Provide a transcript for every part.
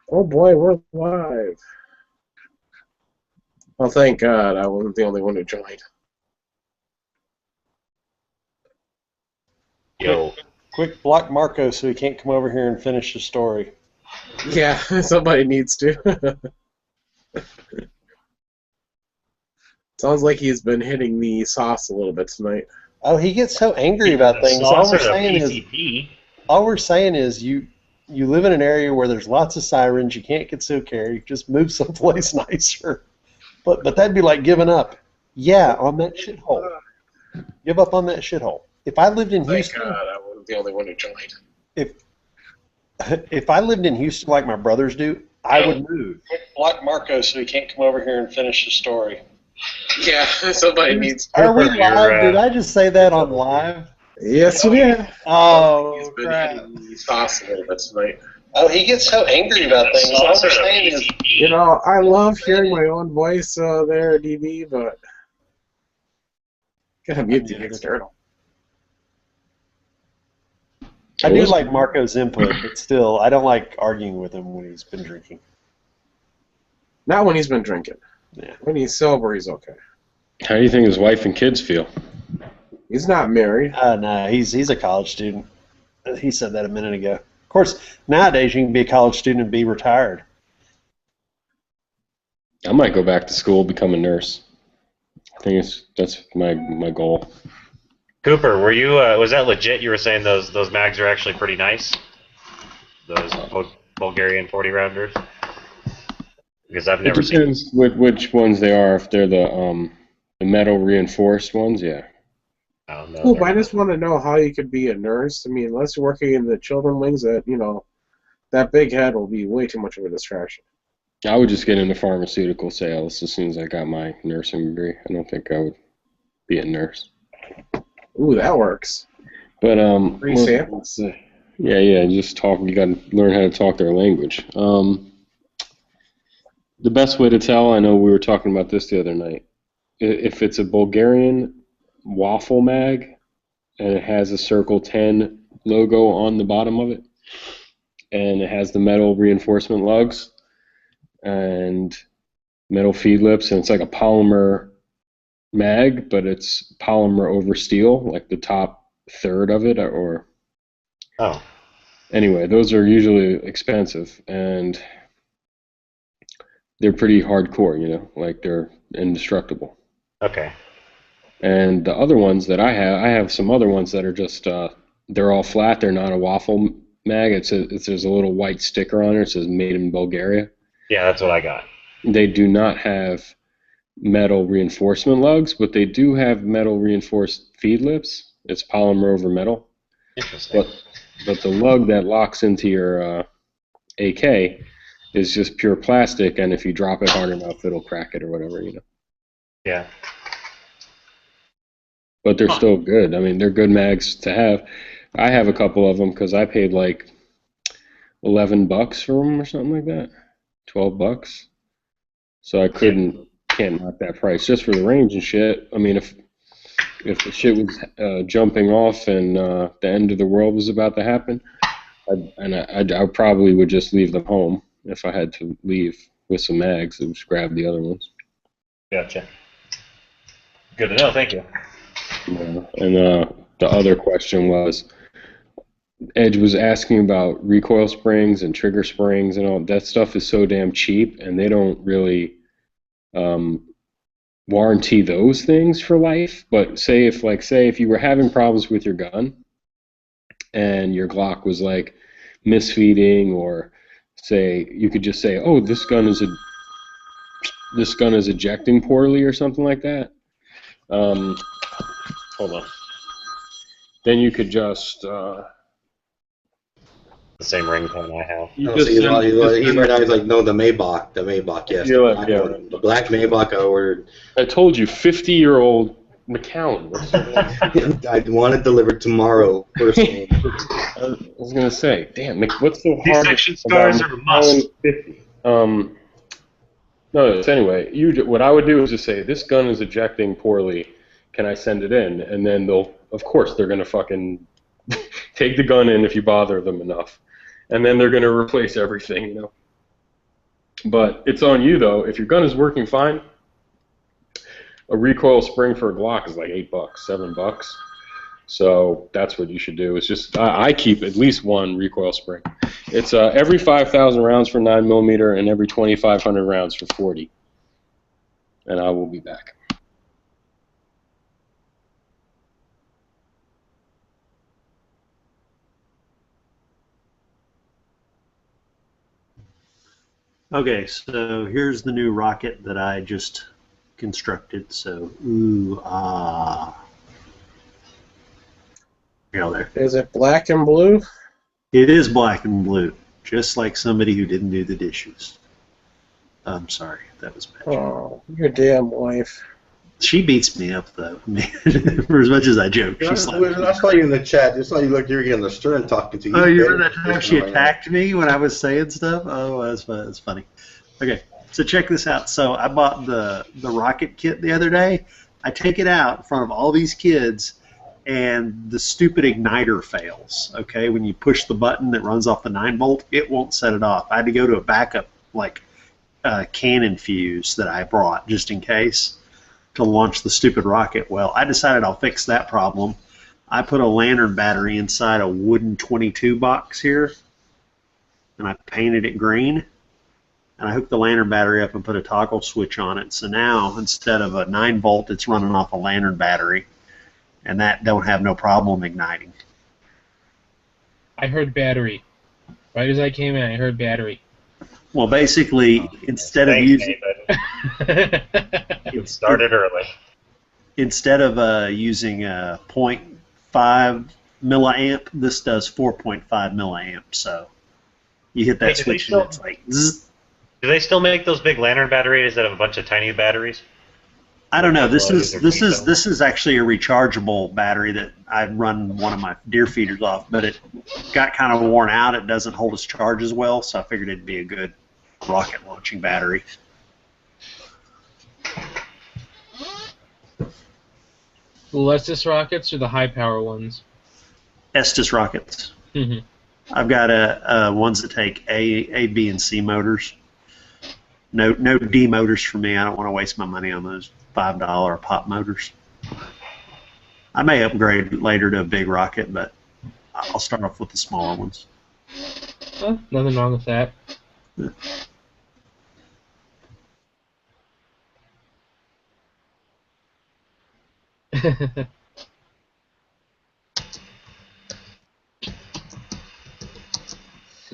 Oh boy, we're live. Well, thank God I wasn't the only one who joined. Quick, Yo, quick block Marco so he can't come over here and finish the story. Yeah, somebody needs to. Sounds like he's been hitting the sauce a little bit tonight. Oh, he gets so angry either about the things. sauce or the PCP. All we're saying is you live in an area where there's lots of sirens. You can't get so carried. Just move someplace nicer. But that'd be like giving up. Yeah, on that shithole. Give up on that shithole. If I lived in Thank Houston, God I wasn't the only one who joined. if if I lived in Houston like my brothers do, I would move. Quick block Marco so he can't come over here and finish the story. Yeah, somebody needs Are we to. live? Did I just say that on live? Yes, you did. Oh, He's been crap. hitting the sauce a little bit tonight. Oh, he gets so angry about things. All we're saying is, You know, I love hearing my own voice there, DB, but gotta mute the external. I do like Marco's input, but still, I don't like arguing with him when he's been drinking. Not when he's been drinking. Yeah. When he's sober, he's okay. How do you think his wife and kids feel? He's not married. No, he's a college student. He said that a minute ago. Of course, nowadays you can be a college student and be retired. I might go back to school, become a nurse. I think that's my goal. Cooper, were you? Was that legit? You were saying those mags are actually pretty nice. Those Bulgarian 40 rounders. Because I've It never seen. depends which ones they are. If they're the metal reinforced ones, yeah. Oh, no, Cool, they're but I not. just want to know how you could be a nurse. I mean, unless you're working in the children wings, that big head will be way too much of a distraction. I would just get into pharmaceutical sales as soon as I got my nursing degree. I don't think I would be a nurse. Ooh, that works. But Free well, samples. yeah, just talk. You got to learn how to talk their language. The best way to tell, I know we were talking about this the other night. If it's a Bulgarian waffle mag and it has a Circle 10 logo on the bottom of it, and it has the metal reinforcement lugs and metal feed lips, and it's like a polymer mag, but it's polymer over steel, like the top third of it, or Oh, anyway, those are usually expensive, and they're pretty hardcore, like they're indestructible. okay. And the other ones that I have some other ones that are just, they're all flat. They're not a waffle mag. There's a little white sticker on it. It says made in Bulgaria. Yeah, that's what I got. They do not have metal reinforcement lugs, but they do have metal reinforced feed lips. It's polymer over metal. Interesting. But the lug that locks into your AK is just pure plastic, and if you drop it hard enough, it'll crack it or whatever. Yeah. But they're still good. I mean, they're good mags to have. I have a couple of them because I paid like $11 for them or something like that, $12. So I can't knock that price just for the range and shit. I mean, if the shit was jumping off and the end of the world was about to happen, I probably would just leave them home if I had to leave with some mags and just grab the other ones. Gotcha. Good to know. Thank you. Yeah. And the other question was, Edge was asking about recoil springs and trigger springs and all that stuff is so damn cheap, and they don't really warranty those things for life. But say if you were having problems with your gun and your Glock was like misfeeding, or say you could just say, oh, this gun is ejecting poorly or something like that. Hold on. Then you could just The same ringtone I have. you No, just so he's send- right now. He's like, no, the Maybach, yes, Yeah, the black yeah. one, the black Maybach I ordered. I told you, 50-year-old McCown. What's the I want it delivered tomorrow, first thing. I was gonna say, damn, what's so These hard section about stars are a must. 50? No, so anyway, what I would do is just say, this gun is ejecting poorly. Can I send it in? And then of course, they're gonna fucking take the gun in if you bother them enough, and then they're gonna replace everything. But it's on you though. If your gun is working fine, a recoil spring for a Glock is like $8, $7. So that's what you should do. It's just I keep at least one recoil spring. It's every 5,000 rounds for 9mm and every 2,500 rounds for 40. And I will be back. Okay, so here's the new rocket that I just constructed. So, ooh, ah. You there. Is it black and blue? It is black and blue, just like somebody who didn't do the dishes. I'm sorry, that was bad. Oh, your damn wife. She beats me up, though. I mean, for as much as I joke. I saw you in the chat. I saw you look. You're getting the stern talking to you. Oh, you remember that time she attacked me when I was saying stuff? Oh, that's funny. Okay, so check this out. So I bought the rocket kit the other day. I take it out in front of all these kids, and the stupid igniter fails. Okay, when you push the button that runs off the 9-volt, it won't set it off. I had to go to a backup cannon fuse that I brought just in case to launch the stupid rocket. Well, I decided I'll fix that problem. I put a lantern battery inside a wooden 22 box here, and I painted it green. And I hooked the lantern battery up and put a toggle switch on it. So now, instead of a 9-volt, it's running off a lantern battery, and that don't have no problem igniting. I heard battery. Right as I came in, I heard battery. Well, basically, instead of using It started early. Instead of using 0.5 milliamp, this does 4.5 milliamp. So you hit that switch and it's like zzz. Do they still make those big lantern batteries that have a bunch of tiny batteries? I don't know. This is actually a rechargeable battery that I run one of my deer feeders off, but it got kind of worn out. It doesn't hold its charge as well, so I figured it'd be a good rocket launching battery. The Lestis rockets or the high power ones? Estes rockets. Mm-hmm. I've got ones that take A, B, and C motors. No D motors for me. I don't want to waste my money on those $5 pop motors. I may upgrade later to a big rocket, but I'll start off with the smaller ones. Well, nothing wrong with that. Yeah.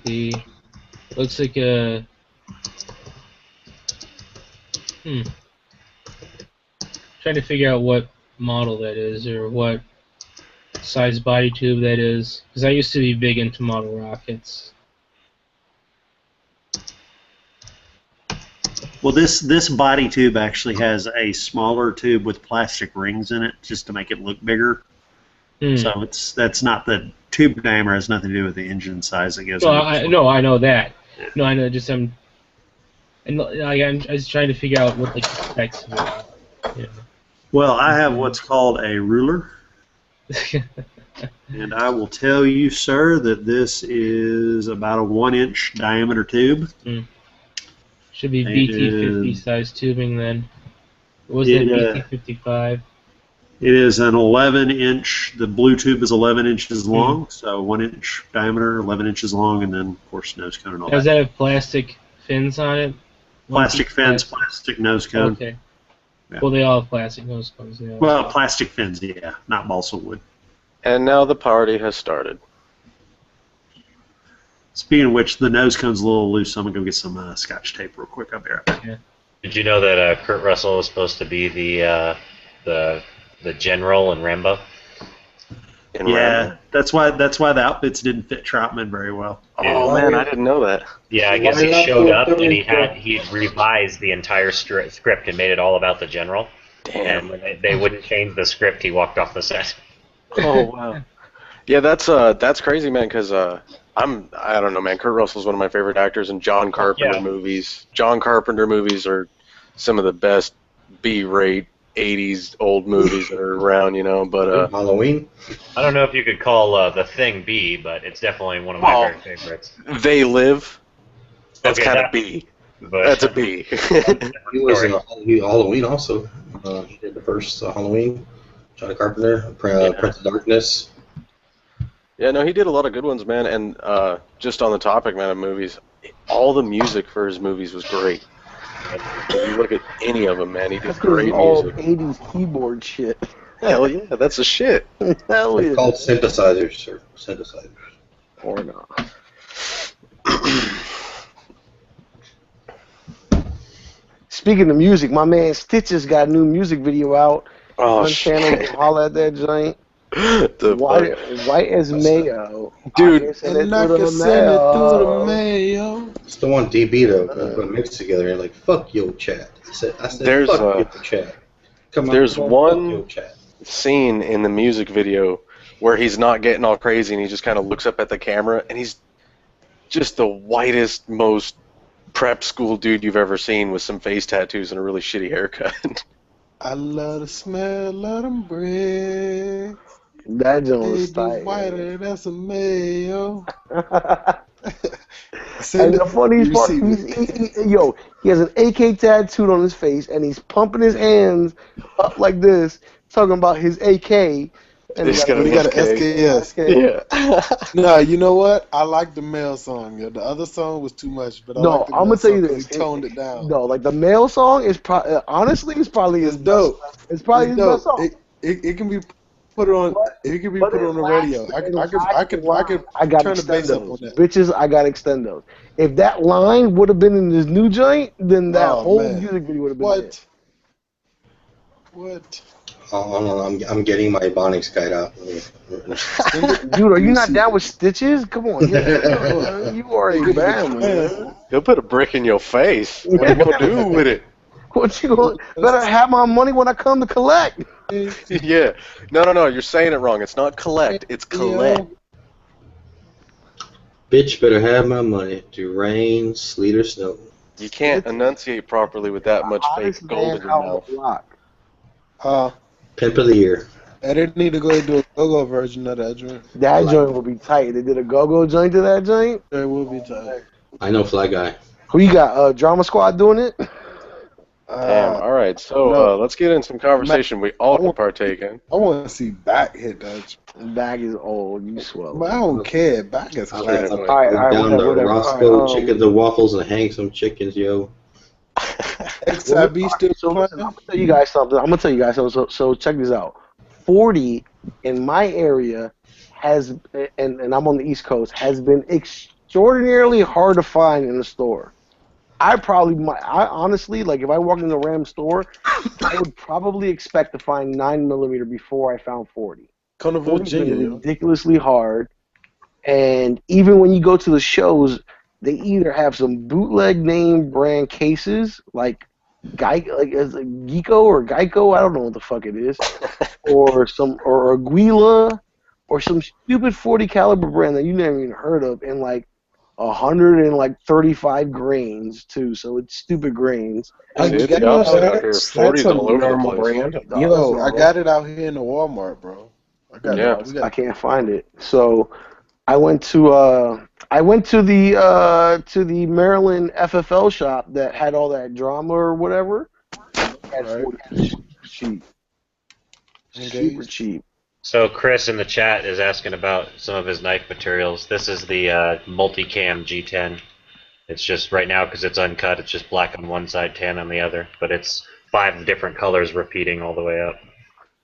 See, looks like a trying to figure out what model that is or what size body tube that is, because I used to be big into model rockets. Well, this body tube actually has a smaller tube with plastic rings in it, just to make it look bigger. So that's not the tube diameter, has nothing to do with the engine size that goes. Well, I know that. No, I know. Just I'm just trying to figure out what the specs are. Yeah. Well, I have what's called a ruler, and I will tell you, sir, that this is about a 1-inch diameter tube. Should be BT50 size tubing then. Was it BT55? It is an 11-inch. The blue tube is 11 inches long, so 1-inch diameter, 11 inches long, and then of course nose cone and all that. Does that have plastic fins on it? Plastic fins, plastic nose cone. Okay. Yeah. Well, they all have plastic nose cones. Yeah. Well, plastic fins, yeah, not balsa wood. And now the party has started. Speaking of which, the nose cone's a little loose, so I'm gonna go get some Scotch tape real quick. I'll be right back. Yeah. Did you know that Kurt Russell was supposed to be the general in Rambo? Yeah, that's why the outfits didn't fit Troutman very well. Oh man, I didn't know that. Yeah, I guess he showed up and he revised the entire script and made it all about the general. Damn. And when they wouldn't change the script, he walked off the set. Oh wow. Yeah, that's crazy, man. Because I don't know, man. Kurt Russell's one of my favorite actors, and John Carpenter movies. John Carpenter movies are some of the best B-rate 80s old movies that are around, you know. But Halloween. I don't know if you could call The Thing B, but it's definitely one of my very favorites. They Live. That's Okay, kind of B. But That's a B. He was in Halloween also. He did the first Halloween. John Carpenter, Prince of Darkness. Yeah, no, he did a lot of good ones, man. And just on the topic, man, of movies, all the music for his movies was great. If you look at any of them, man, he did That's because it's great all music. 80s keyboard shit. Hell yeah, that's the shit. Hell They're yeah. called synthesizers, or synthesizers. Or not. Speaking of music, my man Stitches got a new music video out. Oh, GunChannels, shit. holla at that joint. The White as mayo. Dude, I can send it through the mail. It's the one DB though. We put mixed together and like fuck yo chat. I said There's, fuck yo chat. Come on, there's fuck one- yo chat. scene in the music video where he's not getting all crazy and he just kind of looks up at the camera and he's just the whitest, most prep school dude you've ever seen with some face tattoos and a really shitty haircut. I love the smell of them bricks. That joint They was be tight. whiter than some mayo. And the funniest part, he has an AK tattooed on his face, and he's pumping his hands up like this, talking about his AK. And He's got He got an SKS. SK. No, you know what? I like the male song. Yo. The other song was too much, but I No, like the I'm male gonna tell you song 'cause this. He toned it down. No, like the male song is honestly, it's probably his It's dope. It's probably his best dope. song. It can be put on. It can be But put it on the lacks- radio. I it could lacks- I got turn the bass up on extendos. that. Bitches, I got extendos. If that line would have been in this new joint, then that Oh, whole man. music video would have been it. What? I'm getting my Ebonics guide out. Dude, are you not down with Stitches? Come on, you are a bam, man. He'll put a brick in your face. What are you gonna do with it? What you gonna? Better have my money when I come to collect. Yeah. No. You're saying it wrong. It's not collect. It's collect. Bitch better have my money through rain, sleet, or snow. You can't enunciate properly with that much Hottest fake gold man in your out on mouth. the block. Pimp of the year. I didn't need to go and do a go-go version of that joint. That joint will be tight. They did a go-go joint to that joint. It will be tight. I know Fly Guy. Who you got? Drama Squad doing it? Damn. All right. So no. let's get in some conversation we all can partake in. I want to see Back hit that. Bag is old. You swell. But I don't care. Back is I'll classic. All right, down to whatever. Roscoe All right, Chickens and Waffles and hang some chickens, yo. XIB still So listen, playing? I'm gonna tell you guys something. So check this out. 40 in my area has, and I'm on the East Coast, has been extraordinarily hard to find in the store. I honestly, like if I walked into a random store, I would probably expect to find 9mm before I found 40. Carnival 40's been Virginia. ridiculously hard, and even when you go to the shows, they either have some bootleg name brand cases like Geeko or Geico, I don't know what the fuck it is, or Aguila, or some stupid 40 caliber brand that you never even heard of, and like 135 grains too, so it's stupid grains. Dude, got the opposite out here. that's 40's a all over the Normal place. brand. Yo, I got it out here in the Walmart, bro. I got Yeah. it. We I got can't find it. So I went to the Maryland FFL shop that had all that drama or whatever. Had Right. 40 cheap, super Engaged. cheap. So Chris in the chat is asking about some of his knife materials. This is the multicam G10. It's just right now because it's uncut. It's just black on one side, tan on the other. But it's 5 different colors repeating all the way up.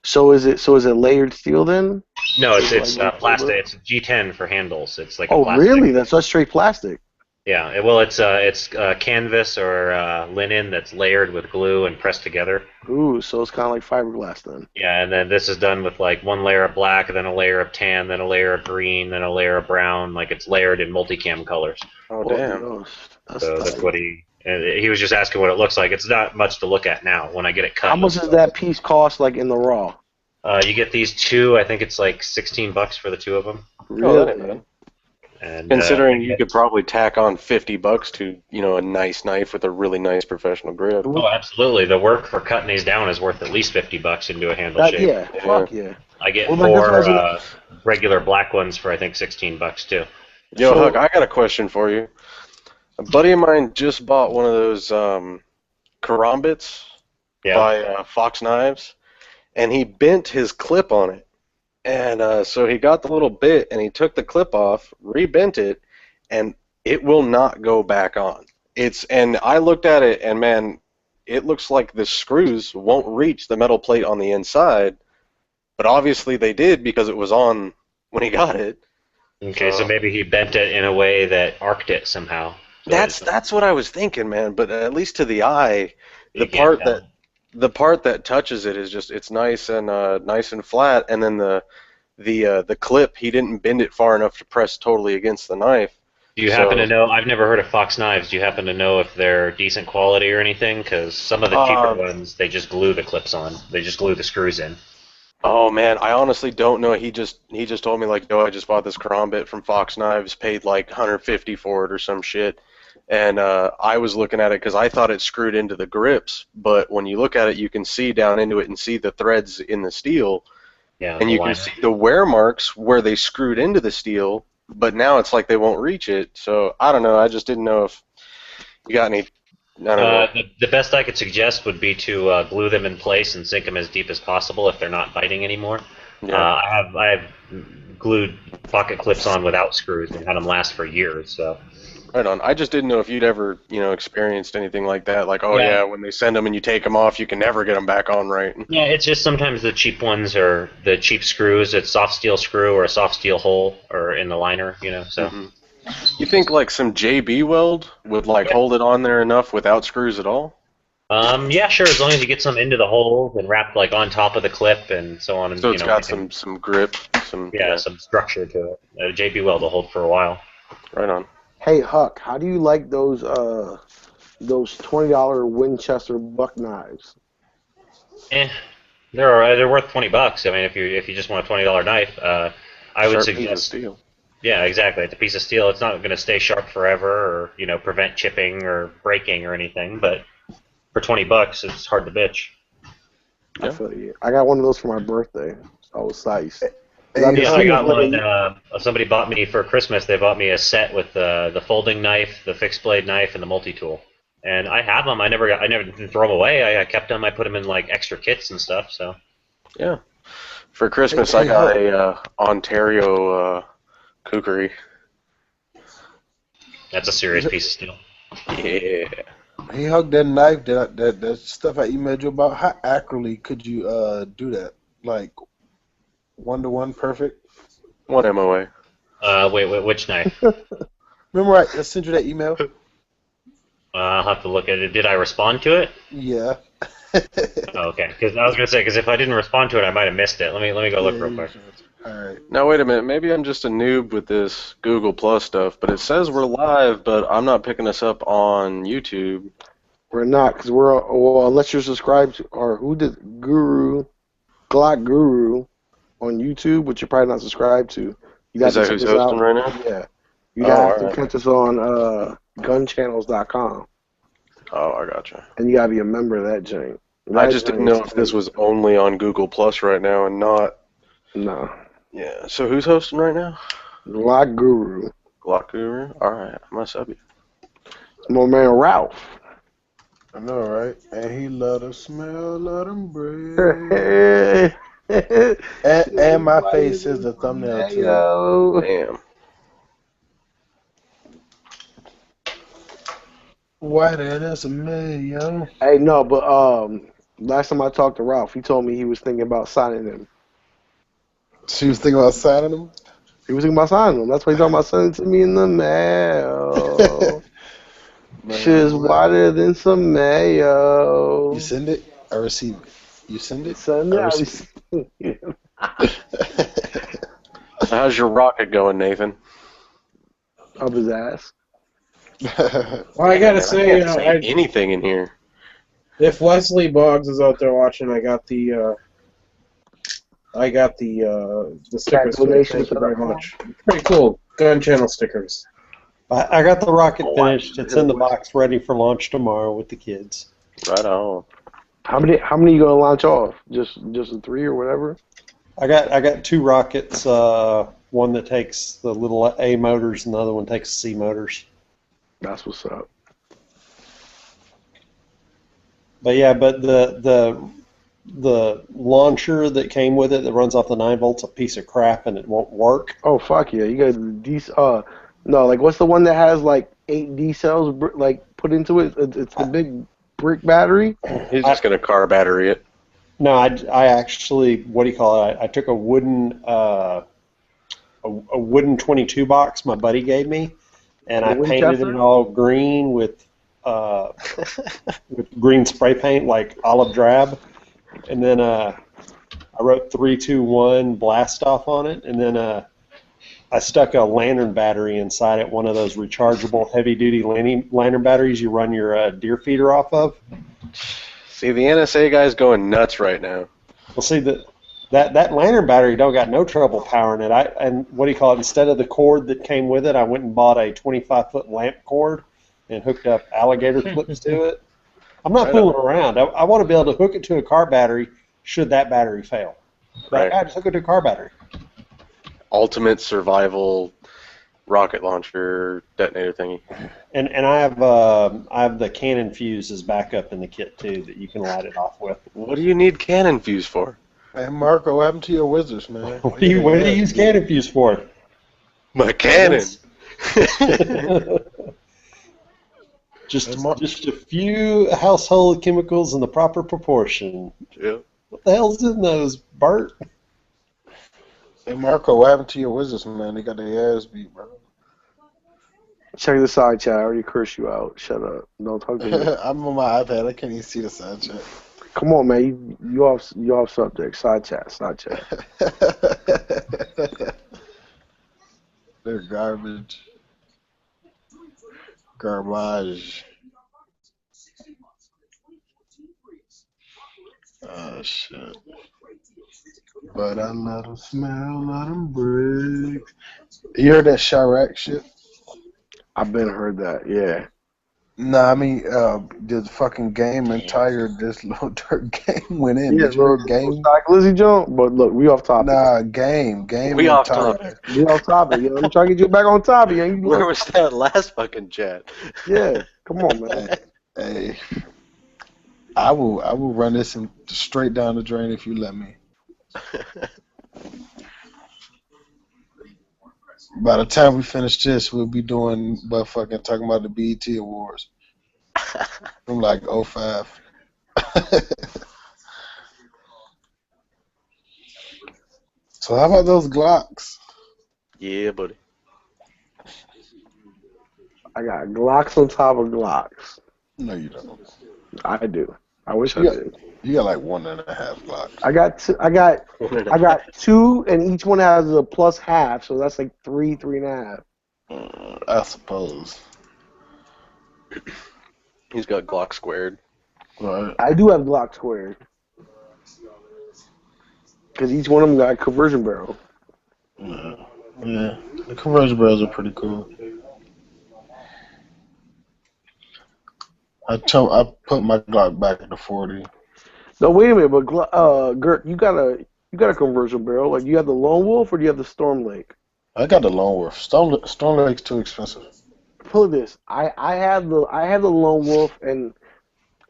So is it layered steel then? No, it's Like plastic. It's G10 for handles. It's like a Oh plastic. really? That's not straight plastic. Yeah. It's canvas or linen that's layered with glue and pressed together. Ooh, so it's kind of like fiberglass then. Yeah, and then this is done with like one layer of black, then a layer of tan, then a layer of green, then a layer of brown. Like it's layered in multicam colors. Oh, Oh, damn. gosh, So that's tight. what he was just asking what it looks like. It's not much to look at now. When I get it cut, How much does that piece cost, like in the raw? You get these 2. I think it's like $16 for the 2 of them. Oh, that ain't bad. And Considering you could probably tack on $50 to, a nice knife with a really nice professional grip. oh, absolutely. The work for cutting these down is worth at least $50 into a handle shape. Yeah, fuck yeah. I get Well, like, 4 that's what regular black ones for I think $16 too. Yo, So- Huck, I got a question for you. A buddy of mine just bought one of those karambits Yeah. by Fox Knives, and he bent his clip on it. And so he got the little bit, and he took the clip off, rebent it, and it will not go back on. And I looked at it, and man, it looks like the screws won't reach the metal plate on the inside, but obviously they did because it was on when he got it. Okay, so maybe he bent it in a way that arced it somehow. So That's what I was thinking, man. But at least to the eye, you the can't part tell. the part that touches it is just it's nice and flat, and then the clip, he didn't bend it far enough to press totally against the knife. Do you happen to know? I've never heard of Fox Knives. Do you happen to know if they're decent quality or anything? Because some of the cheaper ones, they just glue the clips on. They just glue the screws in. Oh man, I honestly don't know. He just told me like, yo, I just bought this karambit from Fox Knives, paid like 150 for it or some shit. And I was looking at it because I thought it screwed into the grips, but when you look at it, you can see down into it and see the threads in the steel, Yeah, and you can see the wear marks where they screwed into the steel. But now it's like they won't reach it. So I don't know. I just didn't know if you got any. I don't know. The best I could suggest would be to glue them in place and sink them as deep as possible if they're not biting anymore. Yeah. I have glued pocket clips on without screws and had them last for years. So. Right on. I just didn't know if you'd ever, experienced anything like that. Like, oh yeah, when they send them and you take them off, you can never get them back on right. Yeah, it's just sometimes the cheap ones or the cheap screws. It's soft steel screw or a soft steel hole or in the liner, So. Mm-hmm. You think like some JB weld would hold it on there enough without screws at all? Yeah, sure. As long as you get some into the holes and wrap on top of the clip and so on. And, so it's got some grip, some structure to it. JB weld will hold for a while. Right on. Hey Huck, how do you like those $20 Winchester buck knives? They're worth $20. I mean, if you just want a $20 knife, I would suggest. Piece of steel. Yeah, exactly. It's a piece of steel. It's not going to stay sharp forever, or prevent chipping or breaking or anything. But for $20, it's hard to bitch. Yeah. I feel you. I got one of those for my birthday. I was nice. Yeah, I got one. Somebody bought me for Christmas. They bought me a set with the folding knife, the fixed blade knife, and the multi-tool. And I have them. I never didn't throw them away. I kept them. I put them in extra kits and stuff. So. Yeah. For Christmas, I got a Ontario kukri. That's a serious piece of steel. Yeah. He hugged that knife, that stuff I emailed you about. How accurately could you do that? Like 1-to-1 perfect? 1 MOA. Wait, which knife? Remember I sent you that email? I'll have to look at it. Did I respond to it? Yeah. Okay, because I was gonna say, because if I didn't respond to it, I might have missed it. Let me go look real quick. All right. Now wait a minute. Maybe I'm just a noob with this Google Plus stuff, but it says we're live, but I'm not picking us up on YouTube. We're not, because unless you're subscribed to, or who did Glock Guru on YouTube, which you're probably not subscribed to. You Is that who's hosting right now? Yeah. You have to catch us on GunChannels.com. Oh, I gotcha. And you gotta be a member of that joint. I just didn't know if this was only on Google Plus right now and not. No. Yeah. So who's hosting right now? Glock Guru. Glock Guru. All right, I must sub you. My man Ralph. I know, right? And he love the smell of them bread. and my face is the thumbnail too. Damn. Whiter than some mayo. Hey, no, but last time I talked to Ralph, he told me he was thinking about signing him. She was thinking about signing him? He was thinking about signing him. That's why he's talking about sending it to me in the mail. Shit's whiter than some mayo. You send it, I receive it. You send it, send it, I receive it. How's your rocket going, Nathan? Up his ass. Well, I gotta say, anything in here. If Wesley Boggs is out there watching, I got the stickers. Thank you very much. Pretty cool. Gun channel stickers. I got the rocket finished. It's in the box, ready for launch tomorrow with the kids. Right on. How many you gonna launch off? Just the 3 or whatever? I got 2 rockets. One that takes the little A motors, and the other one takes C motors. That's what's up. But yeah, but the launcher that came with it that runs off the 9 volts a piece of crap and it won't work. Oh fuck yeah, you got the D. No, like what's the one that has like 8 D cells like put into it? It's the big brick battery. He's just gonna car battery it. No, I actually, what do you call it? I took a wooden a wooden 22 box my buddy gave me, and The I painted Winchester? it all green with green spray paint, like olive drab, and then I wrote 3, 2, 1 blast off on it, and then I stuck a lantern battery inside it, one of those rechargeable heavy duty lantern batteries you run your deer feeder off of. See, the NSA guy's going nuts right now. Well, see that lantern battery don't got no trouble powering it. And what do you call it? Instead of the cord that came with it, I went and bought a 25-foot lamp cord and hooked up alligator clips to it. I'm not Right fooling around. I want to be able to hook it to a car battery should that battery fail. Right. I just hook it to a car battery. Ultimate survival rocket launcher detonator thingy. And I have the cannon fuse as backup in the kit too that you can light it off with. What do you need cannon fuse for? Hey, Marco, what happened to your wizards, man? What do you use cannon fuse for? My cannon. Just a few household chemicals in the proper proportion. Yeah. What the hell's in those, Bert? Hey, Marco, what happened to your wizards, man? They got their ass beat, bro. Check the side chat. I already cursed you out. Shut up. Don't talk to me. I'm on my iPad. I can't even see the side chat. Come on, man. You off subject. Side chat. Side chat. They're garbage. Garbage. Oh, shit. But I let them smell, let them breathe. You heard that Chirac shit? I've been heard that. Yeah. Nah, I mean, the fucking game entire this little dirt game went in. Yeah, Did you hear game? Glizzy jump. But look, we off topic. Nah, game We off entire. topic. We off topic. You know, I'm trying to get you back on topic. You know? Where was that last fucking chat? Yeah. Come on, man. Hey, I will run this straight down the drain if you let me. By the time we finish this, we'll be doing fucking talking about the BET Awards from like '05. So how about those Glocks? Yeah, buddy. I got Glocks on top of Glocks. No, you don't. I do. I wish I Yeah. did. You got like 1.5 Glocks. I got two, and each one has a plus half, so that's like 3.5. I suppose. He's got Glock squared. Right. I do have Glock squared. Because each one of them got a conversion barrel. Yeah. The conversion barrels are pretty cool. I put my Glock back in the 40. No, wait a minute, but Gert, you got a conversion barrel. Like, you have the Lone Wolf, or do you have the Storm Lake? I got the Lone Wolf. Storm Lake's too expensive. Put this. I have the Lone Wolf, and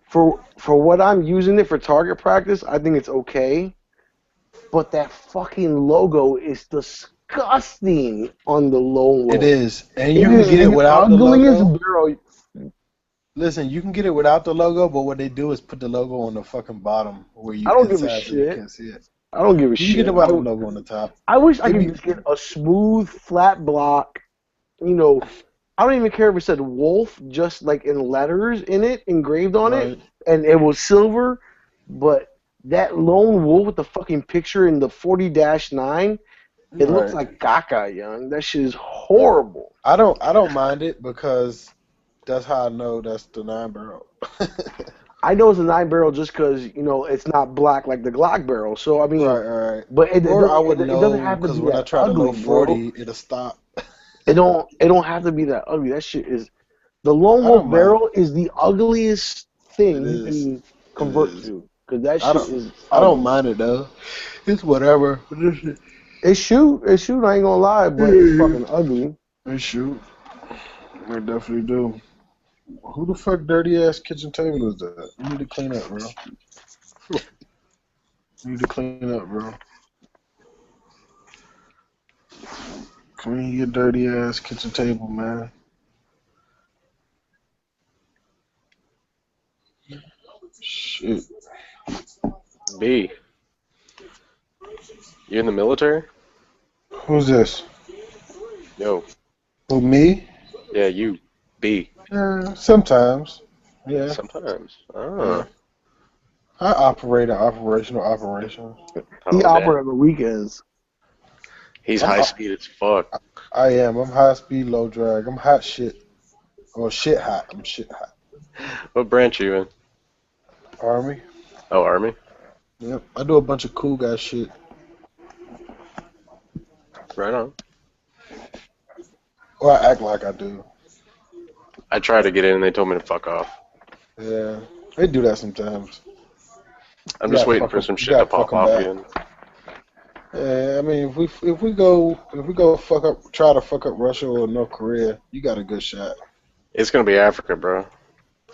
for what I'm using it for target practice, I think it's okay. But that fucking logo is disgusting on the Lone Wolf. It is, and you can get it without the ugliest logo. barrel. Listen, you can get it without the logo, but what they do is put the logo on the fucking bottom where you. I don't give a inside so you shit. can't see it. I don't give a You shit. can get it without the logo on the top. I wish I could just get a smooth, flat block. You know, I don't even care if it said Wolf, just like in letters in it, engraved on it, and it was silver. But that Lone Wolf with the fucking picture in the 40-9, it looks like caca, young. That shit is horrible. I don't mind it because that's how I know that's the 9-barrel. I know it's a 9-barrel just because, you know, it's not black like the Glock barrel. So, I mean, right. But it know doesn't have to because be when I that try to ugly, load 40, bro. it'll stop. It don't have to be that ugly. That shit is the Lone Wolf barrel is the ugliest thing you can convert to. Because that shit is ugly. I don't mind it though. It's whatever. It shoot. I ain't gonna lie, but it's fucking ugly. It shoot. I definitely do. Who the fuck dirty ass kitchen table is that? You need to clean up, bro. You need to clean up, bro. Clean your dirty ass kitchen table, man. Shit. B, you in the military? Who's this? Yo, Who, me? yeah, you. B. Sometimes. Yeah. Sometimes. Yeah. Oh, I operate in operational operations. He oh damn. operates on the weekends. He's I'm, high speed as fuck. I am. I'm high speed, low drag. I'm hot shit. Or shit hot. I'm shit hot. What branch are you in? Army. Oh, Army. Yep. I do a bunch of cool guy shit. Right on. Or I act like I do. I tried to get in and they told me to fuck off. Yeah. They do that sometimes. I'm You just gotta waiting fuck for 'em- some you shit to gotta fuck pop 'em off back. again. Yeah, I mean, if we go fuck up, try to fuck up Russia or North Korea, you got a good shot. It's gonna be Africa, bro.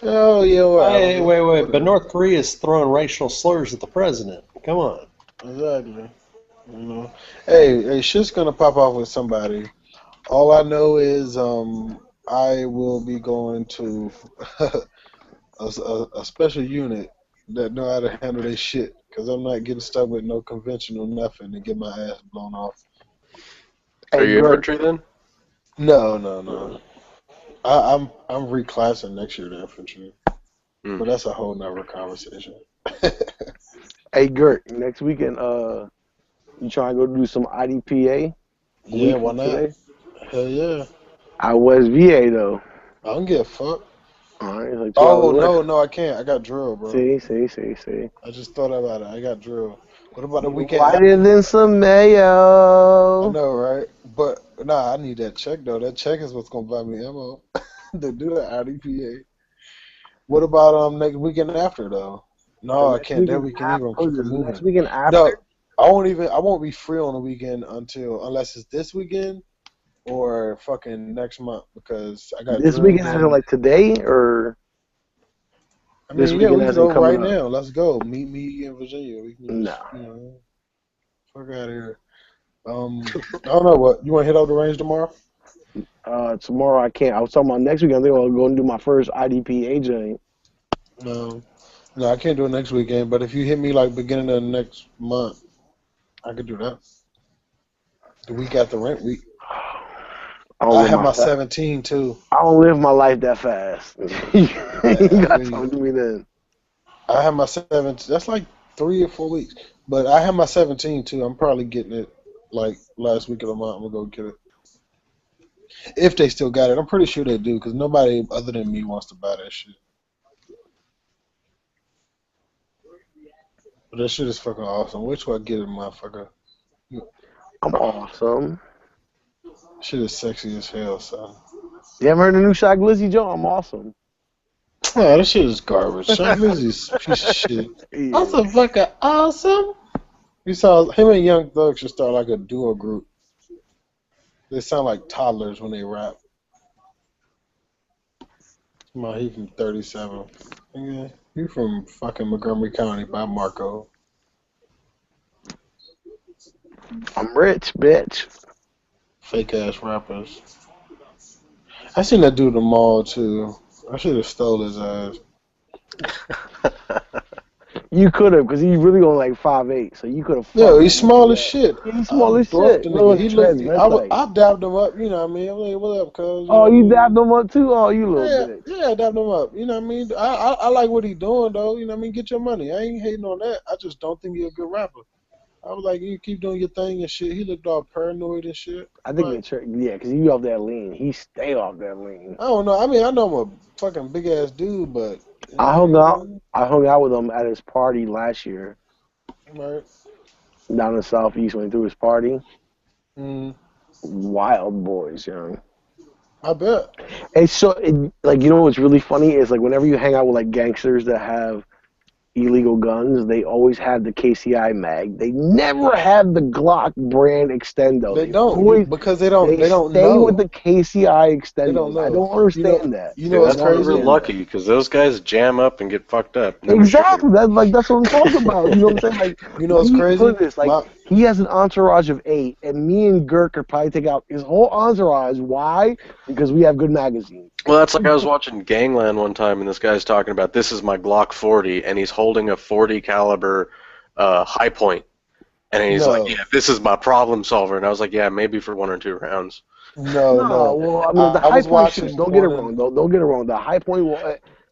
Oh yeah, Hey, wait, but whatever. North Korea is throwing racial slurs at the president. Come on. Exactly. You know, hey, shit's gonna pop off with somebody. All I know is, I will be going to a special unit that know how to handle their shit. Cause I'm not getting stuck with no conventional nothing to get my ass blown off. Are Hey, you Gert, infantry then? No. I'm reclassing next year to infantry, Hmm. but that's a whole nother conversation. hey, Gert, next weekend, you trying to go do some IDPA? A Yeah, week why from not? today? Hell yeah. Out West VA, though. I don't give a fuck. All right, like 2 hours Oh away. no, I can't. I got drill, bro. See. I just thought about it. I got drill. What about the You're weekend whiter after? than some I mayo. know, right? But nah, I need that check though. That check is what's gonna buy me ammo to do the IDPA. What about next weekend after though? The No, I next can't. That weekend weekend after, either. I'm what is fucking this, next moving. weekend No, after? I won't be free on the weekend unless it's this weekend or fucking next month because I got This drill weekend as in then. like today, or I this mean, yeah, weekend we can as in go coming right up? now. Let's go. Meet me in Virginia. We can No. just, fuck out of here. I don't know what you want to hit up the range tomorrow. Tomorrow I can't. I was talking about next weekend. I think I'll go and do my first IDPA joint. No, I can't do it next weekend. But if you hit me like beginning of next month, I could do that. The week after rent week. I don't I live have my my fa- 17 too. I don't live my life that fast. You I gotta feel you. talk to me then. I have my 17. That's like 3 or 4 weeks. But I have my 17 too. I'm probably getting it like last week of the month. I'm gonna go get it if they still got it. I'm pretty sure they do because nobody other than me wants to buy that shit. But that shit is fucking awesome. Which do I get it, motherfucker? I'm awesome. Shit is sexy as hell, son. You haven't heard the new Shaq Glizzy joint? I'm awesome. Oh, that shit is garbage. Shaq Lizzie's a piece of shit. Yeah. I'm so fucking awesome. You saw him and Young Thug should start like a duo group. They sound like toddlers when they rap. Come on, he from 37. Yeah, he from fucking Montgomery County by Marco. I'm rich, bitch. Fake ass rappers. I seen that dude in the mall too. I should have stole his ass. You could have, because he's really only like 5'8", so you could have Yo, fucked he's him up small with as that. shit. Yeah, he's I small as bluffed shit. the nigga. Little He looked. transvestite. I dabbed him up. You know what I mean? I'm like, what up, cuz? You know Oh, what I you mean? dapped him up too? Oh, you little Yeah, bitch. yeah, I dabbed him up. You know what I mean? I like what he doing though. You know what I mean? Get your money. I ain't hating on that. I just don't think he a good rapper. I was like, you keep doing your thing and shit. He looked all paranoid and shit. I think Like, yeah, because he off that lean. He stay off that lean. I don't know. I mean, I know I'm a fucking big ass dude, but you I know hung what I out. mean? I hung out with him at his party last year Right. down in the southeast when he threw his party. Mm, Wild boys, young. I bet. And so, like, you know what's really funny is like whenever you hang out with like gangsters that have illegal guns, they always had the KCI mag. They never had the Glock brand extendo. They They don't always because they they don't stay with know. the KCI They don't extendos. I know. don't understand that. You know Dude, what's that's why we're crazy? understand that. lucky because those guys jam up and get fucked up. No shooting. Exactly. That's what I'm talking about. You know what I'm saying? Like You know what's put crazy? it this, like My he has an entourage of 8, and me and Gert could probably take out his whole entourage. Why? Because we have good magazines. Well, that's like I was watching Gangland one time, and this guy's talking about this is my Glock 40, and he's holding a 40 caliber high point, and he's like, no, "Yeah, this is my problem solver," and I was like, "Yeah, maybe for 1 or 2 rounds." no, No, no. well, I mean, the I high was point shoots. watching Don't get it one wrong. in. Don't get it wrong. The high point.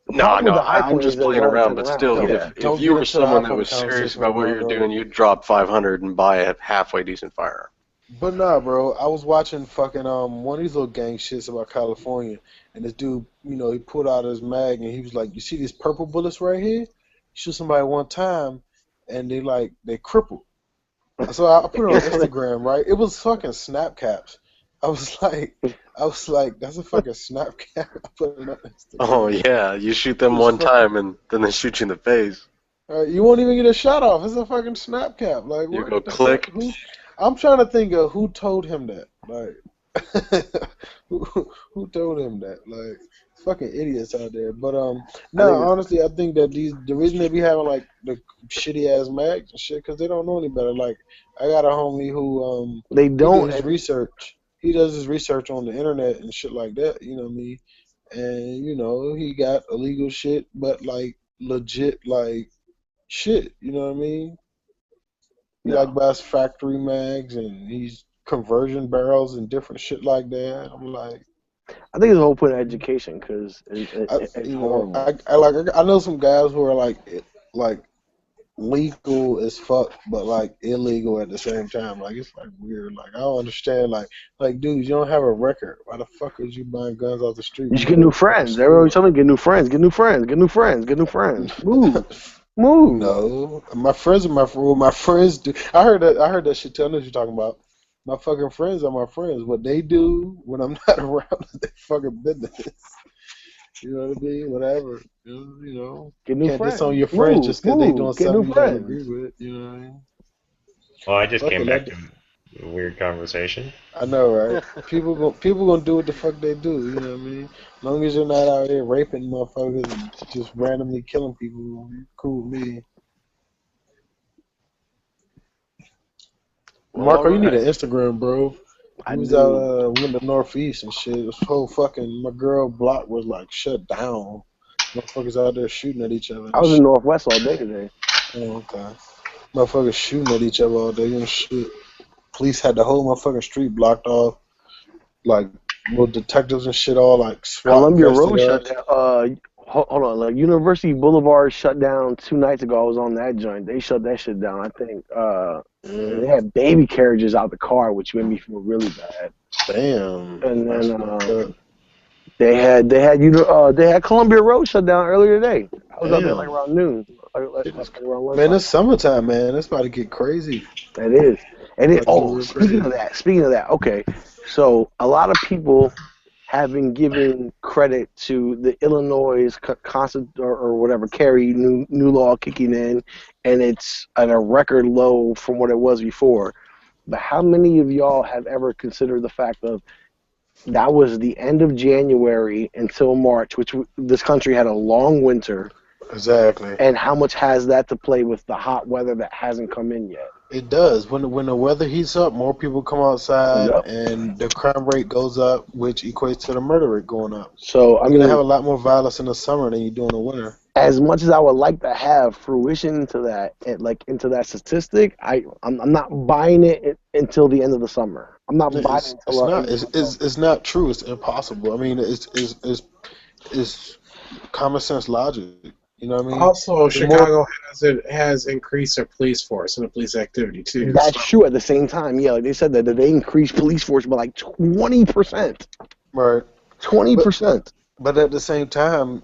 The No, problem with no, the high I'm point is just that it's playing only around, 10 but rounds. still, Yeah. if Don't you get were into the high someone that point was serious conversation about with what me, you're bro. doing, you'd drop 500 and buy a halfway decent firearm. But nah, bro. I was watching fucking one of these little gang shits about California, and this dude, he pulled out his mag and he was like, "You see these purple bullets right here? You shoot somebody one time, and they crippled." So I put it on Instagram, right? It was fucking snap caps. I was like, that's a fucking snap cap. I put it on Oh Instagram. yeah, you shoot It them was one fucking. time and then they shoot you in the face. You won't even get a shot off. It's a fucking snap cap. Like You what go the fuck? click. I'm trying to think of who told him that. Like, who told him that? Like, fucking idiots out there. But I no, think it's, honestly, I think that the reason they be having like the shitty ass mags and shit, because they don't know any better. Like, I got a homie who they he did don't. his research. He does his research on the internet and shit like that. You know what I mean? And he got illegal shit, but like legit like shit. You know what I mean? He No, like buys factory mags and he's conversion barrels and different shit like that. I'm like, I think it's the whole point of education because it's horrible. I know some guys who are like legal as fuck, but like illegal at the same time. Like it's like weird. Like I don't understand. Like dudes, you don't have a record. Why the fuck is you buying guns off the street? You You should don't get have new a fucking friends. Everybody store. tell me get new friends. Get new friends. Get new friends. Get new friends. Move, move. No, my friends are my friends do. I heard that shit too. I know what you're talking about. My fucking friends are my friends. What they do when I'm not around is their fucking business. You know what I mean? Whatever. Get You new can't disown friends. your friends Move, just because they doing move. Get new something you don't agree friends. with. You know what I mean? Well, I just Fuck came it. back to a weird conversation. I know, right? People gonna do what the fuck they do. You know what I mean? As long as you're not out here raping motherfuckers and just randomly killing people, you cool with me. Well, all Marco, you need right. an Instagram, bro. I We was out, do. went to Northeast and shit. This whole fucking my girl block was like shut down. Motherfuckers out there shooting at each other I and was in shit. Northwest all day today. Oh, okay. Motherfuckers shooting at each other all day and shit. Police had the whole motherfucking street blocked off. Like little detectives and shit, all like SWAT Columbia vested Road shut ass. down. Hold on. Like University Boulevard shut down 2 nights ago. I was on that joint. They shut that shit down. I think. They Mm, had baby carriages out the car, which made me feel really bad. damn, And that's then fucked up. they had Columbia Road shut down earlier today. I was out there like Damn, around noon, shit is, like around man, lunchtime. it's summertime, man. It's about to get crazy. It is. About to get Oh, real speaking crazy. of that, okay. So a lot of people have been giving credit to the Illinois constant or whatever carry new law kicking in, and it's at a record low from what it was before. But how many of y'all have ever considered the fact of that was the end of January until March, which this country had a long winter, Exactly. and how much has that to play with the hot weather that hasn't come in yet? It does. When the weather heats up, more people come outside, Yep. and the crime rate goes up, which equates to the murder rate going up. So I You're gonna have mean, a lot more violence in the summer than you do in the winter. as much as I would like to have fruition into that, into that statistic, I'm not buying it until the end of the summer. I'm not buying it It's until not. until October. It's not true. It's impossible. I mean, it's common sense logic. You know what I mean? Also, The more Chicago has increased their police force and the police activity too. That's So true. At the same time, yeah, like they said that they increased police force by like 20%. right, but 20%. but at the same time,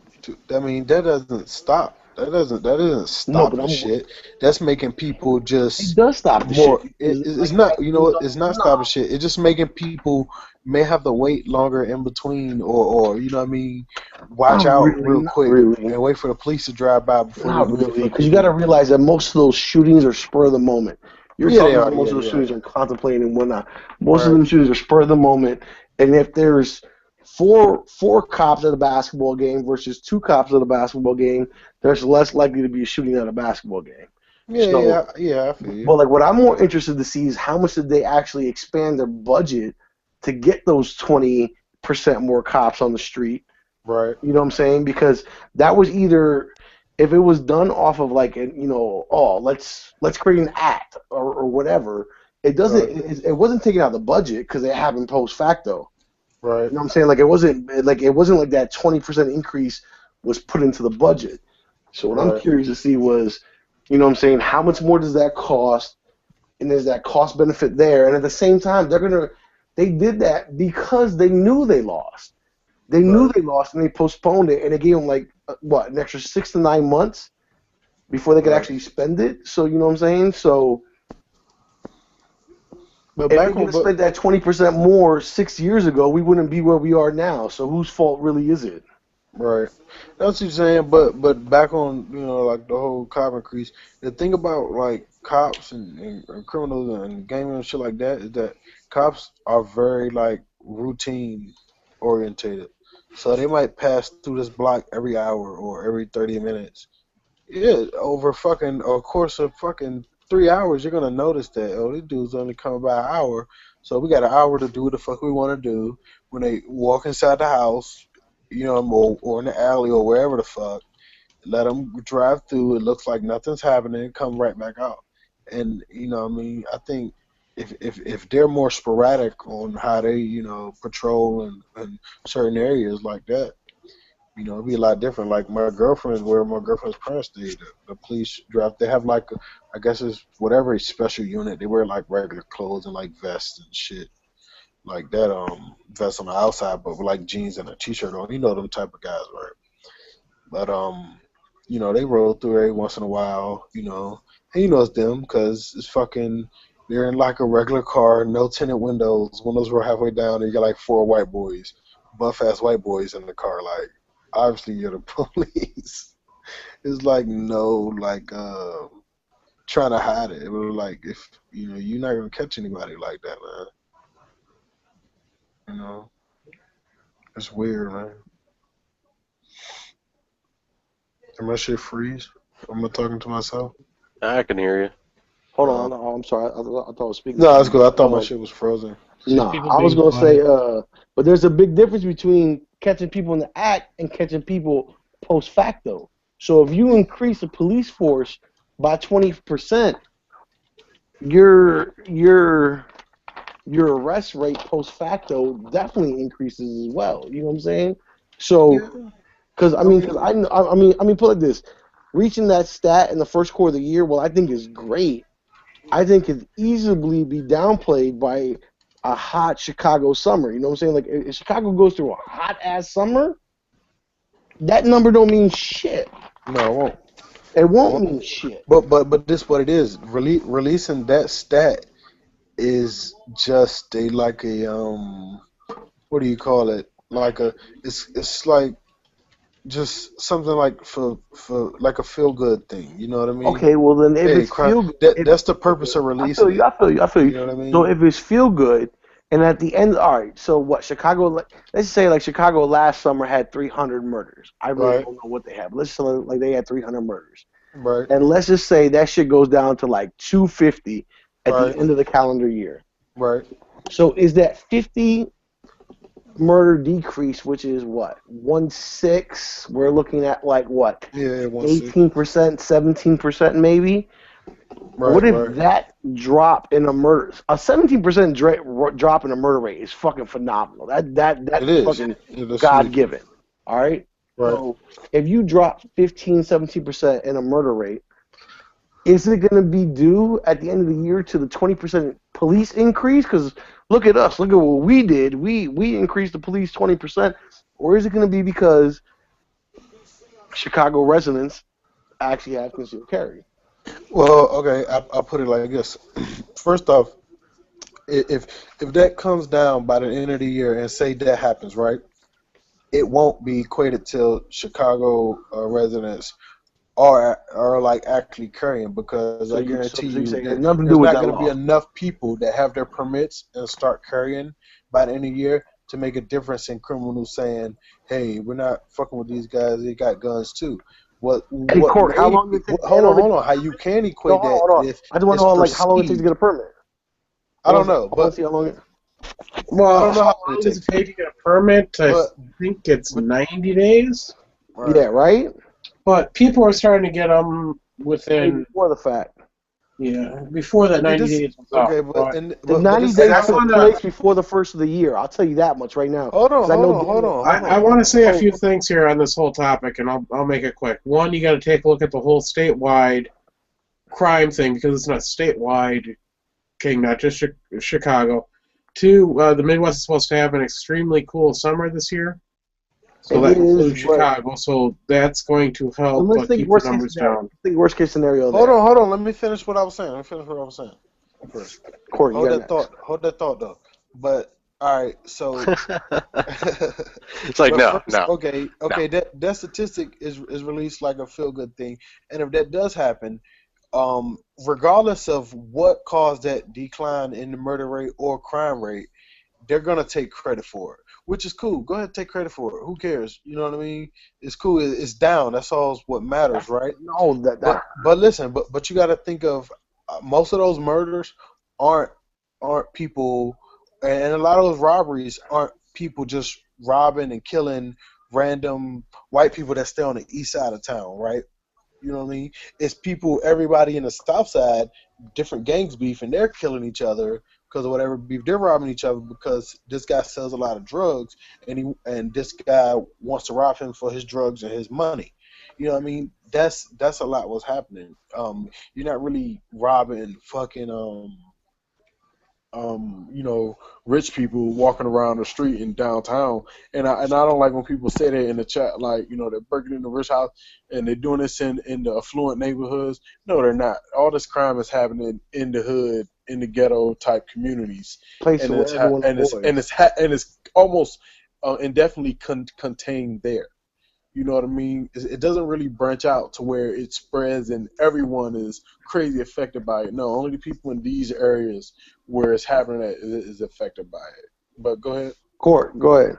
I mean, that doesn't stop. that isn't No, but stopping shit. That's making people it just does stop the more. shit. It's not. You know what? It's not stopping shit. It's just making people may have to wait longer in between, or you know what I mean, watch Not out really, real not quick really. and wait for the police to drive by before they Not do what the really, fuck because they you got to do. realize that most of those shootings are spur of the moment. You're Yeah, they talking about are. most Yeah, of those they are. shootings are contemplating and whatnot. Most of Right. them shootings are spur of the moment, and if there's four cops at a basketball game versus two cops at a basketball game, there's less likely to be a shooting at a basketball game. Yeah, So, yeah. I feel you. but like what I'm more interested to see is how much did they actually expand their budget to get those 20% more cops on the street. Right. You know what I'm saying? Because that was either if it was done off of like oh let's create an act or whatever. It doesn't. Right. It wasn't taking out the budget because it happened post facto. Right. You know what I'm saying? Like it wasn't like that 20% increase was put into the budget. So what I'm Right. curious to see was, you know what I'm saying, how much more does that cost? And there's that cost benefit there. And at the same time, they did that because they knew they lost. They knew Right. they lost and they postponed it, and it gave them like an extra 6 to 9 months before they could Right. actually spend it. So you know what I'm saying? So But if they back could on, have but spent that 20% more 6 years ago, we wouldn't be where we are now. So whose fault really is it? right. That's what you're saying. But back on, like the whole cop increase. The thing about like cops and criminals and gaming and shit like that is that cops are very like routine orientated. So they might pass through this block every hour or every 30 minutes. Yeah, over fucking a course of fucking 3 hours, you're gonna notice that this dude's only coming by an hour, so we got an hour to do what the fuck we want to do. When they walk inside the house, or in the alley or wherever the fuck, let them drive through. It looks like nothing's happening. Come right back out. And what I mean, I think if they're more sporadic on how they patrol and certain areas like that. It'd be a lot different. Like my girlfriend, where my girlfriend's parents stay, the police drive. They have like, I guess it's whatever a special unit. They wear like regular clothes and like vests and shit like that. Vest on the outside, but with like jeans and a t-shirt on. You know them type of guys, right? But they roll through every once in a while. And it's them because it's fucking. They're in like a regular car, no tinted windows. Windows were halfway down, and you got like four white boys, buff ass white boys in the car, like. Obviously, you're the police. It's like no, like trying to hide it. It was like if you're not gonna catch anybody like that, man. You know, it's weird, man. Am my shit freeze? Am I talking to myself? I can hear you. Hold Uh, on, no, I'm sorry. I thought I was speaking no, to that's somebody. good. I thought my shit was frozen. It's No, just people I was being gonna say, quiet. but there's a big difference between catching people in the act and catching people post facto. So if you increase the police force by 20%, your arrest rate post facto definitely increases as well. You know what I'm saying? So, Yeah, because I I mean, because mean, put it like this: reaching that stat in the first quarter of the year, well, I think is great. I think could easily be downplayed by a hot Chicago summer. You know what I'm saying? Like if Chicago goes through a hot ass summer, that number don't mean shit. no, I won't. It I won't won't. mean shit. But this what it is. Releasing that stat is just a like a what do you call it? Like a it's like just something like for like a feel good thing. You know what I mean? Okay, well then if Hey, it's crime. feel good, That's the purpose of I feel releasing you, it. I feel you, I feel you. You know what I So mean? if it's feel good, and at the end, all right. So what? Chicago. Let's say like Chicago last summer had 300 murders. I really Right, don't know what they have. Let's say like they had 300 murders, right, and let's just say that shit goes down to like 250 at the right, end of the calendar year. right. So is that 50 murder decrease, which is what 1/6? We're looking at like what Yeah, 1/6. 18%, 17% maybe. What Right, if right. that drop in a 17% drop in a murder rate is fucking phenomenal. That's It is. fucking Yeah, that's God huge. given. All right. Right. So if you drop 15, 17% in a murder rate, is it going to be due at the end of the year to the 20% police increase? Because look at us. Look at what we did. We increased the police 20%. Or is it going to be because Chicago residents actually have concealed carry. Well, okay, I'll put it like this. First off, if that comes down by the end of the year, and say that happens, right? It won't be equated till Chicago residents are like actually carrying, because I So guarantee you you say it has that nothing to do there's with not that going to be law. enough people that have their permits and start carrying by the end of the year to make a difference in criminals saying, "Hey, we're not fucking with these guys. They got guns too." Hey, What Court, how may long did it take to get hold on on, the? hold on. How you can No, equate hold on, that hold on. if I just want to it's know like how long it takes to perceived? get a permit. I don't know, I want but to see how long. I Well, don't know how how long it long does it takes. take to get a permit? I But think it's but 90 days. Yeah, right. right. But people are starting to get them Way within, before the fact. yeah, before that Did 90 this days was up. okay? The But 90 this is And I days also took want to place before the first of the year. I'll tell you that much right now. hold on, Because I hold know on, hold damn on, I, hold I on, want to say a hold few things here on this whole topic, and I'll make it quick. One, you got to take a look at the whole statewide crime thing because it's not statewide, King, not just Chicago. Two, the Midwest is supposed to have an extremely cool summer this year, so it that is, includes but Chicago. So that's going to help let's think keep the worst case numbers scenario. down. Let's think worst case scenario Hold there. on, hold on. Let me finish what I was saying. Let me finish what I was saying first. Court, you Hold got that next. thought. Hold that thought though. But all right, so It's like but no, first, no, no. okay, that statistic is released like a feel good thing, and if that does happen, regardless of what caused that decline in the murder rate or crime rate, they're gonna take credit for it, which is cool. Go ahead, and take credit for it. Who cares? You know what I mean? It's cool. It's down. That's all what matters, right? No, But listen, but you got to think of most of those murders aren't aren't people, and a lot of those robberies aren't people just robbing and killing random white people that stay on the east side of town, right? You know what I mean? It's people, everybody in the south side, different gangs beef, and they're killing each other because of whatever beef. They're robbing each other because this guy sells a lot of drugs, and this guy wants to rob him for his drugs and his money. You know what I mean? That's a lot what's happening. You're not really robbing fucking you know, rich people walking around the street in downtown. And I don't like when people say that in the chat, like, you know, they're breaking into rich house and they're doing this in the affluent neighborhoods. No, they're not. All this crime is happening in the hood, in the ghetto type communities, place and where everyone avoids. and it's almost indefinitely contained there. You know what I mean? It doesn't really branch out to where it spreads and everyone is crazy affected by it. No, only the people in these areas where it's happening at is affected by it. But go ahead. Court, go ahead.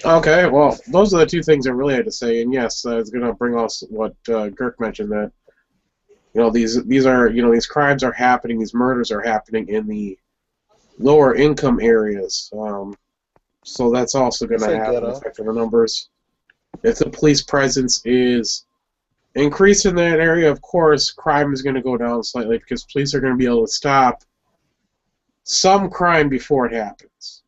Okay, well, those are the two things I really had to say. And yes, it's going to bring us what Girk mentioned, that these are, these crimes are happening, these murders are happening in the lower income areas. So that's also going Let's to say have an ghetto. effect on the numbers. If the police presence is increased in that area, of course, crime is going to go down slightly because police are going to be able to stop some crime before it happks.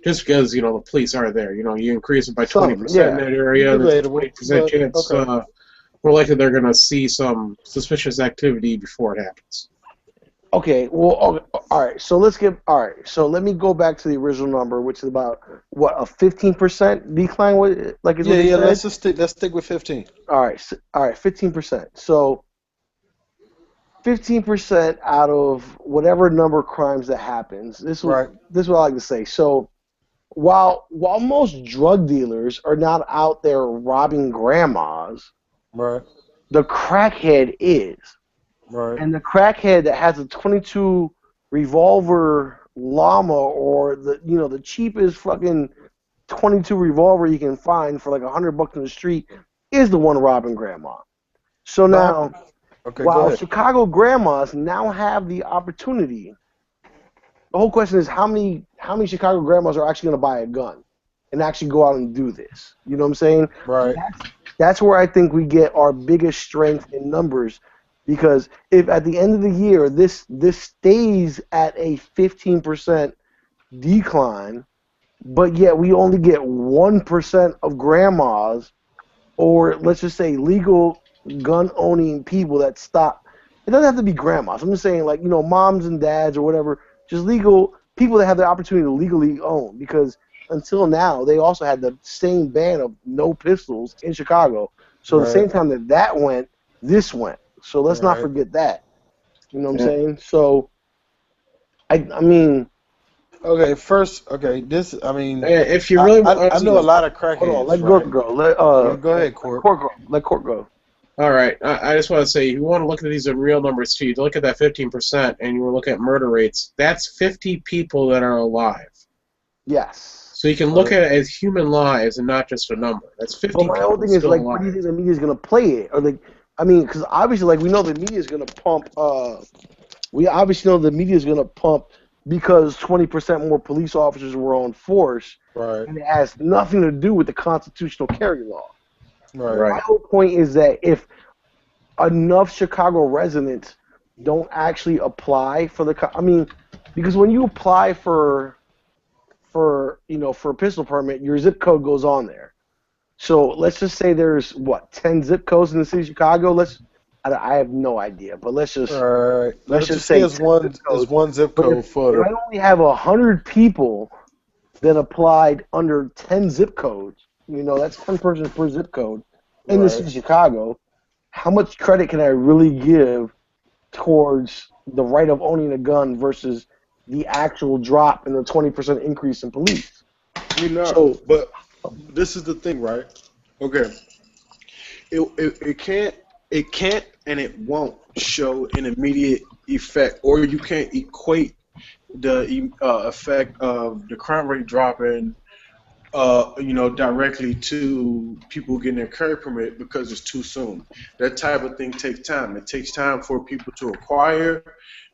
Just because, the police are there. You increase it by 20% in Yeah. that area, there's a Debatable, 20% but chance okay. more likely they're going to see some suspicious activity before it happens. Okay, well, all right. So all right. So let me go back to the original number, which is about what, a 15% decline. Like is what they Yeah. said. Let's stick with 15. All right, 15%. So 15% out of whatever number of crimes that happens. Right. This is what I like to say. So while most drug dealers are not out there robbing grandmas, Right. the crackhead is. Right. And the crackhead that has a 22 revolver llama, or the cheapest fucking 22 revolver you can find for like $100 in the street, is the one robbing grandma. So now, Okay. Go while ahead. Chicago grandmas now have the opportunity, the whole question is how many Chicago grandmas are actually going to buy a gun and actually go out and do this? You know what I'm saying? Right. That's where I think we get our biggest strength in numbers, because if at the end of the year this stays at a 15% decline, but yet we only get 1% of grandmas, or let's just say legal gun owning people that stop. It doesn't have to be grandmas. I'm just saying, like, moms and dads or whatever, just legal people that have the opportunity to legally own, because until now they also had the same ban of no pistols in Chicago. So at the same Right. time that went, this went. So let's not Right. forget that. You know what I'm Yeah. saying? So I mean, Okay. First, okay. This. I mean, If you really, I know a lot of hold on, crackheads, let right? Gork go. Let Yeah. Go ahead, Court. Court go. Let Court go. all right. I just want to say, you want to look at these in real numbers too. You look at that 15%, and you look at murder rates. That's 50 people that are alive. Yes. So you can look at it as human lives and not just a number. That's 50 But my whole people thing is still like, where do you alive. think the media is gonna play it? Or like, I mean, because obviously, like we know the media is gonna pump. We obviously know the media is gonna pump because 20% more police officers were on force, Right. and it has nothing to do with the constitutional carry law. Right. My Right. whole point is that if enough Chicago residents don't actually apply for I mean, because when you apply for for a pistol permit, your zip code goes on there. So let's just say there's what 10 zip codes in the city of Chicago. I have no idea, but Right. let's Let's just just say say it's 10 zip codes. one zip But code for if I the. only have 100 people that applied under 10 zip codes, that's 10 persons per zip code in the Right. city of Chicago. How much credit can I really give towards the right of owning a gun versus the actual drop in the 20% increase in police? You know, So but this is the thing, right? Okay. It can't and it won't show an immediate effect, or you can't equate the effect of the crime rate dropping directly to people getting their carry permit because it's too soon. That type of thing takes time. It takes time for people to acquire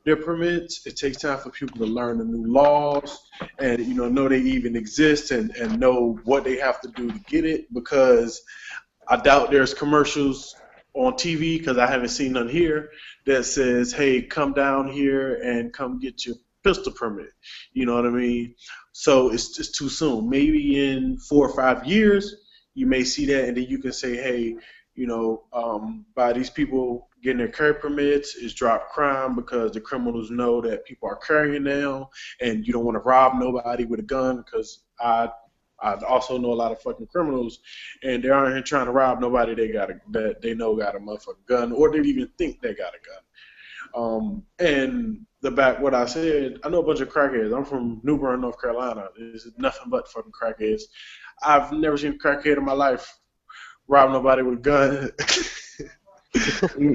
their permits. It takes time for people to learn the new laws and know they even exist and know what they have to do to get it. Because I doubt there's commercials on TV, because I haven't seen none here, that says, "Hey, come down here and come get your pistol permit." You know what I mean? So it's just too soon. Maybe in 4 or 5 years, you may see that, and then you can say, "Hey, by these people getting their carry permits, it's dropped crime because the criminals know that people are carrying now, and you don't want to rob nobody with a gun." Because I also know a lot of fucking criminals, and they aren't here trying to rob nobody that they know got a motherfucking gun, or they even think they got a gun. And the back what I said, I know a bunch of crackheads. I'm from New Bern, North Carolina. There's nothing but fucking crackheads. I've never seen a crackhead in my life rob nobody with a gun.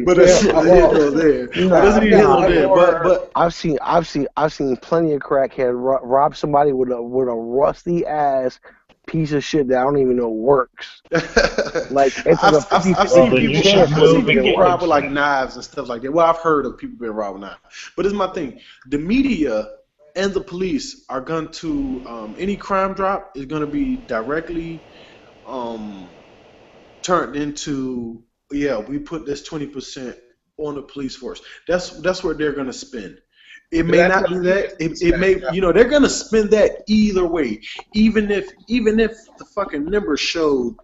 But that's Yeah, neither here nor there. But that's no, neither here nor I'm there. more. But I've seen plenty of crackhead rob somebody with a rusty ass piece of shit that I don't even know works. Like it's like a 50 I've 50 Well, seen then you people should chance I've that seen move and people it get rob works. with like knives and stuff like that. Well, I've heard of people being robbed with knives. But it's my thing. The media and the police are going to any crime drop is going to be directly um, turned into, yeah, we put this 20% on the police force. That's what they're going to spend. It may That's not what be media that. It spend. may, they're going to spend that either way. Even if the fucking numbers showed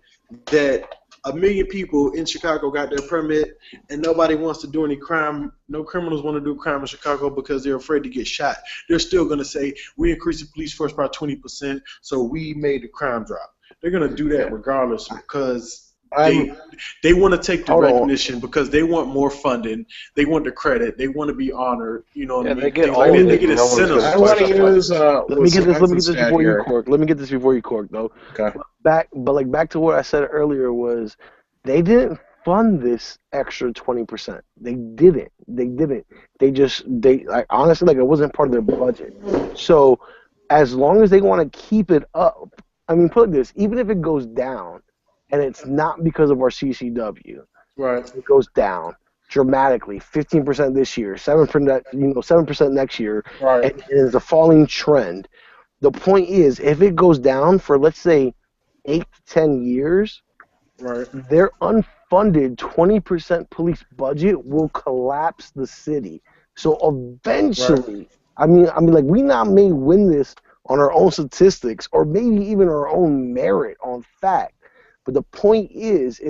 that 1 million people in Chicago got their permit and nobody wants to do any crime, no criminals want to do crime in Chicago because they're afraid to get shot, they're still going to say, we increased the police force by 20%, so we made the crime drop. They're going to do that regardless, because I'm. they want to take the Hold on. recognition, because they want more funding, they want the credit, they want to be honored, you know what Yeah, I they mean? get Things all like of that. They it. get No one's incentives gonna I for want to stuff question like it. use that. Let me get this. Let me get this Stat before you here. cork. Let me get this before you cork, though. Okay. Back to what I said earlier was they didn't fund this extra 20%. They didn't. They didn't. They like honestly like it wasn't part of their budget. So as long as they want to keep it up, I mean, put it like this: even if it goes down, and it's not because of our CCW, Right, it goes down dramatically, 15% this year, 7%, 7% next year, right, and it's a falling trend. The point is, if it goes down for let's say 8 to 10 years, right, their unfunded 20% police budget will collapse the city. So right. eventually, I mean, like we not may win this on our own statistics or maybe even our own merit on fact. But the point is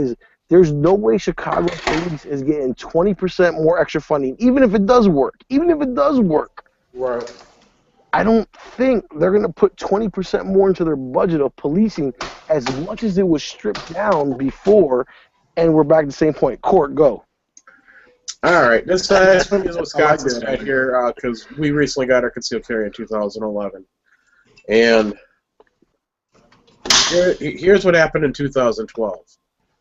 there's no way Chicago police is getting 20% more extra funding, even if it does work. Even if it does work. Right. I don't think they're going to put 20% more into their budget of policing as much as it was stripped down before. and we're back to the same point. Court, go. All right, this is Wisconsin I like that. side here because we recently got our concealed carry in 2011, and here's what happened in 2012.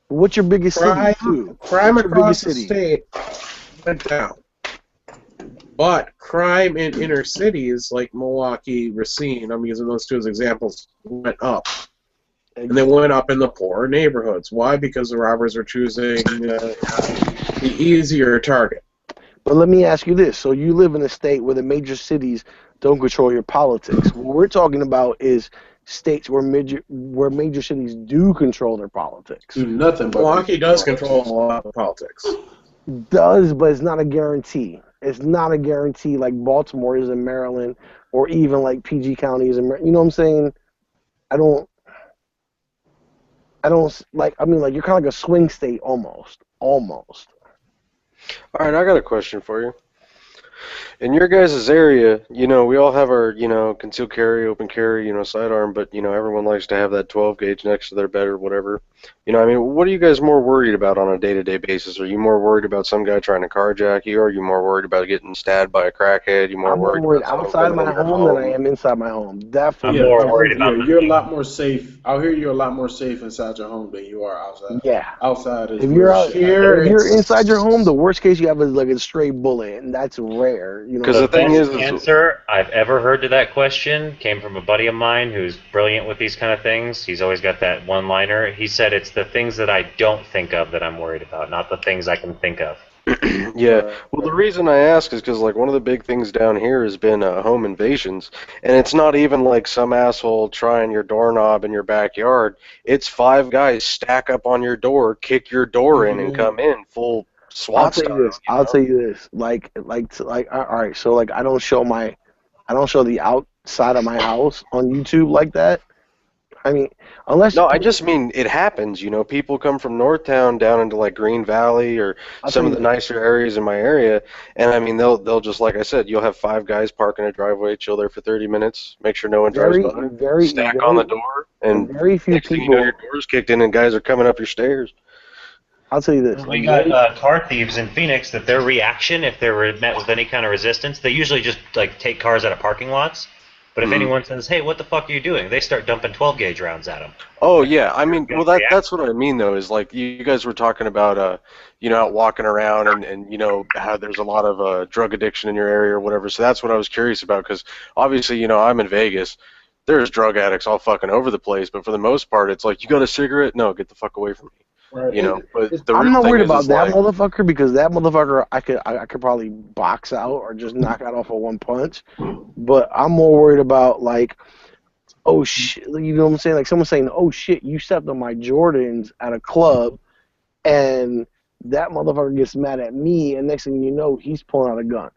What's your biggest city, too? Crime What's your across biggest the city? state went down, but crime in inner cities like Milwaukee, Racine, I'm using those two as examples, went up. And they went up in the poorer neighborhoods. Why? Because the robbers were choosing the easier target. But let me ask you this. So you live in a state where the major cities don't control your politics. What we're talking about is states where major cities do control their politics. Do nothing but Milwaukee does control a lot of politics. Does, but it's not a guarantee. It's not a guarantee like Baltimore is in Maryland or even like PG County is in Maryland. You know what I'm saying? I don't like, I mean, like, you're kind of like a swing state almost. Almost. All right, I got a question for you. In your guys' area, you know, we all have our, you know, concealed carry, open carry, you know, sidearm, but, you know, everyone likes to have that 12 gauge next to their bed or whatever. You know, I mean, what are you guys more worried about on a day-to-day basis? Are you more worried about some guy trying to carjack you? Or are you more worried about getting stabbed by a crackhead? You more I'm more worried worried about someone outside coming my in your home than I am inside my home. Definitely. I'm more out worried here, about you're a lot more safe. Out here, you're a lot more safe inside your home than you are outside. Yeah. Outside is If real you're out shit. Here, if you're it's- inside your home, the worst case you have is like a stray bullet, and that's rare. You know. Because the thing best is answer I've ever heard to that question came from a buddy of mine who's brilliant with these kind of things. He's always got that one-liner. He said it's the things that I don't think of that I'm worried about, not the things I can think of. yeah, well, the reason I ask is because, like, one of the big things down here has been home invasions, and it's not even like some asshole trying your doorknob in your backyard. It's 5 guys stack up on your door, kick your door in, and come in full I'll SWAT tell style. you this. I'll tell you this. Like, all right. So, like, I don't show the outside of my house on YouTube like that. I mean, unless No, I just mean it happens. You know, people come from Northtown down into like Green Valley or I'll some tell of you the this. nicer areas in my area, and I mean they'll just, like I said, you'll have 5 guys park in a driveway, chill there for 30 minutes, make sure no one drives Very, by, very, stack on the very, door, and very few next thing you know, people. your door's kicked in and guys are coming up your stairs. I'll tell you this. We Like, got car thieves in Phoenix that their reaction, if they were met with any kind of resistance, they usually just like take cars out of parking lots. But if anyone says, "Hey, what the fuck are you doing?" they start dumping 12 gauge rounds at them. Oh yeah, I mean, well react. that's what I mean though, is like you guys were talking about you know, out walking around and you know how there's a lot of drug addiction in your area or whatever. So that's what I was curious about, because obviously, you know, I'm in Vegas. There's drug addicts all fucking over the place, but for the most part, it's like, you got a cigarette? No, get the fuck away from me. Right. You know, but the I'm real not thing worried is about that like, motherfucker, because that motherfucker I could probably box out or just knock out off of one punch. But I'm more worried about, like, oh shit, you know what I'm saying? Like someone saying, oh shit, you stepped on my Jordans at a club, and that motherfucker gets mad at me, and next thing you know, he's pulling out a gun.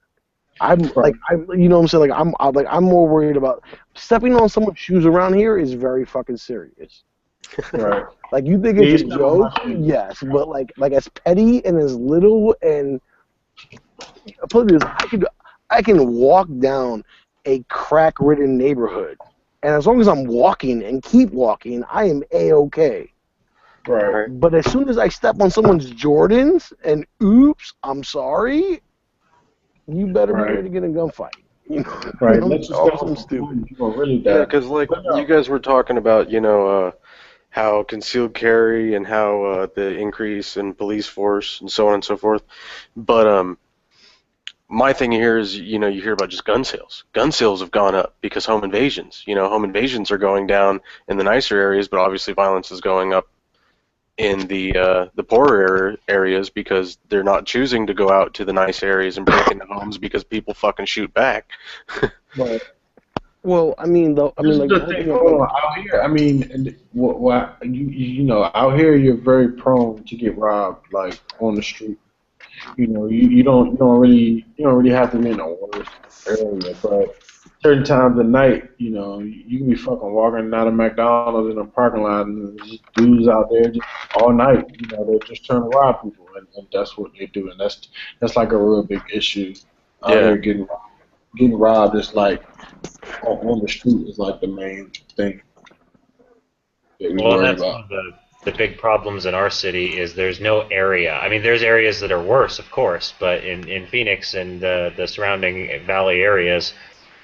You know what I'm saying? I'm more worried about stepping on someone's shoes around here is very fucking serious. Right. Like, you think Yeah, it's a you step on my joke? shoes. Yes, but like as petty and as little, and I'll put it this, I can walk down a crack-ridden neighborhood, and as long as I'm walking and keep walking, I am A-okay. Right. But as soon as I step on someone's Jordans, and oops, I'm sorry, you better be Right. ready to get in a gunfight. You know, Right. Let's just or step something on stupid. you gonna really die. yeah, because like you guys were talking about, you know, how concealed carry and how the increase in police force and so on and so forth. But my thing here is, you know, you hear about just gun sales. Gun sales have gone up because home invasions. You know, home invasions are going down in the nicer areas, but obviously violence is going up in the poorer areas because they're not choosing to go out to the nice areas and break into homes because people fucking shoot back. But Well, I mean, though, this is like, the thing. Hold on. Out here, I mean, you know, out here you're very prone to get robbed, like on the street. You know, you don't really have to be in a worse area, but certain times of night, you know, you can be fucking walking out of McDonald's in a parking lot and there's just dudes out there just all night. You know, they're just trying to rob people, and that's what they do, and that's like a real big issue out Yeah. here. Getting robbed is like on the street is like the main thing that we Well, worry that's one about. of the the big problems in our city is there's no area. I mean, there's areas that are worse, of course, but in Phoenix and the surrounding valley areas,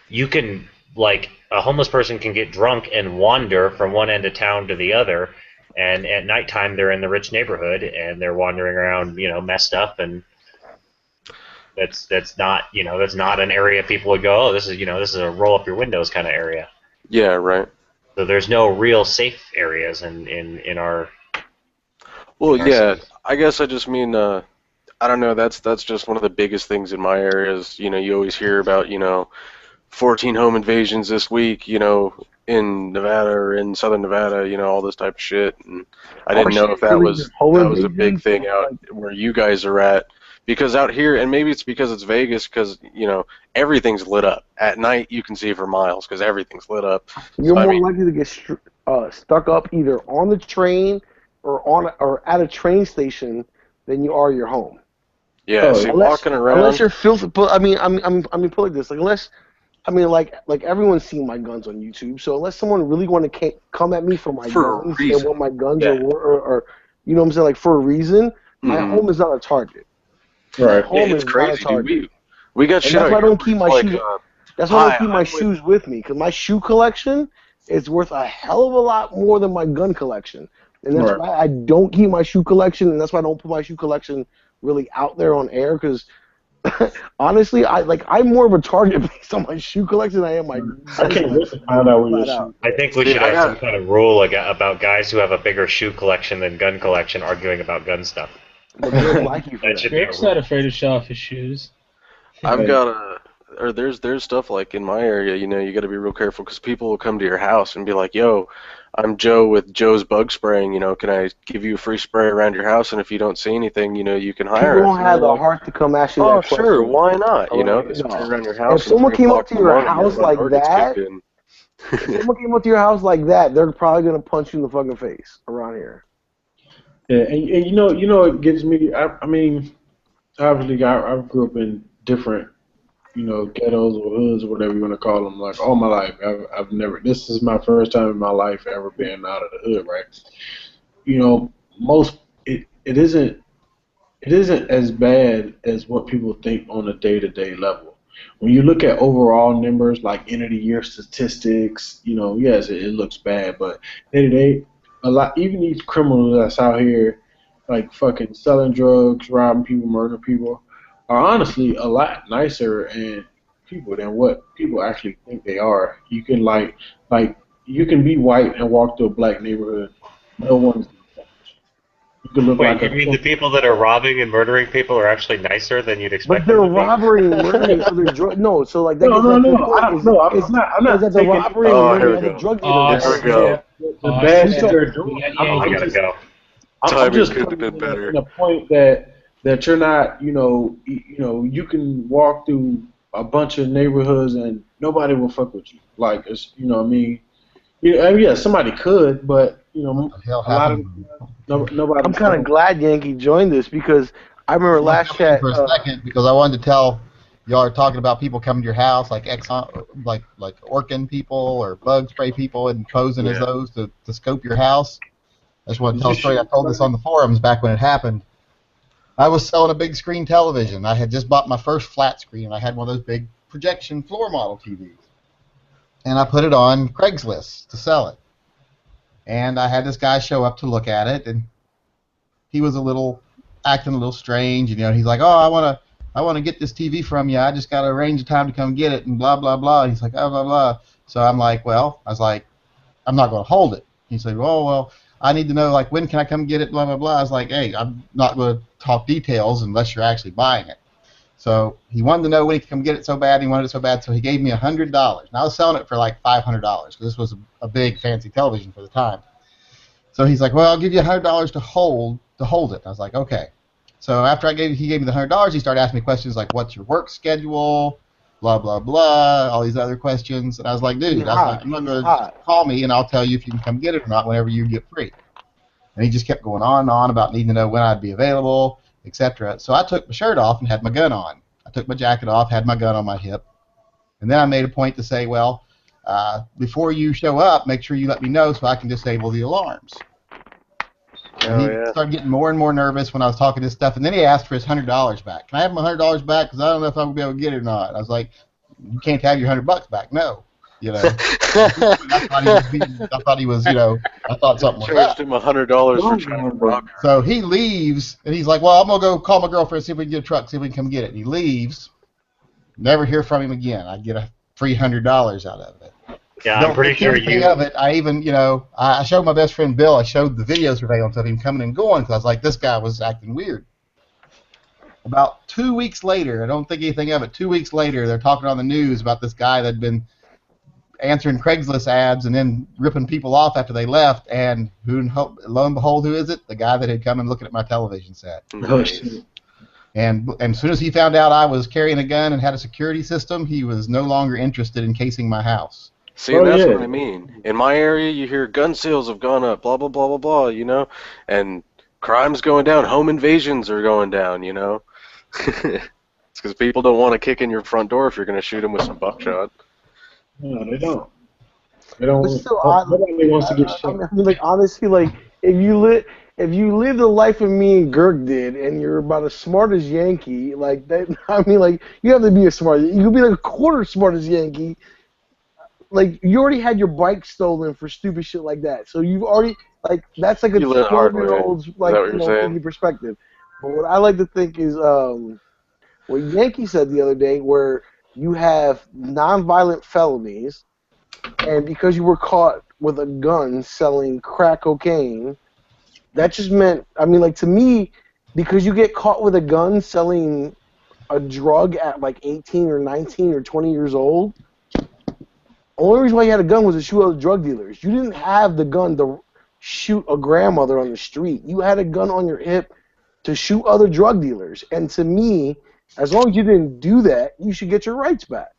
you can, like, a homeless person can get drunk and wander from one end of town to the other, and at nighttime they're in the rich neighborhood and they're wandering around, messed up, and that's not, that's not an area people would go, oh, this is a roll up your windows kind of area. Yeah, right. So there's no real safe areas in our. Well, our yeah. city. I guess I just mean, I don't know. That's just one of the biggest things in my area. Is you always hear about 14 home invasions this week. In Nevada or in Southern Nevada. All this type of shit. And I Our didn't know if shit that really was is home a big invasions. thing out where you guys are at. Because out here, and maybe it's because it's Vegas, because everything's lit up at night. You can see for miles because everything's lit up. You're So, I more mean, likely to get stuck up either on the train or at a train station than you are your home. yeah. Oh, See, walking around. Unless you're filthy, but I mean, put it like this, like unless, I mean, like everyone's seen my guns on YouTube, so unless someone really want to come at me for my For a guns and reason. what my guns Yeah. or you know what I'm saying, like for a reason, my Mhm. home is not a target. right. My home It's is not a crazy, dude. target. We got And shit that's out why I here. don't keep my Like, shoes. That's why I hi, don't keep my I'm with- shoes with me, because my shoe collection is worth a hell of a lot more than my gun collection, and that's Right. why I don't keep my shoe collection, and that's why I don't put my shoe collection really out there on air, because honestly, I'm more of a target based on my shoe collection than I am my. I can't wait to find out where your Flat out. shoes. I think we See, should I have got- some kind of rule about guys who have a bigger shoe collection than gun collection arguing about gun stuff. But they don't like you for That that. should be a Eric's rule. not afraid to show off his shoes. I've got or there's stuff like in my area, you got to be real careful because people will come to your house and be like, "Yo, I'm Joe with Joe's Bug Spraying. Can I give you a free spray around your house? And if you don't see anything, you can hire People us." don't And have they're the like, heart to come ask you "Oh, that question. sure, why not? Alright, They spray no. around your house. If someone at came 3 up to o'clock in the your morning, house your like door gets that, kicked in. if someone came up to your house like that, they're probably gonna punch you in the fucking face around here. Yeah, and you know, it gets me. I mean, obviously, I grew up in different, ghettos or hoods or whatever you want to call them. Like all my life, I've never. This is my first time in my life ever being out of the hood, right? Most it isn't as bad as what people think on a day-to-day level. When you look at overall numbers like end of the year statistics, yes, it looks bad, but day-to-day, a lot, even these criminals that's out here, like fucking selling drugs, robbing people, murdering people, are honestly a lot nicer and people than what people actually think they are. You can like you can be white and walk through a black neighborhood. No one's gonna touch you. You can look Wait, like you mean the people that are robbing and murdering people are actually nicer than you'd expect But they're them to be? robbing and murdering other drug. No, so like that No, gets no, back to the no. point. I don't know. I'm not Is that the taking robbery and Oh, here murdering we other go. drug Oh, dealers? Here we go. the bad shit snap. they're doing. We got Oh, Yankee. we gotta go. I'm Timing just couldn't putting have been better. in a point that you're not, you can walk through a bunch of neighborhoods and nobody will fuck with you. Like it's, what I mean. Yeah, somebody could, but a lot of nobody. I'm kind of glad Yankee joined this because I remember last chat. For a second, because I wanted to tell y'all are talking about people coming to your house, like like Orkin people or bug spray people, and posing as those to scope your house. I just want to tell a story. I told this on the forums back when it happened. I was selling a big screen television. I had just bought my first flat screen. I had one of those big projection floor model TVs, and I put it on Craigslist to sell it. And I had this guy show up to look at it, and he was acting a little strange. He's like, "Oh, I want to get this TV from you. I just got to arrange a time to come get it," and blah blah blah. And he's like, "Oh, blah blah." So I'm like, "Well," I was like, "I'm not going to hold it." He said, well, I need to know, like, when can I come get it, blah blah blah. I was like, "Hey, I'm not going to talk details unless you're actually buying it." So he wanted to know when he could come get it so bad. He wanted it so bad, so he gave me $100. And I was selling it for like $500 because this was a big fancy television for the time. So he's like, "Well, I'll give you $100 to hold it." I was like, "Okay." So after he gave me the $100, he started asking me questions like, "What's your work schedule?" Blah blah blah, all these other questions. And I was like, "Dude, I'm not going to call me and I'll tell you if you can come get it or not whenever you get free." And he just kept going on and on about needing to know when I'd be available, etc. So I took my shirt off and had my gun on. I took my jacket off, had my gun on my hip, and then I made a point to say, "Well, before you show up, make sure you let me know so I can disable the alarms." And he yeah. started getting more and more nervous when I was talking this stuff, and then he asked for his $100 back. Can I have my $100 back? Because I don't know if I'm gonna be able to get it or not. I was like, you can't have your $100 back. No, you know. I thought he was, you know, I thought something was Charged up. him $100 for trying to rob. So he leaves, and he's like, well, I'm gonna go call my girlfriend, see if we can get a truck, see if we can come get it. And he leaves. Never hear from him again. I get a free $100 out of it. Yeah, I'm pretty sure you. Of it, I even, you know, I showed my best friend Bill. I showed the video surveillance of him coming and going because I was like, this guy was acting weird. About 2 weeks later, I don't think anything of it. 2 weeks later, they're talking on the news about this guy that had been answering Craigslist ads and then ripping people off after they left. And lo and behold, who is it? The guy that had come and looking at my television set. Oh, shit. And as soon as he found out I was carrying a gun and had a security system, he was no longer interested in casing my house. See, that's what I mean. In my area, you hear gun sales have gone up, blah, blah, blah, blah, blah, you know? And crime's going down, home invasions are going down, you know? It's because people don't want to kick in your front door if you're going to shoot them with some buckshot. No, they don't. They don't. It's so odd. Nobody wants to get shot. I mean, like, honestly, like, if you live the life of me and Girk did, and you're about as smart as Yankee, like that, I mean, like, you have to be a smart. You could be like a quarter smart as Yankee. Like, you already had your bike stolen for stupid shit like that. So you've already, like, that's like a 12-year-old's, like, thinking perspective. But what I like to think is what Yankee said the other day, where you have nonviolent felonies, and because you were caught with a gun selling crack cocaine, that just meant, I mean, like, to me, because you get caught with a gun selling a drug at, like, 18 or 19 or 20 years old, the only reason why you had a gun was to shoot other drug dealers. You didn't have the gun to shoot a grandmother on the street. You had a gun on your hip to shoot other drug dealers. And to me, as long as you didn't do that, you should get your rights back.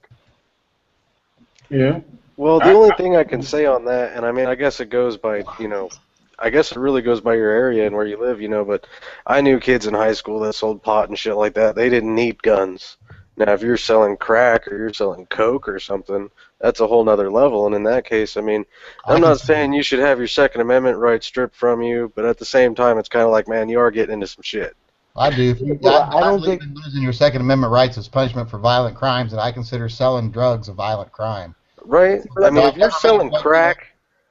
Yeah. Well, the only thing I can say on that, and I mean, I guess it goes by, you know, I guess it really goes by your area and where you live, you know, but I knew kids in high school that sold pot and shit like that. They didn't need guns. Now, if you're selling crack or you're selling coke or something, that's a whole nother level. And in that case, I mean, I'm not saying you should have your Second Amendment rights stripped from you, but at the same time, it's kind of like, man, you are getting into some shit. I do. I don't think losing your Second Amendment rights is punishment for violent crimes, and I consider selling drugs a violent crime. Right? I mean, if you're selling crack...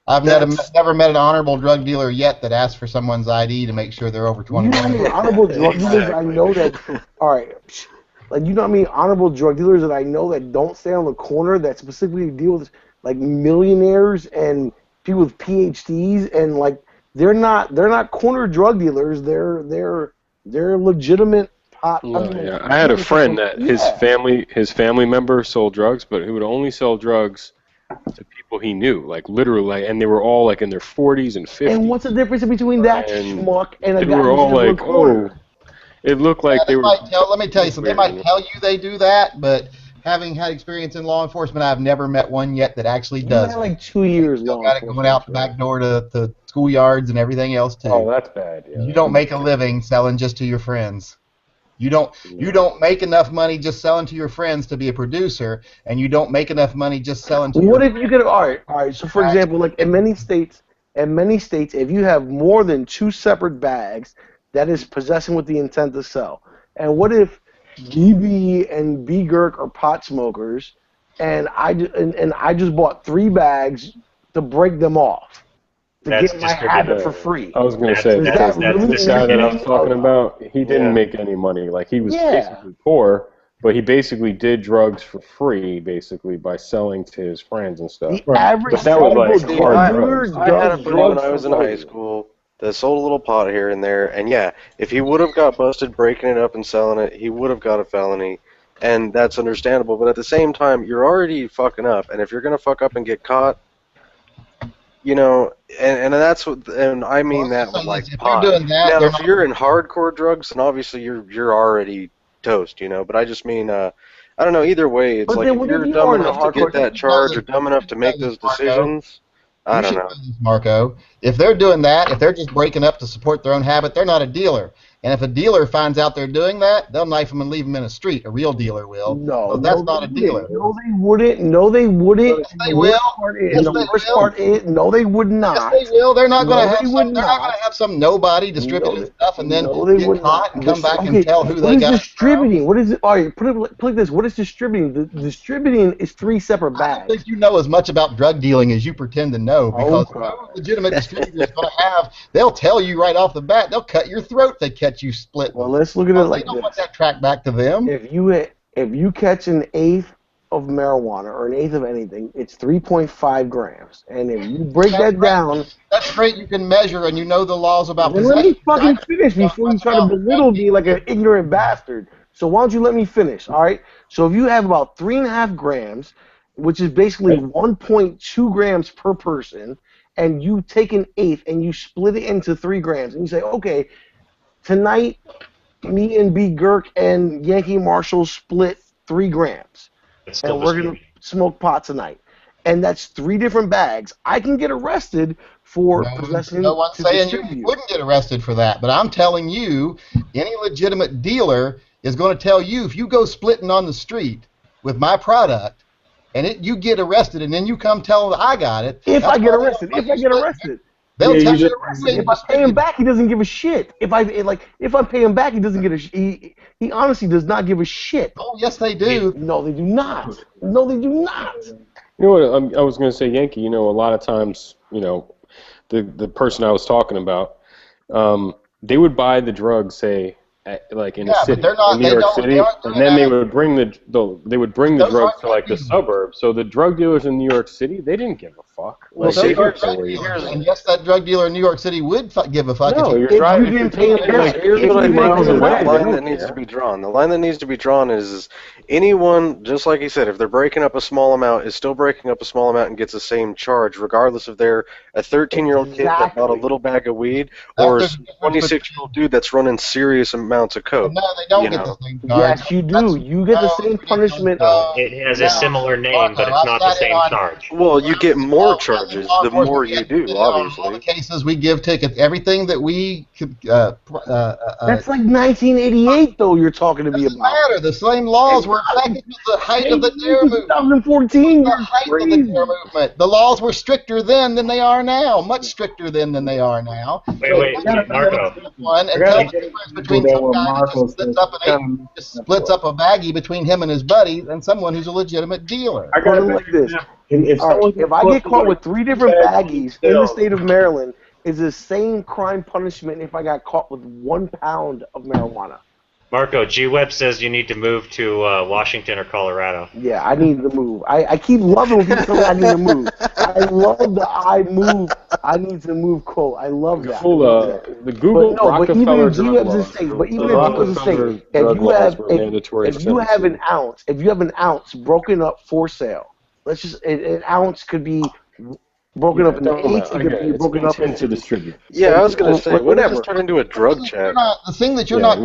I've never met an honorable drug dealer yet that asks for someone's ID to make sure they're over 21. You know how many honorable drug dealers I know that... All right. Like, you know how many honorable drug dealers that I know that don't stay on the corner that specifically deal with, like, millionaires and people with PhDs, and, like, they're not corner drug dealers. They're legitimate pot. I had a friend that his family member sold drugs, but he would only sell drugs to people he knew, like literally, and they were all like in their 40s and 50s. And what's the difference between that schmuck and a they guy were all who's like, oh, it looked like they were. Let me tell you something. They might tell you they do that, but having had experience in law enforcement, I've never met one yet that actually does. Had like 2 years. Still got it going out the back door to schoolyards and everything else too. Oh, that's bad. Yeah, you don't make a living selling just to your friends. You don't make enough money just selling to your friends to be a producer, and you don't make enough money just selling to. What if you could? All right. So for example, like in many states, if you have more than 2 separate bags, that is possessing with the intent to sell. And what if DB and B Girk are pot smokers, and I just bought 3 bags to break them off? To get my habit for free. I was going to say, this guy that I was talking about, he didn't make any money. Like, he was basically poor, but he basically did drugs for free, basically, by selling to his friends and stuff. The average but that was like hard drugs. I had a friend when I was in high school that sold a little pot here and there, and yeah, if he would have got busted breaking it up and selling it, he would have got a felony, and that's understandable. But at the same time, you're already fucking up, and if you're going to fuck up and get caught, you know, and that's what, and I mean that with like pot. Now, if you're in hardcore drugs, then obviously you're already toast, you know. But I just mean, I don't know. Either way, it's like if you're dumb enough to get that charge or dumb enough to make those decisions, I don't know. Marco, if they're doing that, if they're just breaking up to support their own habit, they're not a dealer. And if a dealer finds out they're doing that, they'll knife them and leave them in a street. A real dealer will. No, So that's not a dealer. No, they wouldn't. No, they wouldn't. Yes, they will. Yes, they will. No, they would not. Yes, they will. They're not going to No, have they some. would They're not going to have some nobody distributing stuff and then they get would caught not. and come back Okay, and tell who what they is got. distributing? What is it? All right, put it like this. What is distributing? The distributing is 3 separate I bags. don't think you know as much about drug dealing as you pretend to know, because Okay. no legitimate distributor is going to have. They'll tell you right off the bat. They'll cut your throat if they catch you split. Well, let's look at it like They don't this. want that track back to them. If you catch an eighth of marijuana or an eighth of anything, it's 3.5 grams. And if you break that down, That's great. You can measure and you know the laws about then let me possession. fucking finish before you try to belittle me like an ignorant bastard. So why don't you let me finish, all right? So if you have about 3.5 grams, which is basically 1.2 grams per person, and you take an eighth and you split it into 3 grams, and you say, okay, tonight me and B. Girk and Yankee Marshall split 3 grams, and we're going to smoke pot tonight. And that's 3 different bags. I can get arrested for possessing. No one's saying you wouldn't get arrested for that, but I'm telling you, any legitimate dealer is going to tell you if you go splitting on the street with my product, and you get arrested, and then you come tell them I got it. If I get arrested, they'll tell you. If I pay him back, he doesn't give a shit. If I pay him back, he doesn't give a shit. He honestly does not give a shit. Oh, yes, they do. No, they do not. No, they do not. You know what? I was going to say, Yankee. You know, a lot of times, you know, the person I was talking about, they would buy the drugs, say, like in a city, in New York City, and then they would bring the drugs to like the suburbs. So the drug dealers in New York City, they didn't give a fuck. Well, Like, and yes, that drug dealer in New York City would give a fuck. No, if you're driving. You didn't pay him back. Here's what I think miles is the away, line that needs to be drawn. The line that needs to be drawn is anyone, just like he said, if they're breaking up a small amount, is still breaking up a small amount and gets the same charge, regardless if they're a 13-year-old kid that bought a little bag of weed or a 26-year-old dude that's running serious amounts of coke. No, they don't get the same charge. Yes, you do. You get the same punishment. It has a similar name, but it's not the same charge. Well, you get more charges the more you do, obviously. In all the cases, we give tickets. Everything that we That's like 1988, though. You're talking to me about. matter. The same laws were effective at the height of the dare movement. 2014. The height of the dare movement. The laws were stricter then than they are now. Much stricter then than they are now. Wait, Marco. And tell the difference between some guy that just splits up a baggie between him and his buddy and someone who's a legitimate dealer. I got it like this. If I get caught with 3 different baggies in the state of Maryland, is the same crime punishment if I got caught with 1 pound of marijuana. Marco, G-Web says you need to move to Washington or Colorado. Yeah, I need to move. I keep loving when people tell me I need to move. I love the I move. I need to move quote. I love that. The Google Rockefeller drug laws. But even in G-Web's state, if you have an ounce broken up for sale, let's just an ounce could be broken up into eighths. It could be broken up into distribute. Yeah, I was gonna say, whatever. Just turn into a drug chat. The thing that you're not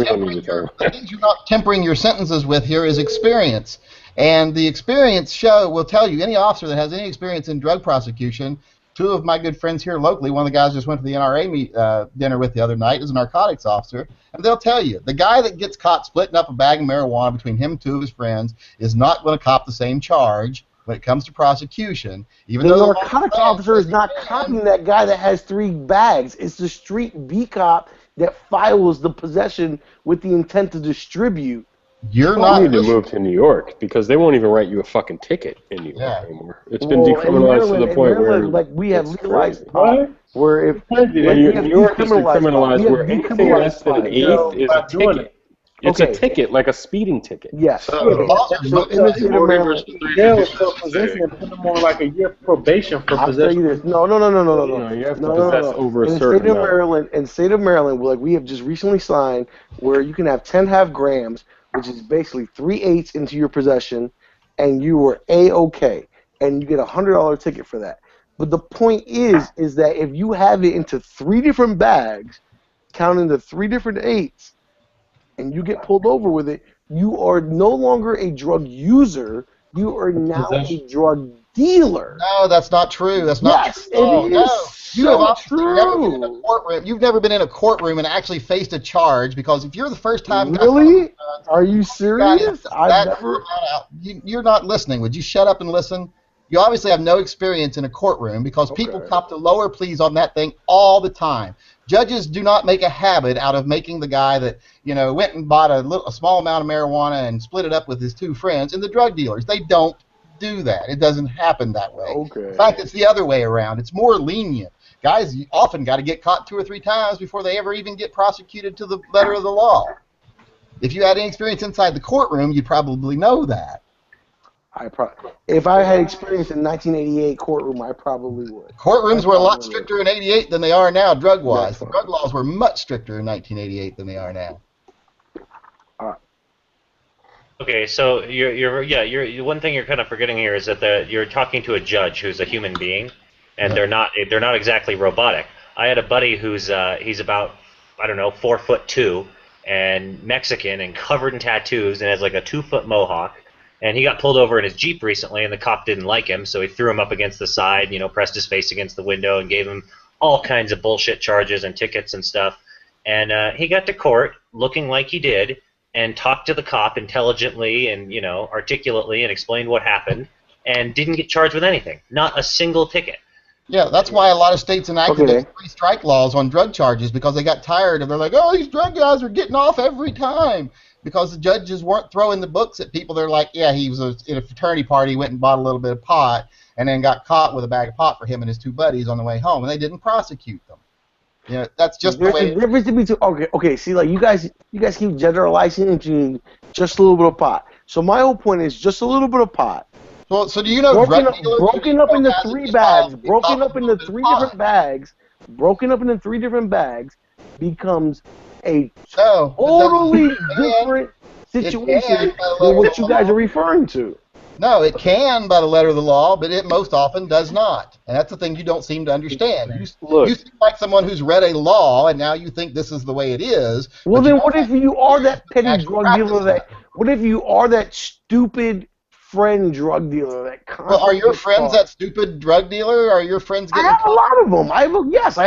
tempering your sentences with here is experience. And the experience will tell you, any officer that has any experience in drug prosecution, 2 of my good friends here locally, one of the guys just went to the NRA dinner with the other night, is a narcotics officer, and they'll tell you, the guy that gets caught splitting up a bag of marijuana between him and 2 of his friends is not going to cop the same charge when it comes to prosecution. Even the though narcotics officer is not copying that guy that has 3 bags. It's the street B cop that files the possession with the intent to distribute. You need to move to New York because they won't even write you a fucking ticket in New York anymore. It's been decriminalized to the point where like we have legalized pot, where if New York is decriminalized where anything less than an eighth is a ticket. It's a ticket, like a speeding ticket. Yes. So in the state of Maryland, jail for possession and put them on like a year probation for possession. I'll tell you this. No. You have to possess over a certain amount. In the state of Maryland, we have just recently signed where you can have 10.5 grams, which is basically 3/8 into your possession, and you were A-okay, and you get a $100 ticket for that. But the point is that if you have it into 3 different bags, counting the 3 different eights, and you get pulled over with it, you are no longer a drug user. You are now a drug dealer. No, that's not true. That's not Yes, true. Oh, it no. is You have so obviously never been in a true. courtroom. You've never been in a courtroom and actually faced a charge, because if you're the first time guy caught with Really? drugs, Are you you got into serious? I've that never. amount out. You're not listening. Would you shut up and listen? You obviously have no experience in a courtroom, because people Okay. cop to lower pleas on that thing all the time. Judges do not make a habit out of making the guy that, went and bought a small amount of marijuana and split it up with his two friends and the drug dealers. They don't do that. It doesn't happen that way. Okay. In fact, it's the other way around. It's more lenient. Guys often got to get caught 2 or 3 times before they ever even get prosecuted to the letter of the law. If you had any experience inside the courtroom, you'd probably know that. If I had experience in 1988 courtroom, I probably would. Courtrooms were a lot stricter in '88 than they are now, drug-wise. That's The fine. drug laws were much stricter in 1988 than they are now. Okay, so you're one thing you're kind of forgetting here is that you're talking to a judge who's a human being, and they're not exactly robotic. I had a buddy who's he's about, I don't know, 4'2" and Mexican and covered in tattoos and has like a 2-foot mohawk, and he got pulled over in his Jeep recently, and the cop didn't like him, so he threw him up against the side, pressed his face against the window and gave him all kinds of bullshit charges and tickets and stuff, and he got to court looking like he did, and talked to the cop intelligently and, articulately, and explained what happened, and didn't get charged with anything. Not a single ticket. Yeah, that's why a lot of states enacted those 3 strike laws on drug charges, because they got tired, and they're like, oh, these drug guys are getting off every time, because the judges weren't throwing the books at people. They're like, yeah, he was in a fraternity party, went and bought a little bit of pot, and then got caught with a bag of pot for him and his 2 buddies on the way home, and they didn't prosecute them. That's just the way. There's a difference between okay. See, like you guys keep generalizing into just a little bit of pot. So my whole point is just a little bit of pot. Well, so do you know broken up into guys 3 that bags, just broken up into bought 3 pot? different bags, broken up into 3 different bags, becomes a No, totally different situation than what you guys are referring to. No, it can by the letter of the law, but it most often does not. And that's the thing you don't seem to understand. You seem like someone who's read a law, and now you think this is the way it is. Well, then what if you are that petty drug dealer what if you are that stupid friend drug dealer that constantly... Well, are your friends that stupid drug dealer? Are your friends getting... I have a lot of them. I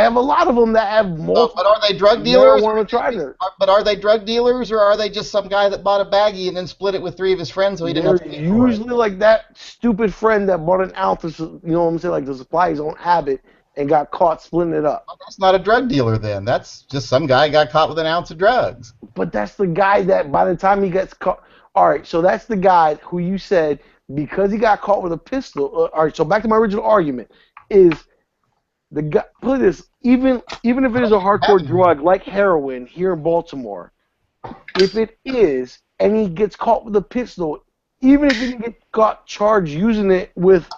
have a lot of them that have multiple... But are they drug dealers? But are they drug dealers, or are they just some guy that bought a baggie and then split it with 3 of his friends so he didn't have to pay for it? Usually like that stupid friend that bought an ounce of, you know what I'm saying, like to supply his own habit and got caught splitting it up. Well, that's not a drug dealer then. That's just some guy got caught with an ounce of drugs. But that's the guy that by the time he gets caught... All right, so that's the guy who you said, because he got caught with a pistol... all right, so back to my original argument, is the guy... Look at this. Even if it is a hardcore drug like heroin here in Baltimore, if it is, and he gets caught with a pistol, even if he didn't get caught charged using it with,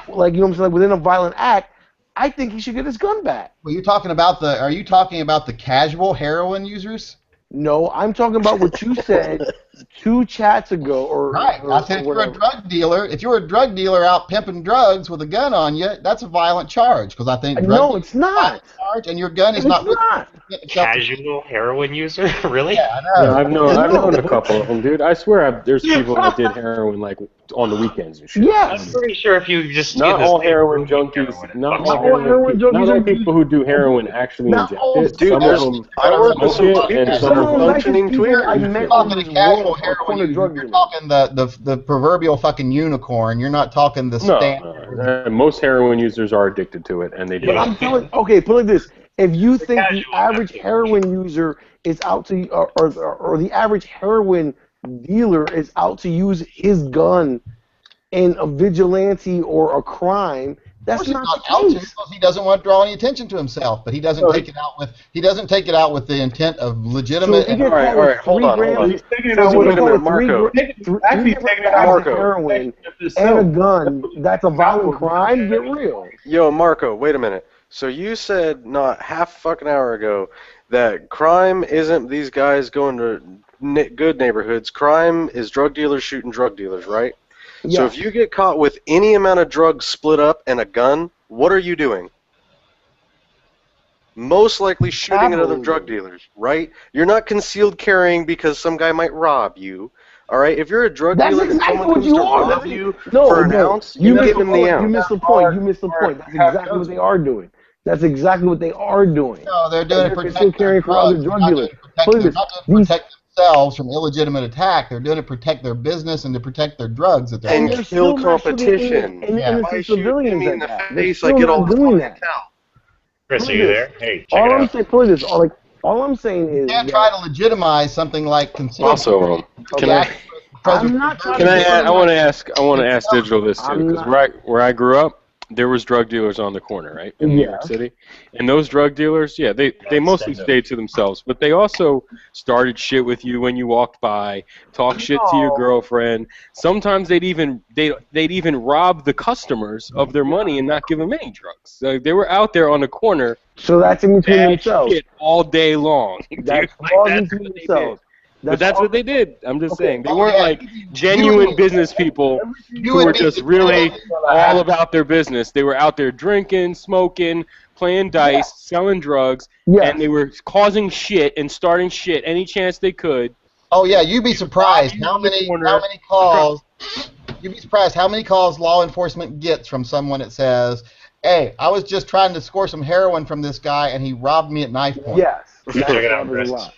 like, you know what I'm saying, like within a violent act, I think he should get his gun back. Well, are you talking about the casual heroin users? No, I'm talking about what you said 2 chats ago. Right. I said if you're a drug dealer out pimping drugs with a gun on you, that's a violent charge, because I think no, it's not. Charge, and your gun is not. Casual heroin user, really? Yeah, I know. Yeah, I've known a couple of them, dude. I swear, there's people that did heroin like on the weekends and shit. Yeah, I'm pretty sure if you just not all heroin junkies, not all people who do heroin actually inject it. Dude, I work with some functioning tweakers. You're talking the casual heroin user. You're talking the proverbial fucking unicorn. You're not talking the standard. No. Most heroin users are addicted to it, and they do. But I'm telling. Okay, put it like this: if you think the average heroin user is out to, or the average heroin dealer is out to use his gun in a vigilante or a crime, that's not the case. Because he doesn't want to draw any attention to himself, but he doesn't take it out with the intent of legitimate. So all right, hold on. He's taking it out with Marco. Actually, taking it out with heroin and a gun. That's a violent crime. Get real. Yo, Marco, wait a minute. So you said not half a fucking hour ago that crime isn't these guys going to good neighborhoods. Crime is drug dealers shooting drug dealers, right? Yeah. So if you get caught with any amount of drugs split up and a gun, what are you doing? Most likely shooting at other drug dealers, right? You're not concealed carrying because some guy might rob you. All right, if you're a drug That's dealer and exactly someone what comes you to are. rob you No, for an no. ounce, you give him the You ounce. missed the point. You missed the point. That's exactly what they are doing. That's exactly what they are doing. No, they're doing it to They're protect still their caring for other drugs. drug dealers. They're not doing it to These protect themselves from illegitimate attack. They're doing it to protect their business and to protect their drugs that they're And they're holding. kill still not shooting competition. innocent By shooting civilians me in at the that. They're face, I still get all not the doing that. clientele. Chris, are Look you at there? this. Hey, check All it I'm out. saying, look at this. All I'm saying You is can't that try to legitimize something like concealed. Also, can I? I'm not trying Can to I? legitimize. I want to ask Digital this too, I'm because not. where I grew up, there was drug dealers on the corner, right, in New York Yeah. City, and those drug dealers, yeah, they mostly stayed to themselves, but they also started shit with you when you walked by, talk shit to your girlfriend. Sometimes they'd even rob the customers of their money and not give them any drugs. So they were out there on the corner. So that's in between bad themselves. shit all day long. That's Like, laws that's between what they did. themselves. But that's all- what they did. I'm just Okay. saying. They weren't like genuine business people who would were be just really all about their business. They were out there drinking, smoking, playing dice, selling drugs, Yes. and they were causing shit and starting shit any chance they could. Oh yeah, you'd be surprised how many calls. You'd be surprised how many calls law enforcement gets from someone that says, "Hey, I was just trying to score some heroin from this guy, and he robbed me at knife point." Yes. Check it out, That's Chris. a lot.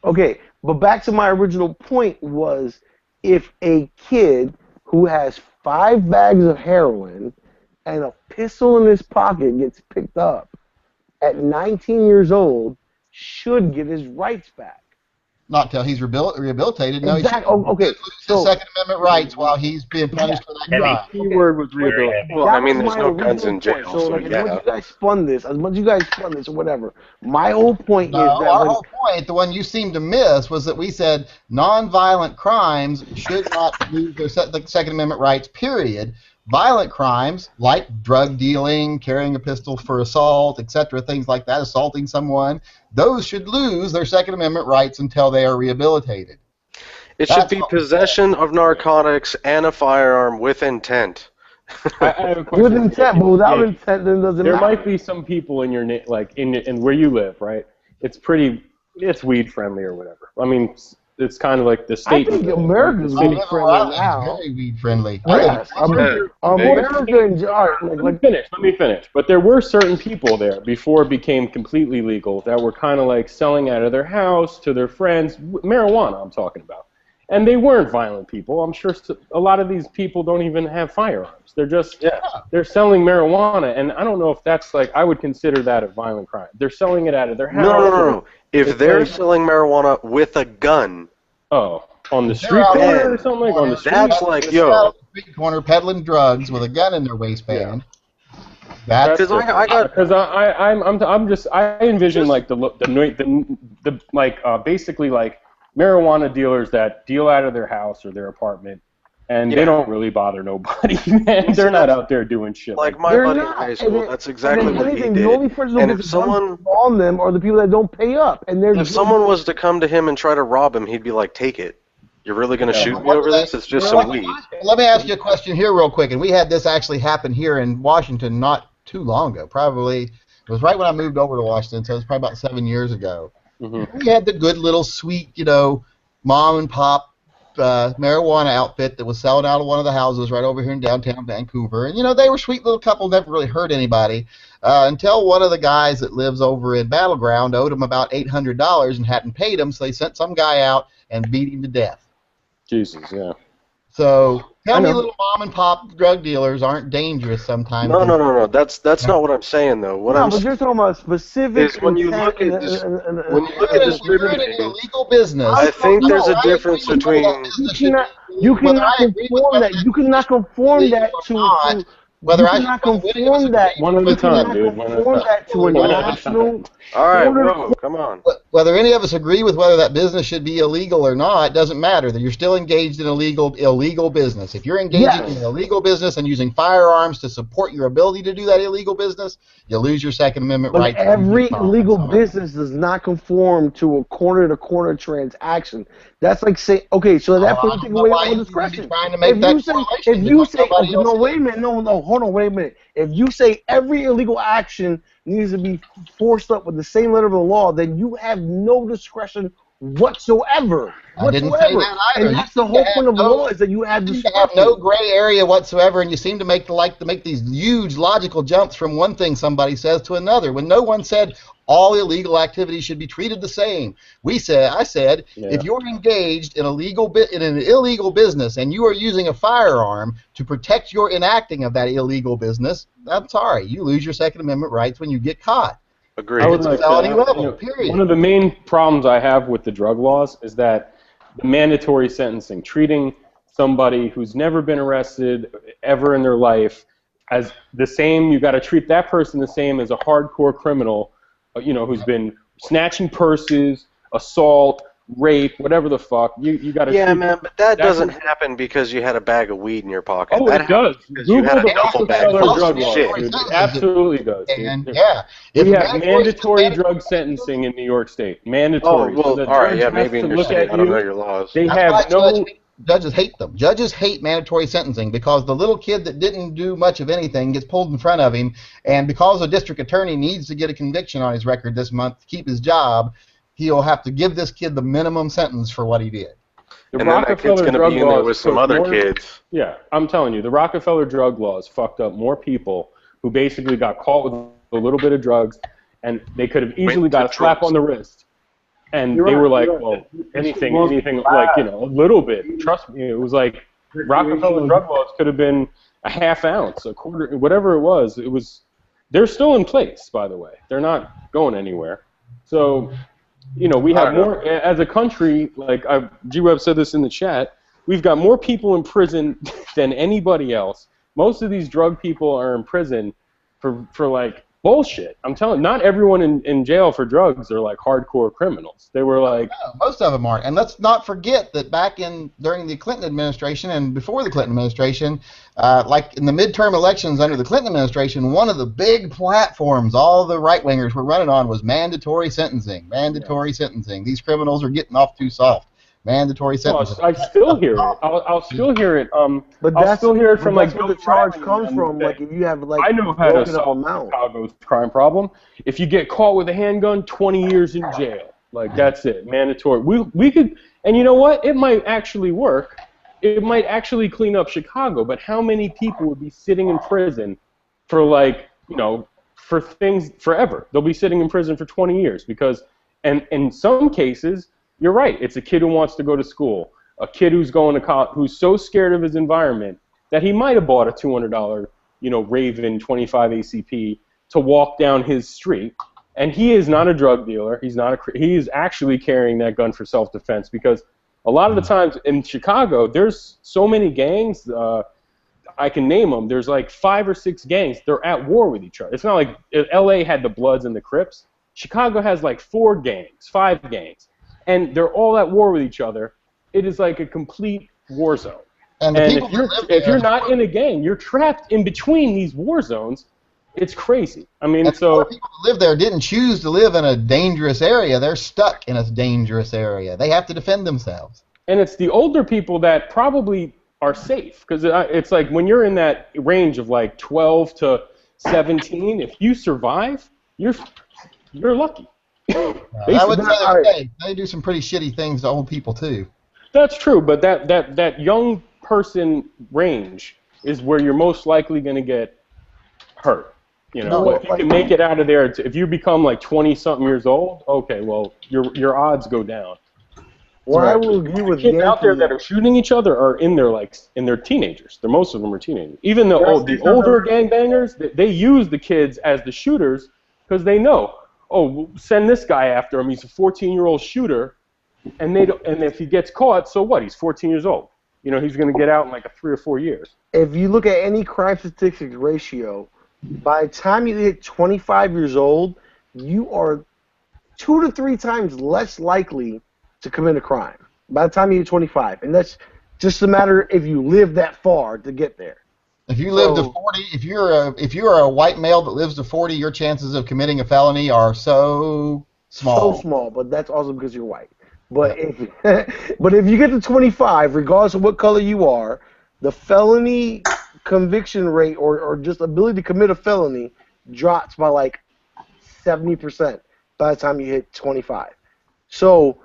Okay, but back to my original point was, if a kid who has 5 bags of heroin and a pistol in his pocket gets picked up at 19 years old, should get his rights back. Not till he's rehabilitated. No, Exactly. he should Okay. lose his Second Amendment rights while he's being punished for that crime. The key word was rehabilitation. Well, That I mean, was there's my no guns original in jail, point. So, so like, as much yeah. as you guys spun this or whatever, my whole point No, is that our whole point, the one you seem to miss, was that we said nonviolent crimes should not lose their Second Amendment rights, period. Violent crimes, like drug dealing, carrying a pistol for assault, etc., things like that, assaulting someone, those should lose their Second Amendment rights until they are rehabilitated. It should be possession of narcotics and a firearm with intent. I have a question. with intent, but without intent, then it doesn't There matter. might be some people in your like in where you live, right? It's weed friendly or whatever. I mean, it's kind of like the state. I think America's weed friendly now. Very weed friendly. Yes, America and Let me finish. But there were certain people there before it became completely legal that were kind of like selling out of their house to their friends. Marijuana, I'm talking about. And they weren't violent people. I'm sure a lot of these people don't even have firearms. They're just they're selling marijuana, and I don't know if that's like I would consider that a violent crime. They're selling it out of their house. No. If they're selling marijuana with a gun, on the street corner or something like on the street, that's like street corner peddling drugs with a gun in their waistband. That's because I envision like basically like marijuana dealers that deal out of their house or their apartment, and they don't really bother nobody. Man, they're not out there doing shit. Like my buddy in high school, that's exactly what he did. The only person And who if someone on them are the people that don't pay up, and if someone was to come to him and try to rob him, he'd be like, "Take it. You're really going to shoot me over this? It's just some weed." Let me ask you a question here real quick, and we had this actually happen here in Washington not too long ago. Probably it was right when I moved over to Washington, so it was probably about 7 years ago. Mm-hmm. We had the good little sweet, mom and pop marijuana outfit that was selling out of one of the houses right over here in downtown Vancouver. And, they were a sweet little couple, never really hurt anybody, until one of the guys that lives over in Battleground owed them about $800 and hadn't paid him, so they sent some guy out and beat him to death. Jesus, yeah. So tell me little mom and pop drug dealers aren't dangerous sometimes. No. That's not what I'm saying though. But you're talking about specific. When you look at this, you're in an illegal business. I think there's a difference between. You cannot conform that. You cannot conform that to. Whether I cannot conform that. One at a time, dude. Conform that to a national. All right, whoa, come on. Whether any of us agree with whether that business should be illegal or not doesn't matter. That you're still engaged in illegal business. If you're engaging in illegal business and using firearms to support your ability to do that illegal business, you lose your Second Amendment right. Every illegal business does not conform to a corner-to-corner transaction. That's like saying, okay, so that puts take away all discretion. If you say, no, wait a minute, no, hold on, wait a minute. If you say every illegal action needs to be forced up with the same letter of the law, then you have no discretion whatsoever. I didn't say that either. And that's the whole point of law, is that you have You discretion. have no gray area whatsoever, and you seem to make these huge logical jumps from one thing somebody says to another, when no one said all illegal activities should be treated the same. I said, if you're engaged in in an illegal business and you are using a firearm to protect your enacting of that illegal business, I'm sorry, you lose your Second Amendment rights when you get caught. Agreed. I would It's like a felony to, level, period. One of the main problems I have with the drug laws is that the mandatory sentencing, treating somebody who's never been arrested ever in their life as the same, you got to treat that person the same as a hardcore criminal, who's been snatching purses, assault, rape, whatever the fuck. You got to. Yeah, man, but that doesn't happen because you had a bag of weed in your pocket. Oh, that it does. Because you had a Google the duffel bag Rockefeller full of drug some laws, shit. dude. It absolutely does. And Dude. yeah, We have mandatory drug sentencing in New York State. Mandatory. Oh, well, so the all right, judge yeah, has maybe to in your look state. at I don't you. know your laws. They That's have why no. judges hate them. Judges hate mandatory sentencing because the little kid that didn't do much of anything gets pulled in front of him, and because the district attorney needs to get a conviction on his record this month to keep his job, he'll have to give this kid the minimum sentence for what he did. The And then that kid's Rockefeller going to drug be in there laws with some put other more- kids. Yeah, I'm telling you, the Rockefeller drug laws fucked up more people who basically got caught with a little bit of drugs, and they could have easily got a slap on the wrist. And they were like, well, anything, like, a little bit. Trust me, it was like Rockefeller drug laws could have been a half ounce, a quarter, whatever it was. They're still in place, by the way. They're not going anywhere. So, we have more, as a country, like G-Web said this in the chat, we've got more people in prison than anybody else. Most of these drug people are in prison for like, bullshit. I'm telling you, not everyone in jail for drugs are like hardcore criminals. They were like... No, most of them aren't. And let's not forget that during the Clinton administration and before the Clinton administration, like in the midterm elections under the Clinton administration, one of the big platforms all the right-wingers were running on was mandatory sentencing. Mandatory sentencing. These criminals are getting off too soft. Mandatory sentencing. I still hear it. I'll still hear it. But I'll still hear it from that's like where the charge comes from. Like if you have like I know how to broken up solve amount. Chicago's crime problem. If you get caught with a handgun, 20 years in jail. Like that's it, mandatory. We could, and you know what? It might actually work. It might actually clean up Chicago. But how many people would be sitting in prison for like for things forever? They'll be sitting in prison for 20 years because, and in some cases. You're right. It's a kid who wants to go to school, a kid who's going to college, who's so scared of his environment that he might have bought a $200, Raven 25 ACP to walk down his street, and he is not a drug dealer. He is actually carrying that gun for self-defense because a lot of the times in Chicago, there's so many gangs. I can name them. There's like 5 or 6 gangs. They're at war with each other. It's not like L.A. had the Bloods and the Crips. Chicago has like 4 gangs, 5 gangs. And they're all at war with each other. It is like a complete war zone. And if you're not in a gang, you're trapped in between these war zones. It's crazy. I mean, and so people who live there didn't choose to live in a dangerous area. They're stuck in a dangerous area. They have to defend themselves. And it's the older people that probably are safe because it's like when you're in that range of like 12 to 17, if you survive, you're lucky. I would say they do some pretty shitty things to old people too. That's true, but that young person range is where you're most likely going to get hurt. If you can make it out of there, if you become like 20-something years old, okay, well your odds go down. Well, I will agree with kids out there that are shooting each other are in their teenagers. Most of them are teenagers. Even the older gangbangers, they use the kids as the shooters because they know. Oh, we'll send this guy after him. He's a 14-year-old shooter, and if he gets caught, so what? He's 14 years old. He's going to get out in like 3 or 4 years. If you look at any crime statistics ratio, by the time you hit 25 years old, you are 2 to 3 times less likely to commit a crime. By the time you hit 25, and that's just a matter if you live that far to get there. If you live to 40, if you're a white male that lives to 40, your chances of committing a felony are so small. So small, but that's also because you're white. But if you get to 25, regardless of what color you are, the felony conviction rate or just ability to commit a felony drops by like 70% by the time you hit 25. So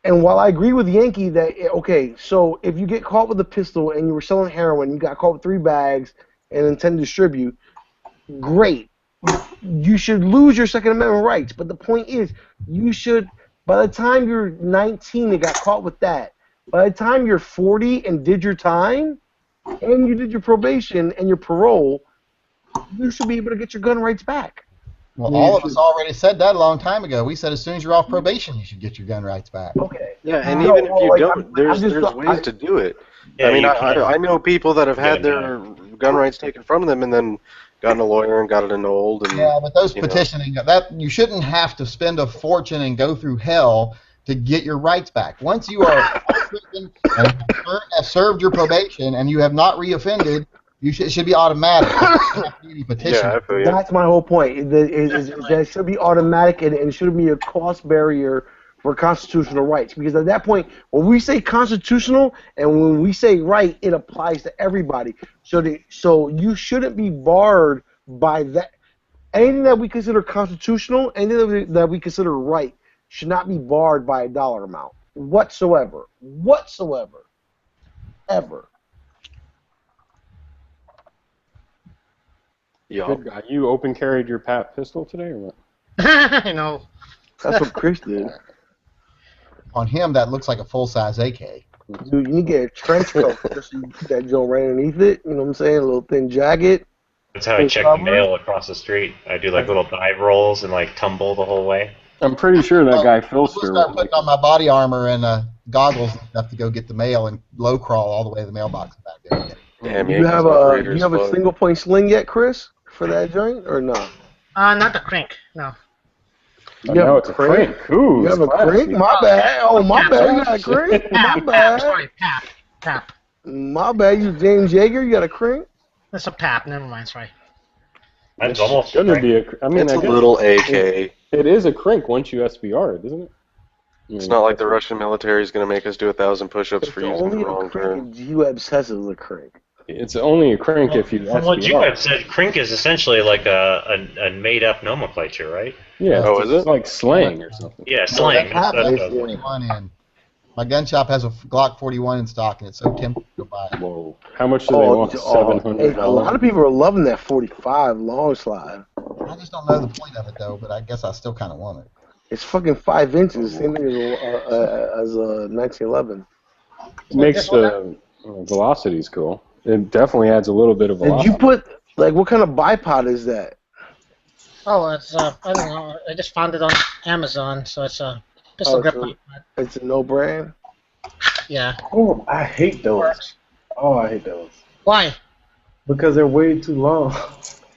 And while I agree with Yankee that okay, so if you get caught with a pistol and you were selling heroin, you got caught with 3 bags and intend to distribute, great. You should lose your Second Amendment rights. But the point is, you should, by the time you're 19 and got caught with that, by the time you're 40 and did your time, and you did your probation and your parole, you should be able to get your gun rights back. Well, all of us already said that a long time ago. We said as soon as you're off probation, you should get your gun rights back. Okay. Yeah, and No, even if you like, don't, there's ways to do it. Yeah, I mean, you can. I know people that have had Yeah, their gun rights taken from them and then gotten a lawyer and got it annulled. And, Yeah, but those you know. petitioning, that you shouldn't have to spend a fortune and go through hell to get your rights back. Once you are out of prison and have served your probation and you have not reoffended, it should be automatic. You don't have to do any petition. Yeah, I feel you. That's my whole point. That it should be automatic and it shouldn't be a cost barrier for constitutional rights. Because at that point, when we say constitutional and when we say right, it applies to everybody. So you shouldn't be barred by that. Anything that we consider constitutional, anything that we consider right, should not be barred by a dollar amount whatsoever. Ever. Yeah. Good guy. You open carried your Pat pistol today or what? I know. That's what Chris did. On him, that looks like a full-size AK. Dude, you need to get a trench coat just so you put that joint right underneath it. You know what I'm saying? A little thin jacket. That's how I check the mail across the street. I do like little dive rolls and like tumble the whole way. I'm pretty sure that guy Philster. We'll start putting on my body armor and goggles and stuff to go get the mail and low crawl all the way to the mailbox back there. Damn, You have a single point sling yet, Chris, for that joint or no? Not the crank. No. Oh, now it's a crank. Ooh, You have a crank? My bad. Oh, my bad. You got a crank? My bad. Sorry, pap. My bad. You James Yeager? You got a crank? That's a pap. Never mind. Sorry. That's almost gonna be a. I mean, it's I a guess little AK. It is a crank once you SBR it, isn't it? It's not like the Russian military is going to make us do 1,000 push-ups for using the wrong term. G-Web says it's a crank. It's only a crank if you From what SBR. G-Web said, crink is essentially like a made-up nomenclature, right? Yeah, Oh, is it's it? like slang or something. Yeah, slang. That That's has what- 41 in. My gun shop has a Glock 41 in stock, and it's so tempting to buy it. Whoa. How much do they want? $700. Hey, a lot of people are loving that 45 long slide. I just don't know the point of it, though, but I guess I still kind of want it. It's fucking 5 inches, same thing as a 1911. It makes the velocities cool. It definitely adds a little bit of velocity. Did you put, like, what kind of bipod is that? Oh, it's I don't know. I just found it on Amazon, so it's a pistol grip. It's a no brand? Yeah. Oh, I hate those. Oh, I hate those. Why? Because they're way too long.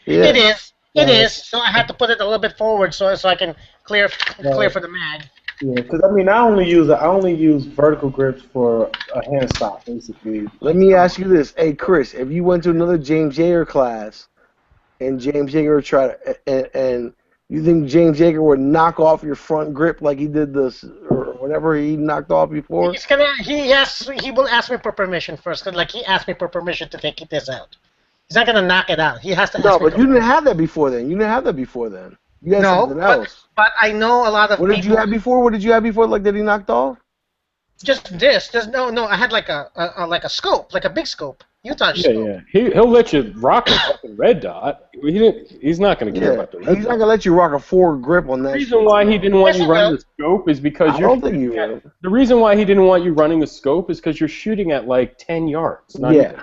Yeah. It is. It is. So I had to put it a little bit forward so I can clear for the mag. Yeah, because I mean, I only use vertical grips for a hand stop, basically. Let me ask you this. Hey, Chris, if you went to another James Yeager class and James Yeager tried and you think James Yeager would knock off your front grip like he did this or whatever he knocked off before? He will ask me for permission first. 'Cause, like, he asked me for permission to take this out. He's not gonna knock it out. He has to. No, but you didn't have that before then. You had something else. But I know a lot of What did you have before? What did you have before? Like that he knocked off? Just this. No. I had like a scope, like a big scope. Utah scope. Yeah. He'll let you rock a fucking red dot. He's not going to care about the red He's not gonna let you rock a forward grip on that. The reason why he didn't want you running the scope is because I don't think you will. The reason why he didn't want you running the scope is because you're shooting at like 10 yards. Yeah.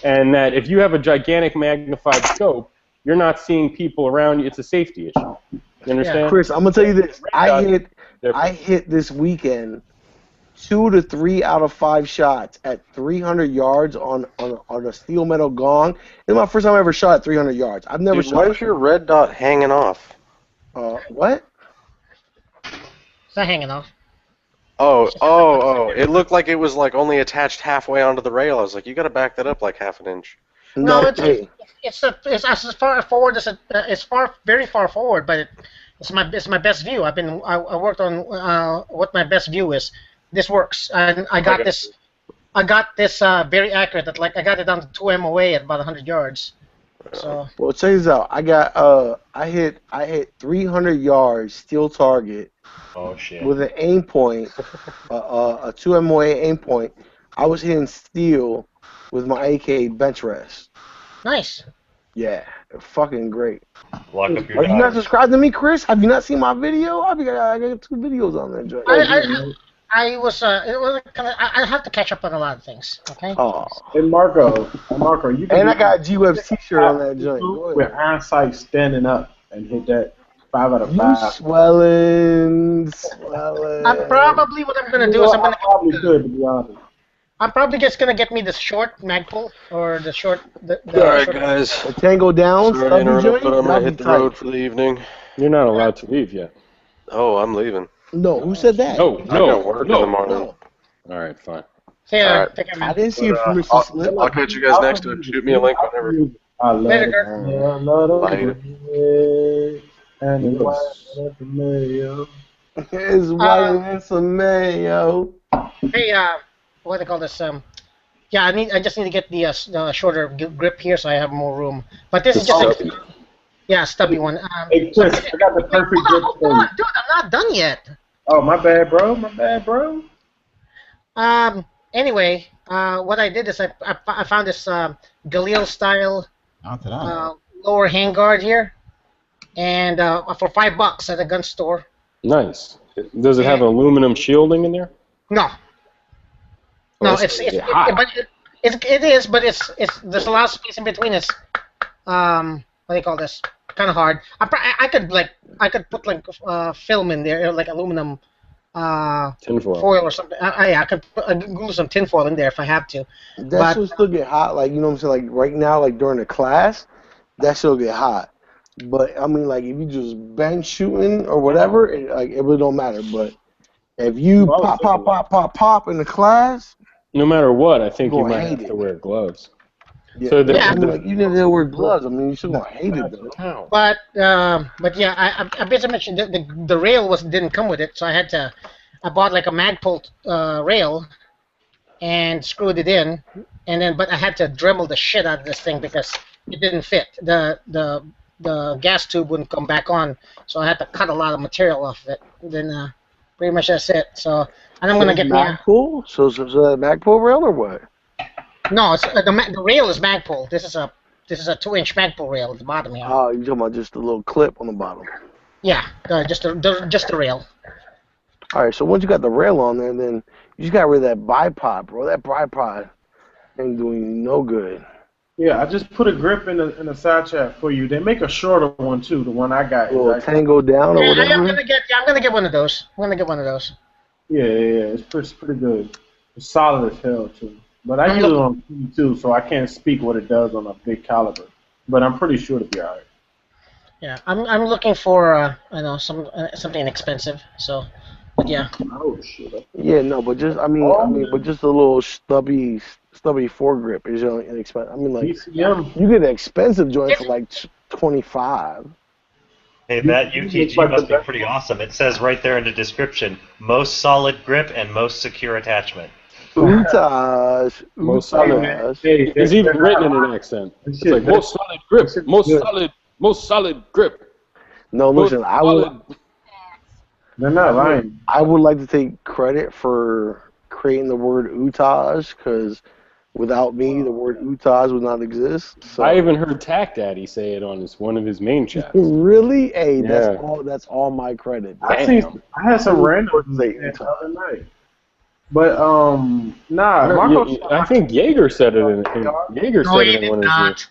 And that if you have a gigantic magnified scope, you're not seeing people around you. It's a safety issue. You understand? Yeah. Chris, I'm gonna tell you this. I hit this weekend 2 to 3 out of 5 shots at 300 yards on a steel metal gong. It's my first time I ever shot at 300 yards. I've never shot. Why is your red dot hanging off? What? It's not hanging off. Oh! It looked like it was like only attached halfway onto the rail. I was like, you got to back that up like half an inch. No, it's as far forward as it's very far forward, but it's my best view. I worked on what my best view is. This works, and I got this very accurate. At I got it down to 2 MOA at about 100 yards. So Well, check this out. I hit 300 yards steel target Oh shit. with an aim point, a 2 MOA aim point. I was hitting steel with my AK bench rest. nice. Yeah, fucking great. Lock up your Are you not daughter. subscribed to me, Chris? Have you not seen my video? I got 2 videos on that joint. I was it was kind of I have to catch up on a lot of things. Okay. Oh, And Marco, you can and do I got a G-Web's T-shirt on that joint. Go with ahead. hindsight standing up and hit that 5 out of You 5. swelling. Probably what I'm gonna You do know, is I probably could, to be honest. I'm probably just gonna get me the short Magpul or the short. All right, short, guys. A Tango down, Sorry to stubby interrupt, joint. but I'm gonna That'd hit be the tight. road for the evening. You're not allowed to leave yet. Oh, I'm leaving. No, who said that? No, I got work in the no. morning. All right, fine. See ya. All right. Take care, I man. didn't see a permission I'll, slip. I'll catch you guys next time. Shoot me a link whenever. I love Later, it. Dirk. I love Later. it. And it's white Yes. and it's mayo. It's white and some mayo. Hey, what do they call this? Yeah, I just need to get the shorter grip here so I have more room. But this is just a stubby one. Hey, Chris, I got the perfect grip Hold for on, you. dude, I'm not done yet. Oh, my bad, bro. My bad, bro. Anyway, what I did is I found this Galil style Not tonight. lower handguard here, and for $5 at a gun store. Nice. Does it have aluminum shielding in there? No. Oh, No, that's it is, but it's there's a lot of space in between. It's what do you call this? Kind of hard. I could put like film in there, like aluminum Tinfoil. foil or something. I could glue some tinfoil in there if I have to. That should still get hot, like, you know what I'm saying, like right now, like during the class, that should get hot. But I mean, like, if you just bang shooting or whatever, it really don't matter. But if you pop in the class, No matter what, I think you're you gonna might hate have it. to wear gloves. Yeah, So I mean, like, even if they wear gloves, I mean, you're still gonna hate it though. But yeah, I basically mentioned the rail didn't come with it, so I bought like a Magpul rail and screwed it in, but I had to Dremel the shit out of this thing because it didn't fit. The gas tube wouldn't come back on, so I had to cut a lot of material off of it. Then pretty much that's it. So and I'm gonna get Magpul. So that Magpul rail or what? No, it's the rail is Magpul. This is a 2-inch Magpul rail at the bottom here. Oh, you're talking about just a little clip on the bottom. Yeah, just the rail. All right, so once you got the rail on there, then you just got rid of that bipod, bro. That bipod ain't doing you no good. Yeah, I just put a grip in the side chat for you. They make a shorter one too. The one I got. Little Tango down or whatever. I'm gonna get one of those. Yeah, it's pretty good. It's solid as hell too. But I use it on P2, so I can't speak what it does on a big caliber. But I'm pretty sure it'll be alright. Yeah, I'm looking for something expensive. So, but yeah. Oh shit. Yeah, no, but just but just a little stubby foregrip is inexpensive. I mean, like BCM. you get an expensive joint for like $25. Hey, that UTG must be pretty awesome. It says right there in the description, most solid grip and most secure attachment. Utaj. Most solid. It's even written in an accent. It's like most solid grip, most solid grip. No, listen, They're not lying. I would like to take credit for creating the word Utaj, because without me, the word Utaj would not exist. So. I even heard Tack Daddy say it on one of his main chats. Really? Hey, Yeah. that's all my credit. I had some random the other night. But Marco, I think Jaeger said it in Jaeger No, said he it in did one of his. not.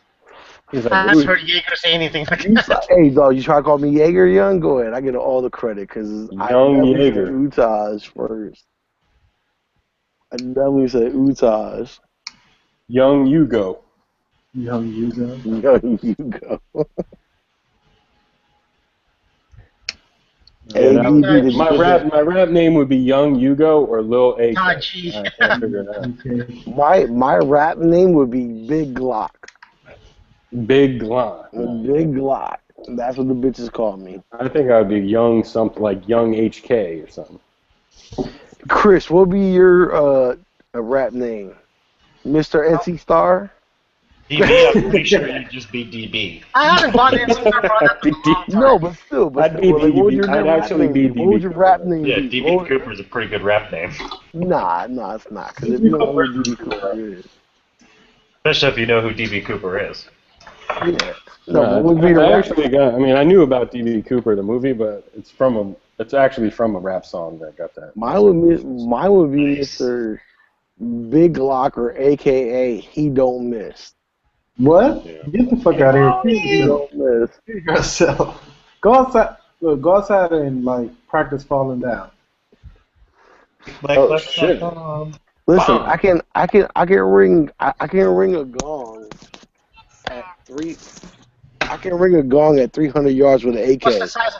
He's I like, haven't "Ooh." heard Jaeger say anything like that. Hey, dog, you try to call me Jaeger, young? Go ahead. I get all the credit because I Young definitely Jaeger. said Utaj first. I definitely said Utaj. Young Hugo. Young Hugo. Young Hugo. My rap name would be Young Hugo or Lil A. Oh, gee. I can't figure it out. My rap name would be Big Glock. Big Glock. Big Glock. That's what the bitches call me. I think I'd be Young something like Young HK or something. Chris, what would be your rap name? Mr. NC Star? DB, I'm pretty sure you just beat DB. I haven't bought any Star product in a long time. No, but still, I'd be well, like, what would DB. your I'd rap actually name be be? What would DB your rap Cooper. name Yeah, be? DB Cooper is a pretty good rap name. Nah, it's not. Because if you don't know who DB Cooper is, Especially if you know who DB Cooper is. yeah. No, what would be the I rap? actually got. I mean, I knew about DB Cooper the movie, but it's from a. It's actually from a rap song that got that. Mine would be Mr. Big Locker, aka He Don't Miss. What? Yeah. Get the fuck out of here. He don't miss. Kill yourself. Go outside. Look, go outside and like practice falling down. Oh shit! Listen, I can ring a gong at three. I can ring a gong at 300 yards with an AK.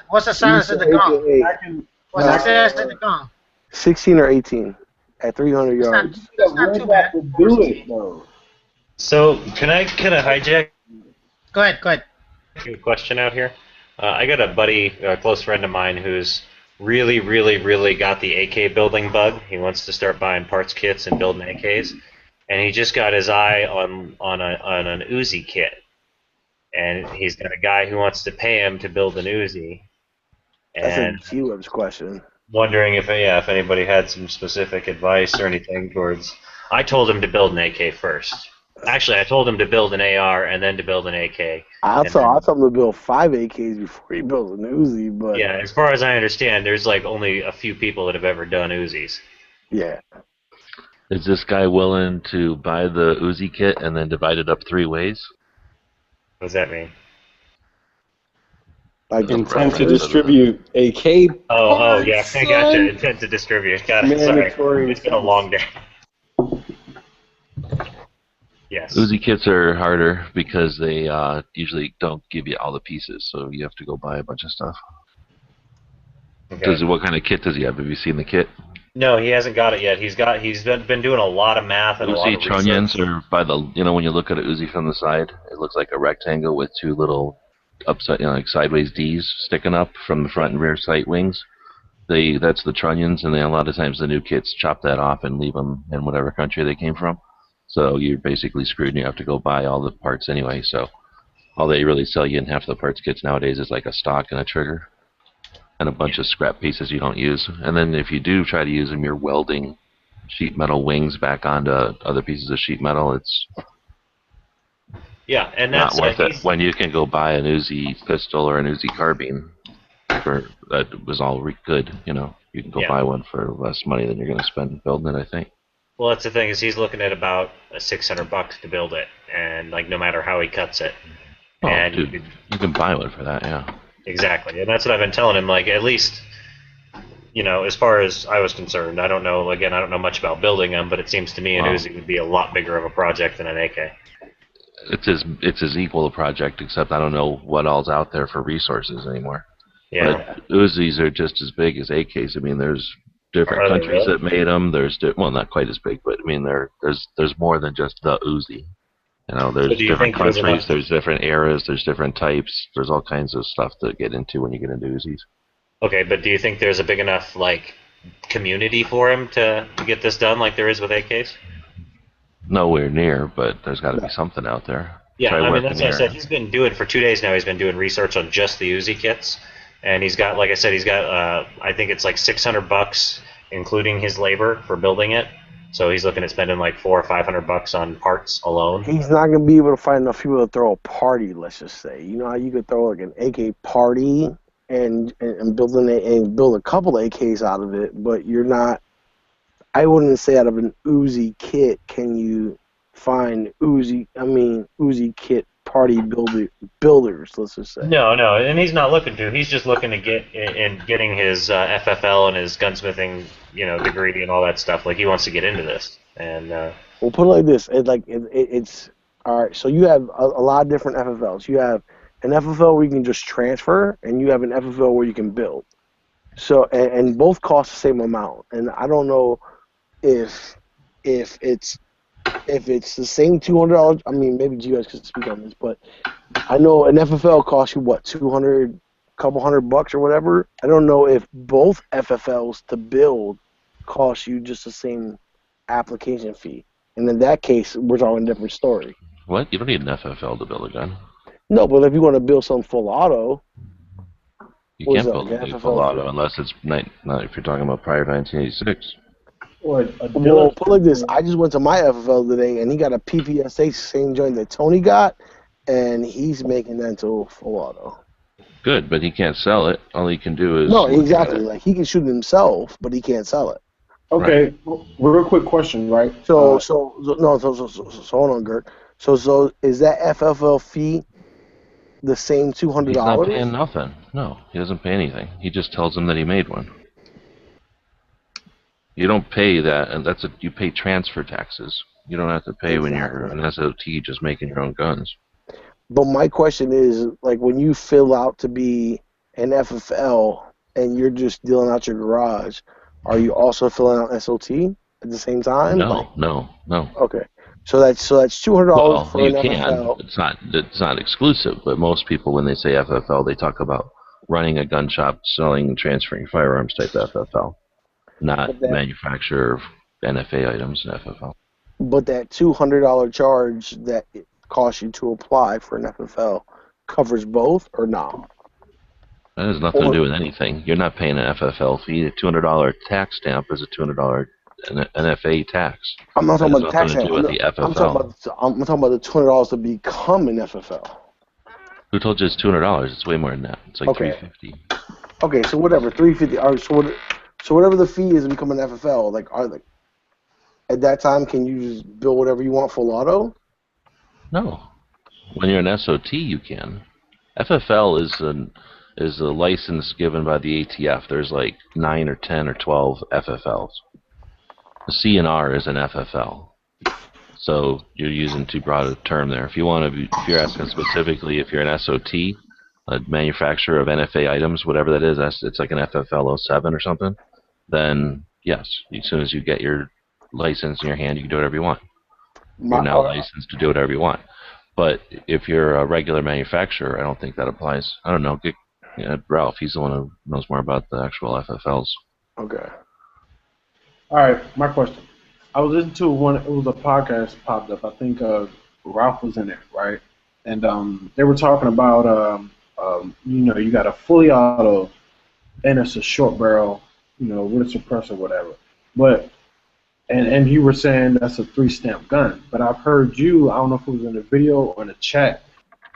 What's the size of the gong? What's the size of the gong? 16 or 18 at 300 yards. It's not too bad. Do it though. So, can I kind of hijack Go ahead. a question out here? I got a buddy, a close friend of mine, who's really, really, really got the AK building bug. He wants to start buying parts kits and building AKs, and he just got his eye on an Uzi kit, and he's got a guy who wants to pay him to build an Uzi, That's and a G-Web's question. wondering if anybody had some specific advice or anything towards. I told him to build an AK first. Actually, I told him to build an AR and then to build an AK. I told him to build 5 AKs before he built an Uzi, but Yeah, as far as I understand, there's like only a few people that have ever done Uzis. yeah. Is this guy willing to buy the Uzi kit and then divide it up 3 ways? What does that mean? Like Intent to distribute AK. Oh, yeah, I gotcha. Intent to distribute. Got it. Sorry. It's been a long day. Yes. Uzi kits are harder because they usually don't give you all the pieces, so you have to go buy a bunch of stuff. Okay. What kind of kit does he have? Have you seen the kit? No, he hasn't got it yet. He's been doing a lot of math and a lot Uzi of trunnions research. are by the when you look at a Uzi from the side, it looks like a rectangle with 2 little upside like sideways D's sticking up from the front and rear sight wings. That's the trunnions, and then a lot of times the new kits chop that off and leave them in whatever country they came from. So you're basically screwed, and you have to go buy all the parts anyway. So all they really sell you in half the parts kits nowadays is like a stock and a trigger and a bunch of scrap pieces you don't use. And then if you do try to use them, you're welding sheet metal wings back onto other pieces of sheet metal. It's And not that's worth it when you can go buy an Uzi pistol or an Uzi carbine that was all good. You can go buy one for less money than you're going to spend building it, I think. Well, that's the thing is he's looking at about $600 to build it, and like no matter how he cuts it. Oh, and dude, you can buy one for that, yeah. Exactly, and that's what I've been telling him. Like at least, as far as I was concerned, I don't know. Again, I don't know much about building them, but it seems to me an Uzi would be a lot bigger of a project than an AK. It's as equal a project, except I don't know what all's out there for resources anymore. Yeah. But Uzis are just as big as AKs. I mean, there's different countries that made them. There's not quite as big, but I mean, there's more than just the Uzi. There's different countries, there's different eras, there's different types. There's all kinds of stuff to get into when you get into Uzis. Okay, but do you think there's a big enough community for him to get this done like there is with AKs? Nowhere near, but there's got to be something out there. Yeah, I mean that's what I said. He's been doing for 2 days now. He's been doing research on just the Uzi kits, and he's got, like I said, I think it's like $600, including his labor for building it. So he's looking at spending like $400 or $500 on parts alone. He's not gonna be able to find enough people to throw a party. Let's just say, you know how you could throw like an AK party and build a couple AKs out of it, but you're not. I wouldn't say out of an Uzi kit can you find Uzi kit party builders. Let's just say. No, and he's not looking to. He's just looking to getting his FFL and his gunsmithing, degree and all that stuff. Like he wants to get into this. And we'll put it like this: it's all right. So you have a lot of different FFLs. You have an FFL where you can just transfer, and you have an FFL where you can build. So and both cost the same amount. And I don't know if it's the same $200. I mean, maybe you guys could speak on this, but I know an FFL costs you what, $200, couple $100 or whatever. I don't know if both FFLs to build cost you just the same application fee. And in that case, we're talking a different story. What? You don't need an FFL to build a gun. No, but if you want to build some full auto, You what is can't that, build like a an new full FFL? auto unless it's not if you're talking about prior to 1986. Or a Well, dealer. put like this. I just went to my FFL today, and he got a PPSA same joint that Tony got, and he's making that into a full auto. Good, but he can't sell it. All he can do is No, look at exactly. it. Like he can shoot it himself, but he can't sell it. Okay, real quick question, right? So hold on, Gert. So is that FFL fee the same $200? He's not paying nothing. No, he doesn't pay anything. He just tells them that he made one. You don't pay that, and you pay transfer taxes. You don't have to pay when you're an SOT just making your own guns. But my question is, like, when you fill out to be an FFL and you're just dealing out your garage, are you also filling out SOT at the same time? No. Okay, so that's $200 Well, for you an can. FFL. It's not exclusive, but most people, when they say FFL, they talk about running a gun shop, selling and transferring firearms type FFL, not manufacturer of NFA items in FFL. But that $200 charge that it costs you to apply for an FFL covers both, or not? That has nothing to do with anything. You're not paying an FFL fee. The $200 tax stamp is a $200 NFA tax. I'm not talking about the tax to stamp. do with the I'm FFL. talking about the $200 to become an FFL. Who told you it's $200? It's way more than that. It's like $350. Okay, so whatever, $350. All right, so whatever the fee is to become an FFL, at that time, can you just build whatever you want full auto? No. When you're an SOT, you can. FFL is a license given by the ATF. There's like 9 or 10 or 12 FFLs. The CNR is an FFL. So you're using too broad a term there. If you're asking specifically if you're an SOT, a manufacturer of NFA items, whatever that is, it's like an FFL 07 or something, then yes, as soon as you get your license in your hand, you can do whatever you want. You're now licensed to do whatever you want. But if you're a regular manufacturer, I don't think that applies. I don't know. Ralph, he's the one who knows more about the actual FFLs. Okay. All right, my question. I was listening to one. It was a podcast popped up. I think Ralph was in it, right? And they were talking about you got a fully auto, and it's a short barrel, with a suppressor, whatever. But and you were saying that's a 3-stamp gun. But I've heard you. I don't know if it was in the video or in the chat.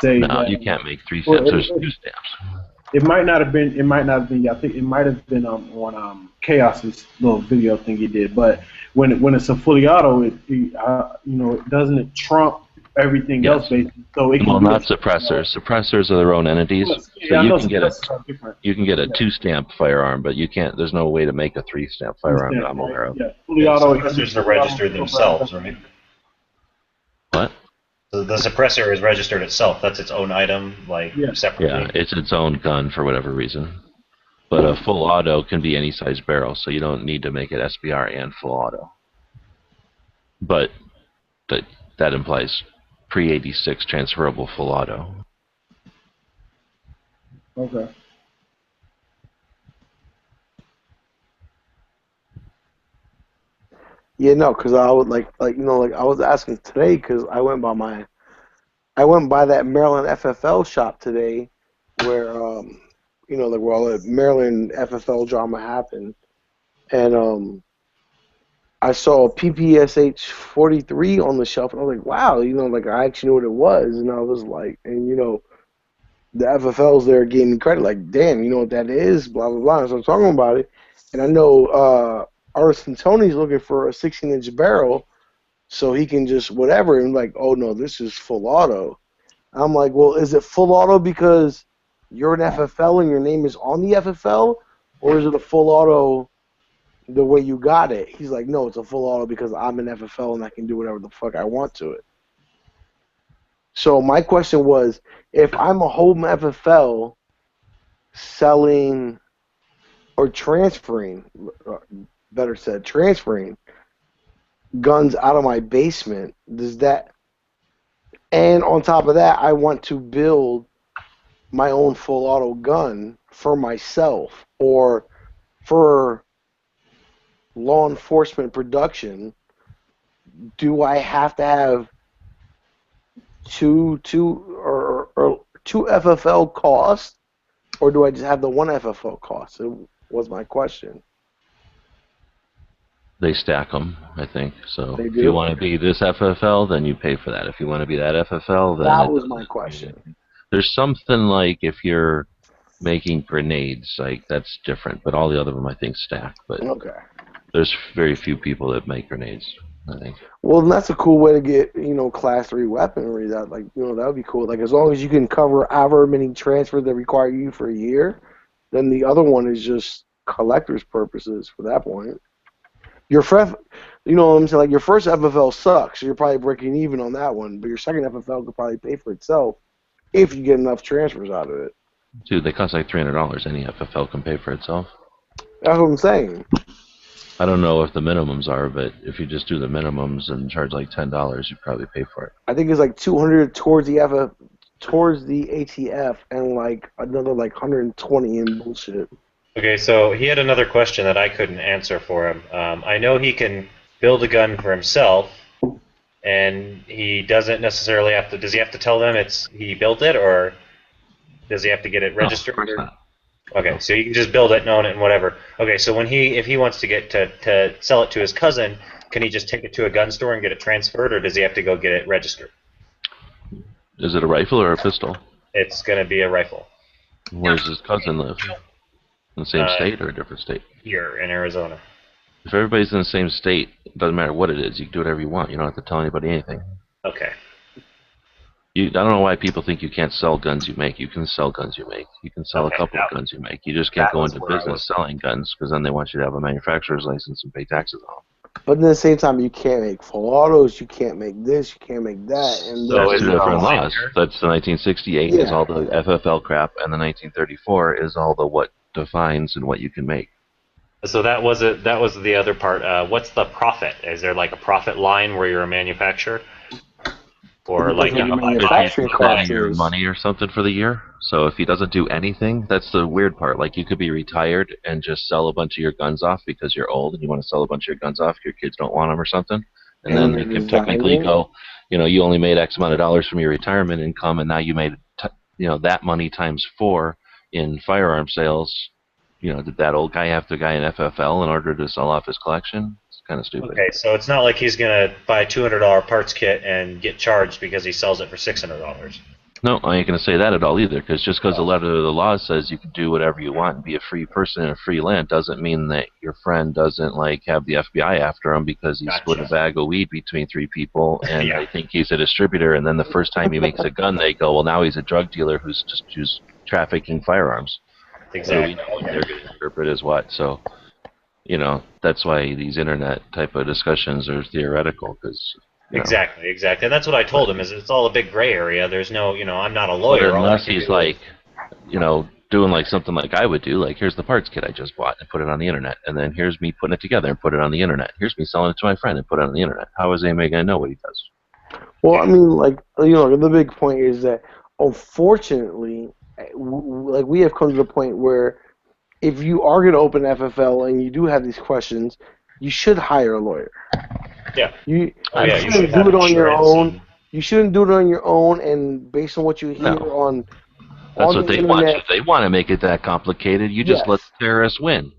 Say no, that, you can't make 3 stamps. There's 2 stamps. It might not have been. I think it might have been on Chaos's little video thing he did. But when it's a fully auto, it doesn't trump everything else basically. So it can not suppressors. Suppressors are their own entities. Yeah, so you can get a 2-stamp firearm, but you can't. There's no way to make a 3-stamp firearm that I'm aware of. Yeah, fully auto. Suppressors are registered themselves, right? What? So the suppressor is registered itself. That's its own item, separately. Yeah, it's its own gun for whatever reason. But a full auto can be any size barrel, so you don't need to make it SBR and full auto. But that implies pre-86 transferable full auto. Okay. Yeah, no, because I would like I was asking today because I went by that Maryland FFL shop today, where where all the Maryland FFL drama happened, and I saw a PPSH 43 on the shelf, and I was like, wow, I actually knew what it was, and I was like, and the FFLs there gave me credit, like, damn, you know what that is, blah blah blah. So I'm talking about it, and I know Artisan Tony's looking for a 16-inch barrel, so he can just whatever, and like, oh no, this is full auto. I'm like, well, is it full auto because you're an FFL and your name is on the FFL, or is it a full auto the way you got it? He's like, no, it's a full auto because I'm an FFL and I can do whatever the fuck I want to it. So my question was, if I'm a home FFL selling or transferring, better said, transferring guns out of my basement, does that, and on top of that, I want to build my own full auto gun for myself or for law enforcement production, do I have to have two FFL cost, or do I just have the one FFL cost? It was my question. They stack them, I think. So They if you do? want to be this FFL, then you pay for that. If you want to be that FFL, then That it was my doesn't mean question. anything. There's something like if you're making grenades, like that's different. But all the other them, I think, stack. But Okay. there's very few people that make grenades, I think. Well, that's a cool way to get, class 3 weaponry. That that would be cool. Like as long as you can cover however many transfers that require you for a year, then the other one is just collector's purposes for that point. Your you know what I'm saying? Like your first FFL sucks, so you're probably breaking even on that one. But your second FFL could probably pay for itself if you get enough transfers out of it. Dude, they cost like $300. Any FFL can pay for itself. That's what I'm saying. I don't know if the minimums are, but if you just do the minimums and charge like $10, you probably pay for it. I think it's like 200 towards the ATF, and like another like 120 in bullshit. Okay, so he had another question that I couldn't answer for him. I know he can build a gun for himself, and he doesn't necessarily have to. Does he have to tell them he built it, or does he have to get it registered? No, of course not. Okay, so you can just build it, own it, and whatever. Okay, so if he wants to get to sell it to his cousin, can he just take it to a gun store and get it transferred, or does he have to go get it registered? Is it a rifle or a pistol? It's going to be a rifle. Where does his cousin live? In the same state or a different state? Here in Arizona. If everybody's in the same state, it doesn't matter what it is. You can do whatever you want. You don't have to tell anybody anything. Okay. I don't know why people think you can't sell guns you make. You can sell guns you make. You can sell a couple of guns you make. You just can't go into business selling guns because then they want you to have a manufacturer's license and pay taxes on them. But at the same time, you can't make full autos. You can't make this. You can't make that. And So that's two different laws. That's the 1968 is all the FFL crap, and the 1934 is all the what defines and what you can make. So that was it. That was the other part. What's the profit? Is there like a profit line where you're a manufacturer, or like manufacturing cost your money or something for the year? So if he doesn't do anything, that's the weird part. Like you could be retired and just sell a bunch of your guns off because you're old and you want to sell a bunch of your guns off. Your kids don't want them or something, and then you can technically go, you only made X amount of dollars from your retirement income, and now you made that money times 4 in firearm sales. Did that old guy have to buy an FFL in order to sell off his collection? It's kind of stupid. Okay, so it's not like he's gonna buy a $200 parts kit and get charged because he sells it for $600. No, I ain't gonna say that at all either. Because just because the letter of the law says you can do whatever you want and be a free person in a free land doesn't mean that your friend doesn't have the FBI after him because he split a bag of weed between 3 people and they think he's a distributor. And then the first time he makes a gun, they go, well, now he's a drug dealer who's trafficking firearms. Exactly. So what they're going to interpret as what. So, that's why these internet type of discussions are theoretical. Because exactly. And that's what I told him. Is it's all a big gray area. There's no, I'm not a lawyer. Unless he's doing something like I would do. Like, here's the parts kit I just bought and put it on the internet, and then here's me putting it together and put it on the internet. Here's me selling it to my friend and put it on the internet. How is anybody going to know what he does? Well, I mean, the big point is that unfortunately, we have come to the point where if you are going to open FFL and you do have these questions, you should hire a lawyer. Yeah. You shouldn't do it on your own. You shouldn't do it on your own and based on what you hear on. That's what they want. If they want to make it that complicated, you just let the terrorists win.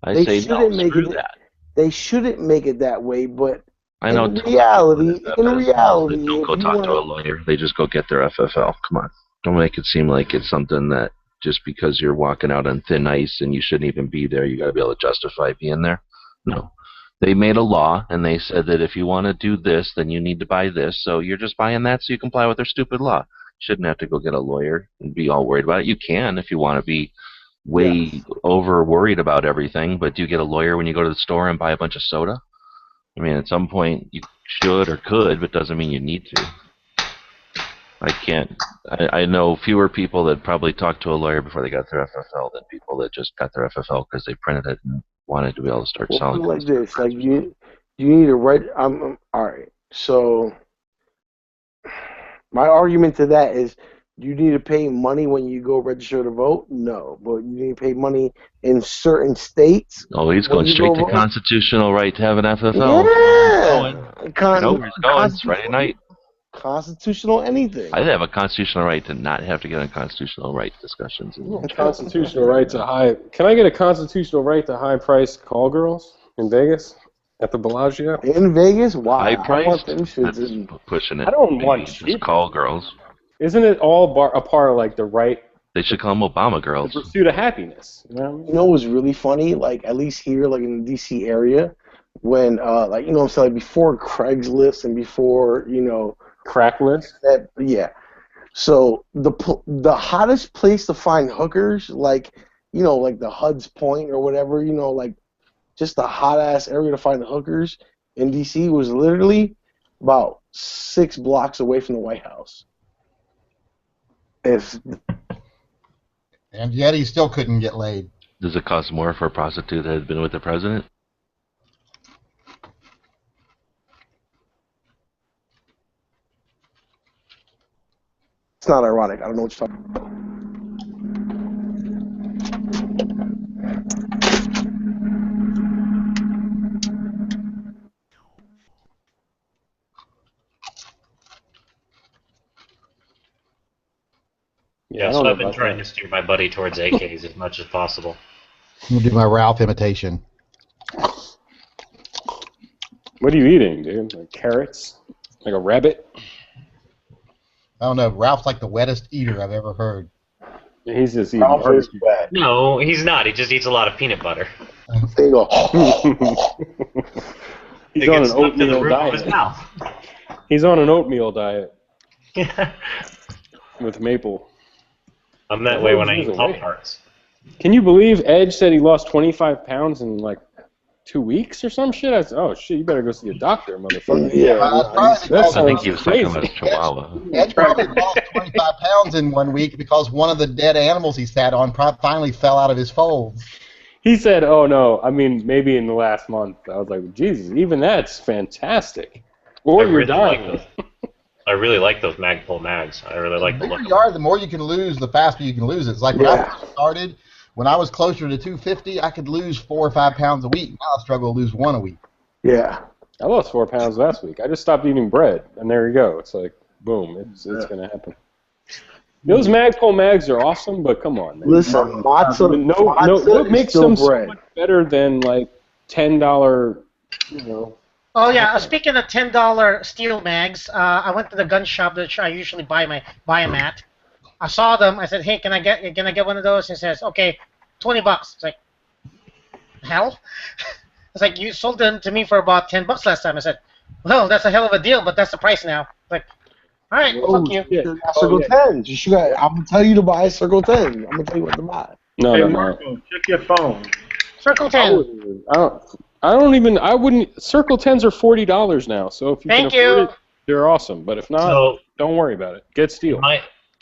I say no, screw that. They shouldn't make it that way, but I know. In reality, don't go talk to a lawyer. They just go get their FFL. Come on. Don't make it seem like it's something that just because you're walking out on thin ice and you shouldn't even be there, you got to be able to justify being there. No. They made a law, and they said that if you want to do this, then you need to buy this. So you're just buying that so you comply with their stupid law. You shouldn't have to go get a lawyer and be all worried about it. You can if you want to be way over worried about everything, but do you get a lawyer when you go to the store and buy a bunch of soda? I mean, at some point you should or could, but doesn't mean you need to. I know fewer people that probably talked to a lawyer before they got their FFL than people that just got their FFL because they printed it and wanted to be able to start selling it. Like this, you need to write. All right. So my argument to that is, you need to pay money when you go register to vote. No, but you need to pay money in certain states. Oh, he's going straight to constitutional right to have an FFL. Yeah. I know where he's going. It's Friday night. constitutional anything. I have a constitutional right to not have to get on constitutional right discussions. Constitutional right to high. Can I get a constitutional right to high-priced call girls in Vegas at the Bellagio? In Vegas? Wow. High I price? want them shits That's in. pushing it. I don't Maybe want just cheap. call girls. Isn't it all a part of like the right, They should call them Obama the girls. pursuit of happiness? You know what I mean? You know what's really funny? Like, at least here, like in the DC area, when, like, you know what I'm saying, like before Craigslist and before, you know, Cracklist? that, yeah. So the hottest place to find hookers, like, you know, like the Hud's Point or whatever, you know, like just the hot ass area to find the hookers in DC was literally about 6 blocks away from the White House. If And yet he still couldn't get laid. Does it cost more for a prostitute that has been with the president? it's not ironic, I don't know what you're talking about. Yeah, so I've been trying to steer my buddy towards AKs as much as possible. I'm gonna do my Ralph imitation. What are you eating, dude? Like carrots? Like a rabbit? I don't know. Ralph's like the wettest eater I've ever heard. He's just eating Ralph is barbecue. wet. No, he's not. He just eats a lot of peanut butter. There you go. He's It on an gets stuck to the oatmeal roof of his diet. mouth. He's on an oatmeal diet with maple. I'm that way when I eat Pop-Tarts. Can you believe Edge said he lost 25 pounds in like 2 weeks or some shit? I said, oh shit, you better go see a doctor, motherfucker. I think he was talking about his chihuahua. Ed probably lost 25 pounds in 1 week because one of the dead animals he sat on finally fell out of his folds. He said, oh no, I mean, maybe in the last month. I was like, Jesus, even that's fantastic. Or you're dying. I really like those Magpul mags. I really like the The look bigger of you are, the more you can lose, the faster you can lose it. It's like when I first started, when I was closer to 250, I could lose 4 or 5 pounds a week. Now I struggle to lose 1 a week. Yeah. I lost 4 pounds last week. I just stopped eating bread, and there you go. It's like, boom, it's going to happen. Those Magpul mags are awesome, but come on, man. Listen, matzah what makes is still them so bread. much better than like $10, you know? Oh yeah, speaking of $10 steel mags, I went to the gun shop that I usually buy them at. I saw them. I said, "Hey, can I get one of those?" He says, "Okay, $20." It's like, hell. It's like you sold them to me for about $10 last time. I said, "Well, that's a hell of a deal, but that's the price now." Like, all right, fuck you. Circle 10. I'm gonna tell you to buy Circle 10. I'm gonna tell you what to buy. Hey, Marco, check your phone. Circle 10. I wouldn't. Circle 10s are $40 now, so if you Thank can afford you. it, they're awesome. But if not, don't worry about it. Get steel.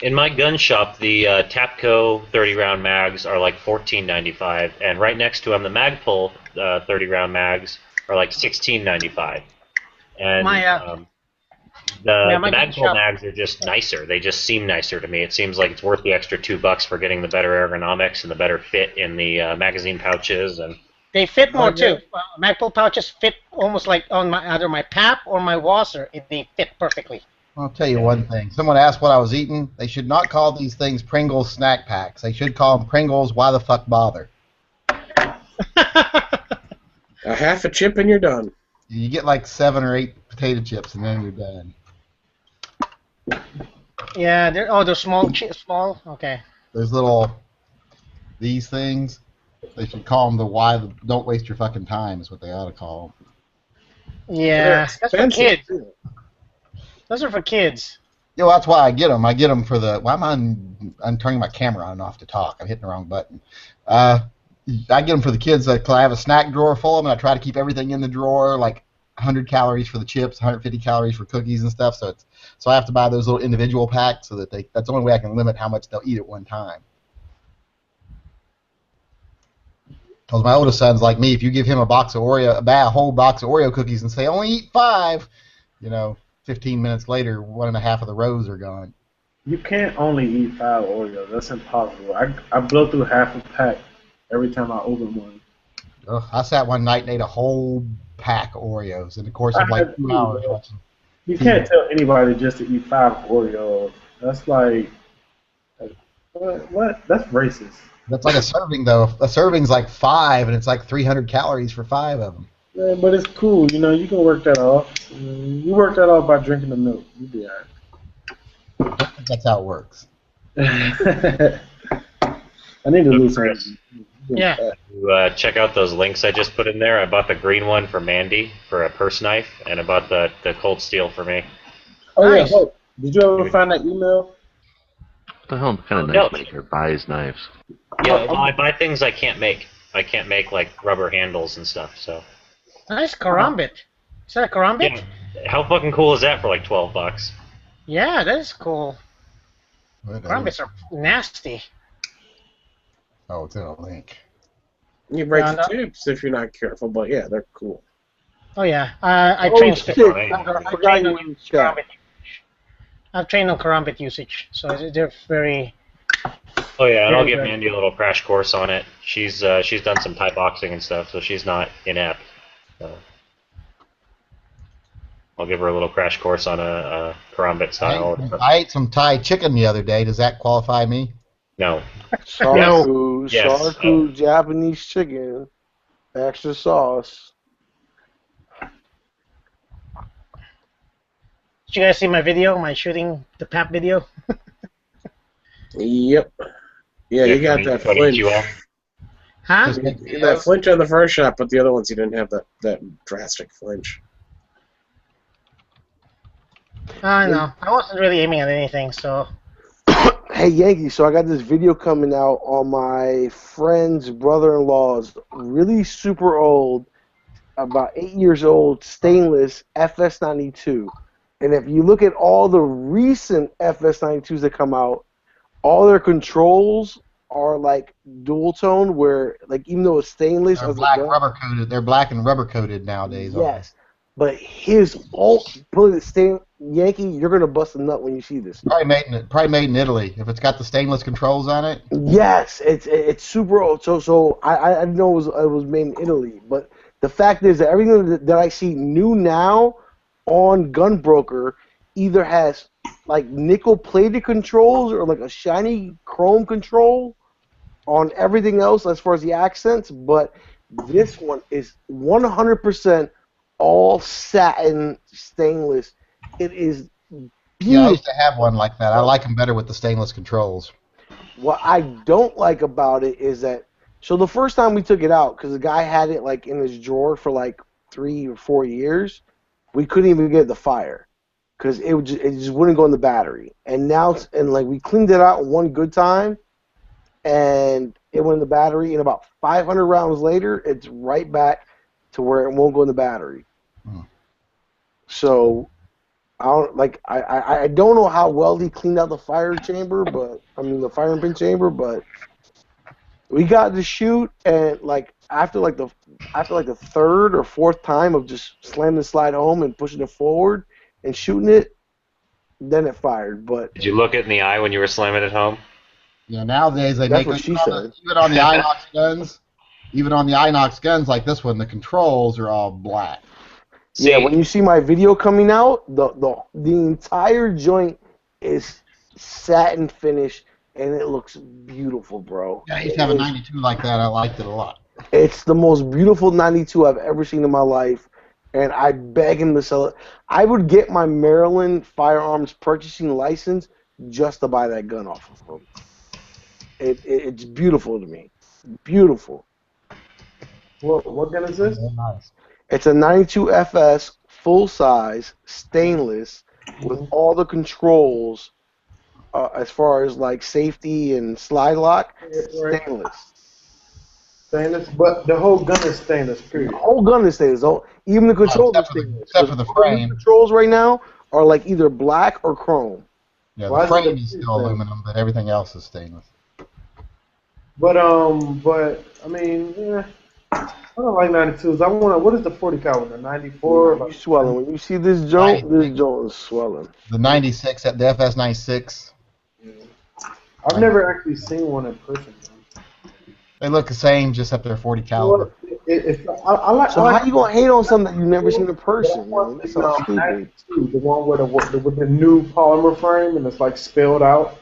In my gun shop, the Tapco 30-round mags are like $14.95, and right next to them, the Magpul 30-round mags are like $16.95. And the Magpul mags are just nicer. They just seem nicer to me. It seems like it's worth the extra $2 for getting the better ergonomics and the better fit in the magazine pouches. And they fit more too. Magpul pouches fit almost like on either my PAP or my Wasser. They fit perfectly. I'll tell you one thing. Someone asked what I was eating. They should not call these things Pringles snack packs. They should call them Pringles. Why the fuck bother? A half a chip and you're done. You get like 7 or 8 potato chips and then you're done. Yeah, they're small. Small. Okay. There's these things. They should call them don't waste your fucking time is what they ought to call them. Yeah, that's for kids. Those are for kids. Yeah, well, that's why I get them. I get them for the. Why am I'm turning my camera on and off to talk? I'm hitting the wrong button. I get them for the kids. I have a snack drawer full of them, and I try to keep everything in the drawer, like 100 calories for the chips, 150 calories for cookies and stuff. So I have to buy those little individual packs so that that's the only way I can limit how much they'll eat at one time. Because my oldest son's like me. If you give him a whole box of Oreo cookies and say only eat 5, 15 minutes later, 1.5 of the rows are gone. You can't only eat 5 Oreos. That's impossible. I blow through half a pack every time I open one. I sat one night and ate a whole pack of Oreos in the course of like 2 hours. You can't tell anybody just to eat 5 Oreos. That's like, what? That's racist. That's like a serving, though. A serving's like 5, and it's like 300 calories for 5 of them. Yeah, but it's cool. You know, you can work that off. You work that off by drinking the milk. You'll be all I don't think that's how it works. right. I need to lose some. Yeah. Check out those links I just put in there. I bought the green one for Mandy for a purse knife, and I bought the Cold Steel for me. Oh Nice. yeah, look, did you ever find that email? What the hell kind of knife maker buys knives? Yeah, well, I buy things I can't make. I can't make like rubber handles and stuff. So. Nice karambit. Is that a karambit? Yeah. How fucking cool is that for like $12? Yeah, that is cool. What Karambits are nasty. Oh, it's in a link. You break Yeah, the tips if you're not careful, but yeah, they're cool. Oh yeah, I Oh trained. shit! Right. I forgot you used that. Karambit. I've trained on karambit usage, so they're very. Oh yeah, and I'll give Very good. Mandy a little crash course on it. She's done some Thai boxing and stuff, so she's not inept. So I'll give her a little crash course on a karambit style. I ate some Thai chicken the other day. Does that qualify me? No. Sarku, Yes. Sarku Japanese chicken, extra sauce. Did you guys see my video? My shooting the pap video? Yep. Yeah, you got that flinch. Huh? That flinch on the first shot, but the other ones you didn't have that drastic flinch. I know. I wasn't really aiming at anything, so. Hey Yankee, so I got this video coming out on my friend's brother-in-law's really super old, about 8 years old, stainless FS92. And if you look at all the recent FS92s that come out, all their controls are like dual tone, where like even though it's stainless, They're as a black gun- rubber coated. They're black and rubber coated nowadays. Yes, but his put it stain Yankee, you're gonna bust a nut when you see this. Probably made in Italy. If it's got the stainless controls on it. Yes, it's super old. So I didn't know it was made in Italy, but the fact is that everything that I see new now on Gunbroker either has like nickel plated controls or like a shiny chrome control on everything else as far as the accents, but this one is 100% all satin stainless. It is beautiful. Yeah, I used to have one like that. I like them better with the stainless controls. What I don't like about it is that, so the first time we took it out, because the guy had it like in his drawer for like 3 or 4 years, we couldn't even get it to fire because it just wouldn't go in the battery. And now, like we cleaned it out one good time, and it went in the battery. And about 500 rounds later, it's right back to where it won't go in the battery. So I don't know how well he cleaned out the fire chamber, but the firing pin chamber, but we got to shoot, and like after the third or fourth time of just slamming the slide home and pushing it forward and shooting it, then it fired. But Did you look it in the eye when you were slamming it home? Yeah, nowadays they That's make what she even on the Inox guns. Even on the Inox guns like this one, the controls are all black. yeah, when you see my video coming out, the entire joint is satin finish, and it looks beautiful, bro. Yeah, I used to have a 92 like that. I liked it a lot. It's the most beautiful 92 I've ever seen in my life, and I beg him to sell it. I would get my Maryland firearms purchasing license just to buy that gun off of him. It's beautiful to me. Beautiful. What gun is this? Very nice. It's a 92 FS, full size, stainless, with all the controls as far as like safety and slide lock. Stainless. Stainless, but the whole gun is stainless. Period. The whole gun is stainless. Even the controls are except for the- stainless. except for the All new frame. controls right now are like either black or chrome. Yeah, Why the is frame it is still aluminum, but everything else is stainless. But I mean, I don't like 92s. I want. What is the 40 caliber? 94. You swelling when you see this joint. This joint is swelling. The 96 at the FS 96. I've never actually seen one in person. They look the same, just up there 40 You know caliber. what? I like. So how you gonna hate on something that you've never seen in person, man? That sounds stupid. 92, the one with the new polymer frame and it's like spelled out.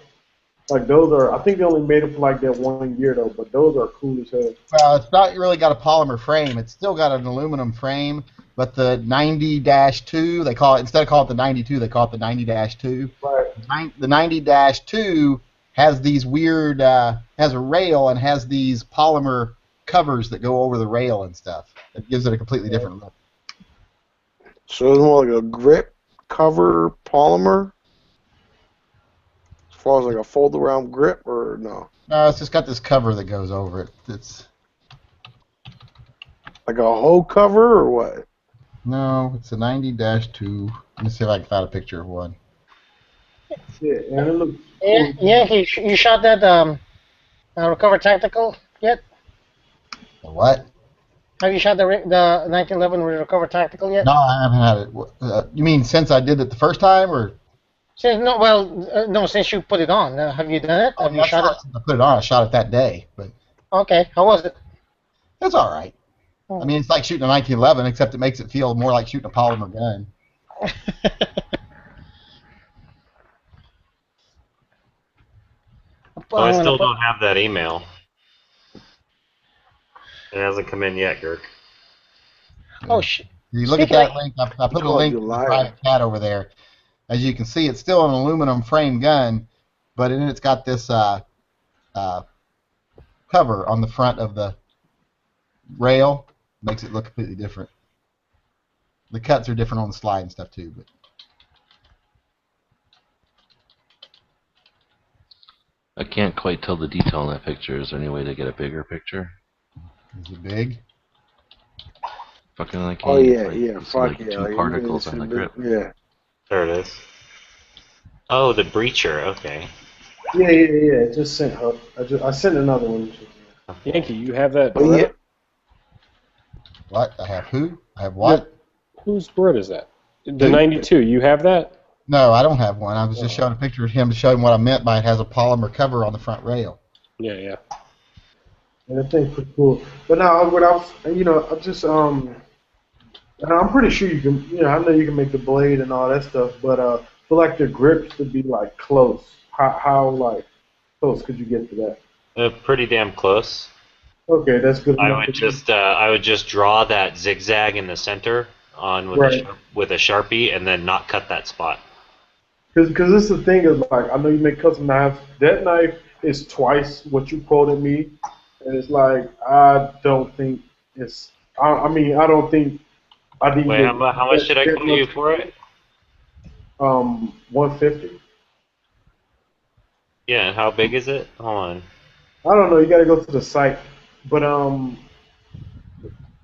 Like those are, I think they only made it for like that 1 year though, but those are cool as hell. Well, it's not really got a polymer frame. It's still got an aluminum frame, but the 90-2, they call it, instead of calling it the 92, they call it the 90-2. Right. The 90-2 has these weird, has a rail and has these polymer covers that go over the rail and stuff. It gives it a completely different look. So it's more like a grip cover polymer, as far as like a fold around grip, or no? No, it's just got this cover that goes over it. It's like a hoe cover or what? No, it's a 90-2. Let me see if I can find a picture of one. Yeah, and it looks Yeah, Yankee, you shot that recover tactical yet? The what? Have you shot the 1911 recover tactical yet? No, I haven't had it. You mean since I did it the first time, or? No, since you put it on. Have you done it? Have you shot it? I put it on. I shot it that day, but. Okay, how was it? It's all right. I mean, it's like shooting a 1911, except it makes it feel more like shooting a polymer gun. Oh, I still don't have that email. It hasn't come in yet, Girk. Oh shit! You look at that link. I put a link in the private chat over there. As you can see, it's still an aluminum frame gun, but in it's got this cover on the front of the rail. Makes it look completely different. The cuts are different on the slide and stuff too. But I can't quite tell the detail in that picture. Is there any way to get a bigger picture? Is it big? Fucking like Oh yeah, like, yeah, fuck like yeah. two particles on the grip. Yeah. There it is. Oh, the breacher. Okay. Yeah. Just sent her. I sent another one. Yankee, you have that? But yeah. What? I have who? I have what? Whose Beretta is that? The 92. You have that? No, I don't have one. I was just showing a picture of him to show him what I meant by it has a polymer cover on the front rail. Yeah. And that thing's pretty cool. But now, what I was, I just and I'm pretty sure you can, I know you can make the blade and all that stuff, but for like the grips to be like close, how like close could you get to that? Pretty damn close. Okay, that's good. I would just draw that zigzag in the center on with a Sharpie, and then not cut that spot. Because this is the thing is like I know you make custom knives. That knife is twice what you quoted me, and it's like I don't think it's. I mean I don't think I didn't. Wait, how much did I quote you for it? 150. Yeah, and how big is it? Hold on. I don't know. You got to go to the site, but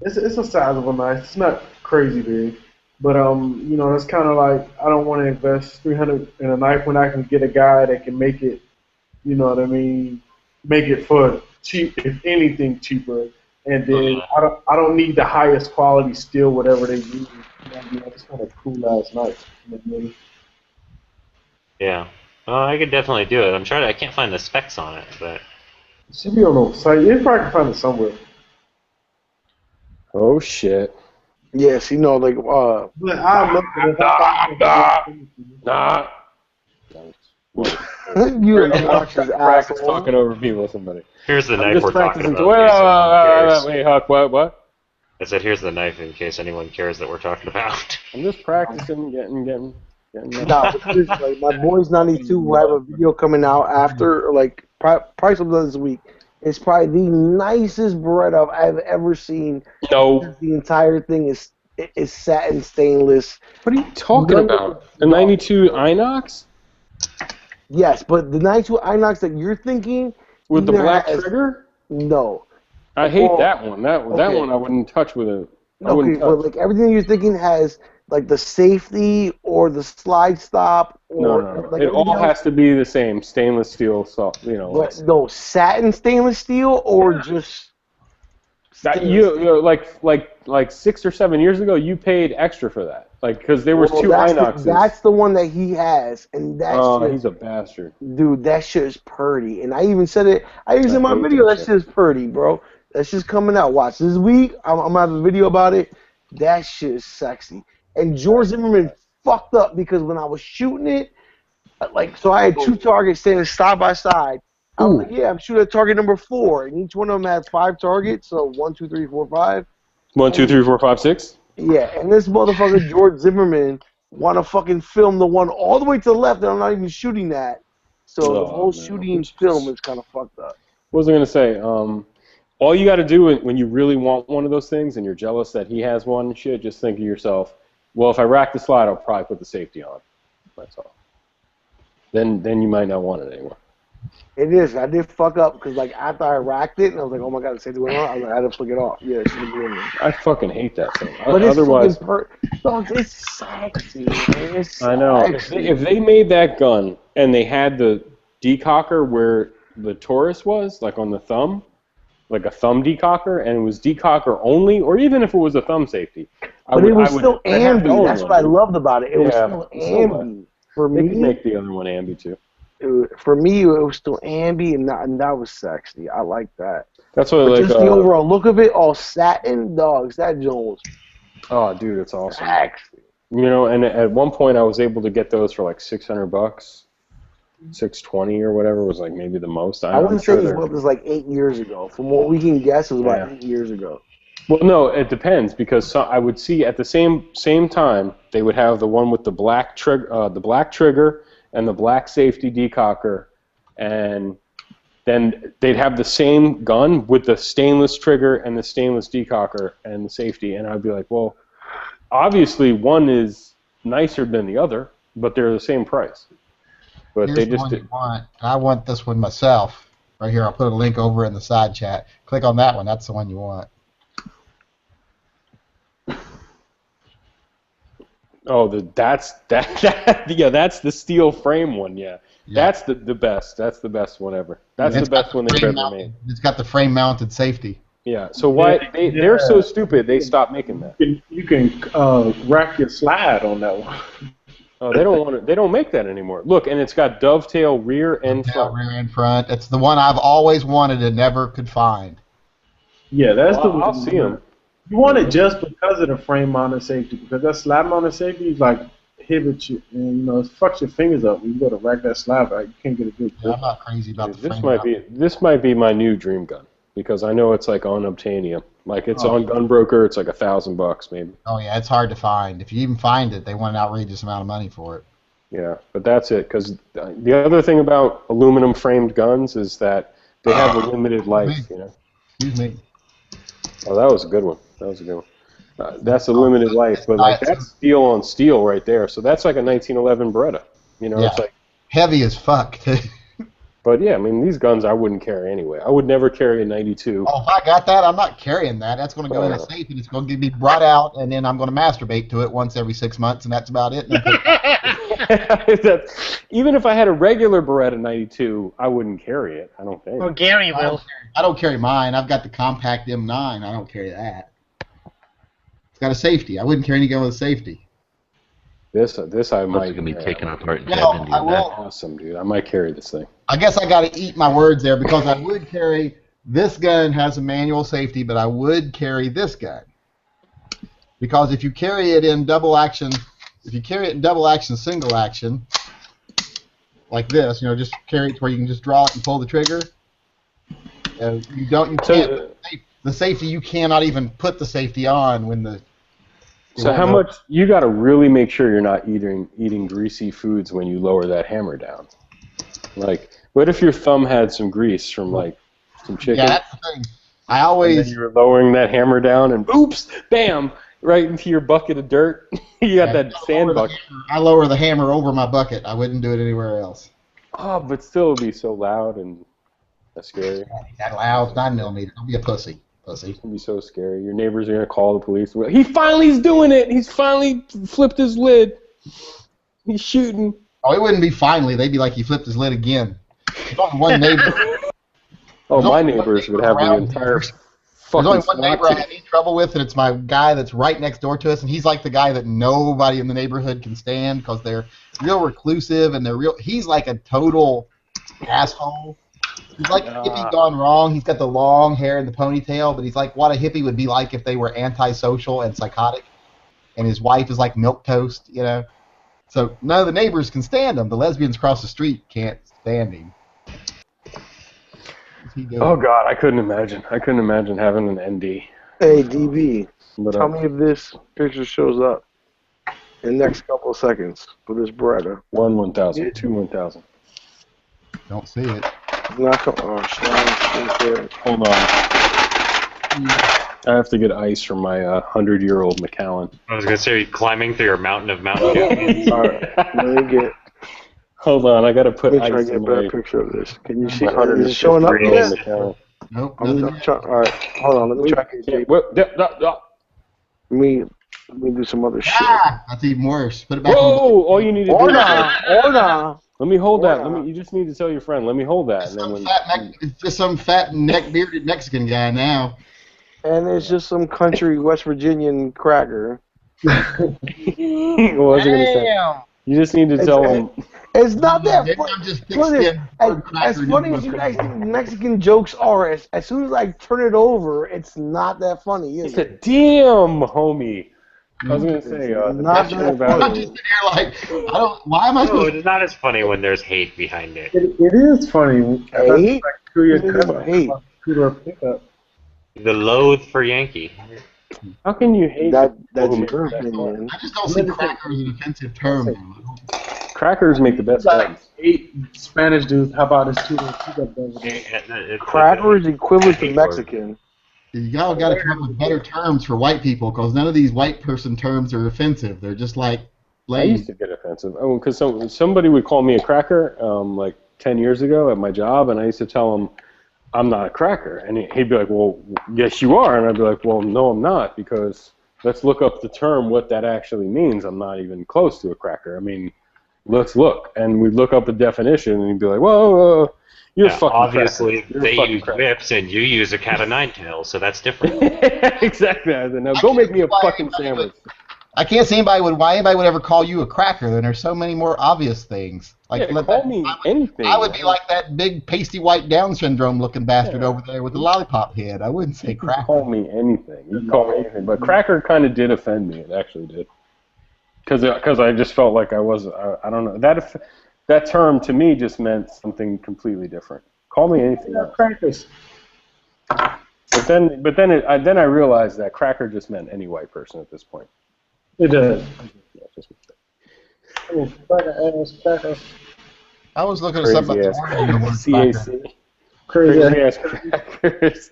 it's a size of a knife. It's not crazy big, but it's kind of like I don't want to invest 300 in a knife when I can get a guy that can make it. You know what I mean? Make it for cheap, if anything cheaper, and then I don't need the highest quality steel, whatever they use. I just want a cool ass knife. Yeah. Well, I could definitely do it. I can't find the specs on it, but. It should be on the site. You probably can find it somewhere. Oh shit. Yes, like But I looked at it. Nah. You obnoxious asshole. Talking over people with somebody. Here's the I'm knife just we're talking practicing. about. Wait, Huck, what? I said, here's the knife in case anyone cares that we're talking about. I'm just practicing getting. Nah, but seriously, like, my boys 92 will have a video coming out after, like, probably sometime this week. It's probably the nicest Beretta I've ever seen. No. The entire thing is satin stainless. What are you talking about? The 92 Inox? Yes, but the 92 Inox that you're thinking with the black trigger? No. I hate that one. That one I wouldn't touch with a. Okay, but like everything you're thinking has like the safety or the slide stop or no. Like it all has to be the same stainless steel. So But no, satin stainless steel or just. That like 6 or 7 years ago, you paid extra for that, like because there was two Inoxes. That's the one that he has, and that's. Oh, he's a bastard, dude. That shit is purty, and I even said it. I even said in my video that shit is purty, bro. That's just coming out. Watch this week. I'm gonna have a video about it. That shit is sexy. And George Zimmerman fucked up because when I was shooting it, so I had 2 targets standing side by side. I was like, yeah, I'm shooting at target number 4, and each one of them had 5 targets. So 1, 2, 3, 4, 5. 1, 2, 3, 4, 5, 6. Yeah, and this motherfucker George Zimmerman want to fucking film the one all the way to the left, and I'm not even shooting that. So the whole shooting film is kind of fucked up. What was I gonna say? All you got to do when you really want one of those things, and you're jealous that he has one, and shit, just think to yourself, well, if I rack the slide, I'll probably put the safety on. That's all. Then you might not want it anymore. It is. I did fuck up because after I racked it, and I was like, oh my god, the safety went on. I was like, I had to flick it off. Yeah, it shouldn't be in there. I fucking hate that thing. But it's Otherwise, dog, it's sexy, man. It's I know. sexy. If they made that gun and they had the decocker where the Taurus was, like on the thumb, like a thumb decocker, and it was decocker only, or even if it was a thumb safety, But it was still ambi. That's what I loved about it. It was still ambi. For They me, could make the other one ambi too. For me, it was still ambi, and that was sexy. I like that. That's what I But like. just the overall look of it, all satin dogs. That joint was Oh, dude, it's awesome. sexy. You know, and at one point I was able to get those for like $600, $620 or whatever was like maybe the most. I wouldn't say it was like 8 years ago. From what we can guess, it was about 8 years ago. Well, no, it depends because I would see at the same time they would have the one with the black trigger and the black safety decocker, and then they'd have the same gun with the stainless trigger and the stainless decocker and the safety, and I'd be like, well, obviously one is nicer than the other, but they're the same price. But Here's they the just one did. you want. I want this one myself. Right here, I'll put a link over in the side chat. Click on that one. That's the one you want. Oh, that's the steel frame one. Yeah. That's the best. That's the best one ever. That's the best one they've ever made. It's got the frame mounted safety. Yeah. So why they're so stupid? They stopped making that. You can rack your slide on that one. Oh, they don't want it. They don't make that anymore. Look, and it's got dovetail rear and front. Rear and front. It's the one I've always wanted and never could find. Yeah, that's the one. I'll see them. You want it just because of the frame mounted safety, because that slide mounted safety is like inhibits you, and it fucks your fingers up when you go to rack that slide back. You can't get a good grip. I'm not crazy about the This frame. this might be my new dream gun because I know it's like on Obtainium. Like it's on Gunbroker. It's like $1,000 maybe. Oh yeah, it's hard to find. If you even find it, they want an outrageous amount of money for it. Yeah, but that's it. Because the other thing about aluminum framed guns is that they have a limited life. You know. Excuse me. Oh, that was a good one. That was a good one. That's a limited life, but like that's steel on steel right there. So that's like a 1911 Beretta. You know, it's like heavy as fuck too. But yeah, I mean these guns I wouldn't carry anyway. I would never carry a 92. Oh, if I got that, I'm not carrying that. That's going to go in a safe, and it's going to be brought out, and then I'm going to masturbate to it once every 6 months, and that's about it. Even if I had a regular Beretta 92, I wouldn't carry it. I don't think. Well, Gary will. I don't carry mine. I've got the compact M9. I don't carry that. It's got a safety. I wouldn't carry any gun with a safety. This I might. It's gonna be taken apart and No, tabbed into I your will. neck. Awesome, dude. I might carry this thing. I guess I got to eat my words there because I would carry this gun has a manual safety, but I would carry this gun because if you carry it in double action, single action, like this, you know, just carry it to where you can just draw it and pull the trigger. The safety, you cannot even put the safety on when the. So how much you got to really make sure you're not eating greasy foods when you lower that hammer down. Like, what if your thumb had some grease from like some chicken? Yeah, that's the thing. I always. And then you were lowering that hammer down, and oops, bam, right into your bucket of dirt. You got that sand bucket. I lower the hammer over my bucket. I wouldn't do it anywhere else. Oh, but still, it'd be so loud and scary. That loud 9mm. Don't be a pussy. It's gonna be so scary. Your neighbors are gonna call the police. He finally's doing it. He's finally flipped his lid. He's shooting. Oh, it wouldn't be finally. They'd be like, he flipped his lid again. There's only one neighbor. Oh, my neighbors would have the entire There's fucking only one neighbor I have any trouble with, and it's my guy that's right next door to us, and he's like the guy that nobody in the neighborhood can stand because they're real reclusive and they're real. He's like a total asshole. He's like a hippie gone wrong. He's got the long hair and the ponytail, but he's like what a hippie would be like if they were antisocial and psychotic. And his wife is like milquetoast, you know. So none of the neighbors can stand him. The lesbians across the street can't stand him. What's he doing? Oh God, I couldn't imagine. I couldn't imagine having an ND. Hey, DB, But, tell me if this picture shows up in the next couple of seconds for this Beretta. 1,000, 2 1,000. Don't see it. Not oh, shit. Hold on. I have to get ice from my 100-year-old Macallan. I was gonna say, are you climbing through your mountain of Mountain Dew? Alright, let me get. Hold on, I gotta put Let me try ice to get in a better my. picture of this. Can you see? my Is it showing up 150-year-old yet? Macallan. Nope. I'm trying. Alright, hold on. Let me try to get. Let me do some other shit. Ah, that's even worse. Put it back. Whoa! All you need to do. Orna. Let me hold that. You just need to tell your friend. Let me hold that, and then when. It's just some fat neck-bearded Mexican guy now. And it's just some country West Virginian cracker. What was I gonna say? You just need to tell him. It's not that I'm funny. just As funny as you guys think Mexican jokes are, as soon as I turn it over, it's not that funny, is It's a it? damn homie. I was gonna say, not that I'm funny. just sitting here like, I don't. Why am I No, supposed it's not as funny when there's hate behind it. It is funny. Hate? Hate. Scooter pickup. The loathe for Yankee. How can you hate That's homie? your opinion. I just don't see cracker as an offensive term. Crackers make the best Like eggs. 8 Spanish dudes. How about this Scooter pickup over there? Cracker is equivalent to Mexican. You all got to come up with better terms for white people because none of these white person terms are offensive. They're just like I used lame. to get offensive. Oh, because somebody would call me a cracker like 10 years ago at my job, and I used to tell him, I'm not a cracker. And he'd be like, well, yes, you are. And I'd be like, well, no, I'm not, because let's look up the term, what that actually means. I'm not even close to a cracker. I mean, let's look. And we'd look up the definition, and he'd be like, whoa, you're a fucking obviously, cracker. they use whips, and you use a cat of nine tails, so that's different. Exactly. I said, now go make me a fucking sandwich. I can't see why anybody would ever call you a cracker. Then there's so many more obvious things. Like Call me anything. I would be like that big pasty white Down syndrome looking bastard over there with the lollipop head. I wouldn't say cracker. Call me anything. You can call me anything. But cracker kind of did offend me. It actually did. Because I just felt like I wasn't. I don't know. That term to me just meant something completely different. Call me anything else. Crackers. But then I realized that cracker just meant any white person at this point. It does. Yeah, just Cracker. I was looking at something about the word CAC. Crazy ass crackers.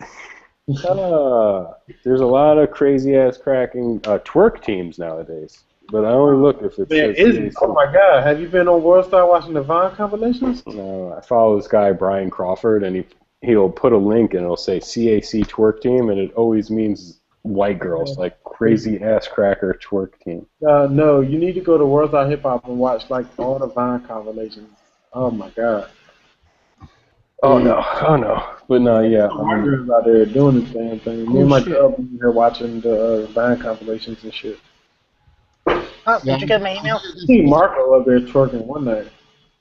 There's a lot of crazy ass cracking twerk teams nowadays. But I only look if it's. Man, oh my God! Have you been on World Star watching the Vine compilations? No, I follow this guy Brian Crawford, and he'll put a link and it'll say CAC twerk team, and it always means white girls, like crazy ass cracker twerk team. No, you need to go to World Star Hip Hop and watch like all the Vine compilations. Oh my God! Oh no! But no, yeah. White girls out there doing this damn thing. Me and my girl be here watching the Vine compilations and shit. Oh, did you get my email? I see Marco up there twerking one night.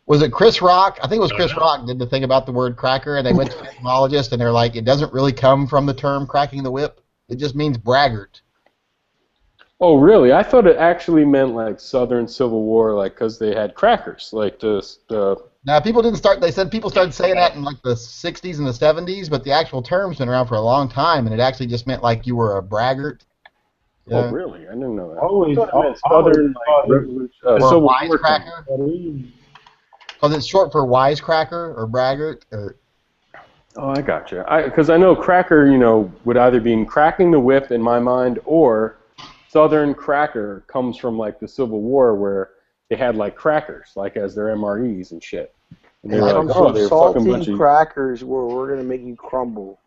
Was it Chris Rock? I think it was Chris Rock did the thing about the word cracker, and they went to an etymologist, and they're like, it doesn't really come from the term cracking the whip. It just means braggart. Oh, really? I thought it actually meant like Southern Civil War, like because they had crackers, like the. Now, people didn't start. They said people started saying that in like the '60s and the '70s, but the actual term's been around for a long time, and it actually just meant like you were a braggart. Oh, really? I didn't know that. Always Southern or Civil War. wisecracker. Because it's short for wisecracker or braggart or. Oh, I gotcha. Because I know cracker, would either be cracking the whip in my mind, or Southern cracker comes from like the Civil War where they had like crackers, like as their MREs and shit. And they were like, Some they're a fucking bunch salty of. crackers where we're gonna make you crumble.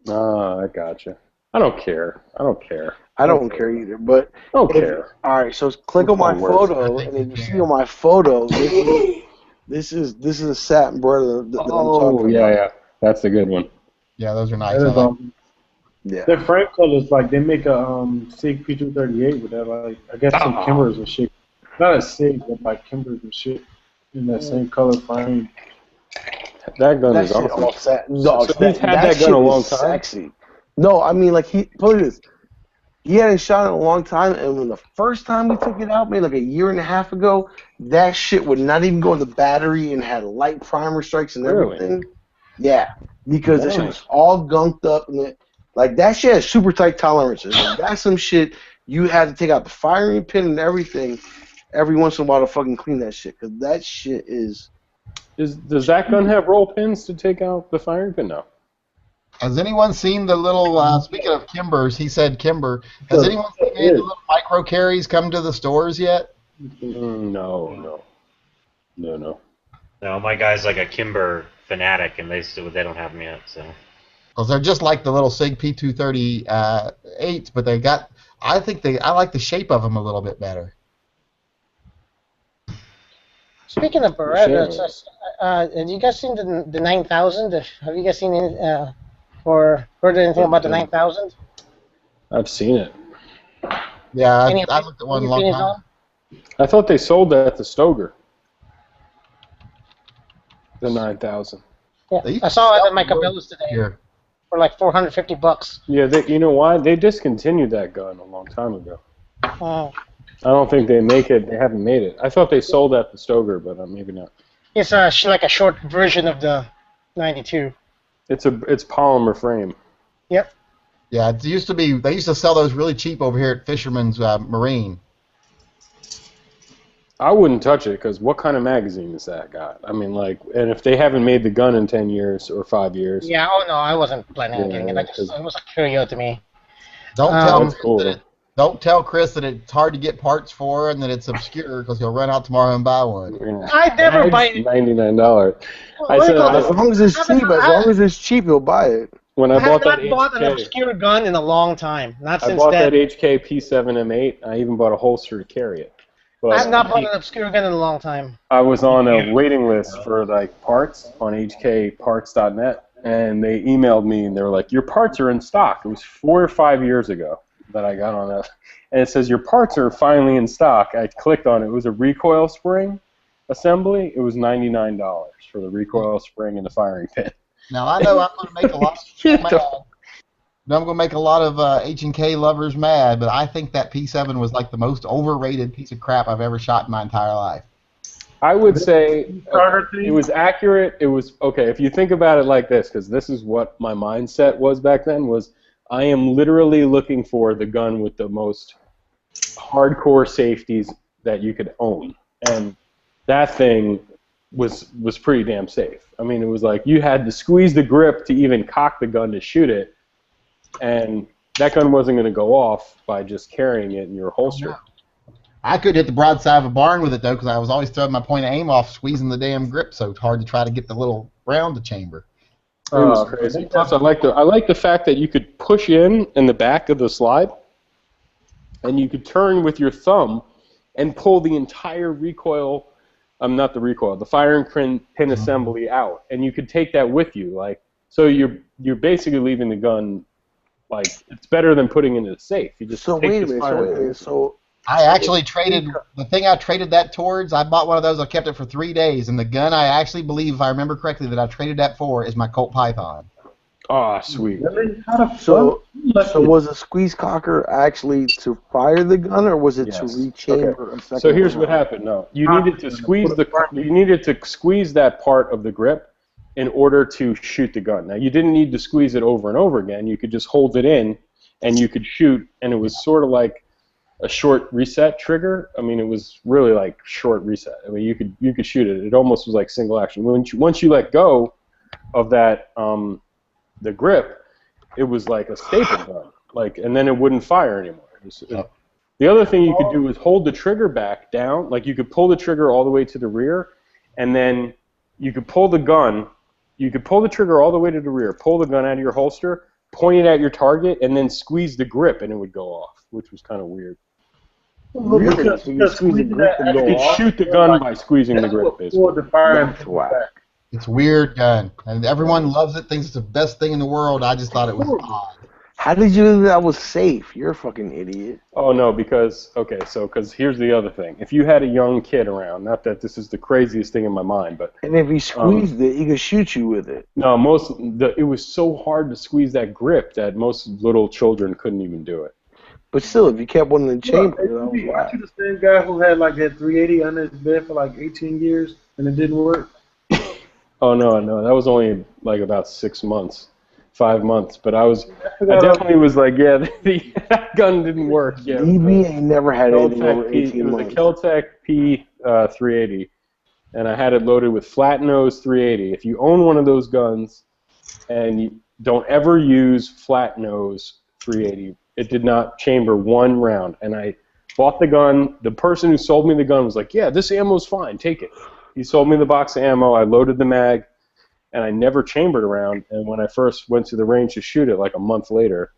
Ah, I gotcha. I don't care. I don't care either, but I don't care. All right, so click on my photo, and if you see on my photo, this is a satin brother that I'm talking about. Yeah, that's a good one. Yeah, those are nice. Yeah. The frame colors, like they make a SIG P238 with that, like I guess some Kimbers and shit. Not a SIG, but like Kimbers and shit in that same color frame. That gun That is shit awesome. on set. No, So he's had that gun shit a long is time? sexy. No, I mean like look at this. He hadn't shot it in a long time, and when the first time we took it out, maybe like a year and a half ago, that shit would not even go in the battery and had light primer strikes and Really? everything. Yeah, because that shit Nice. was all gunked up, and like that shit has super tight tolerances. Like, that's some shit you had to take out the firing pin and everything every once in a while to fucking clean that shit, because that shit is. Does that gun have roll pins to take out the firing pin? No. Has anyone seen the little, speaking of Kimbers, he said Kimber, has anyone seen any of the little micro carries come to the stores yet? No. No, my guy's like a Kimber fanatic, and they don't have them yet. So. Because they're just like the little SIG P238s, but they got. I like the shape of them a little bit better. Speaking of Berettas, have you guys seen the 9000? Have you guys seen any, or heard anything about the 9000? I've seen it. Yeah, I looked at one a long time. I thought they sold that at the Stoger. The 9000. Yeah, I saw it at my Cabela's today for like $450. Yeah, you know why? They discontinued that gun a long time ago. Oh. I don't think they make it. They haven't made it. I thought they sold at the Stoger, but maybe not. It's like a short version of the 92. It's polymer frame. Yep. Yeah, it used to be. They used to sell those really cheap over here at Fisherman's Marine. I wouldn't touch it because what kind of magazine is that got? I mean, like, and if they haven't made the gun in 10 years or 5 years. Yeah. Oh no, I wasn't planning on getting it. It was a curio to me. Don't tell Chris that it's hard to get parts for and that it's obscure because he'll run out tomorrow and buy one. I never buy it. $99. As long as it's cheap, you'll buy it. When I bought that HK, bought an obscure gun in a long time. Not since I bought that HK P7M8. I even bought a holster to carry it. But I have not bought an obscure gun in a long time. I was on a waiting list for like parts on hkparts.net, and they emailed me and they were like, "Your parts are in stock." It was 4 or 5 years ago that I got on that, and it says your parts are finally in stock. I clicked on it. It was a recoil spring assembly. It was $99 for the recoil spring and the firing pin. Now I know I'm going to make a lot of people mad. I'm going to make a lot of H&K lovers mad, but I think that P7 was like the most overrated piece of crap I've ever shot in my entire life. I would say it was accurate. It was okay if you think about it like this, because this is what my mindset was back then. Was I am literally looking for the gun with the most hardcore safeties that you could own, and that thing was pretty damn safe. I mean, it was like you had to squeeze the grip to even cock the gun to shoot it, and that gun wasn't going to go off by just carrying it in your holster. I could hit the broadside of a barn with it though, because I was always throwing my point of aim off, squeezing the damn grip so hard to try to get the little round to chamber. It was crazy. Plus, I like the fact that you could push in the back of the slide, and you could turn with your thumb and pull the entire recoil. Not the recoil, the firing pin assembly out, and you could take that with you. Like, so you're basically leaving the gun. Like, it's better than putting it in a safe. You just take wait a this minute. So I actually traded the thing I traded that towards. I bought one of those. I kept it for 3 days, and the gun I actually believe, if I remember correctly, that I traded that for is my Colt Python. Oh, sweet. So was a squeeze cocker actually to fire the gun, or was it to rechamber? Okay. So here's what happened. No, you needed to squeeze that part of the grip in order to shoot the gun. Now, you didn't need to squeeze it over and over again. You could just hold it in, and you could shoot. And it was sort of like a short reset trigger. I mean, it was really like short reset. I mean, you could shoot it. It almost was like single action. Once you let go of that. The grip, it was like a staple gun, like, and then it wouldn't fire anymore. The other thing you could do is hold the trigger back down, like you could pull the trigger all the way to the rear, and then you could pull the gun, you could pull the trigger all the way to the rear, pull the gun out of your holster, point it at your target, and then squeeze the grip, and it would go off, which was kind of weird. Really? You could shoot the gun by squeezing the grip, basically. It's a weird gun, and everyone loves it, thinks it's the best thing in the world. I just thought it was odd. How did you know that was safe? You're a fucking idiot. Oh no, because here's the other thing. If you had a young kid around, not that this is the craziest thing in my mind, but And if he squeezed it, he could shoot you with it. no, it was so hard to squeeze that grip that most little children couldn't even do it. But still, if you kept one in the chamber, Hey, that was aren't you whack. the same guy who had like that 380 under his bed for like 18 years and it didn't work? Oh no, that was only like about 6 months, 5 months. But I definitely was like, yeah, that gun didn't work. Yeah, DB ain't never had anything over It 18 was a months. Keltec P 380, and I had it loaded with flat nose 380. If you own one of those guns, and you don't ever use flat nose 380, it did not chamber one round. And I bought the gun. The person who sold me the gun was like, yeah, this ammo's fine, take it. He sold me the box of ammo. I loaded the mag, and I never chambered a round. And when I first went to the range to shoot it, like a month later,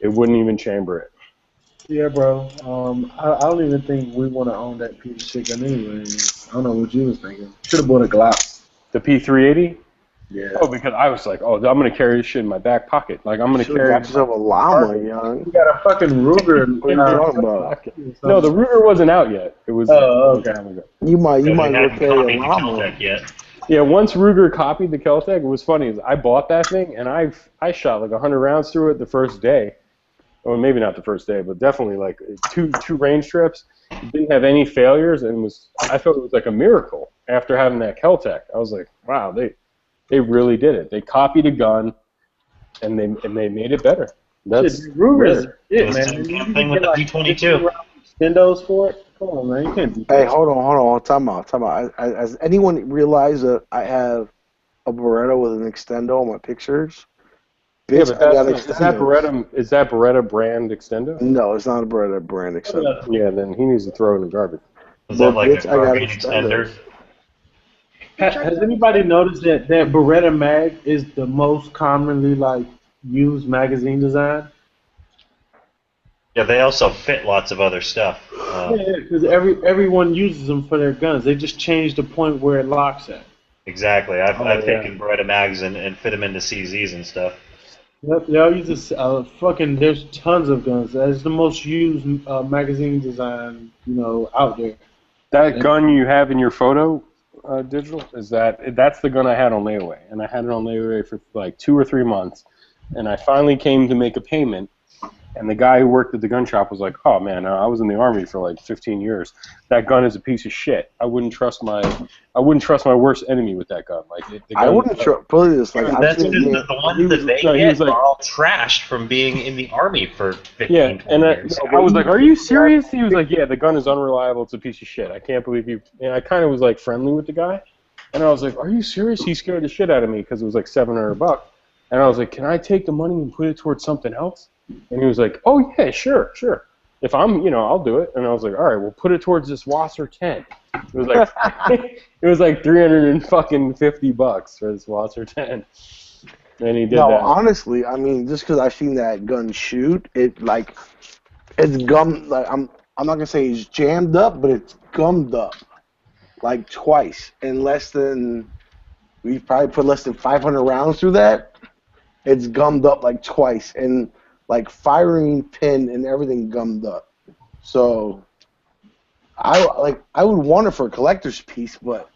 it wouldn't even chamber it. Yeah, bro. I don't even think we want to own that piece of shit gun anyway. I don't know what you was thinking. Should have bought a Glock. The P380? Yeah. Oh, because I was like, I'm going to carry this shit in my back pocket. Like, I'm going to Should've carry got yourself a llama, young. You got a fucking Ruger. What are you talking about? No, the Ruger wasn't out yet. It was Oh, okay. time ago. You might They well hadn't carry a copied the llama. Keltec yet. Yeah, once Ruger copied the Keltec, it was funny. I bought that thing, and I shot like 100 rounds through it the first day. Or maybe not the first day, but definitely like two range trips. It didn't have any failures, and I felt it was like a miracle after having that Keltec. I was like, wow, they really did it. They copied a gun, and they made it better. That's Shit, Ruger. It Yeah, was man. the You same can thing with get the like P22. extendos for it. Come on, man. You can't do that. Hey, hold on. Time out. Has anyone realized that I have a Beretta with an extendo on my pictures? Yeah, Bitch, but I got is extendos. that Beretta brand extendo? No, it's not a Beretta brand extendo. Yeah, then he needs to throw it in the garbage. Was But that like bitch, a I got carbine extender? extenders. Has anybody noticed that Beretta mag is the most commonly like used magazine design? Yeah, they also fit lots of other stuff. Yeah, because everyone uses them for their guns. They just changed the point where it locks at. Exactly. I've yeah. taken Beretta mags and fit them into CZs and stuff. Yep, they all use this. There's tons of guns. That's the most used magazine design, out there. That gun you have in your photo, digital, that's the gun I had on layaway, and I had it on layaway for like 2 or 3 months, and I finally came to make a payment, and the guy who worked at the gun shop was like, "Oh man, I was in the army for like 15 years. That gun is a piece of shit. I wouldn't trust my worst enemy with that gun. Like the gun, I wouldn't put this like I've That's seen because it. the ones that they get are all trashed from being in the army for 15, yeah." 20 And years. I was like, "Are you serious?" He was like, "Yeah, the gun is unreliable. It's a piece of shit. I can't believe you." And I kind of was like friendly with the guy, and I was like, "Are you serious?" He scared the shit out of me because it was like $700, and I was like, "Can I take the money and put it towards something else?" And he was like, "Oh yeah, sure. If I'll do it." And I was like, "All right, we'll put it towards this Wasser 10." It was like it was like $350 for this Wasser 10. And he did No, that. honestly, I mean, just because I've seen that gun shoot, it's gummed. Like I'm not gonna say it's jammed up, but it's gummed up like twice in less than. We've probably put less than 500 rounds through that. It's gummed up like twice, and like firing pin and everything gummed up. So I would want it for a collector's piece, but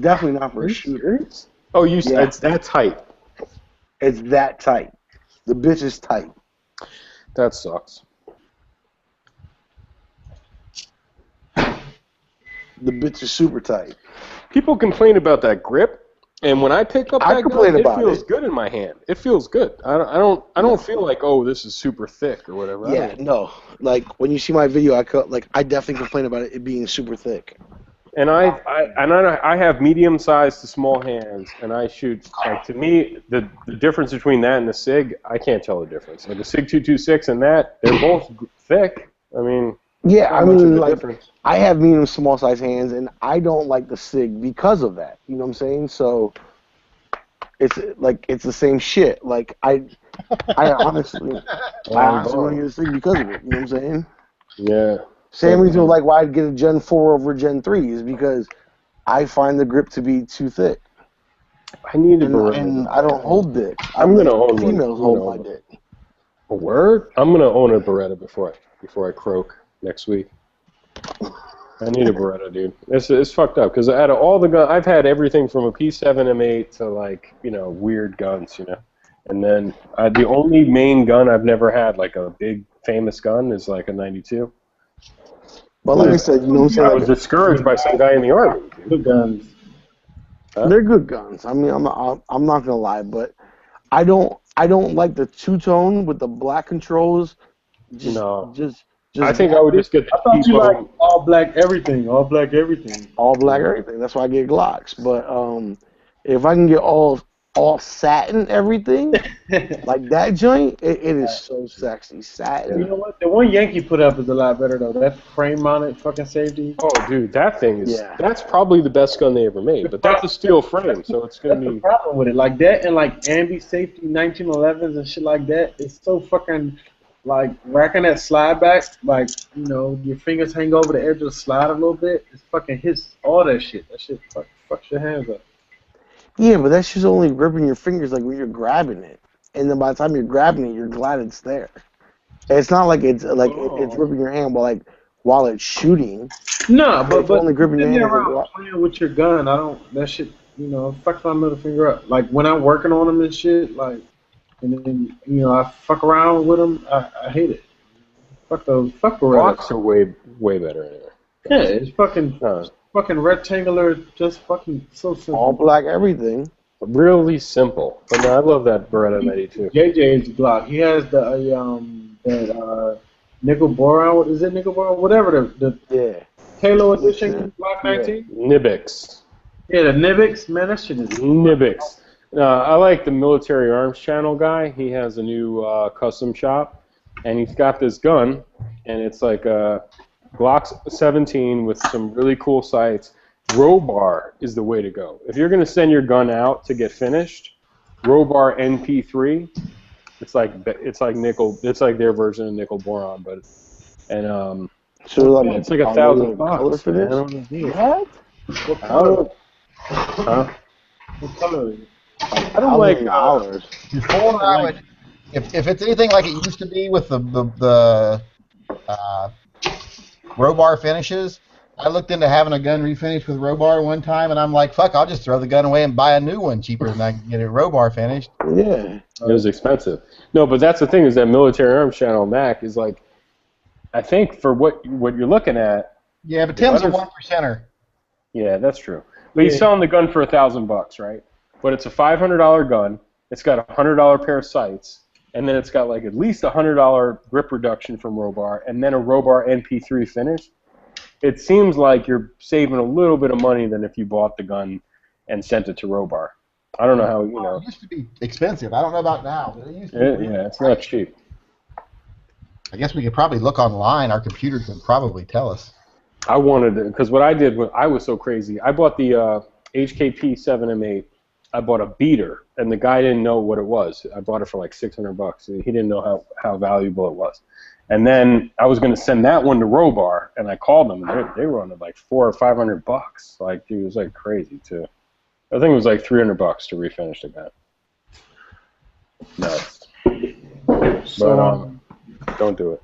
definitely not for a shooter. Oh, you Yeah. it's that tight. It's that tight. The bitch is tight. That sucks. The bitch is super tight. People complain about that grip, and when I pick up I that complain gun, it about feels it. good in my hand. It feels good. I don't feel like, oh, this is super thick or whatever. I Yeah, don't- no. Like when you see my video, I definitely complain about it being super thick. And I have medium-sized to small hands, and I shoot. Like to me, the difference between that and the Sig, I can't tell the difference. Like the Sig 226 and that, they're both thick. I mean, Yeah, not I much of mean, a like difference. I have medium, small size hands, and I don't like the Sig because of that. You know what I'm saying? So it's the same shit. Like I honestly want to get a Sig because of it. You know what I'm saying? Yeah. Same reason like why I'd get a Gen 4 over a Gen 3 is because I find the grip to be too thick. I need a And Beretta. I don't hold dick. I'm gonna own one. Females hold my dick. A word? I'm gonna own a Beretta before I croak next week. I need a Beretta, dude. It's fucked up because out of all the guns, I've had everything from a P7 M8 to like weird guns, and then the only main gun I've never had, like a big famous gun, is like a 92. But like I said, you know what I'm saying? I was discouraged by some guy in the army. Good guns. They're good guns. I mean, I'm not gonna lie, but I don't like the two-tone with the black controls. Just I think I would just get the I thought you cheapo- like all black everything. All black everything. all black everything. That's why I get Glocks. But if I can get all satin everything, like that joint, it is so sexy. Satin. You know what? The one Yankee put up is a lot better though. That frame mounted fucking safety. Oh, dude, that thing is Yeah. that's probably the best gun they ever made. But that's a steel frame, so it's gonna That's the be. problem with it. Like that and like ambi safety 1911s and shit like that. It's so fucking like racking that slide back. Like your fingers hang over the edge of the slide a little bit. It's fucking hits all that shit. That shit fucks your hands up. Yeah, but that's just only gripping your fingers like when you're grabbing it, and then by the time you're grabbing it, you're glad it's there. It's not like it's it's gripping your hand while it's shooting. No, It's but only gripping your sitting hand. around playing with your gun, I don't. That shit, fucks my middle finger up. Like when I'm working on them and shit, like, and then I fuck around with them. I hate it. Fuck those. Fuck Berettas. Glocks are way better anyway. Yeah, it's fucking rectangular, just fucking so simple. All black everything. Really simple. But no, I love that Beretta 92. JJ's Glock. He has that nickel boron. What is it? Nickel boron? Whatever the Halo edition Glock 19. Nibix. Yeah, the Nibix. Man, that shit is Nibix. I like the Military Arms Channel guy. He has a new custom shop, and he's got this gun, and it's like a Glock 17 with some really cool sights. Robar is the way to go. If you're going to send your gun out to get finished, Robar NP3, it's like nickel. It's like their version of nickel boron, but So it's like $1,000 color for this? What color? Huh? What color is it? I don't like dollars. Before I would, if it's anything like it used to be with the Robar finishes, I looked into having a gun refinished with Robar one time, and I'm like, fuck, I'll just throw the gun away and buy a new one cheaper than I can get it Robar finished. Yeah. It was expensive. No, but that's the thing is that Military Arms Channel Mac is like, I think for what you're looking at. Yeah, but Tim's a 1%er. Yeah, that's true. But he's selling the gun for $1,000, right? But it's a $500 gun. It's got a $100 pair of sights, and then it's got like at least a $100 grip reduction from Robar, and then a Robar NP3 finish. It seems like you're saving a little bit of money than if you bought the gun and sent it to Robar. I don't know how It used to be expensive. I don't know about now, but it used to be. Yeah, it's not cheap. I guess we could probably look online. Our computer could probably tell us. I wanted to, because what I did was I was so crazy. I bought the HKP 7M8. I bought a beater, and the guy didn't know what it was. I bought it for like $600. He didn't know how valuable it was. And then I was going to send that one to Robar, and I called them, and they were on it like $400 or $500. Like, dude, it was like crazy too. I think it was like $300 to refinish the gun. Nuts. So, but don't do it.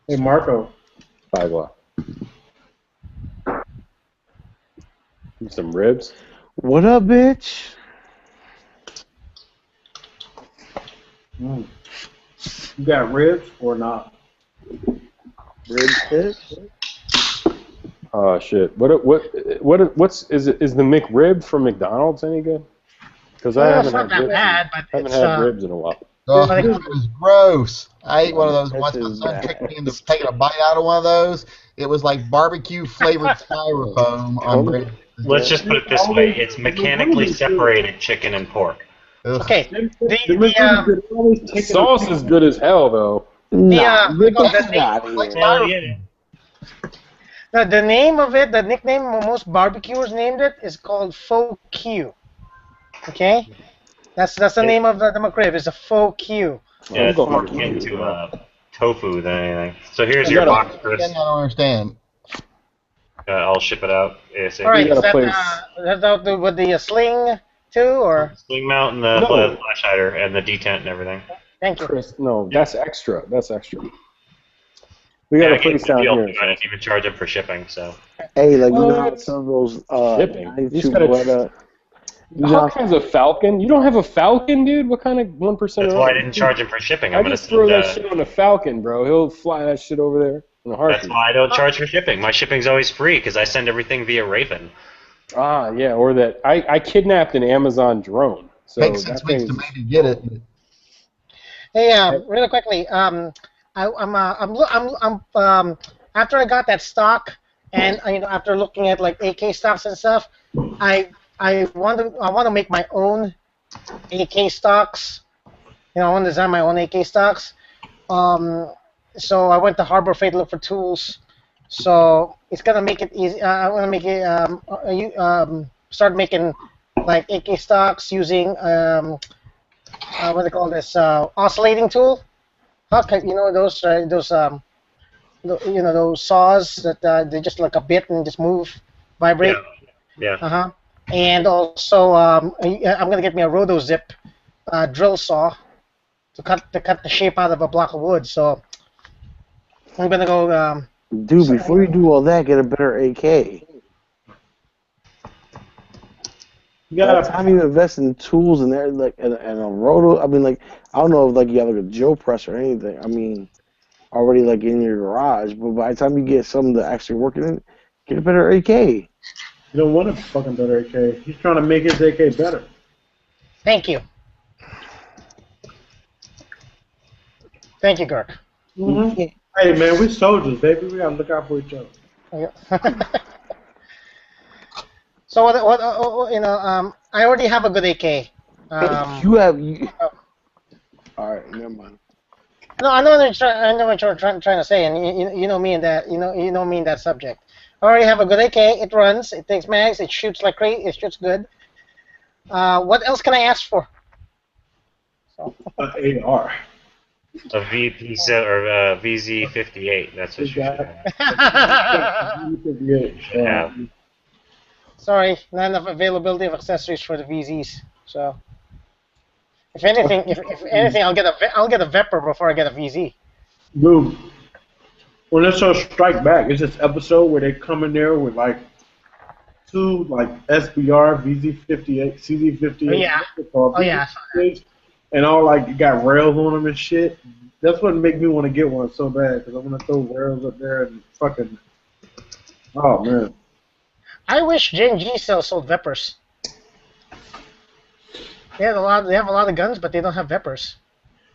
Hey, Marco. 5 Glock. Some ribs. What up, bitch? You got ribs or not? Rib tips? Oh shit! What's is the McRib from McDonald's any good? Because I haven't had ribs. Haven't had ribs in a while. Oh, it was gross. I ate one of those once. My son tricked me into taking a bite out of one of those. It was like barbecue flavored styrofoam on bread. Let's just put it this way: it's mechanically separated chicken and pork. Okay. The sauce is good as hell, though. The name of it, the nickname most barbecuers named it, is called Faux Q. Okay? That's the name of the McRib, it's a Faux Q. Yeah, it's more akin to tofu than anything. So here's your box, Chris. I don't understand. I'll ship it out ASAP. All right, is that out with the sling too, or? Sling mount and the flash hider and the detent and everything. Thank you. Chris, no, that's extra. That's extra. We got a place down here. I didn't even charge them for shipping, so. Hey, like, you know how What? some of those Shipping? 92 You gotta- Beretta. How kinds of Falcon? You don't have a Falcon, dude? What kind of 1%? That's why I didn't charge him for shipping. I just throw that shit on a Falcon, bro. He'll fly that shit over there in a heartbeat. That's why I don't charge for shipping. My shipping's always free because I send everything via Raven. Ah, yeah, or that I kidnapped an Amazon drone. So Takes 6 weeks to maybe get it. Hey, really quickly, after I got that stock, and after looking at like AK stocks and stuff, I want to make my own AK stocks. I want to design my own AK stocks. So I went to Harbor Freight to look for tools. So it's gonna make it easy. I want to make it start making like AK stocks using what do they call this oscillating tool. Those those saws that they just like a bit and just move, vibrate. Yeah. And also I'm gonna get me a rotozip drill saw to cut the shape out of a block of wood. So I'm gonna go. Dude, before you do all that, get a better AK. By the time you invest in tools and there, like and a roto, I mean, like I don't know if like you have like a drill press or anything. I mean, already like in your garage, but by the time you get something to actually work in it, get a better AK. You don't want a fucking better AK. He's trying to make his AK better. Thank you. Thank you, Girk. Mm-hmm. Hey man, we're soldiers, baby. We gotta look out for each other. Yeah. So I already have a good AK. You have. All right, never mind. No, I know what you're trying to say, and you know me in that you know me in that subject. I already have a good AK. It runs. It takes mags. It shoots like crazy. It shoots good. What else can I ask for? AR. A VP or VZ58. That's what you should have. Sorry, not enough availability of accessories for the VZs. So, if anything, I'll get a Vepr before I get a VZ. Dude, when this show Strike Back, it's this episode where they come in there with like two like SBR VZ58, CZ58. Oh yeah. And all like got rails on them and shit. That's what make me want to get one so bad because I want to throw rails up there and fucking. Oh man. I wish Gen G sold Veprs. They have a lot of guns, but they don't have Veprs.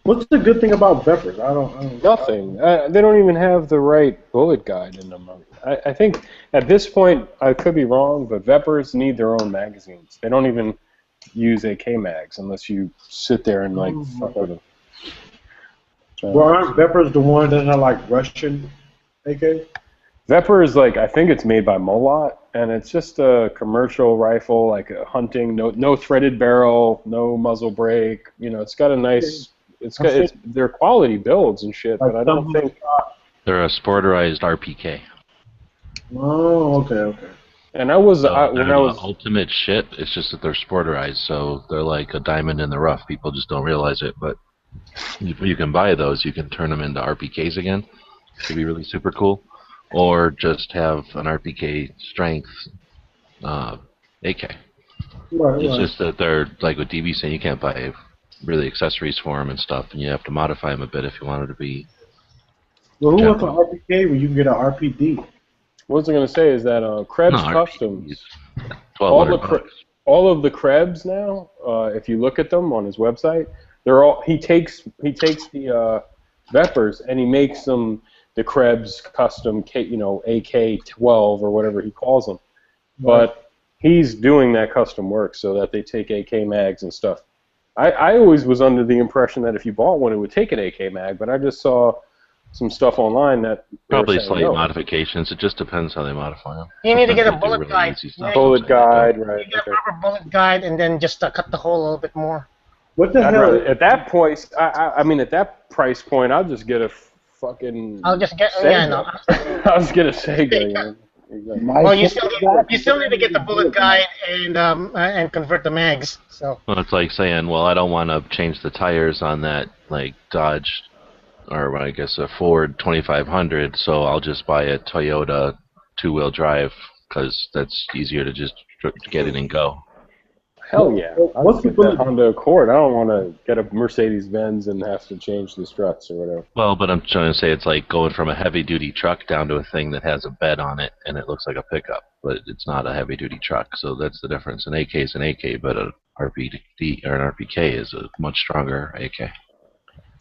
What's the good thing about Veprs? I don't. Nothing. They don't even have the right bullet guide in them. I think at this point, I could be wrong, but Veprs need their own magazines. They don't even use AK mags unless you sit there and like fuck with them. Well, aren't Veprs the one that are like Russian AK? Vepr is like, I think it's made by Molot, and it's just a commercial rifle, like a hunting, no threaded barrel, no muzzle brake. It's got a nice, they're quality builds and shit, but I don't think they're a sporterized RPK. Oh, okay. And when I was ultimate shit, it's just that they're sporterized, so they're like a diamond in the rough. People just don't realize it, but you can buy those. You can turn them into RPKs again. It'd be really super cool. Or just have an RPK strength AK. It's just that they're, like what DB saying, you can't buy really accessories for them and stuff, and you have to modify them a bit if you want it to be. Well, who wants an RPK when you can get an RPD? What I was going to say is that Krebs Customs, all of the Krebs now, if you look at them on his website, they're all he takes the Veprs and he makes them the Krebs custom, AK-12 or whatever he calls them. But he's doing that custom work so that they take AK mags and stuff. I always was under the impression that if you bought one, it would take an AK mag, but I just saw some stuff online that probably slight modifications. It just depends how they modify them. You need to get a bullet guide. Bullet guide, right? You get a proper bullet guide, and then just cut the hole a little bit more. What the hell? At that point, I mean, at that price point, I'll just get a fucking. I'll just get. Sega. Yeah, no. I'll just get a Sega. exactly. My Well, point you still need to get the bullet guide and convert the mags. So Well, it's like saying, well, I don't want to change the tires on that like Dodge or I guess a Ford 2500, so I'll just buy a Toyota two-wheel drive because that's easier to just get in and go. Hell yeah. I'll What's just the get that bullet? Honda Accord. I don't want to get a Mercedes-Benz and have to change the struts or whatever. Well, but I'm trying to say it's like going from a heavy-duty truck down to a thing that has a bed on it and it looks like a pickup, but it's not a heavy-duty truck. So that's the difference. An AK is an AK, but an RPD or an RPK is a much stronger AK.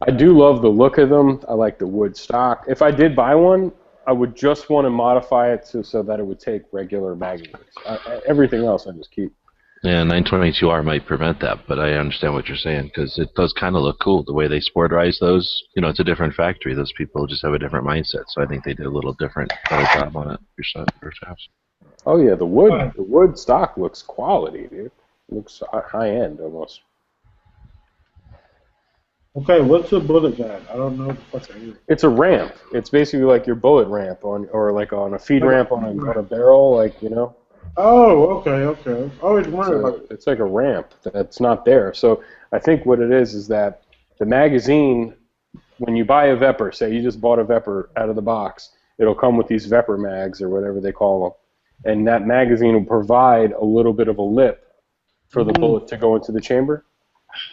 I do love the look of them. I like the wood stock. If I did buy one, I would just want to modify it so that it would take regular magazines. Everything else I just keep. Yeah, 922R might prevent that, but I understand what you're saying because it does kind of look cool the way they sporterize those. You know, it's a different factory. Those people just have a different mindset, so I think they did a little better job on it yourselves. Oh yeah, the wood stock looks quality, dude. It looks high end almost. Okay, what's a bullet guide? I don't know what the fuck that is. It's a ramp. It's basically like your bullet ramp or like on a feed ramp on a barrel, like, you know. Oh, okay. I always wondered. It's like a ramp that's not there. So I think what it is that the magazine, when you buy a Vepr, say you just bought a Vepr out of the box, it'll come with these Vepr mags or whatever they call them, and that magazine will provide a little bit of a lip for the bullet to go into the chamber,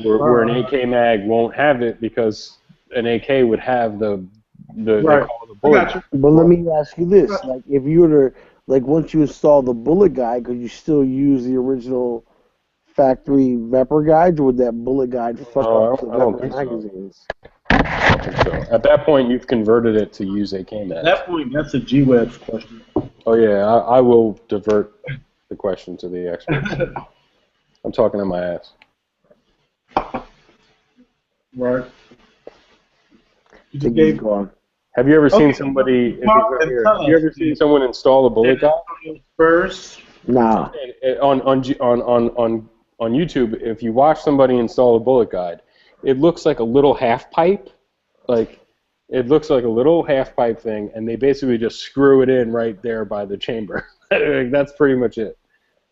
where an AK mag won't have it because an AK would have the they call it the bullet. But let me ask you this: like, if you were to, like, once you install the bullet guide, could you still use the original factory Vepr guides, or would that bullet guide fuck up the I don't Vepr think magazines? I don't think so. At that point, you've converted it to use AK mag. At that point, that's a G-Webs question. Oh yeah, I will divert the question to the experts. I'm talking on my ass. Right. Have you ever seen somebody? Have you ever seen someone install a bullet guide? First. Nah. On YouTube, if you watch somebody install a bullet guide, it looks like a little half pipe, like it looks like a little half pipe thing, and they basically just screw it in right there by the chamber. That's pretty much it.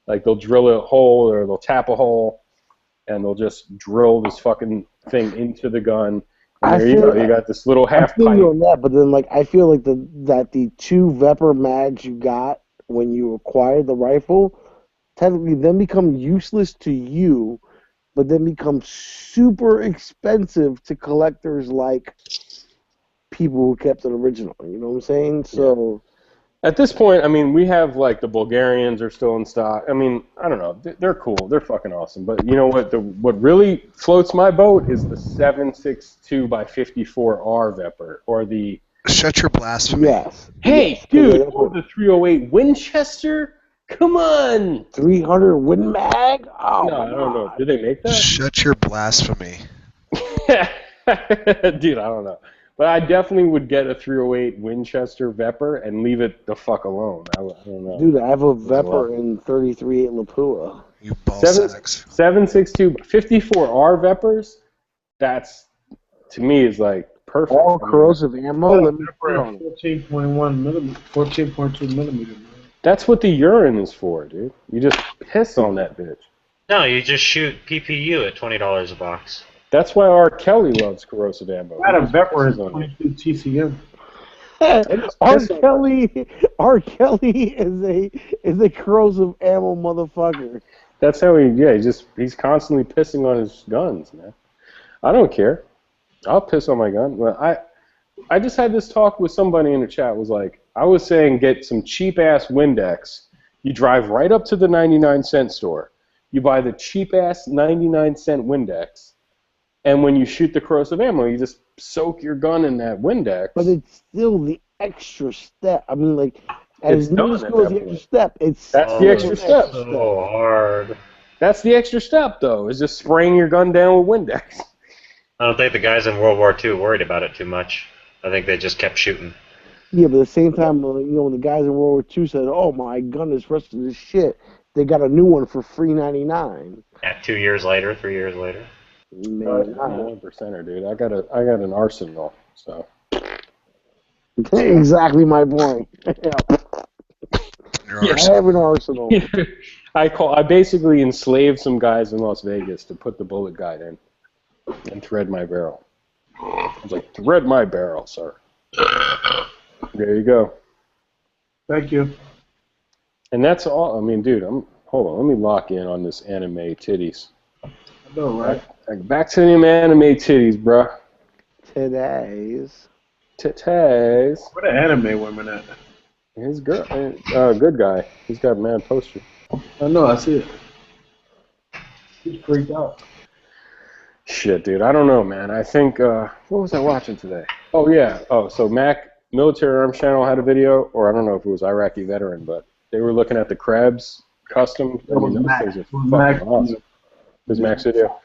Like they'll drill a hole or they'll tap a hole, and they'll just drill this fucking thing into the gun. And there you go. You got this little half pipe. On that, but then like I feel like the two Vepr mags you got when you acquired the rifle technically then become useless to you, but then become super expensive to collectors like people who kept it original. You know what I'm saying? So. At this point, I mean, we have, like, the Bulgarians are still in stock. I mean, I don't know. They're cool. They're fucking awesome. But you know what? What really floats my boat is the 7.62 by 54R Vepr, or the... Shut your blasphemy. Yes. Hey, dude, or the 308 Winchester? Come on! 300 Win Mag? Oh, no, I don't know. Did they make that? Shut your blasphemy. Dude, I don't know. But I definitely would get a 308 Winchester Vepr and leave it the fuck alone. I don't know. Dude, I have a Vepr in 33.8 Lapua. You ballsacks. 7.62 54R Veprs. That's, to me, is like perfect. All corrosive ammo. Let me put on 14.1 millimeter, 14.2 millimeter. That's what the urine is for, dude. You just piss on that bitch. No, you just shoot PPU at $20 a box. That's wwhy R. Kelly loves corrosive ammo. That Vepr is 22 TCM. R. Kelly is a corrosive ammo motherfucker. That's how he's constantly pissing on his guns, man. I don't care. I'll piss on my gun. Well, I just had this talk with somebody in the chat. Was like, I was saying get some cheap ass Windex. You drive right up to the 99-cent store. You buy the cheap ass 99-cent Windex. And when you shoot the corrosive ammo, you just soak your gun in that Windex. But it's still the extra step. I mean, like, as new as the extra step, that's the extra step. So hard. That's the extra step, though, is just spraying your gun down with Windex. I don't think the guys in World War II worried about it too much. I think they just kept shooting. Yeah, but at the same time, when the guys in World War II said, "Oh, my gun is rusted as shit," they got a new one for $3.99. Yeah, 2 years later, 3 years later. Man, I'm a 1%er, dude. I got an arsenal, so. Exactly my point. Your Yeah. I arsenal. have an arsenal. I basically enslaved some guys in Las Vegas to put the bullet guide in and thread my barrel. I was like, thread my barrel, sir. There you go. Thank you. And that's all. I mean, dude, hold on. Let me lock in on this anime titties. I know, right? Back to them anime titties, bruh. Today's. Titties. Where the anime women at? His girl, good guy. He's got a mad poster. I know, I see it. He's freaked out. Shit, dude. I don't know, man. I think, what was I watching today? Oh, yeah. Oh, so Mac Military Arms Channel had a video, or I don't know if it was Iraqi Veteran, but they were looking at the Krebs custom. I mean, those things are fucking awesome. It was Mac's video.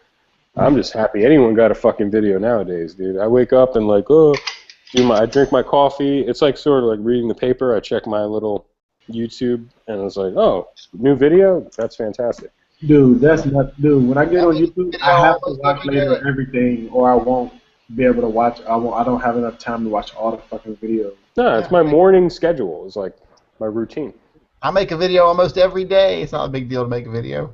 I'm just happy anyone got a fucking video nowadays, dude. I wake up and like, I drink my coffee. It's like sort of like reading the paper. I check my little YouTube, and it's like, oh, new video? That's fantastic. Dude, that's not. Dude, when I get on YouTube, I have to watch later everything, or I won't be able to watch. I don't have enough time to watch all the fucking videos. No, it's my morning schedule. It's like my routine. I make a video almost every day. It's not a big deal to make a video.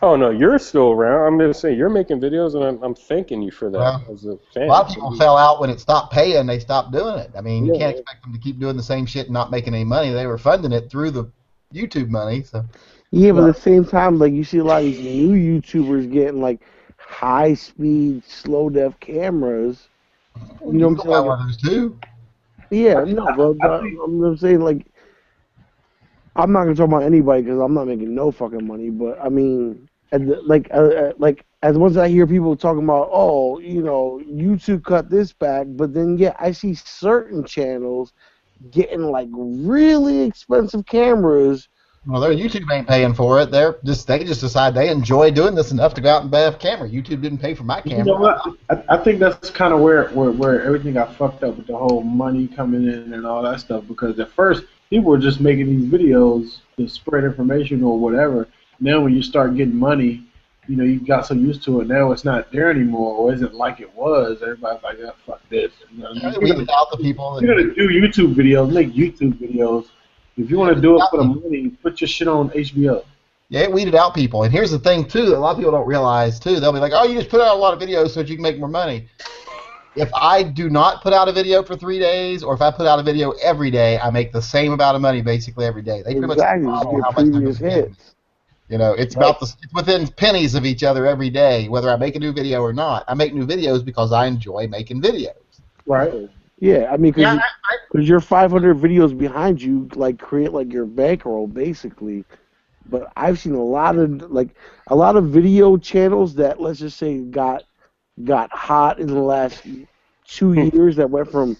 Oh no, you're still around. I'm just saying you're making videos, and I'm thanking you for that Well, as a fan. A lot of people fell out when it stopped paying. They stopped doing it. I mean, you can't expect them to keep doing the same shit and not making any money. They were funding it through the YouTube money. So. Yeah, but at the same time, like you see a lot of these new YouTubers getting like high-speed, slow-def cameras. You know what I'm saying? One of those too. Yeah, no, but I'm saying like I'm not gonna talk about anybody because I'm not making no fucking money. But I mean, like as much as I hear people talking about, oh, you know, YouTube cut this back, but then I see certain channels getting like really expensive cameras. Well, their YouTube ain't paying for it. They just decide they enjoy doing this enough to go out and buy a camera. YouTube didn't pay for my camera. You know what? I think that's kind of where everything got fucked up with the whole money coming in and all that stuff. Because at first people were just making these videos to spread information or whatever. Now when you start getting money, you know, you got so used to it. Now it's not there anymore, or isn't like it was. Everybody's like, yeah, fuck this. You know, We without the people. You're gonna do YouTube videos, make YouTube videos. If you want to do it for the money, put your shit on HBO. Yeah, it weeded out people. And here's the thing, too, that a lot of people don't realize, too. They'll be like, oh, you just put out a lot of videos so that you can make more money. If I do not put out a video for 3 days, or if I put out a video every day, I make the same amount of money basically every day. They pretty much model how much previous hits. You know, it's about it's within pennies of each other every day, whether I make a new video or not. I make new videos because I enjoy making videos. Right. Yeah, I mean, because your 500 videos behind you, like, create, like, your bankroll, basically. But I've seen a lot of video channels that, let's just say, got hot in the last 2 years that went from,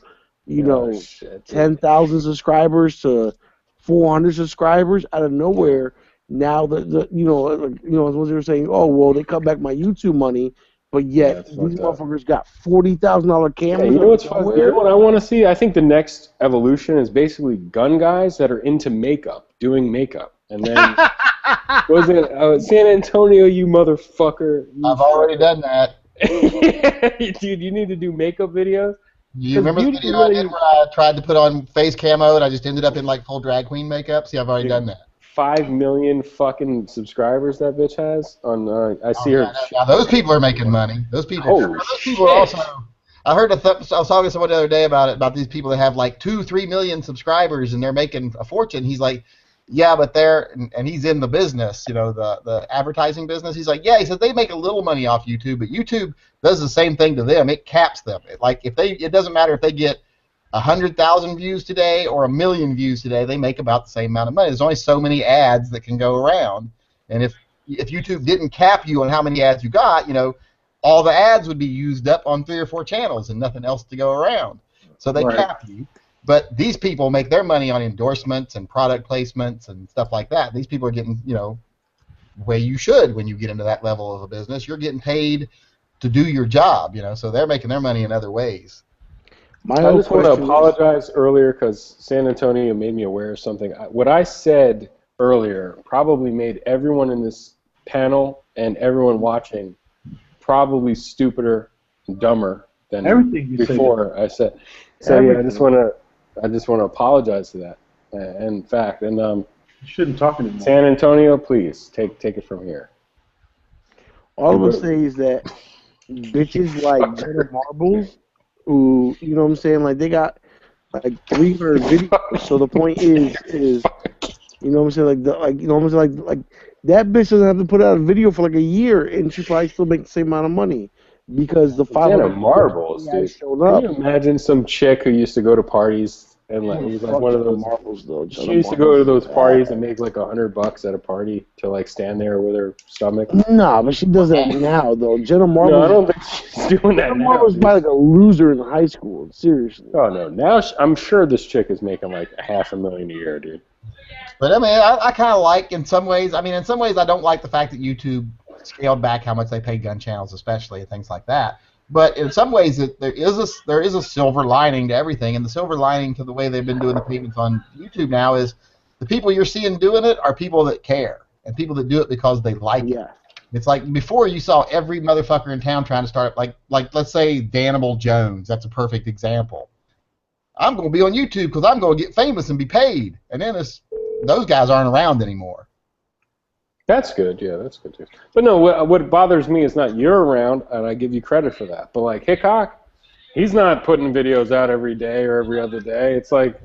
10,000 subscribers to 400 subscribers out of nowhere. Now, as what they were saying, oh, well, they cut back my YouTube money. But yet, these motherfuckers got $40,000 cameras. Hey, you know what's fun? You know what I want to see? I think the next evolution is basically gun guys that are into makeup, doing makeup. And then, was it San Antonio, you motherfucker? I've already done that. Dude, you need to do makeup videos? Do you remember the video I did where I tried to put on face camo and I just ended up in like full drag queen makeup? See, I've already done that. 5 million fucking subscribers that bitch has on. I see her. Now those people are making money. Those people. Holy those people are also. I heard I was talking to someone the other day about these people that have like 2-3 million subscribers and they're making a fortune. He's like, yeah, but they're and he's in the business, the advertising business. He's like, yeah, he said they make a little money off YouTube, but YouTube does the same thing to them. It caps them. It doesn't matter if they get 100,000 views today or 1 million views today, they make about the same amount of money. There's only so many ads that can go around, and if YouTube didn't cap you on how many ads you got, all the ads would be used up on 3 or 4 channels and nothing else to go around. So they cap you. But these people make their money on endorsements and product placements and stuff like that. These people are getting, the way you should when you get into that level of a business. You're getting paid to do your job, so they're making their money in other ways. I just want to apologize earlier because San Antonio made me aware of something. What I said earlier probably made everyone in this panel and everyone watching probably stupider and dumber than everything before I said. So yeah, I just want to apologize to that. In fact, and You shouldn't talk anymore. San Antonio, please take it from here. All I'm gonna say is that bitches like Jenna Marbles, who you know what I'm saying, like they got like 300 videos. So the point is you know what I'm saying, you know what I'm saying, like that bitch doesn't have to put out a video for like a year, and she probably still make the same amount of money because the Jenna 500 Marbles, guys dude. showed Can up. you imagine some chick who used to go to parties and like he's like one of those Marbles though. she used to go to those parties and make like $100 at a party to like stand there with her stomach. Nah, but she does that now though. Jenna Marbles. No, I don't think she's doing that Jenna now. Marbles is probably like a loser in high school. Seriously. Oh no, now I'm sure this chick is making like $500,000 a year, dude. But I mean, I kind of like in some ways. I mean, in some ways, I don't like the fact that YouTube scaled back how much they pay gun channels, especially and things like that. But in some ways, there is a silver lining to everything, and the silver lining to the way they've been doing the payments on YouTube now is the people you're seeing doing it are people that care and people that do it because they like it. It's like before you saw every motherfucker in town trying to start like let's say Danable Jones. That's a perfect example. I'm going to be on YouTube because I'm going to get famous and be paid, and then those guys aren't around anymore. That's good, yeah, that's good too. But no, what bothers me is not you're around, and I give you credit for that. But like Hickok, he's not putting videos out every day or every other day. It's like,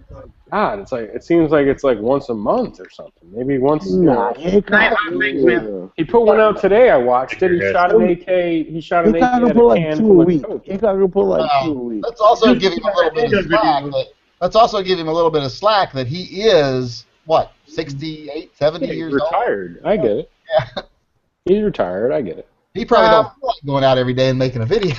God, it's like it seems like it's like once a month or something. Maybe once. Nah, Hickok. He put one out today. I watched it. He shot an AK. He shot an AK Hickok at will a put like can 2 a full of week. coke. Hickok will put like 2 a week. Let's also give him a little bit of slack. Let's also give him a little bit of slack that he is what 68, 70 years old. Retired. I get it. Yeah. He's retired. I get it. He probably don't feel like going out every day and making a video.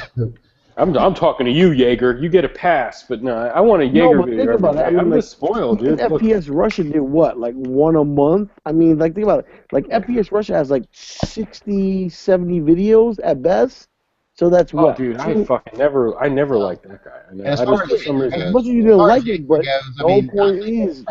I'm talking to you, Jaeger. You get a pass, but no, I want a Jaeger video every day. I'm just spoiled, dude. FPS Russia did what, like 1 a month? I mean, like think about it. Like FPS Russia has like 60, 70 videos at best. So that's what. Dude, I never liked that guy. I just for some reason. As much as you didn't like it, but the whole point is.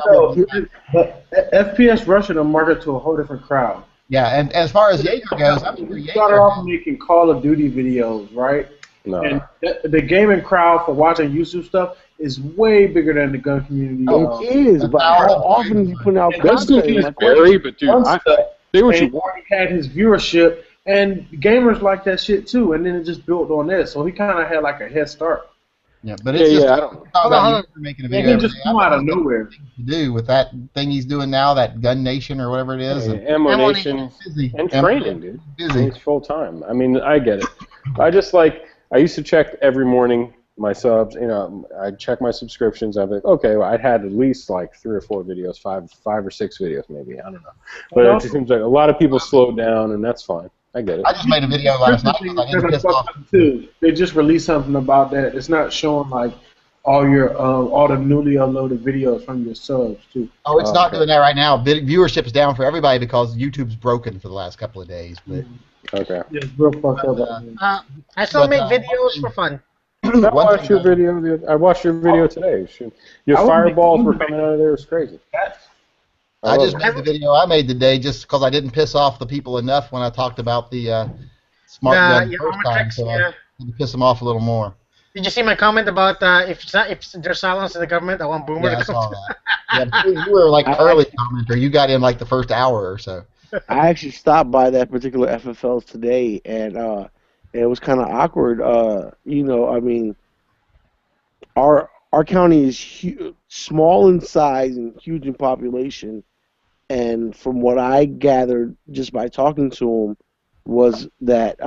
But FPS Russia to market to a whole different crowd. Yeah, and as far as Jaeger goes, I'm sure Jaeger started off making Call of Duty videos, right? No. And the gaming crowd for watching YouTube stuff is way bigger than the gun community. It is, but how often do you put out That's content? scary, but dude, say what you and want. he had his viewership, and gamers like that shit too, and then it just built on this. So he kind of had like a head start. Yeah, but it's just I don't. making a He video. just come out of nowhere. To do with that thing he's doing now, that Gun Nation or whatever it is. Ammo Nation and training, dude. Busy. It's full time. I mean, I get it. I just I used to check every morning my subs. You know, I'd check my subscriptions. I'd be like, okay, well, I'd had at least like 3 or 4 videos, five or 6 videos maybe. I don't know. But it just seems like a lot of people slowed down, and that's fine. I get it. I just made a video last night because I didn't piss off. Too. They just released something about that. It's not showing like all the newly uploaded videos from your subs too. Oh, it's not doing that right now. Viewership is down for everybody because YouTube's broken for the last couple of days. But okay. Yeah, it's real fucked up. I still make videos for fun. I watched your video. I watched your video today. Your fireballs were coming out of there. It was crazy. I just made the video I made today just because I didn't piss off the people enough when I talked about the smart gun first time, so I had to piss them off a little more. Did you see my comment about if there's silence in the government, I want Boomer to come? I saw that. Yeah, you were like early commenter. You got in like the first hour or so. I actually stopped by that particular FFL today, and it was kind of awkward. You know, I mean, our county is small in size and huge in population, and from what I gathered just by talking to him was that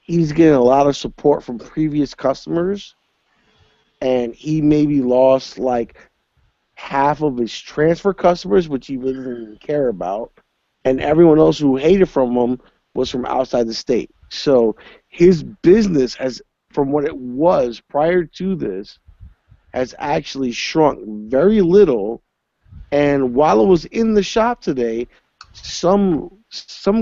he's getting a lot of support from previous customers, and he maybe lost like half of his transfer customers, which he really didn't even care about, and everyone else who hated from him was from outside the state. So his business has, from what it was prior to this, has actually shrunk very little. And while I was in the shop today, some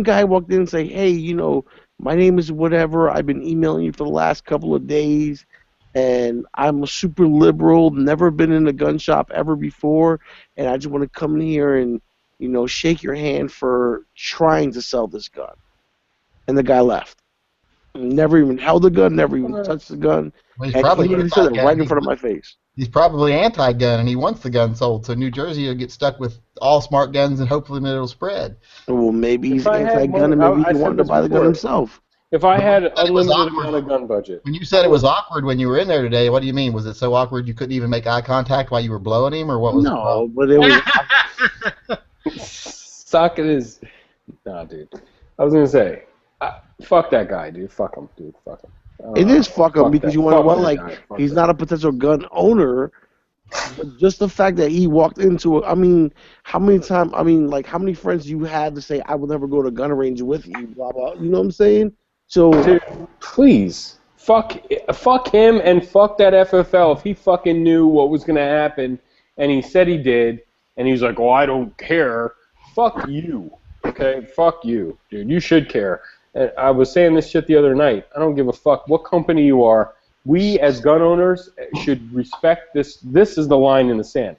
guy walked in and said, hey, you know, my name is whatever. I've been emailing you for the last couple of days, and I'm a super liberal, never been in a gun shop ever before, and I just want to come in here and, you know, shake your hand for trying to sell this gun. And the guy left. Never even held the gun, never even touched the gun. Well, he's and probably he said it right in front of my face. He's probably anti-gun and he wants the gun sold. So New Jersey will get stuck with all smart guns and hopefully it'll spread. Well, maybe he's If I had anti-gun, money, and maybe I he said wanted to this buy the gun before. himself. If I But had when you said it was unlimited awkward, amount of gun budget, when you said it was awkward when you were in there today, what do you mean? Was it so awkward you couldn't even make eye contact while you were blowing him, or what was the No, problem? but it was. socket is. Nah, dude. I was gonna say, fuck that guy, dude. Fuck him, dude. Fuck him. It is fuck him because you want to fuck what? that Like guy. Fuck he's that not a potential gun owner, but just the fact that he walked into it. I mean, how many times? I mean, like how many friends you had to say I will never go to a gun range with you? Blah blah. You know what I'm saying? So Dude, please, fuck him and fuck that FFL. If he fucking knew what was gonna happen, and he said he did, and he's like, "Oh, I don't care." Fuck you, okay? Fuck you, dude. You should care. And I was saying this shit the other night. I don't give a fuck what company you are. We as gun owners should respect this. This is the line in the sand.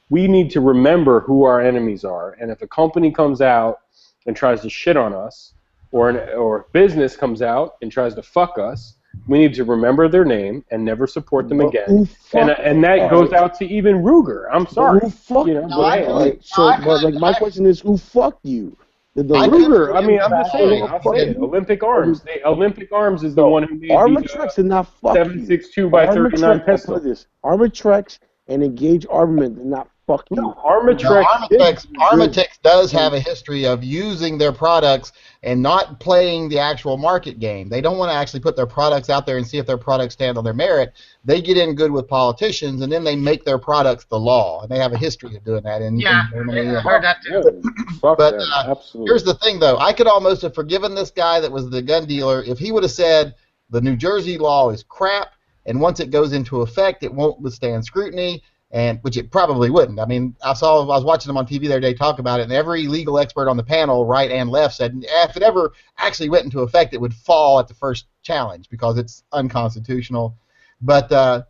We need to remember who our enemies are, and if a company comes out and tries to shit on us, or a business comes out and tries to fuck us, we need to remember their name and never support them again. And that goes out to even Ruger. I'm sorry. who fucked You know, you? but hey, Right? So, but like my question is, who fucked you? The Ruger. I mean, I'm just saying. I'll say it. you. Olympic Arms. Olympic Arms is the one who made Armatrex did not fuck you. 7.62 by 39 pistol. Armatrex and Engage Armament did not fuck you. No, Armatrex. Armatrex does have a history of using their products and not playing the actual market game. They don't want to actually put their products out there and see if their products stand on their merit. They get in good with politicians, and then they make their products the law. And they have a history of doing that in Germany. I heard that too. But absolutely. Here's the thing, though. I could almost have forgiven this guy that was the gun dealer if he would have said the New Jersey law is crap, and once it goes into effect, it won't withstand scrutiny. And which it probably wouldn't. I mean, I was watching them on TV the other day talk about it, and every legal expert on the panel, right and left, said if it ever actually went into effect, it would fall at the first challenge because it's unconstitutional. But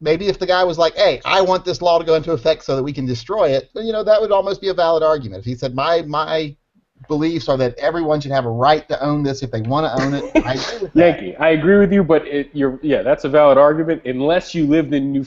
maybe if the guy was like, "Hey, I want this law to go into effect so that we can destroy it," that would almost be a valid argument. If he said, "My beliefs are that everyone should have a right to own this if they want to own it," I agree with that. Yankee, I agree with you, but that's a valid argument unless you lived in New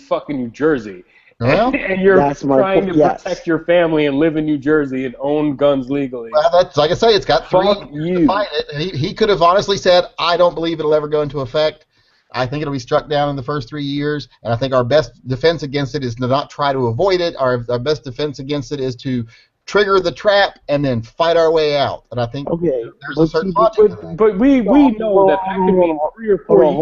Jersey. Well, and you're trying to protect your family and live in New Jersey and own guns legally. Well, that's like I say, it's got 3 Fuck years to fight it. He could have honestly said, "I don't believe it'll ever go into effect. I think it'll be struck down in the first 3 years, and I think our best defense against it is to not try to avoid it. Our best defense against it is to trigger the trap and then fight our way out." And I think there's a certain logic to that. But we know that could mean 3 or 4 years.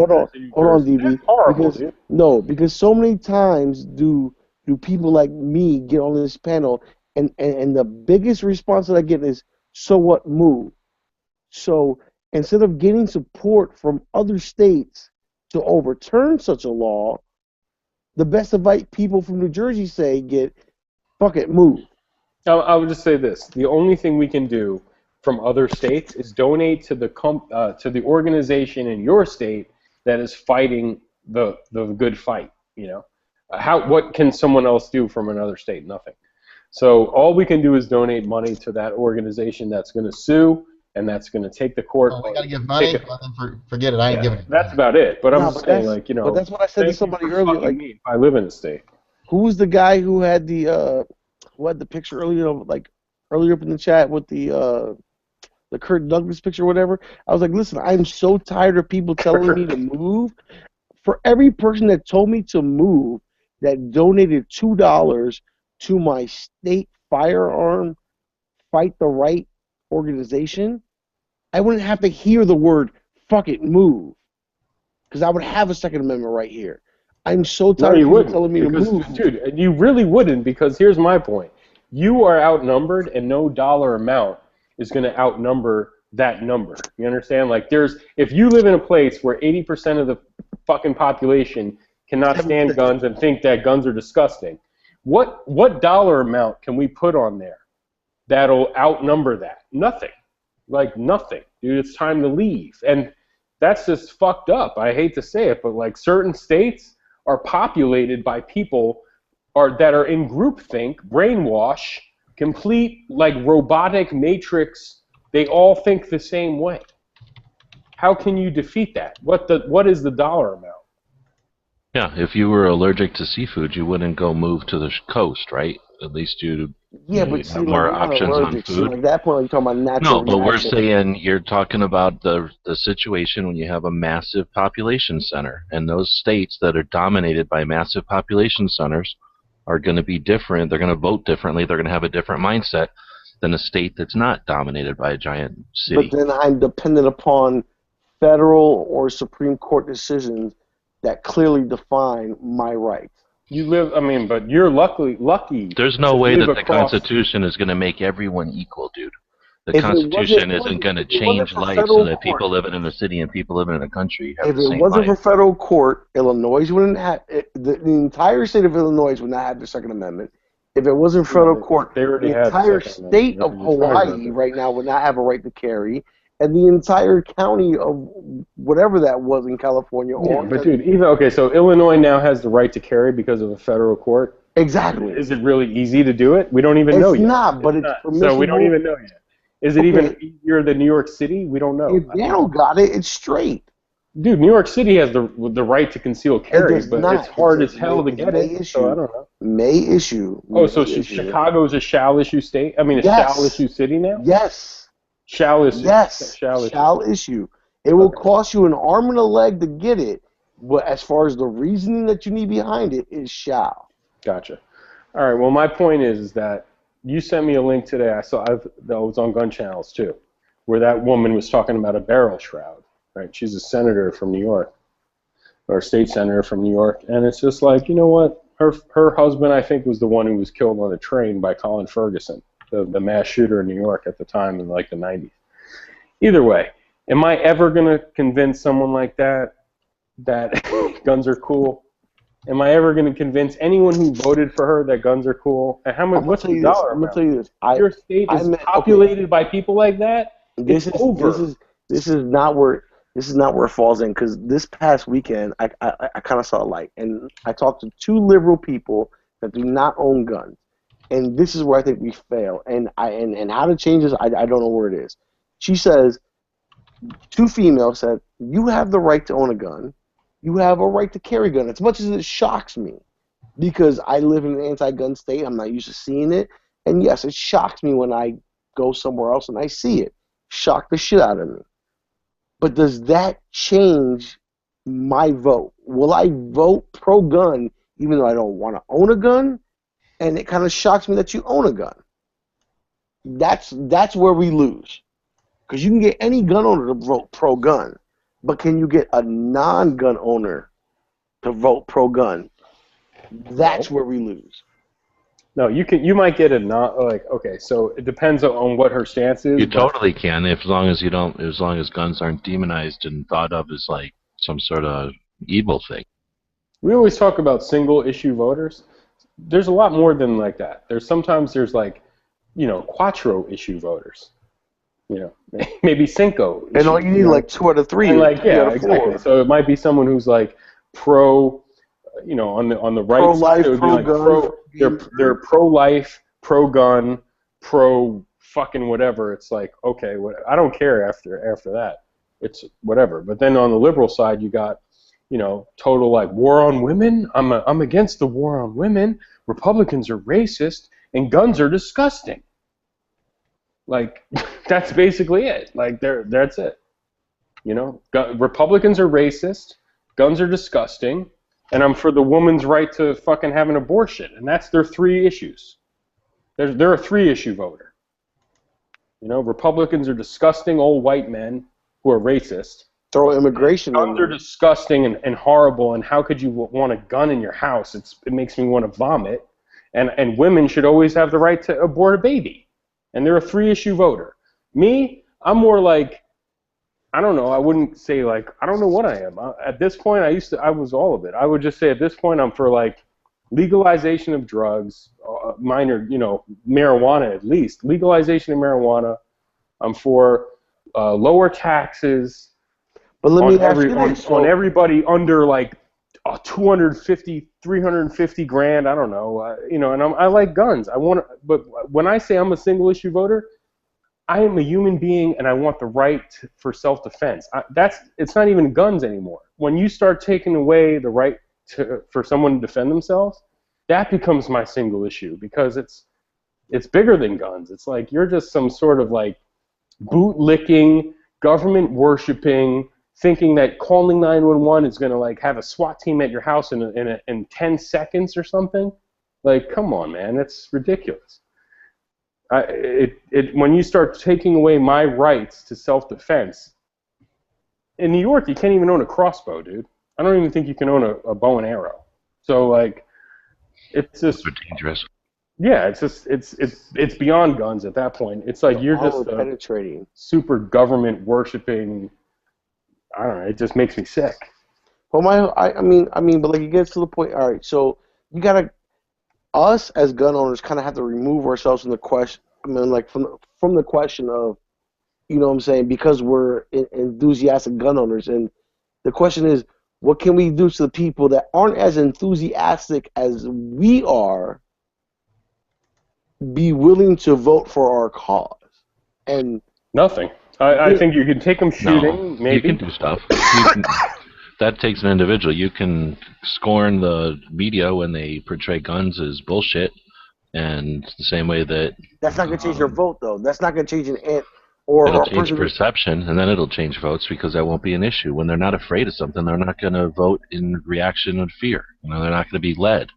Hold on, DB. That's horrible, because so many times do people like me get on this panel, and the biggest response that I get is, "So what? Move." So instead of getting support from other states to overturn such a law, the best advice people from New Jersey get, "Fuck it, move." I would just say this: the only thing we can do from other states is donate to the organization in your state that is fighting the good fight. What can someone else do from another state? Nothing. So all we can do is donate money to that organization that's going to sue and that's going to take the court. Oh, we got to give money. Forget it. I ain't giving it. That's about it. But I'm just saying, But that's what I said to somebody earlier. Like, if I live in the state. Who was the guy who had the picture earlier, earlier up in the chat with the Kirk Douglas picture or whatever? I was like, listen, I'm so tired of people telling me to move. For every person that told me to move, that donated $2 to my state firearm fight the right organization, I wouldn't have to hear the word "fuck it, move," because I would have a Second Amendment right here. I'm so tired of people telling me to move. Dude, you really wouldn't, because here's my point. You are outnumbered, and no dollar amount is going to outnumber that number. You understand? Like, if you live in a place where 80% of the fucking population cannot stand guns and think that guns are disgusting, what dollar amount can we put on there that'll outnumber that? Nothing. Like, nothing. Dude, it's time to leave. And that's just fucked up. I hate to say it, but like, certain states are populated by people that are in groupthink, brainwash, complete like robotic matrix. They all think the same way. How can you defeat that? What is the dollar amount? Yeah, if you were allergic to seafood, you wouldn't go move to the coast, right? At least Yeah, you'd but see, have like more I'm not options on allergic. See, food. like that point, like you're talking about natural No, but we're reaction. saying you're talking about the situation when you have a massive population center, and those states that are dominated by massive population centers are going to be different. They're going to vote differently. They're going to have a different mindset than a state that's not dominated by a giant But city. then I'm dependent upon federal or Supreme Court decisions that clearly define my rights. You live, I mean, but you're lucky There's to no way live that the across. Constitution is going to make everyone equal, dude. The If it wasn't, Constitution isn't going to if it wasn't change for life so federal that court, people living in a city and people living in a country have if the it same wasn't life. for federal court, Illinois wouldn't have the entire state of Illinois would not have the Second Amendment. If it wasn't for federal court, They already the had the entire Second state Amendment. of You're surprised about Hawaii that. right now would not have a right to carry, and the entire county of whatever that was in California. Yeah, Or but dude, even okay, so Illinois now has the right to carry because of a federal court. exactly. Is it really easy to do it? We don't even know It's yet. not, but it's permissible. So we don't even know yet. Is it Okay. even easier than New York City? We don't know. If they don't got it, it's straight. Dude, New York City has the right to conceal carry, does but not. it's hard It's as hell to it's get may it. issue. So I don't know. May issue. Oh, so May issue. Chicago's a shall issue state? I mean, a Yes. shall issue city now? Yes. Shall issue. Yes. Shall issue. Issue. It will cost you an arm and a leg to get it, but as far as the reasoning that you need behind it is shall. Gotcha. All right. Well, my point is that you sent me a link today. That was on GunChannels too, where that woman was talking about a barrel shroud. Right? She's a senator from New York, or a state senator from New York, and it's just like, you know what? Her husband, I think, was the one who was killed on a train by Colin Ferguson, the mass shooter in New York at the time in like the 90s. Either way, am I ever gonna convince someone like that guns are cool? Am I ever going to convince anyone who voted for her that guns are cool? And how much? What's the dollar I'm gonna amount? tell you this. Your state is populated by people like that. This it's is over. this is not where it falls in, because this past weekend I kind of saw a light, and I talked to two liberal people that do not own guns, and this is where I think we fail. And how to change this, I don't know where it is. She says, two females said, you have the right to own a gun. You have a right to carry a gun. As much as it shocks me, because I live in an anti-gun state, I'm not used to seeing it. And yes, it shocks me when I go somewhere else and I see it. Shock the shit out of me. But does that change my vote? Will I vote pro-gun even though I don't want to own a gun? And it kind of shocks me that you own a gun. That's where we lose. Because you can get any gun owner to vote pro-gun. But can you get a non-gun owner to vote pro-gun? That's where we lose. No, you might get a not like okay. So it depends on what her stance is. You totally can, as long as guns aren't demonized and thought of as like some sort of evil thing. We always talk about single issue voters. There's a lot more than like that. Sometimes there's like, quattro issue voters. Maybe cinco. And all you need like 2 out of 3. And like, yeah, out of 4. exactly. So it might be someone who's like pro, on the right Pro-life, side, it would be like pro-gun. they're pro-life, pro-gun, pro-fucking whatever. It's like, okay, I don't care after that. It's whatever. But then on the liberal side, you got, total like war on women. I'm against the war on women. Republicans are racist and guns are disgusting. Like, that's basically it. Like, that's it. Republicans are racist, guns are disgusting, and I'm for the woman's right to fucking have an abortion. And that's their 3 issues. They're a 3-issue voter. Republicans are disgusting old white men who are racist. Throw immigration in Guns are disgusting and horrible, and how could you want a gun in your house? It makes me want to vomit. And women should always have the right to abort a baby. And they're a 3-issue voter. Me, I'm more like, I don't know, I wouldn't say like, I don't know what I am. At this point, I was all of it. I would just say at this point, I'm for like legalization of drugs, minor, marijuana at least. Legalization of marijuana. I'm for lower taxes on everybody under like 250, 350 grand. I don't know, and I like guns. But when I say I'm a single issue voter, I am a human being and I want the right for self-defense. It's not even guns anymore. When you start taking away the right for someone to defend themselves, that becomes my single issue, because it's bigger than guns. It's like you're just some sort of like boot-licking, government-worshipping, thinking that calling 911 is going to like have a SWAT team at your house in 10 seconds or something. Like, come on, man, it's ridiculous. When you start taking away my rights to self-defense, in New York, you can't even own a crossbow, dude. I don't even think you can own a bow and arrow. So, like, it's just dangerous. Yeah, it's beyond guns at that point. It's like you're just penetrating, super government worshipping. I don't know. It just makes me sick. Well, I mean, but like it gets to the point. All right, so you gotta, us as gun owners, kind of have to remove ourselves from the question. I mean, like from the question of, you know what I'm saying, because we're enthusiastic gun owners, and the question is, what can we do to the people that aren't as enthusiastic as we are, be willing to vote for our cause? And nothing. I think you can take them shooting. No, maybe you can do stuff. That takes an individual. You can scorn the media when they portray guns as bullshit, and the same way that that's not going to change your vote, though. That's not going to change it'll change perception, and then it'll change votes, because that won't be an issue. When they're not afraid of something, they're not going to vote in reaction of fear. You know, they're not going to be led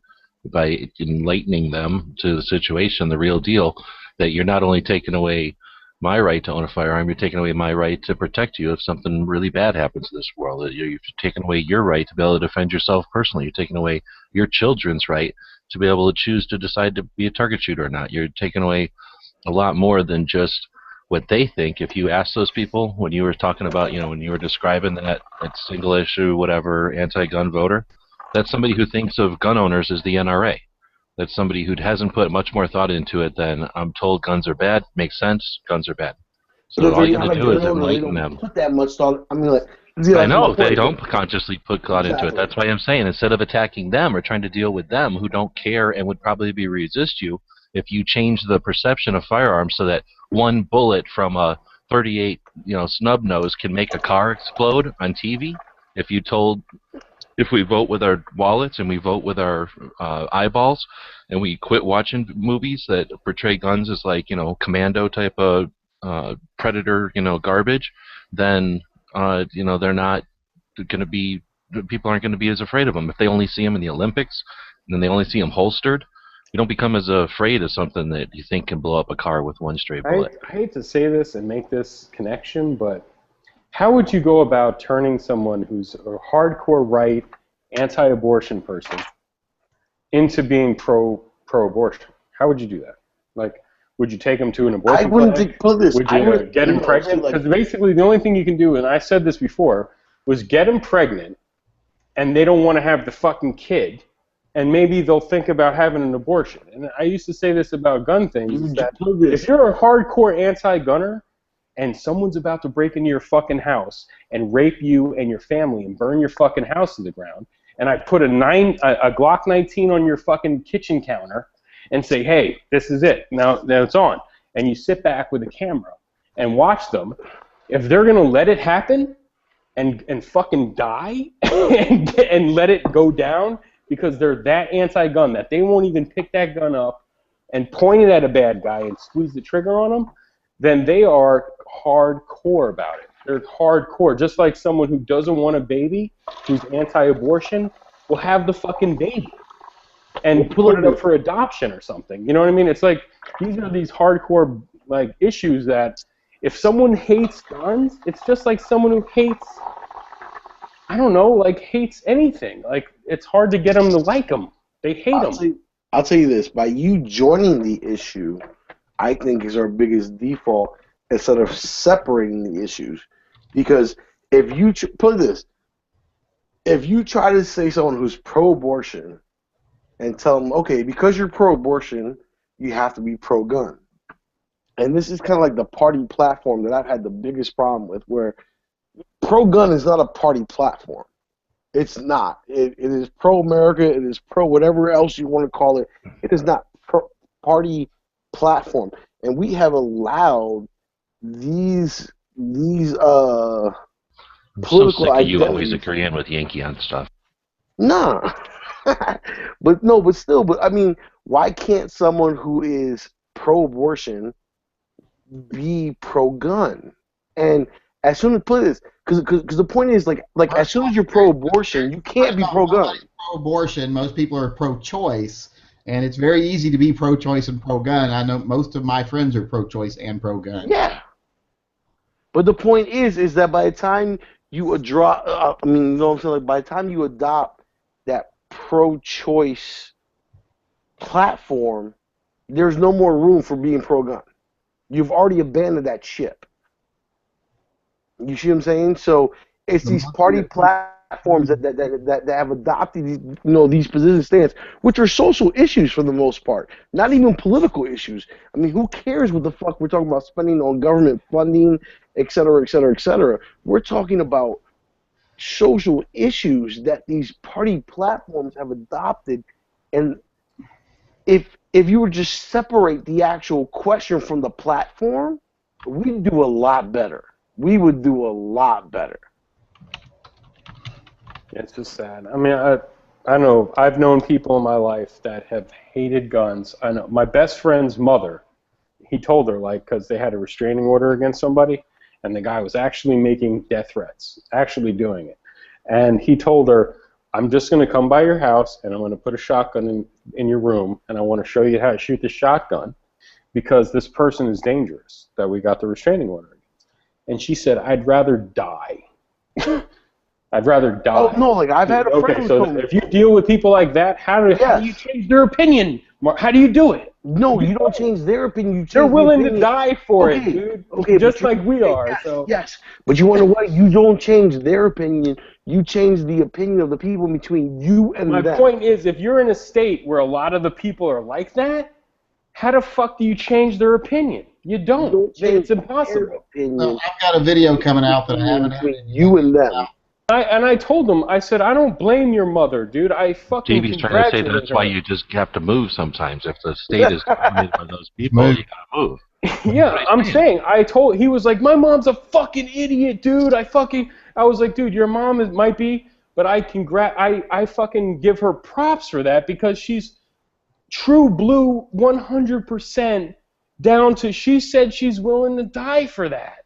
by enlightening them to the situation, the real deal, that you're not only taking away my right to own a firearm, you're taking away my right to protect you if something really bad happens in this world. You've taken away your right to be able to defend yourself personally. You're taking away your children's right to be able to choose to decide to be a target shooter or not. You're taking away a lot more than just what they think. If you ask those people, when you were talking about, when you were describing that single issue, whatever, anti-gun voter, that's somebody who thinks of gun owners as the NRA. That's somebody who hasn't put much more thought into it than, I'm told guns are bad, makes sense, guns are bad. So all you have to do is enlighten them. Put that much thought. I mean, like, I know, they don't consciously put thought into it. That's why I'm saying, instead of attacking them or trying to deal with them, who don't care and would probably resist you, if you change the perception of firearms so that one bullet from a 38, snub nose can make a car explode on TV, if we vote with our wallets and we vote with our eyeballs, and we quit watching movies that portray guns as like, commando type of predator, garbage, then they're not going to be. People aren't going to be as afraid of them. If they only see them in the Olympics, and then they only see them holstered, you don't become as afraid of something that you think can blow up a car with one stray bullet. I hate to say this and make this connection, but how would you go about turning someone who's a hardcore right, anti-abortion person into being pro-abortion? How would you do that? Like, would you take them to an abortion clinic? Would you get them pregnant? Because basically the only thing you can do, and I said this before, was get them pregnant, and they don't want to have the fucking kid, and maybe they'll think about having an abortion. And I used to say this about gun things, is that if you're a hardcore anti-gunner, and someone's about to break into your fucking house and rape you and your family and burn your fucking house to the ground, and I put a Glock 19 on your fucking kitchen counter and say, hey, this is it, now it's on, and you sit back with a camera and watch them, if they're going to let it happen and fucking die and let it go down because they're that anti-gun that they won't even pick that gun up and point it at a bad guy and squeeze the trigger on them, then they are hardcore about it. They're hardcore. Just like someone who doesn't want a baby, who's anti-abortion, will have the fucking baby and put it up for adoption or something. You know what I mean? It's like these are these hardcore like issues that if someone hates guns, it's just like someone who hates, I don't know, like hates anything. Like it's hard to get them to like them. They hate them. I'll tell you this: by you joining the issue, I think is our biggest default instead of separating the issues. Because if you put this, if you try to say someone who's pro-abortion and tell them, okay, because you're pro-abortion, you have to be pro-gun. And this is kind of like the party platform that I've had the biggest problem with, where pro-gun is not a party platform. It's not. It is pro-America. It is pro-whatever else you want to call it. It is not party platform. And we have allowed these political so sick of you identities. always agreeing with Yankee on stuff. Nah. but still, I mean, why can't someone who is pro-abortion be pro-gun? And as soon as put this, because the point is like as soon as you're pro-abortion, you can't First be off, pro-gun. nobody's pro-abortion. Most people are pro-choice, and it's very easy to be pro-choice and pro-gun. I know most of my friends are pro-choice and pro-gun. Yeah. But the point is that by the time you I mean, you know what I'm saying? Like by the time you adopt that pro-choice platform, there's no more room for being pro-gun. You've already abandoned that ship. You see what I'm saying? So it's these party platforms that have adopted these position stance, which are social issues for the most part, not even political issues. I mean, who cares what the fuck we're talking about spending on government funding, et cetera, et cetera, et cetera. We're talking about social issues that these party platforms have adopted, and if you would just separate the actual question from the platform, we'd do a lot better. We would do a lot better. It's just sad. I mean, I know I've known people in my life that have hated guns. I know my best friend's mother. He told her because they had a restraining order against somebody, and the guy was actually making death threats, actually doing it. And he told her, "I'm just going to come by your house, and I'm going to put a shotgun in your room, and I want to show you how to shoot the shotgun, because this person is dangerous that we got the restraining order against." And she said, "I'd rather die." I'd rather die. Oh no, I've had a friend. Okay, so if you deal with people like that, how do you change their opinion? How do you do it? No, you don't change their opinion. You change They're willing to die for it, dude. Okay, just like we are. Yes, but you want to know what? You don't change their opinion. You change the opinion of the people between you and them. My point is, if you're in a state where a lot of the people are like that, how the fuck do you change their opinion? You don't. It's impossible. Well, I've got a video coming out that I haven't had. You and them. I told him, I said, I don't blame your mother, dude. I fucking JB's trying to say that's why you just have to move sometimes. If the state is dominated by those people, you gotta move. Yeah, I'm saying. He was like, my mom's a fucking idiot, dude. I was like, dude, your mom might be, but I fucking give her props for that, because she's true blue 100% down to, she said she's willing to die for that.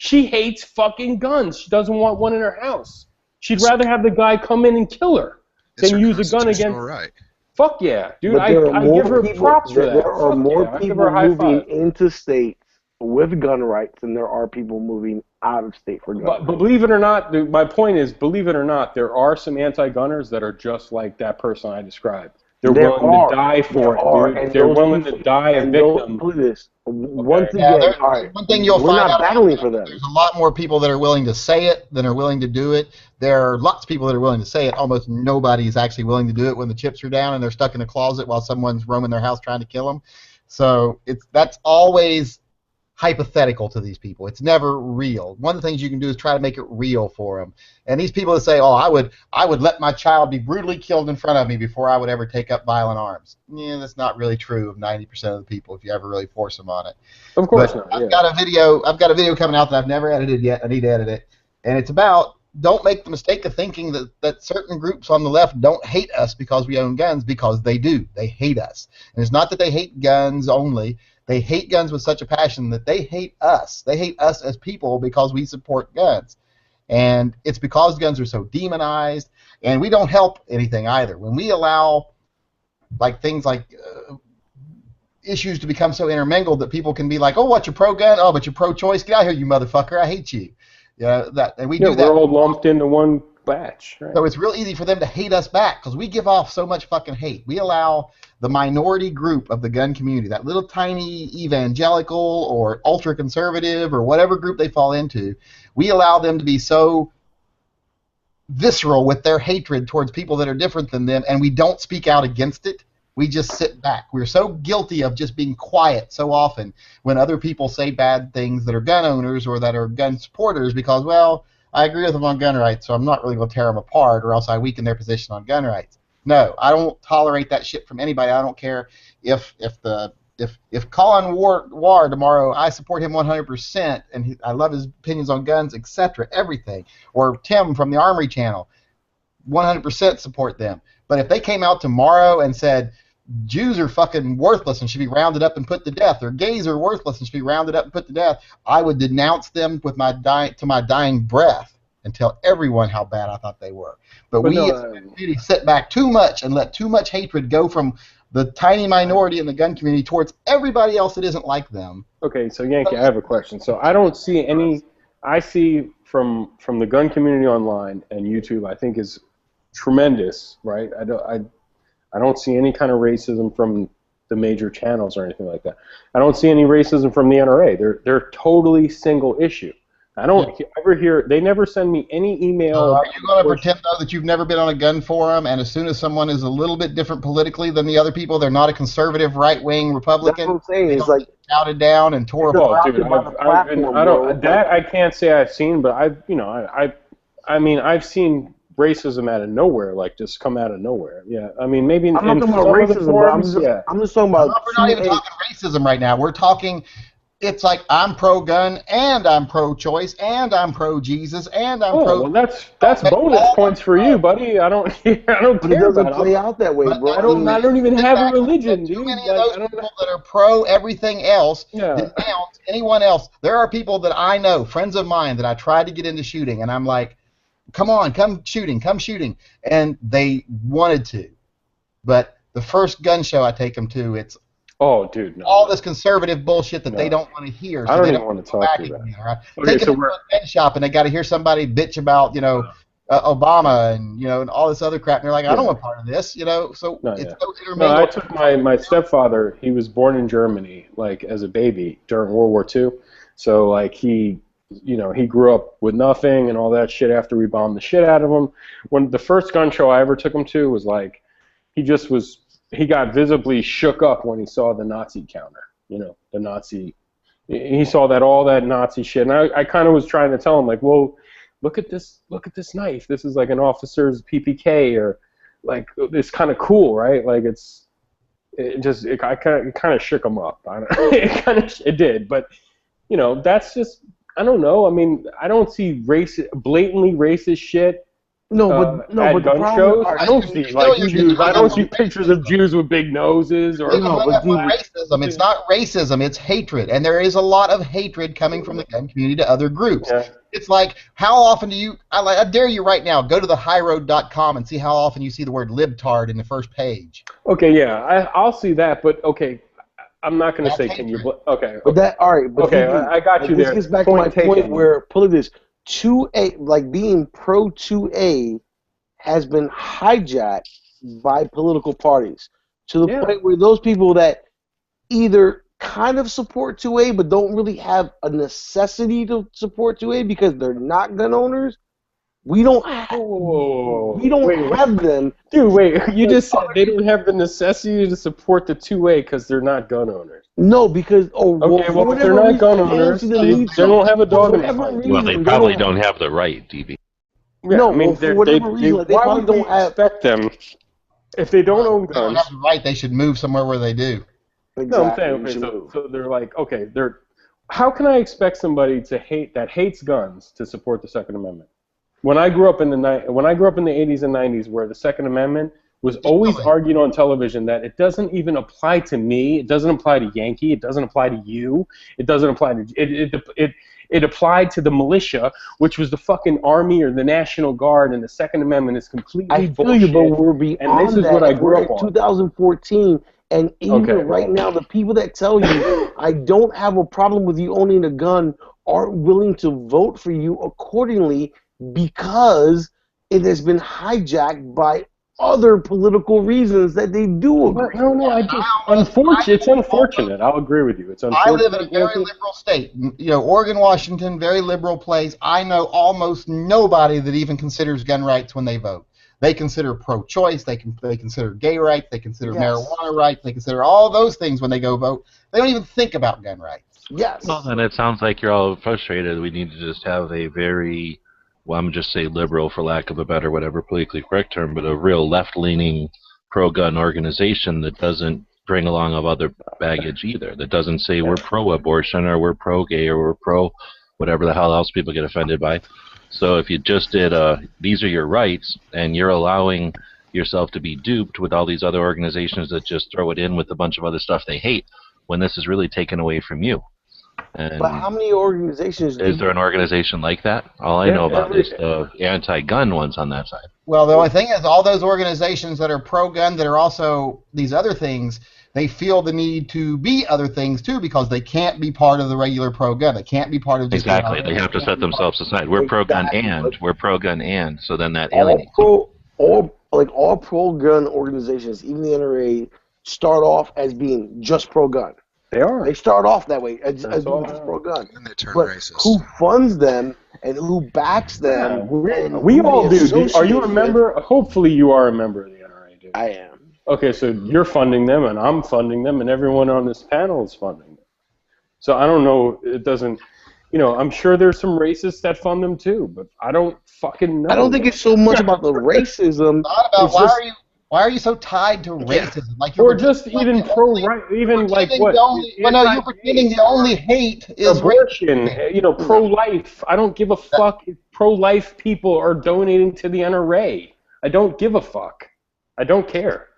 She hates fucking guns. She doesn't want one in her house. She'd rather have the guy come in and kill her than use a gun against. Right. Fuck yeah, dude! But I give her props for that. There are more people moving into states with gun rights than there are people moving out of state for gun rights. But believe it or not, my point is, believe it or not, there are some anti-gunners that are just like that person I described. They're willing to die for it, dude. They're willing to die a victim. Once again, one thing you'll we're find not out battling for them. There's a lot more people that are willing to say it than are willing to do it. There are lots of people that are willing to say it. Almost nobody is actually willing to do it when the chips are down and they're stuck in a closet while someone's roaming their house trying to kill them. So that's always hypothetical to these people. It's never real. One of the things you can do is try to make it real for them. And these people that say, "Oh, I would let my child be brutally killed in front of me before I would ever take up violent arms." Yeah, that's not really true of 90% of the people if you ever really force them on it. Of course not. I've got a video coming out that I've never edited yet. I need to edit it. And it's about, don't make the mistake of thinking that certain groups on the left don't hate us because we own guns, because they do. They hate us. And it's not that they hate guns only. They hate guns with such a passion that they hate us. They hate us as people because we support guns. And it's because guns are so demonized, and we don't help anything either. When we allow things like issues to become so intermingled that people can be like, "Oh, what, you're pro-gun? Oh, but you're pro-choice? Get out of here, you motherfucker! I hate you." Yeah, we do that. We're all lumped into one batch. Right? So it's real easy for them to hate us back because we give off so much fucking hate. We allow the minority group of the gun community, that little tiny evangelical or ultra-conservative or whatever group they fall into, we allow them to be so visceral with their hatred towards people that are different than them, and we don't speak out against it. We just sit back. We're so guilty of just being quiet so often when other people say bad things that are gun owners or that are gun supporters because, well, I agree with them on gun rights, so I'm not really going to tear them apart or else I weaken their position on gun rights. No, I don't tolerate that shit from anybody. I don't care if Colin Ward tomorrow, I support him 100%, and I love his opinions on guns, etc., everything. Or Tim from the Armory Channel. 100% support them. But if they came out tomorrow and said Jews are fucking worthless and should be rounded up and put to death, or gays are worthless and should be rounded up and put to death, I would denounce them with my dying breath and tell everyone how bad I thought they were. But we as a community sit back too much and let too much hatred go from the tiny minority in the gun community towards everybody else that isn't like them. Okay, so Yankee, I have a question. So I don't see any. I see from the gun community online and YouTube, I think is tremendous, right? I don't see any kind of racism from the major channels or anything like that. I don't see any racism from the NRA. They're totally single issue. I don't ever hear. They never send me any email. Are you going to pretend though that you've never been on a gun forum, and as soon as someone is a little bit different politically than the other people, they're not a conservative right-wing Republican? That's what I'm saying. It's like shouted down and tore apart. Dude, I can't say I've seen, but I mean, I've seen racism out of nowhere, like just come out of nowhere. Yeah, I mean, maybe I'm not talking about racism. I'm just talking about. We're not even talking racism right now. We're talking. It's like I'm pro-gun and I'm pro-choice and I'm pro-Jesus and I'm pro. Well, that's bonus points for you, buddy. I don't care but it doesn't about play out that way, bro. I don't even have a religion, dude. Too many of those people that are pro everything else denounce anyone else. There are people that I know, friends of mine, that I tried to get into shooting, and I'm like, come on, come shooting, and they wanted to, but the first gun show I take them to, it's all this conservative bullshit that they don't want to hear. So I don't they even want to talk to you about it. Right? Take them to a gun shop and they got to hear somebody bitch about, Obama and, and all this other crap. And they're like, I don't want part of this, So it's so intermingled. No, I took my stepfather. He was born in Germany, like as a baby during World War II. So like he grew up with nothing and all that shit after we bombed the shit out of him. When the first gun show I ever took him to was like, he got visibly shook up when he saw the Nazi counter, the Nazi. He saw all that Nazi shit, and I kind of was trying to tell him, like, well, look at this knife. This is like an officer's PPK, or like it's kind of cool, right? Like it kind of shook him up. It did, but that's just, I don't know. I mean, I don't see blatantly racist shit. At gun shows. I don't see Jews. I don't see pictures of Jews with big noses or racism. It's not racism. It's hatred, and there is a lot of hatred coming from the gun community to other groups. Yeah. It's like, how often do you? I dare you right now, go to the highroad.com and see how often you see the word libtard in the first page. Okay, yeah, I'll see that, but okay. I'm not going to say hatred. Can you? Okay. But all right. But okay, I got you there. This gets back to my point where this 2A, like being pro 2A, has been hijacked by political parties to the point where those people that either kind of support 2A but don't really have a necessity to support 2A because they're not gun owners. We don't have them. Dude, wait. You just said they don't have the necessity to support the 2A because they're not gun owners. No, because if they're not gun owners, they don't have a dog in the fight. Well, they probably don't have the right, DB. Yeah, no, I mean, for whatever reason, they probably don't expect them. If they don't own guns, they don't have the right. They should move somewhere where they do. Exactly. No, I'm saying, so they're like, okay, how can I expect somebody that hates guns to support the Second Amendment? When I grew up in the 80s and 90s, where the Second Amendment was always argued on television that it doesn't even apply to me, it doesn't apply to Yankee, it doesn't apply to you, it doesn't apply to it applied to the militia, which was the fucking army or the National Guard, and the Second Amendment is completely bullshit. I feel you, but we're beyond and this is that. What I grew up on. 2014, and even right now, the people that tell you I don't have a problem with you owning a gun aren't willing to vote for you accordingly because it has been hijacked by other political reasons that they do agree. It's unfortunate. I'll agree with you. It's unfortunate. I live in a very liberal state. Oregon, Washington, very liberal place. I know almost nobody that even considers gun rights when they vote. They consider pro-choice. They consider gay rights. They consider marijuana rights. They consider all those things when they go vote. They don't even think about gun rights. Yes. Well, then it sounds like you're all frustrated. We need to just have a very, well, I'm just say liberal for lack of a better, whatever politically correct term, but a real left-leaning pro-gun organization that doesn't bring along of other baggage either. That doesn't say we're pro-abortion or we're pro-gay or we're pro whatever the hell else people get offended by. So if you just did these are your rights, and you're allowing yourself to be duped with all these other organizations that just throw it in with a bunch of other stuff they hate, when this is really taken away from you. And But how many organizations is there an organization like that? All I know about is the anti-gun ones on that side. Well, the only thing is, all those organizations that are pro-gun, that are also these other things, they feel the need to be other things too, because they can't be part of the regular pro-gun. They can't be part of just Exactly. They have to set themselves aside. We're pro-gun and we're pro-gun and, so then that alienates. All pro-gun organizations, even the NRA, start off as being just pro-gun. They are. They start off that way as being just pro-gun. And they turn but racist. who funds them and who backs them? We all do. Are you a member? Hopefully you are a member of the NRA, dude. I am. Okay, so you're funding them, and I'm funding them, and everyone on this panel is funding them. So I don't know. It doesn't. I'm sure there's some racists that fund them too, but I don't fucking know. I don't think it's so much about the racism. Not about why are you so tied to racism? Like or just even pro-right, even like what? You're pretending the only hate is abortion. Pro-life. I don't give a fuck if pro-life people are donating to the NRA. I don't give a fuck. I don't care.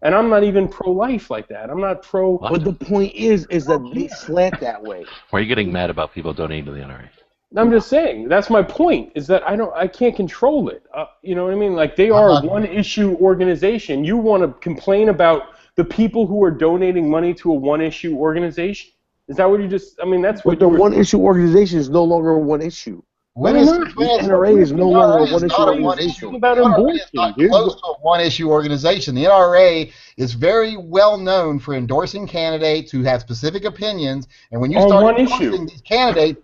And I'm not even pro-life like that. I'm not pro. But the point is that they slant that way. Why are you getting mad about people donating to the NRA? I'm just saying, that's my point, is that I can't control it. You know what I mean? Like, they are one-issue organization. You want to complain about the people who are donating money to a one-issue organization? Is that what you just, that's what the one-issue organization is no longer a one issue. The NRA is no longer a one-issue organization. The NRA is not close to a one-issue organization. The NRA is very well known for endorsing candidates who have specific opinions, and when you start endorsing these candidates,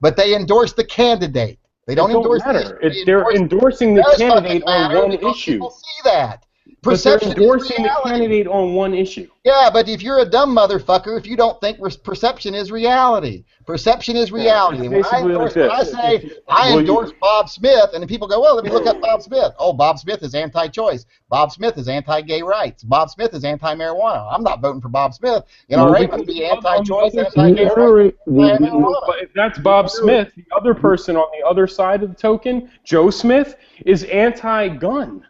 but they endorse the candidate. They don't endorse matter. They're endorsing the candidate on one issue. People see that. But they're endorsing the candidate on one issue. Yeah, but if you're a dumb motherfucker, if you don't think perception is reality, perception is reality. When I say I endorse Bob Smith, and then people go, well, let me look up Bob Smith. Oh, Bob Smith is anti-choice. Bob Smith is anti-gay rights. Bob Smith is anti-marijuana. I'm not voting for Bob Smith. NRA must be anti-choice, anti-gay rights. If that's Bob Smith, the other person on the other side of the token, Joe Smith, is anti-gun.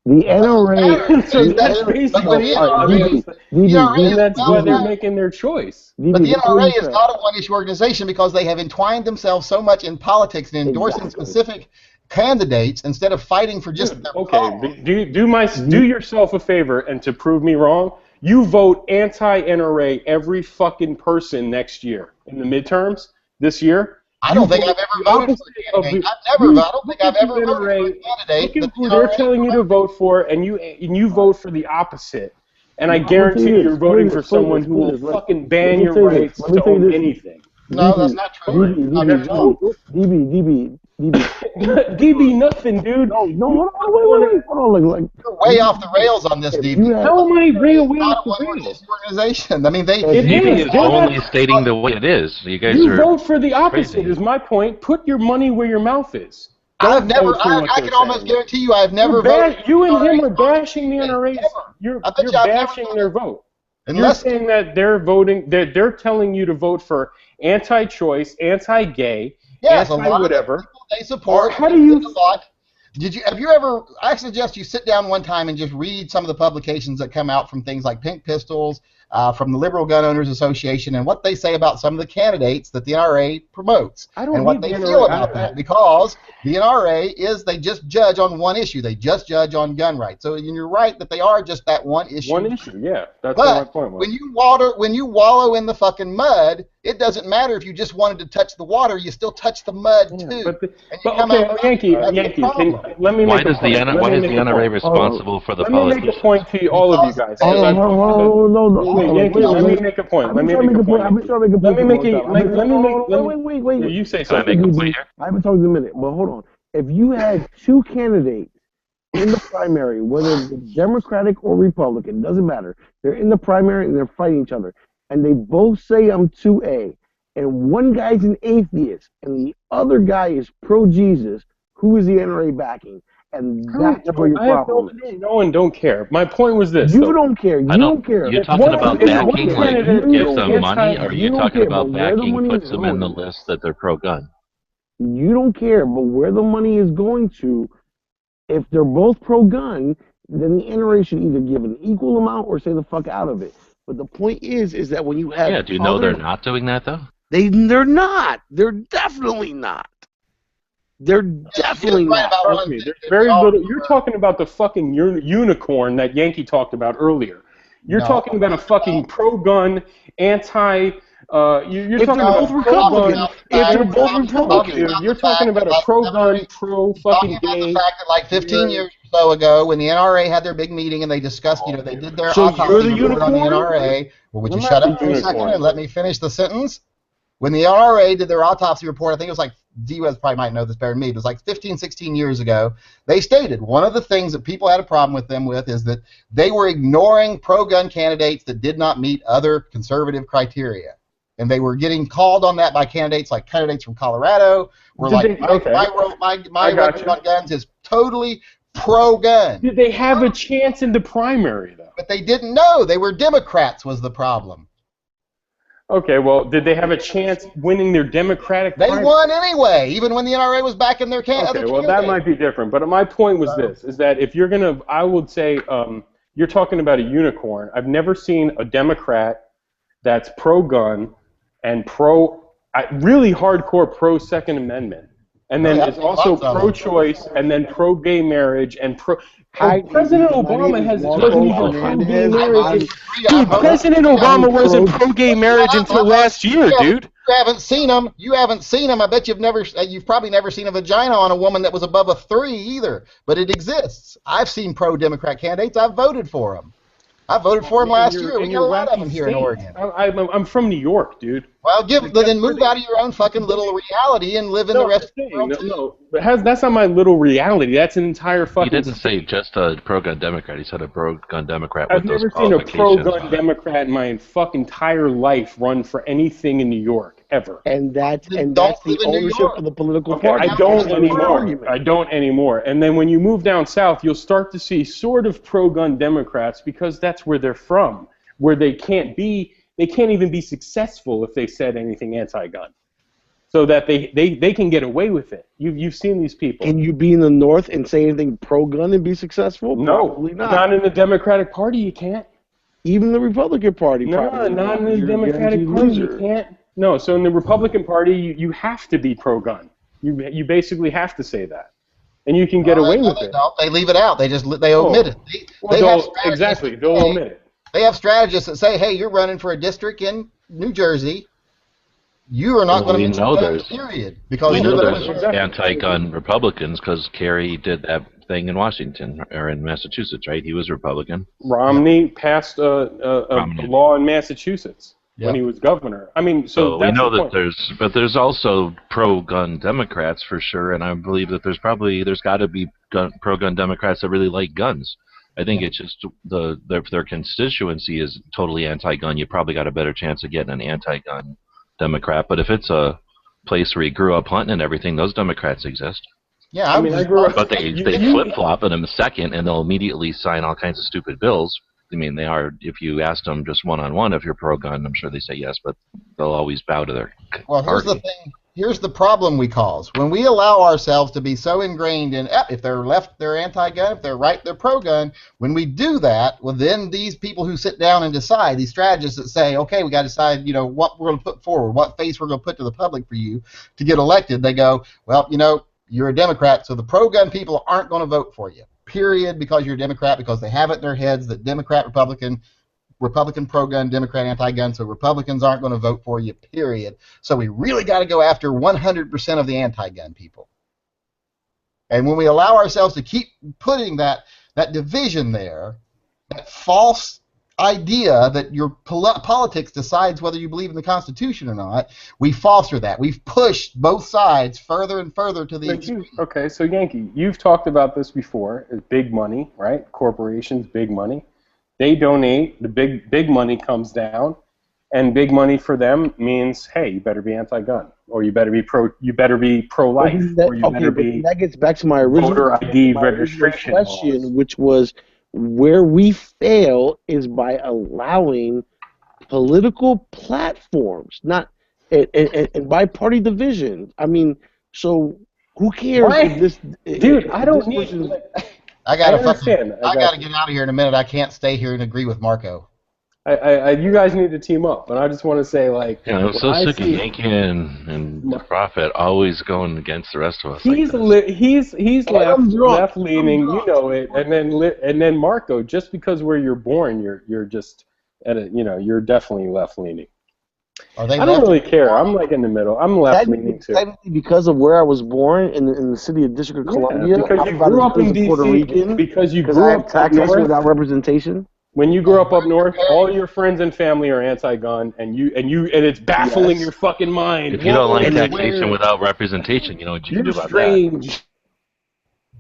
The NRA. So that's basically it. That's why they're making their choice. But the NRA is not a one-issue organization because they have entwined themselves so much in politics and endorsing specific candidates instead of fighting for just their do yourself a favor, and to prove me wrong, you vote anti-NRA every fucking person next year in the midterms this year. I don't think I've ever voted for a candidate. I don't think I've ever voted for a candidate. Look at who they're telling you to vote for, and you vote for the opposite. And I guarantee you're voting for someone who will fucking ban your rights to own anything. No, that's not true. DB nothing, dude. No, wait, hold on. You're way off the rails on this, DB. How am I way off the rails? Organization. I mean, DB is only stating the way it is. You guys are vote for the opposite. Crazy. Is my point. Put your money where your mouth is. I can almost guarantee you I've never voted. You and him are bashing the NRA. You're bashing their vote. You're saying that they're voting. They're telling you to vote for anti-choice, anti-gay, anti-whatever. They support. How do you? Have you ever? I suggest you sit down one time and just read some of the publications that come out from things like Pink Pistols, from the Liberal Gun Owners Association, and what they say about some of the candidates that the NRA promotes, and what they feel about that. Because the NRA they just judge on one issue. They just judge on gun rights. So you're right that they are just that one issue. One issue, yeah. That's what my point was. When you wallow in the fucking mud, it doesn't matter if you just wanted to touch the water. You still touch the mud too. Yankee, let me why make is the NRA responsible for the politicians? Let me make a point to all of you guys. Yankee, let me make a point. Let me make a point. Wait. You say something. I haven't talked in a minute, but hold on. If you had two candidates in the primary, whether it's Democratic or Republican, doesn't matter. They're in the primary and they're fighting each other, and they both say I'm 2A, and one guy's an atheist and the other guy is pro-Jesus, who is the NRA backing? And that's where your problem is. I don't know and don't care. My point was this. You don't care. You don't care. You're talking about backing, like gives them money, or are you talking about backing puts them in the list that they're pro-gun? You don't care, but where the money is going to, if they're both pro-gun, then the NRA should either give an equal amount or stay the fuck out of it. But the point is that when you have Yeah, do you know they're not doing that though? they're not. They're definitely not. They're definitely not. Trust me, there's very little. You're talking about the fucking unicorn that Yankee talked about earlier. You're talking about a fucking pro-gun, anti. You're If talking they're about both pro-gun. Republicans, if they're both Republicans, You're talking about a pro-gun, pro-fucking gay. The fact that like 15 years or so ago, when the NRA had their big meeting and they discussed, they did their So autopsy you're the report on the unicorn? NRA. Well, would you I'm shut not up the for a second unicorn. and let me finish the sentence? When the NRA did their autopsy report, I think it was like, D-Wes probably might know this better than me, but it was like 15, 16 years ago, they stated one of the things that people had a problem with them with is that they were ignoring pro-gun candidates that did not meet other conservative criteria. And they were getting called on that by candidates from Colorado, were like, my record on guns is totally pro-gun. Did they have a chance in the primary, though? But they didn't know. They were Democrats was the problem. Okay, well, did they have a chance winning their Democratic They primary? won anyway, even when the NRA was back in their Okay, well, that might be different. But my point was this, is that if you're going to, I would say, you're talking about a unicorn. I've never seen a Democrat that's pro-gun and really hardcore pro-Second Amendment. And then is also pro-choice and then pro-gay marriage and pro... President Obama wasn't even pro-gay marriage. Dude, President Obama wasn't pro-gay marriage until last year, dude. You haven't seen them. You haven't seen them. I bet you've probably never seen a vagina on a woman that was above a 3 either. But it exists. I've seen pro-Democrat candidates. I've voted for them. I voted for them last year. We got a lot of them here in Oregon. I'm from New York, dude. Well, then move out of your own fucking little reality and live in the rest of the world. No, that's not my little reality. That's an entire fucking... He didn't say just a pro-gun Democrat. He said a pro-gun Democrat I've with those never seen a qualifications. pro-gun Democrat in my fucking entire life run for anything in New York, ever. And that's the ownership of the political party. I don't anymore. I don't anymore. And then when you move down south, you'll start to see sort of pro-gun Democrats because that's where they're from, where they can't even be successful if they said anything anti-gun, so that they can get away with it. You've seen these people. Can you be in the North and say anything pro-gun and be successful? No, probably not. Not in the Democratic Party. You can't. Even the Republican Party. No, probably not in the Democratic Party. You can't. No, so in the Republican Party, you have to be pro-gun. You basically have to say that, and you can get away with it. No, they leave it out. They omit it. Exactly, they'll omit it. They have strategists that say, "Hey, you're running for a district in New Jersey. You are not going to mention guns, period." Because we know there's anti-gun Republicans because Kerry did that thing in Washington or in Massachusetts, right? He was Republican. Romney passed a law in Massachusetts when he was governor. I mean, so we that's know the that point. there's also pro-gun Democrats for sure, and I believe that there's got to be pro-gun Democrats that really like guns. I think it's just if their constituency is totally anti-gun, you probably got a better chance of getting an anti-gun Democrat. But if it's a place where you grew up hunting and everything, those Democrats exist. Yeah, I grew up. But they flip-flop in a second, and they'll immediately sign all kinds of stupid bills. I mean, they are. If you ask them just one-on-one if you're pro-gun, I'm sure they say yes, but they'll always bow to their Well, here's the thing. Here's the problem we cause. When we allow ourselves to be so ingrained in, if they're left, they're anti-gun, if they're right, they're pro-gun, when we do that, well, then these people who sit down and decide, these strategists that say, okay, we got to decide, what we're going to put forward, what face we're going to put to the public for you to get elected, they go, well, you're a Democrat, so the pro-gun people aren't going to vote for you, period, because you're a Democrat, because they have it in their heads that Democrat, Republican pro-gun, Democrat anti-gun, so Republicans aren't going to vote for you, period. So we really got to go after 100% of the anti-gun people. And when we allow ourselves to keep putting that division there, that false idea that your politics decides whether you believe in the Constitution or not, we foster that. We've pushed both sides further and further to the extreme. Okay, so Yankee, you've talked about this before. It's big money, right? Corporations, big money. They donate, the big money comes down, and big money for them means, hey, you better be anti-gun, or you better be pro-life, or you better be. That gets back to my original voter ID registration question, laws. which was where we fail is by allowing political platforms, not and by party division. I mean, So who cares Why? if this Dude, I don't this need. person- I gotta understand. I gotta get out of here in a minute. I can't stay here and agree with Marco. You guys need to team up, but I just want to say, like, Yeah, I'm when so I sick of see- Yankee and the Prophet always going against the rest of us. He's left leaning, you know it, and then Marco. Just because where you're born, you're just you're definitely left leaning. Are they I don't really care. I'm like in the middle. I'm left leaning too. Technically, because of where I was born in the city of District of Columbia, because I'm you about grew as up good in as a Puerto DC, Rican. because you I grew have up up taxation north. without representation. When you grow up north, all your friends and family are anti-gun, and it's baffling your fucking mind. If you don't like Whoa, taxation without representation, you know what you can do you're about strange.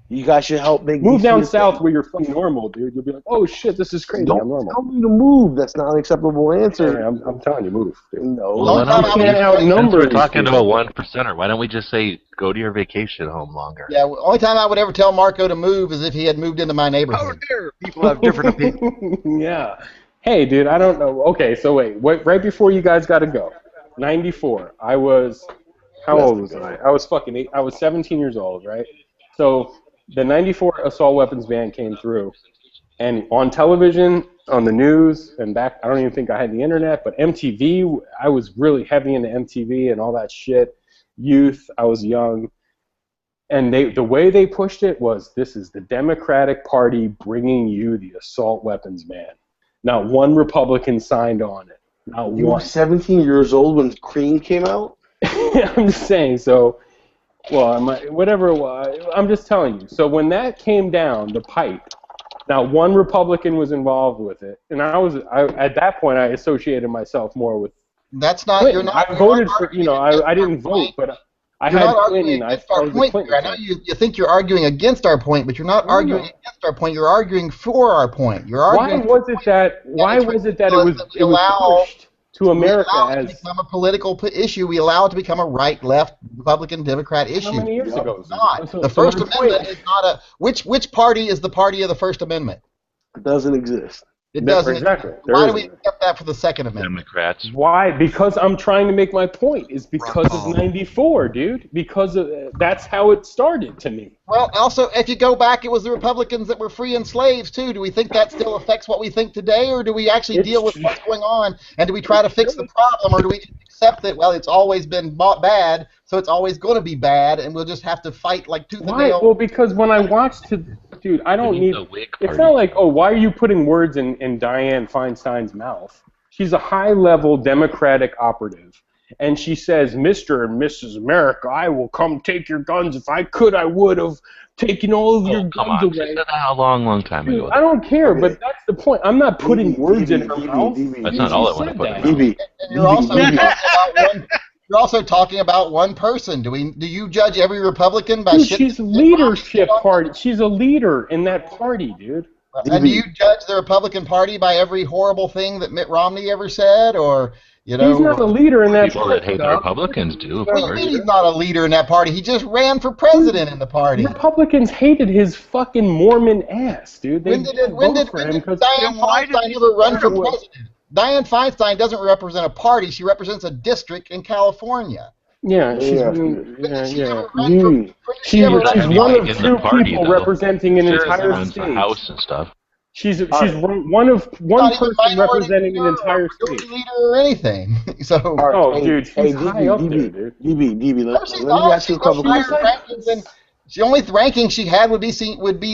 You guys should help make Move DC down a south state. where you're fucking normal, dude. You'll be like, oh shit, this is crazy. I'm Don't normal. tell me to move. That's not an acceptable answer. Yeah, I'm telling you, move. Dude. No. Well, why don't we, can't outnumber since we're these talking to people. a 1%er, why don't we just say go to your vacation home longer? Yeah, well, only time I would ever tell Marco to move is if he had moved into my neighborhood. People have different opinions. Yeah. Hey, dude, I don't know. Okay, so wait, right before you guys got to go, 94. I was, how old was I? I was fucking 8. I was 17 years old, right? So the 94 assault weapons ban came through, and on television, on the news, and back, I don't even think I had the internet, but MTV, I was really heavy into MTV and all that shit. Youth, I was young. And the way they pushed it was, this is the Democratic Party bringing you the assault weapons ban. Not one Republican signed on it. Not You were one. 17 years old when Cream came out? I'm just saying, so, well, whatever it was, I'm just telling you. So when that came down, the pipe, now one Republican was involved with it, and at that point, I associated myself more with That's not, Clinton. you're not. I voted for, I didn't vote, but I You're had not arguing Clinton. against I our was a point Clinton here. I know you think you're arguing against our point, but you're not arguing against our point. You're arguing for our point. You're arguing. Why was it that it was pushed to America we allow it as to become a political issue? We allow it to become a right, left, Republican, Democrat issue. how many years ago? It's not. So The my First point- Amendment is not a. Which party is the party of the First Amendment? It doesn't exist. It doesn't. Exactly. Why do we accept that for the Second Amendment? Democrats. Why? Because I'm trying to make my point. Is because of '94, dude. Because of that's how it started to me. Well, also, if you go back, it was the Republicans that were freeing slaves, too. Do we think that still affects what we think today, or do we actually deal with what's going on, and do we try to fix the problem, or do we just accept that, well, it's always been bad, so it's always going to be bad, and we'll just have to fight like tooth and Why? nail? Well, because when I watched dude, I don't need. It's not like, oh, why are you putting words in Dianne Feinstein's mouth? She's a high-level Democratic operative. And she says, Mr. and Mrs. America, I will come take your guns. If I could, I would have taken all of your Come guns on, she away. said that a long time ago. I don't care, but that's the point. I'm not putting words in her mouth. That's not all I want to put in her mouth. And you're also talking about one. You're also talking about one person. Do you judge every Republican by Dude, shit? she's leadership party. She's a leader in that party, dude. And do you judge the Republican Party by every horrible thing that Mitt Romney ever said, or you know? He's not a leader in that People party. that hate the Republicans do, of What do you course. mean he's not a leader in that party? He just ran for president in the party. Republicans hated his fucking Mormon ass, dude. They When did Dianne Dianne Feinstein ever run for president? Dianne Feinstein doesn't represent a party. She represents a district in California. Yeah, she's Yeah. she's one of in the two party, people though. representing an Sure, entire runs the state. House and stuff. She's one Not even person minority representing an leader entire or majority state. leader or anything. So. Oh, dude, she's high up there, dude. DB, let She's me not. ask you a couple She's questions. rankings and the only ranking she had would be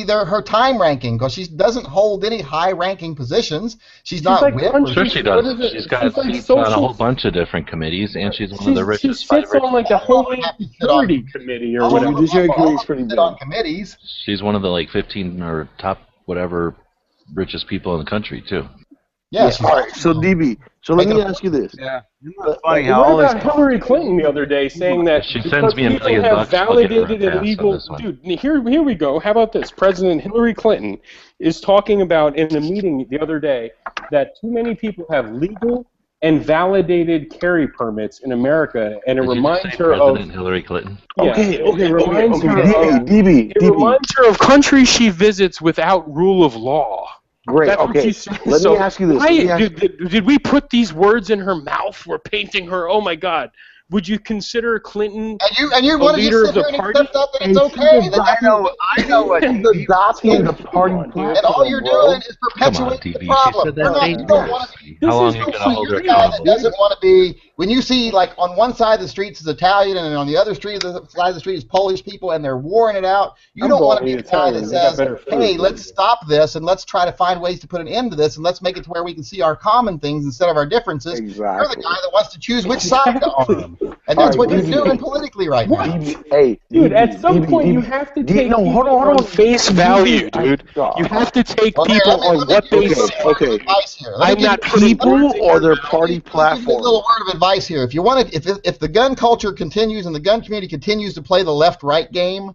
her time ranking, because she doesn't hold any high ranking positions. She's not like whip. country- Sure she What does. is it? She's got She's like seats on a social- whole bunch of different committees, and she's one of the She richest. five sits on like the Homeland Security Committee or whatever. Judiciary Committee is pretty big. On committees. She's one of the 15 or top whatever richest people in the country too. Yeah. All right, so DB, so let me ask you this. Yeah. Isn't that funny how What all about this Hillary Clinton the other day saying that She because sends me $1 people million have bucks, I'll get her a validated pass on illegal this one. dude, here we go. How about this? President Hillary Clinton is talking about in a meeting the other day that too many people have legal and validated carry permits in America, and it Did you reminds just say her President of Hillary Clinton? it reminds her of DB, it reminds her of countries she visits without rule of law. Great. That's what Okay. she says. Let me ask you this. Why, did we put these words in her mouth? We're painting her. Oh my God. would you consider Clinton And you a want to leader just of sit the here and party? accept that it's okay. I know what He's adopting the party platform, And all you're bro. doing is Come on, perpetuating the TV. She problem. said We're that not, same you don't thing. want to be. This How long is are you so going to hold her You're the guy that accountable? doesn't want to be. When you see, like, on one side of the street is Italian and on the other side of the street is Polish people and they're warring it out, you I'm don't want to going be to the guy that Italian. They got says, better food. hey, let's stop this and let's try to find ways to put an end to this and let's make it to where we can see our common things instead of our differences. You're the guy that wants to choose which side to arm. And that's what you're doing politically right now. Hey, Dude, DB, at some point DB, you have to DB, take no, hold people on. on face value, dude. You have to take people on what they say. Advice here. Let me I'm give not you putting people or their party Let me give you a platform. little word of advice here. If you want to, if the gun culture continues and the gun community continues to play the left-right game,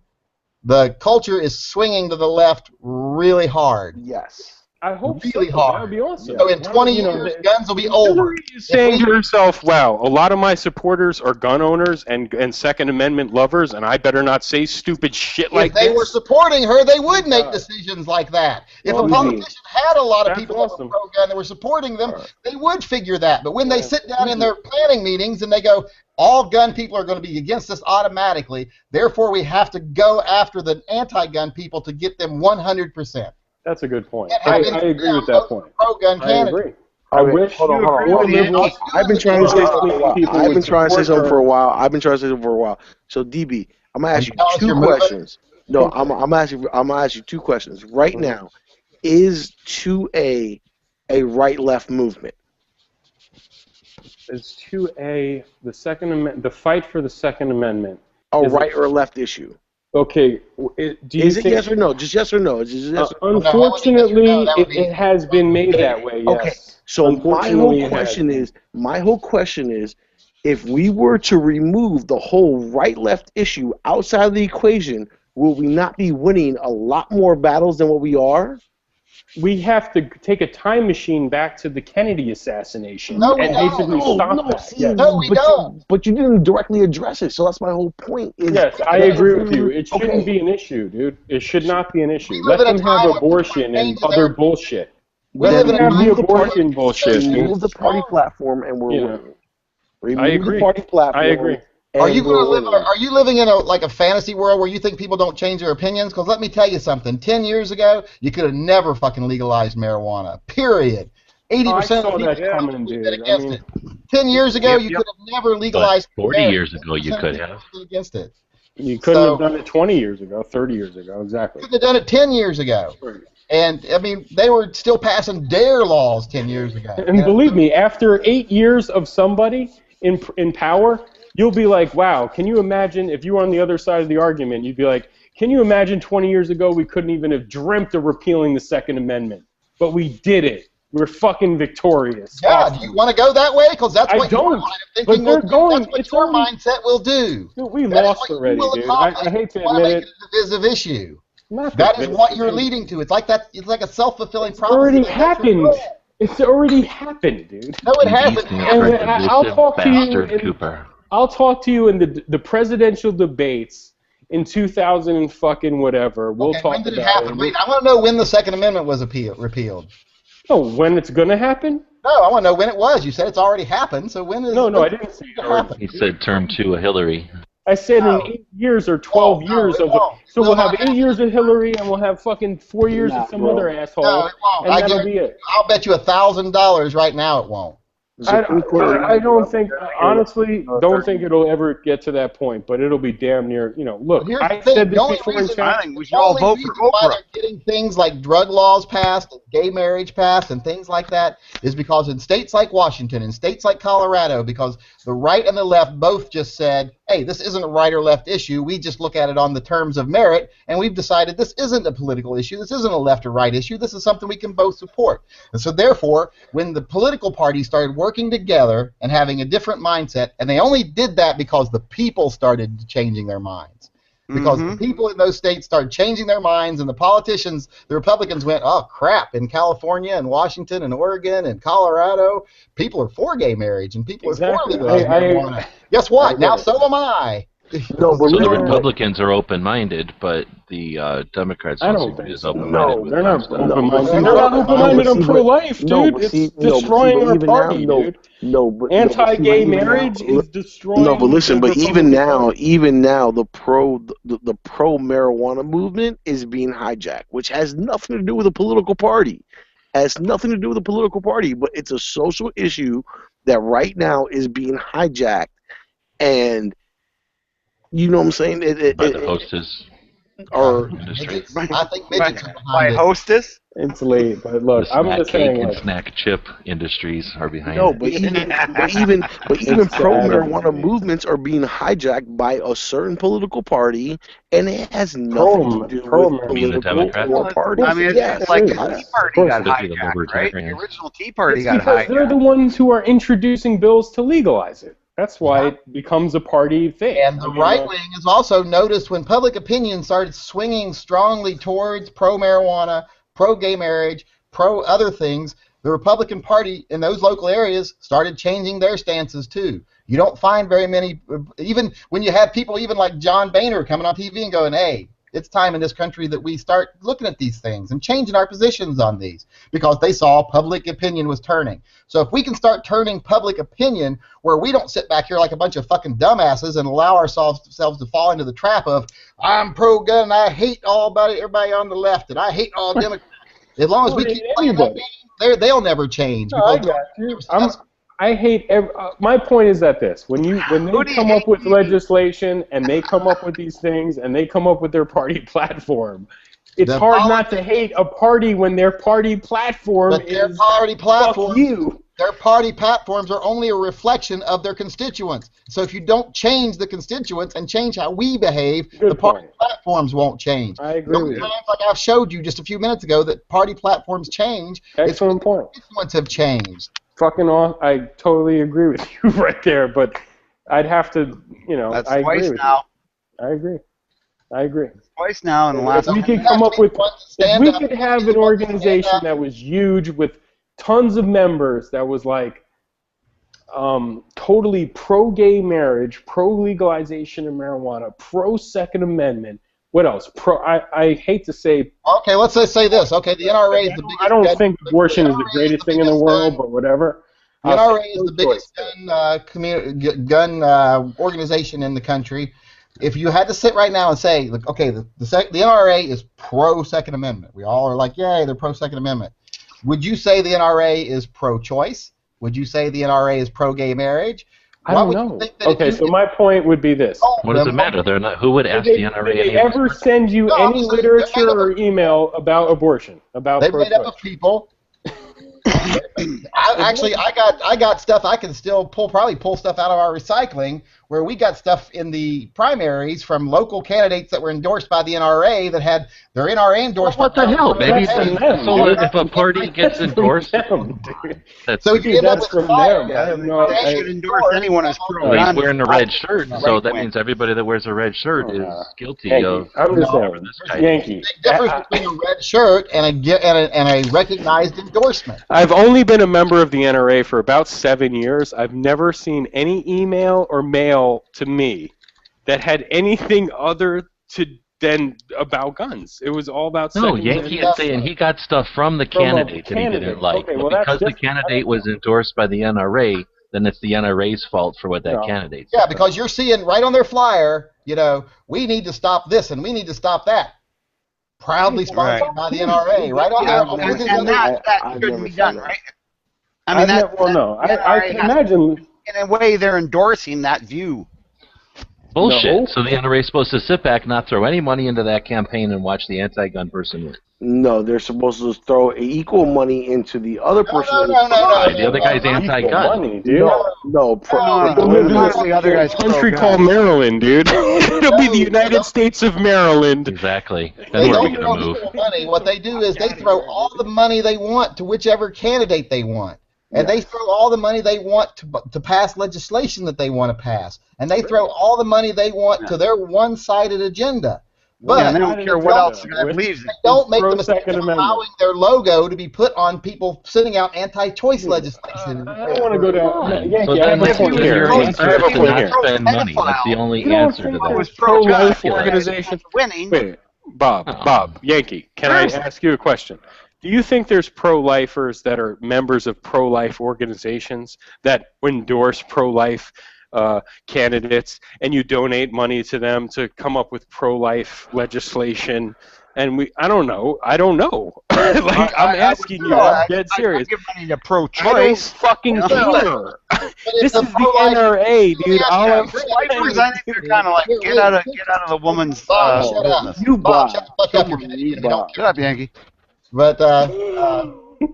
the culture is swinging to the left really hard. Yes. I hope really so. hard. That would be awesome. So in 20 years, guns will be over. Hillary is saying to herself, wow, a lot of my supporters are gun owners and Second Amendment lovers, and I better not say stupid shit like If they this. were supporting her, they would make decisions like that. If a politician had a lot of people that were pro-gun that were supporting them, they would figure that. But when they sit down in their planning meetings and they go, all gun people are going to be against us automatically, therefore we have to go after the anti-gun people to get them 100%. That's a good point. I agree with that point. Pro-gun I candidate. agree. I wish hold on. liberals. I've been trying to say something for a while. people I've would been trying to say support something for her. a while. I've been trying to say something for a while. So DB, I'm gonna ask you Tell us two your movement. questions. No, I'm gonna ask you two questions right now. Is 2A a right-left movement? Is 2A the Second Amendment? The fight for the Second Amendment. A is right it- or left issue? Okay. Do you Is it think, yes or no? Just yes or no. It's just yes or no. unfortunately, it has been made that way. Yes. Okay. So my whole question is, if we were to remove the whole right-left issue outside of the equation, will we not be winning a lot more battles than what we are? We have to take a time machine back to the Kennedy assassination No, we and don't. basically stop that. See, Yes. No, we don't. But you didn't directly address it, so that's my whole point. Yes, I agree with you. It shouldn't be an issue, dude. It should not be an issue. Let them have abortion and other bullshit. Let them have the abortion bullshit, Remove dude. the party platform, and we're winning. Remove I agree. the party platform. I agree. Are you and going to we're live? winning. Are you living in a fantasy world where you think people don't change their opinions? Because let me tell you something. 10 years ago, you could have never fucking legalized marijuana. Period. 80% I of saw people that would have coming, been dude. I against mean, it. 10 years ago, Yep, you yep. could have never But legalized. 40 marijuana. years ago, you 80% could of people have. would have been against it. you couldn't So- have done it 20 years ago, 30 years ago, exactly. Couldn't have done it 10 years ago. And I mean, they were still passing DARE laws 10 years ago. And believe me, after 8 years of somebody in power, you'll be like, wow, can you imagine if you were on the other side of the argument, you'd be like, can you imagine 20 years ago we couldn't even have dreamt of repealing the Second Amendment? But we did it. We're fucking victorious. Yeah, Awesome. do you want to go that way? Because that's I what don't, your line of but thinking they're will do. going- That's what it's your already- mindset will do. Dude, we That is lost what you already, will dude. accomplish. I hate to You wanna admit make it. a divisive issue. Not That is divisive. what you're leading to. It's like that. It's like a self-fulfilling It's prophecy. already that that's your happened. goal. It's already happened, dude. No, it TV hasn't. stands And for I'll divisive talk to you bastard in- Cooper. I'll talk to you in the presidential debates in 2000 and fucking whatever. We'll Okay, talk when did it about happen? Wait, I want to know when the Second Amendment was repealed. Oh, when it's gonna happen? No, I want to know when it was. You said it's already happened, so when is No, when I didn't say it it already. happened? He said term 2 of Hillary. I said No. in 8 years or 12 No, years it of. won't. So It we'll will have not 8 years of Hillary, and we'll have fucking 4 years of some other asshole, No, it won't. and I that'll guarantee be it. I'll bet you $1,000 right now it won't. I don't think, honestly, don't think it'll ever get to that point, but it'll be damn near, look, Here's I the thing, said the this only before in reason- chat. I think we should all only vote reason for why Oprah. they're getting things like drug laws passed, and gay marriage passed, and things like that is because in states like Washington and states like Colorado, because the right and the left both just said, hey, this isn't a right or left issue. We just look at it on the terms of merit, and we've decided this isn't a political issue. This isn't a left or right issue. This is something we can both support. And so therefore, when the political parties started working together and having a different mindset, and they only did that because the people started changing their minds. Because the people in those states started changing their minds, and the politicians, the Republicans went, oh, crap, in California and Washington and Oregon and Colorado, people are for gay marriage, and people are for legalizing marijuana. Guess what? Now so am I. No, but So the listen, Republicans are open-minded, but the Democrats I don't don't seem to be think as so. open-minded No, with they're gun not stuff. open-minded. See, They're not no, open-minded but on see, pro-life, no, dude. but It's see, no, but see, destroying but our even now, party, no, dude. but see, but Anti-gay even now, marriage is No, destroying but listen, the but Republican Party. even now, the pro marijuana movement is being hijacked, which has nothing to do with a political party. Has nothing to do with a political party, but it's a social issue that right now is being hijacked, and you know what I'm saying? By the hostess Or industry. I think by, midgets are by behind it. hostess. It's late, but The look, I'm snack just cake saying, and like, snack chip industries are behind no, it. but even it's pro sad. marijuana movements are being hijacked by a certain political party, and it has nothing to do Pro with marijuana. You mean the political Democrats? or Well, party. I mean, Yes, it's like the Yeah, Tea of Party course got it is. Especially the hijacked, right? The libertarians. original Tea Party It's got because they're the hijacked. ones who are introducing bills to legalize it. That's why it becomes a party thing. And the right wing has also noticed when public opinion started swinging strongly towards pro marijuana, pro gay marriage, pro other things, the Republican Party in those local areas started changing their stances too. You don't find very many, even when you have people even like John Boehner coming on TV and going, hey, it's time in this country that we start looking at these things and changing our positions on these because they saw public opinion was turning. So if we can start turning public opinion where we don't sit back here like a bunch of fucking dumbasses and allow ourselves to fall into the trap of I'm pro-gun and I hate everybody on the left and I hate all Democrats. As long as we keep playing that game, they'll never change. No, I Because got you. I hate my point is that when they come up with legislation and they come up with these things and they come up with their party platform, it's hard not to hate a party when their party platform is fuck you. Their party platforms are only a reflection of their constituents. So if you don't change the constituents and change how we behave, the party platforms won't change. I agree with you. Like I showed you just a few minutes ago that party platforms change. Excellent point. Constituents have changed. Fucking off. I totally agree with you right there, but I'd have to, That's I agree twice with now. you. I agree. Twice now in the last. If we could come up with, if we could have an organization that was huge with tons of members that was like totally pro-gay marriage, pro-legalization of marijuana, pro-Second Amendment. What else? I hate to say. Okay, let's say this. Okay, the NRA is the biggest. I don't think abortion is the greatest thing in the world, but whatever. The NRA is the biggest gun organization in the country. If you had to sit right now and say, okay, the NRA is pro-Second Amendment. We all are like, yay, they're pro-Second Amendment. Would you say the NRA is pro-choice? Would you say the NRA is pro-gay marriage? I don't know. Okay, so my point would be this. What does it matter? They're not. Who would ask the NRA? Did they ever send you any literature or email about abortion? About they made up of people. I got stuff I can still probably pull stuff out of our recycling where we got stuff in the primaries from local candidates that were endorsed by the NRA that had their NRA endorsement. What the hell? Maybe if a party gets endorsed, that's from them. They should endorse anyone as pro. Well, he's wearing a red shirt, so that means everybody that wears a red shirt is guilty of whatever this guy Yankee. There's a difference between a red shirt and a recognized endorsement. I've only been a member of the NRA for about 7 years. I've never seen any email or mail to me that had anything other than about guns. It was all about No, Yankee is saying he got stuff from the candidate that he didn't like. Okay, but because the candidate was endorsed by the NRA, then it's the NRA's fault for what that candidate said. Yeah, because you're seeing right on their flyer, we need to stop this and we need to stop that. Proudly sponsored by the NRA, right on there. And that shouldn't be done, right? I mean, I can imagine. In a way, they're endorsing that view. Bullshit. No. So the NRA is supposed to sit back, not throw any money into that campaign, and watch the anti-gun person win. No, they're supposed to throw equal money into the other person. The other guy's anti-gun. Money, dude. No. We'll live in a country called Maryland, dude. It'll be the United States of Maryland. Exactly. They Then we're don't making a throw move. equal money. What they do is they throw all the money they want to whichever candidate they want. And they throw all the money they want to pass legislation that they want to pass. And they throw all the money they want to their one-sided agenda. But they don't care what else the guy believes in. They don't make the mistake of allowing their logo to be put on people sending out anti-choice legislation. I don't want to go down. So then let's do your answer to not spend money. That's the only answer to that. Pro-life organization. Winning. Wait. Bob, Yankee, can I ask you a question? Do you think there's pro-lifers that are members of pro-life organizations that endorse pro-life candidates, and you donate money to them to come up with pro-life legislation? And I don't know. Like, I'm asking you. I'm dead serious. I give money to I don't pro-choice. fucking care. This is the NRA, dude. All I'm Pro-lifers, I think they're kind of like get out of the woman's Shut up. business. You Bob. Shut the fuck up, you're Canadian. Shut up, Yankee. But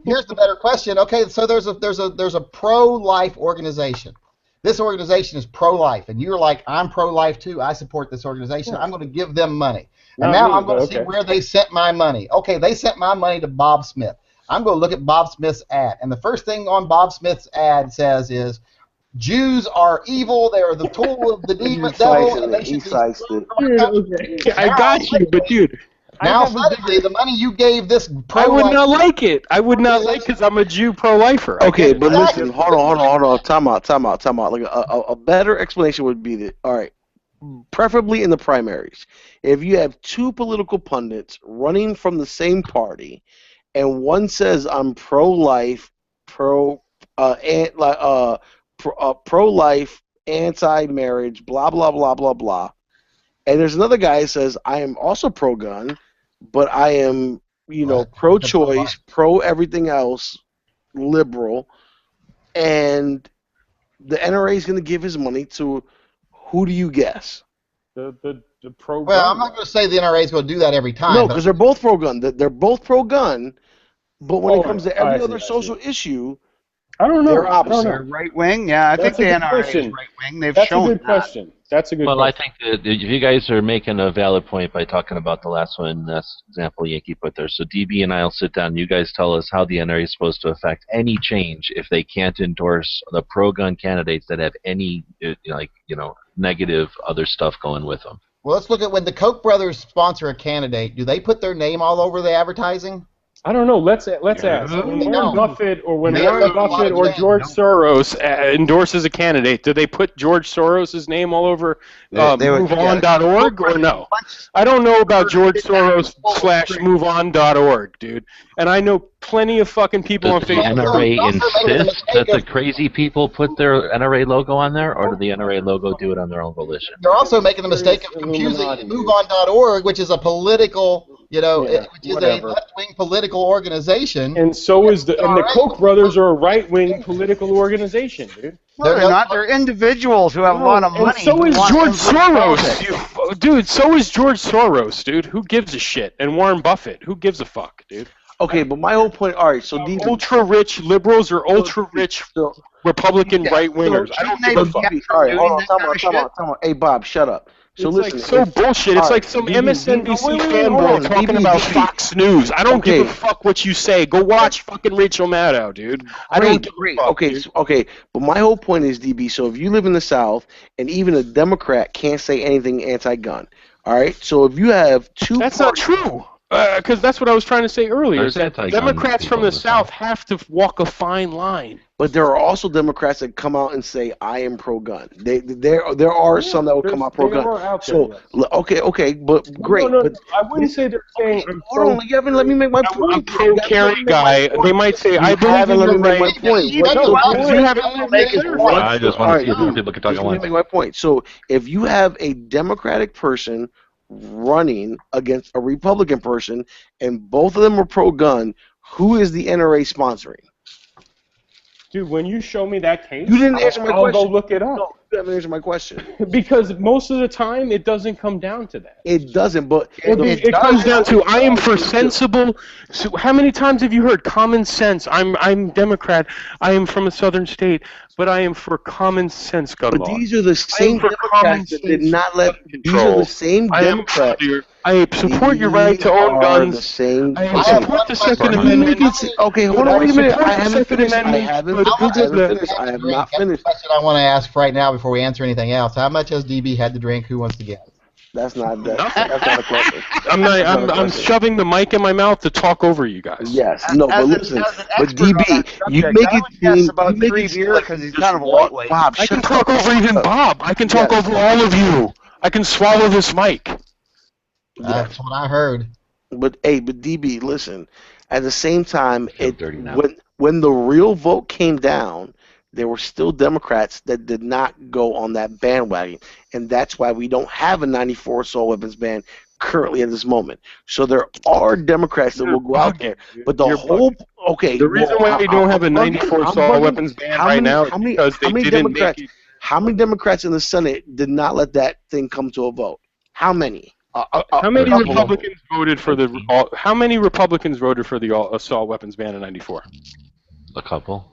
here's the better question. Okay, so there's a pro-life organization. This organization is pro-life, and you're like, I'm pro-life too. I support this organization. I'm going to give them money. And now I'm going to see where they sent my money. Okay, they sent my money to Bob Smith. I'm going to look at Bob Smith's ad, and the first thing on Bob Smith's ad says is, Jews are evil. They're the tool of the demon devil, and they should be. I got you, but dude. Now suddenly, the money you gave this I would not like it. I would not like because I'm a Jew pro-lifer. Okay, but listen, hold on. Time out. Like a better explanation would be that, all right, preferably in the primaries, if you have two political pundits running from the same party, and one says I'm pro-life, pro-life, anti-marriage, blah blah blah blah blah, and there's another guy who says I am also pro-gun, but I am, pro-choice, pro-everything else, liberal, and the NRA is going to give his money to, who do you guess? The pro-gun. Well, I'm not going to say the NRA is going to do that every time. No, because they're both pro-gun. They're both pro-gun, but when it comes to every other social issue, I don't know. They're opposite. They're right wing. Yeah, I think the NRA is right wing. They've shown That's a good question. That's a good question. Well, I think that if you guys are making a valid point by talking about the last one, that's example Yankee put there. So DB and I will sit down and you guys tell us how the NRA is supposed to affect any change if they can't endorse the pro-gun candidates that have any, negative other stuff going with them. Well, let's look at when the Koch brothers sponsor a candidate. Do they put their name all over the advertising? I don't know. Let's ask. When Warren Buffett or George Soros endorses a candidate, do they put George Soros' name all over MoveOn.org or no? I don't know about George Soros /MoveOn.org, dude. And I know plenty of fucking people on Does the Facebook. NRA insist that the crazy people put their NRA logo on there, or do the NRA logo do it on their own volition? They're also making the mistake of confusing MoveOn.org, which is a political, which is a left-wing political organization. And so is the Koch brothers are a right-wing political organization, dude. No, they're not. They're individuals who have a lot of money. And so is George Soros. Dude, so is George Soros, dude. Who gives a shit? And Warren Buffett. Who gives a fuck, dude? Okay, but my whole point, all right, so ultra-rich liberals or ultra-rich Republican right-wingers. I don't give a fuck. All right, hold on, time out. Hey, Bob, shut up. So it's listen, so bullshit. It's like some MSNBC fanboy talking about Fox News. I don't give a fuck what you say. Go watch fucking Rachel Maddow, dude. I don't give a fuck. Okay, but my whole point is, DB, so if you live in the South and even a Democrat can't say anything anti-gun, all right? So if you have two That's not true. Because that's what I was trying to say earlier. Is that Democrats from the South have to walk a fine line. But there are also Democrats that come out and say, "I am pro-gun." There are some that will come out pro-gun. Okay, but great. No, but I wouldn't say they're saying. Hold on, Gavin. Let me make my point. I'm pro-carry guy. They might say, "I believe in let me make my right." point. I just want to see if people can talk at once. Let me make my point. So if you have a Democratic person running against a Republican person, and both of them are pro-gun, who is the NRA sponsoring? Dude, when you show me that case, you didn't answer my question. I'll go look it up. No, you haven't answered my question. Because most of the time, it doesn't come down to that. It doesn't, but it comes down to I am for sensible. So how many times have you heard common sense? I'm Democrat. I am from a southern state, but I am for common sense gun law. But these are the same Democrats that did not let. These are the same Democrats. I support your right to own guns. The same. I support the Second Amendment. Okay, hold on, wait a minute. I haven't finished. I have not finished. Question I want to ask right now before we answer anything else: how much has DB had to drink? Who wants to guess? That's not a question. I'm shoving the mic in my mouth to talk over you guys. Yes, no, but listen, but DB, you make it seem about 3 beers because he's kind of a lightweight. Bob, I can talk over even Bob. I can talk over all of you. I can swallow this mic. That's what I heard. But DB, listen. At the same time, Feel dirty now. when the real vote came down, there were still Democrats that did not go on that bandwagon, and that's why we don't have a 94 assault weapons ban currently at this moment. So there are Democrats that will go out there, but the whole okay. The reason why we don't have a 94 assault weapons ban right now is because they didn't make it. How many Democrats in the Senate did not let that thing come to a vote? How many? How many Republicans voted for the? How many Republicans voted for the assault weapons ban in '94? A couple.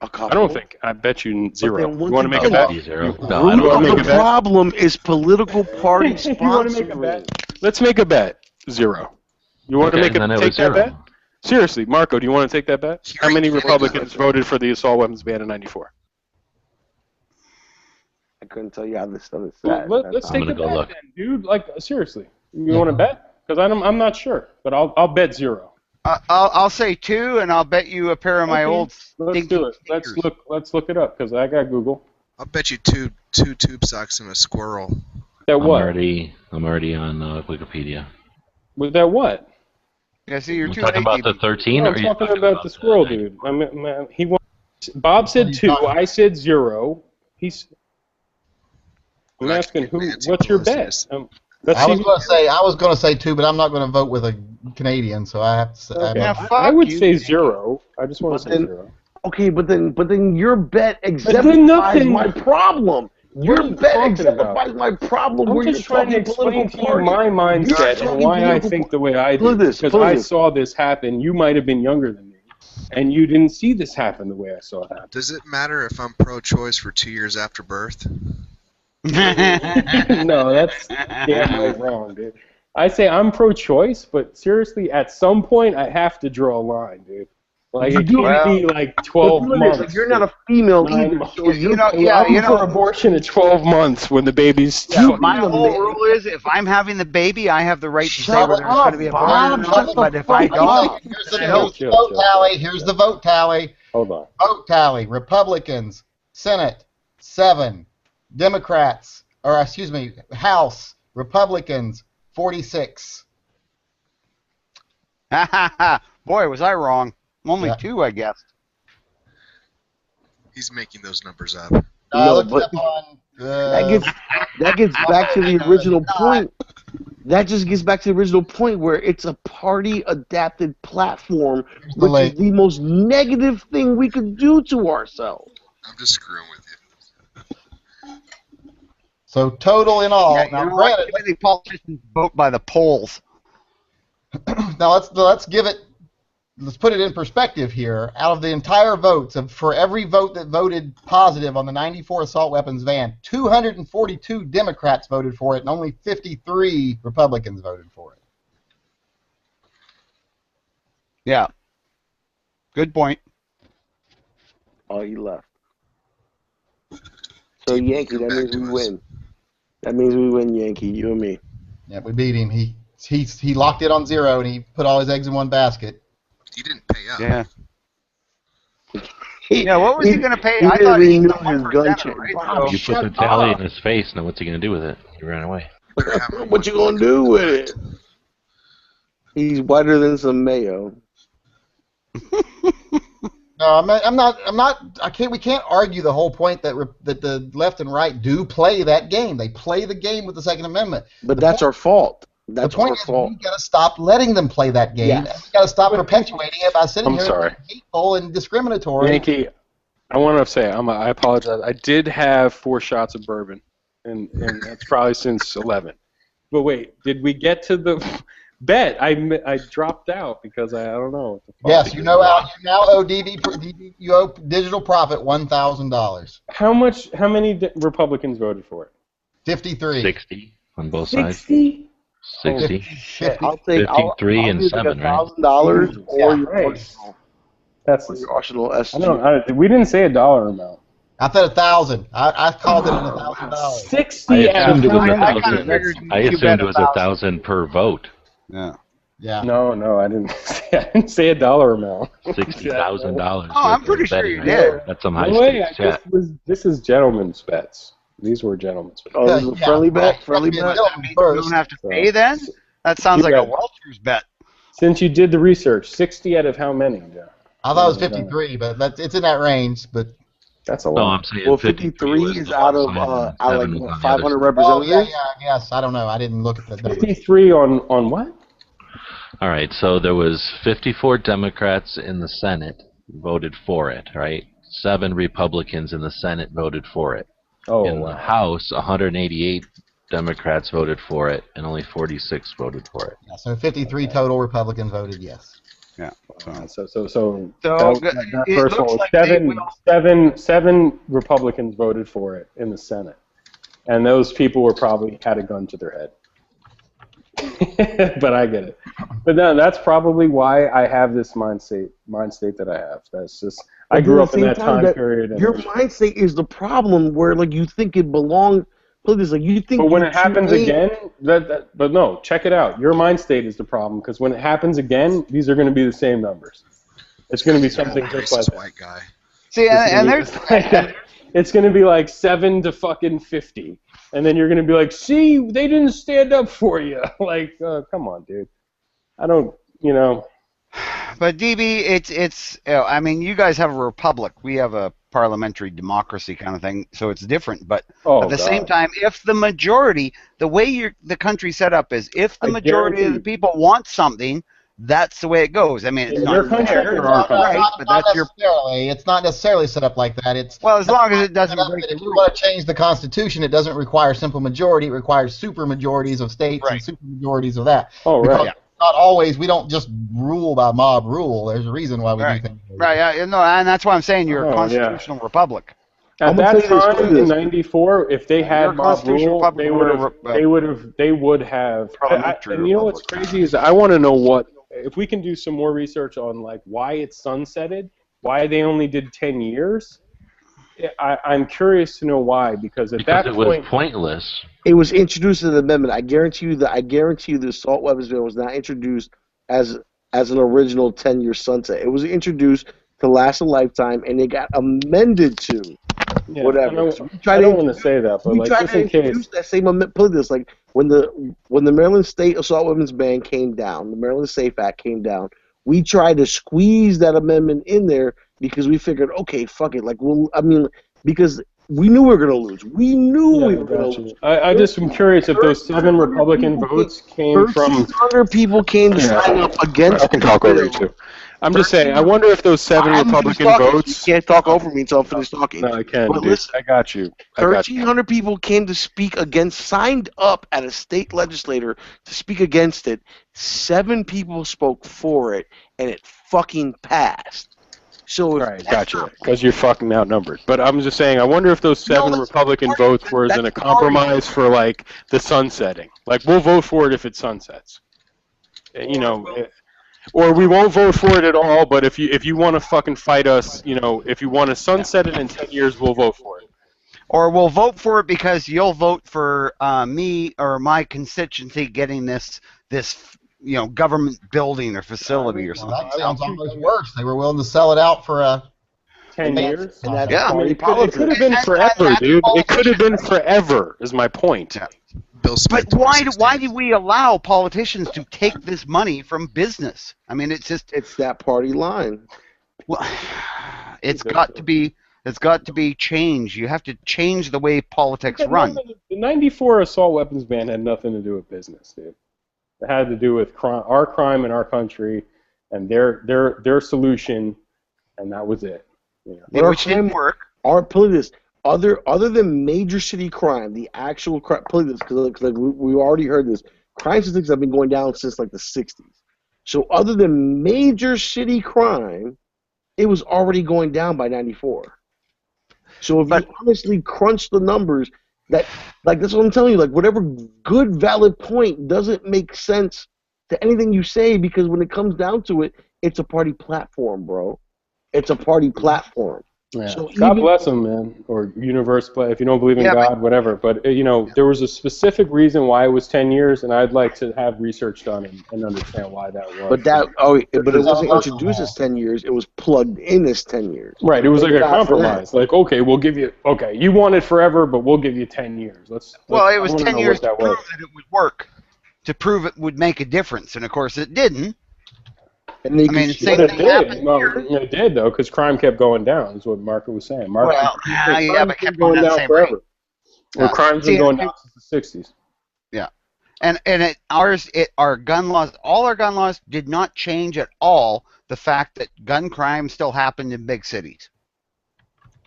A couple. I don't think. I bet you zero. Then You once want to make a again, bet? Zero. The No, I don't root want of to the make a bet. problem is political party You want to make a sponsoring. bet? Let's make a bet. Zero. You want Okay, to then it take was that zero. bet? Seriously, Marco, do you want to take that bet? How many Republicans voted for the assault weapons ban in '94? I couldn't tell you how this stuff is Well, set. let's I'm take gonna a go bet, look. then, dude. Like seriously, you want to bet? Because I'm not sure, but I'll bet zero. I'll say 2, and I'll bet you a pair of my Okay, old Let's stinky do it. Let's look it up because I got Google. I'll bet you two tube socks and a squirrel. That I'm what? already on Wikipedia. Was that what? Yeah, see, you're You too talking late. about the 13? No, or I'm are you talking about the squirrel dude. I mean, he wants. Bob said 2. I said 0. He's. I'm asking who. What's your bet? Let's I see. was going to say 2, but I'm not going to vote with a Canadian, so I have to say. Okay. I'm I would say 0. I just want to say 0. Okay, but then your bet exemplifies my problem. Your bet exemplifies my problem. I'm where just you're trying to talking explain to political you party. my You're mindset and talking why I political think the way I do. Look at this, Because look at I this. saw this happen. You might have been younger than me, and you didn't see this happen the way I saw it happen. Does it matter if I'm pro-choice for 2 years after birth? No, that's damn right wrong, dude. I say I'm pro-choice, but seriously, at some point, I have to draw a line, dude. Like, it can't be like 12 months. You're not a female 9 either. months. So you're I'm for abortion at 12 months when the baby's. My whole rule is if I'm having the baby, I have the right to say whether it's going to be aborted or not. But if I don't, Here's the vote tally. Here's the vote tally. Hold on. Vote tally. Republicans, Senate, 7. Democrats, or excuse me, House, Republicans, 46. Boy, was I wrong. Only Yeah. 2, I guess. He's making those numbers up. No, but that gets back to the original point. That just gets back to the original point where it's a party-adapted platform, which is the most negative thing we could do to ourselves. I'm just screwing with you. So total in all. Yeah, now, you know what? granted, Too many politicians vote by the polls. now let's give it. Let's put it in perspective here. Out of the entire votes, for every vote that voted positive on the 94 assault weapons ban, 242 Democrats voted for it, and only 53 Republicans voted for it. Yeah. Good point. Oh, he left. So Yankee, that means we win. That means we win, Yankee. You and me. Yeah, we beat him. He locked it on 0, and he put all his eggs in one basket. He didn't pay up. Yeah. Yeah, what was he going to pay? He I thought he renewed got his 1%, gun check. right? Bob, You put the shut tally up. in his face. Now what's he gonna do with it? He ran away. What you gonna do with it? He's whiter than some mayo. No, I'm not. We can't argue the whole point that the left and right do play that game. They play the game with the Second Amendment. But that's our fault. That's the point our is, fault. we got to stop letting them play that game. Yes. And we got to stop perpetuating it by sitting I'm here sorry. and being hateful and discriminatory. Yankee, I want to say I apologize. I did have 4 shots of bourbon, and that's probably since 11. But wait, did we get to the bet? I dropped out because I don't know. What the fuck. Yes, you now owe you owe Digital Profit $1,000. How many Republicans voted for it? 53. 60 on both sides. 60? 60. Shit, I'll take 53 and 7, right? $1,000 or your Christ. That's your Arsenal SG. we didn't say a dollar amount. I said 1,000. I called it $1,000. 60. I assumed it was I kind of 1,000. figured I you assumed bet it was 1,000. 1,000 per vote. Yeah. Yeah. No, I didn't. I didn't say a dollar amount. $60,000. Oh, I'm pretty sure you did. That's some No high way. stakes chat. This is gentlemen's bets. These were gentlemen's bets. Oh, this is a friendly bet? Friendly bet? You don't have to pay then? That sounds like a G-Red. Welch's bet. Since you did the research, 60 out of how many, Joe? I thought it was 53, but it's in that range. But that's a No, lot. I'm saying Well, 53 53 was is the out one of side and out of like 7 was what on the other 500 side. oh yeah, representatives. I guess I don't know. I didn't look at the numbers. 53 on what? All right, so there was 54 Democrats in the Senate voted for it, right? 7 Republicans in the Senate voted for it. Oh, In the House, 188 Democrats voted for it, and only 46 voted for it. Yeah, so 53 total Republicans voted yes. Yeah. So So that it first one looks was like they will. seven Republicans voted for it in the Senate, and those people were probably had a gun to their head. But I get it. But no, that's probably why I have this mind state that I have. That's just I But grew at up the in same that time, time period. And your mind state is the problem, where like you think it belongs. Put this like you think. But when you're it happens too late. again, but no, check it out. Your mind state is the problem because when it happens again, these are going to be the same numbers. It's going to be something just like that. White guy. See, and there's it's going to be like 7 to fucking 50, and then you're going to be like, see, they didn't stand up for you. Like, come on, dude. I don't, you know. But DB, it's I mean, you guys have a republic. We have a parliamentary democracy kind of thing, so it's different. But at the same time, if the majority, the way the country's set up is, if the majority of the people want something, that's the way it goes. I mean, it's not fair, it's not right, but that's your. It's not necessarily set up like that. It's well, as long as it doesn't break the If you want to change the Constitution, it doesn't require simple majority. It requires super majorities of states and super majorities of that. Oh, right. Because not always. We don't just rule by mob rule. There's a reason why we do things. Right. No, and that's why I'm saying you're a constitutional republic. At that time in '94, if they had mob rule, they would have. And you know what's crazy is I want to know what if we can do some more research on like why it's sunsetted, why they only did 10 years. I'm curious to know why because at that it point was pointless. It was introduced in the amendment. I guarantee you the assault weapons bill was not introduced as an original 10-year sunset. It was introduced to last a lifetime, and it got amended to whatever. I don't want to say that, but we like tried just to in case. introduce that same amendment. Put this like when the Maryland State assault weapons ban came down, the Maryland Safe Act came down. We tried to squeeze that amendment in there because we figured, okay, fuck it. Like, because we knew we were going to lose. We knew we were going to lose. I just am curious if those 7 Republican votes came from. 1,300 people came to sign up against. I can talk over you too. I'm just saying. I wonder if those 7 Republican votes. You can't talk over me until I'm finished talking. No, I can. But Dude. listen, I got you. 1,300 people came to speak against. Signed up at a state legislature to speak against it. 7 people spoke for it, and it fucking passed. So right, gotcha. Because you're fucking outnumbered. But I'm just saying, I wonder if those 7 Republican votes were in a compromise for like the sunsetting. Like we'll vote for it if it sunsets. You know, or we won't vote for it at all. But if you want to fucking fight us, you know, if you want to sunset it in 10 years, we'll vote for it. Or we'll vote for it because you'll vote for me or my constituency getting this government building or facility or something. That sounds almost worse. They were willing to sell it out for 10 years. And that's it could have been forever, dude. It could have been forever. Is my point. Yeah. But why do we allow politicians to take this money from business? I mean, it's that party line. Well, it's got to be changed. You have to change the way politics run. The '94 assault weapons ban had nothing to do with business, dude. It had to do with our crime in our country and their solution, and that was it. You know. Which didn't work. Other than major city crime, the actual crime, because we already heard this, crime statistics have been going down since like the 60s. So other than major city crime, it was already going down by 94. So if you honestly crunch the numbers, that's what I'm telling you, like whatever good valid point doesn't make sense to anything you say, because when it comes down to it, it's a party platform, bro. It's a party platform. Yeah. So God bless them, man, or universe. If you don't believe in God, whatever. But there was a specific reason why it was 10 years, and I'd like to have research done and understand why that was. But it wasn't introduced as 10 years. It was plugged in as 10 years. Right. It was like a compromise. Like, okay, we'll give you. Okay, you want it forever, but we'll give you 10 years. It was 10 years to prove that it would work. to prove it would make a difference, and of course it didn't. And they I mean, could same But it thing did. happened Well, here. it did though, because crime kept going down. Is what Marco was saying. Marco, Well, crime's yeah, but been kept going going at the down same rate. forever. Well, crime's been See, going down since the '60s. yeah, and our gun laws, all our gun laws did not change at all the fact that gun crime still happened in big cities.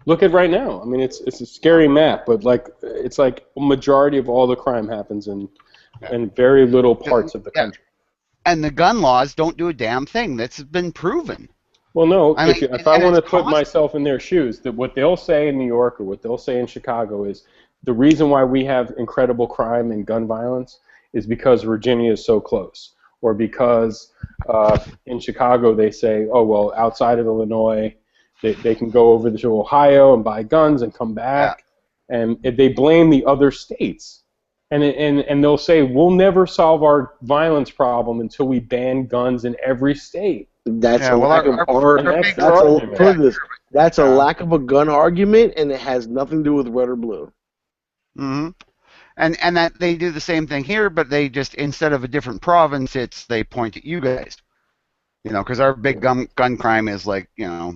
Look at right now. I mean, it's a scary map, but like it's like a majority of all the crime happens in very little parts of the country. And the gun laws don't do a damn thing. That's been proven. Well, no. I mean, If I want to it's put myself in their shoes, that what they'll say in New York or what they'll say in Chicago is the reason why we have incredible crime and gun violence is because Virginia is so close, or because in Chicago they say, oh well, outside of Illinois, they can go over to Ohio and buy guns and come back, and they blame the other states. And they'll say, we'll never solve our violence problem until we ban guns in every state. That's a lack of That's a lack of a gun argument, and it has nothing to do with red or blue. Mm-hmm. And that they do the same thing here, but they just, instead of a different province, they point at you guys. You know, because our big gun crime is like, you know.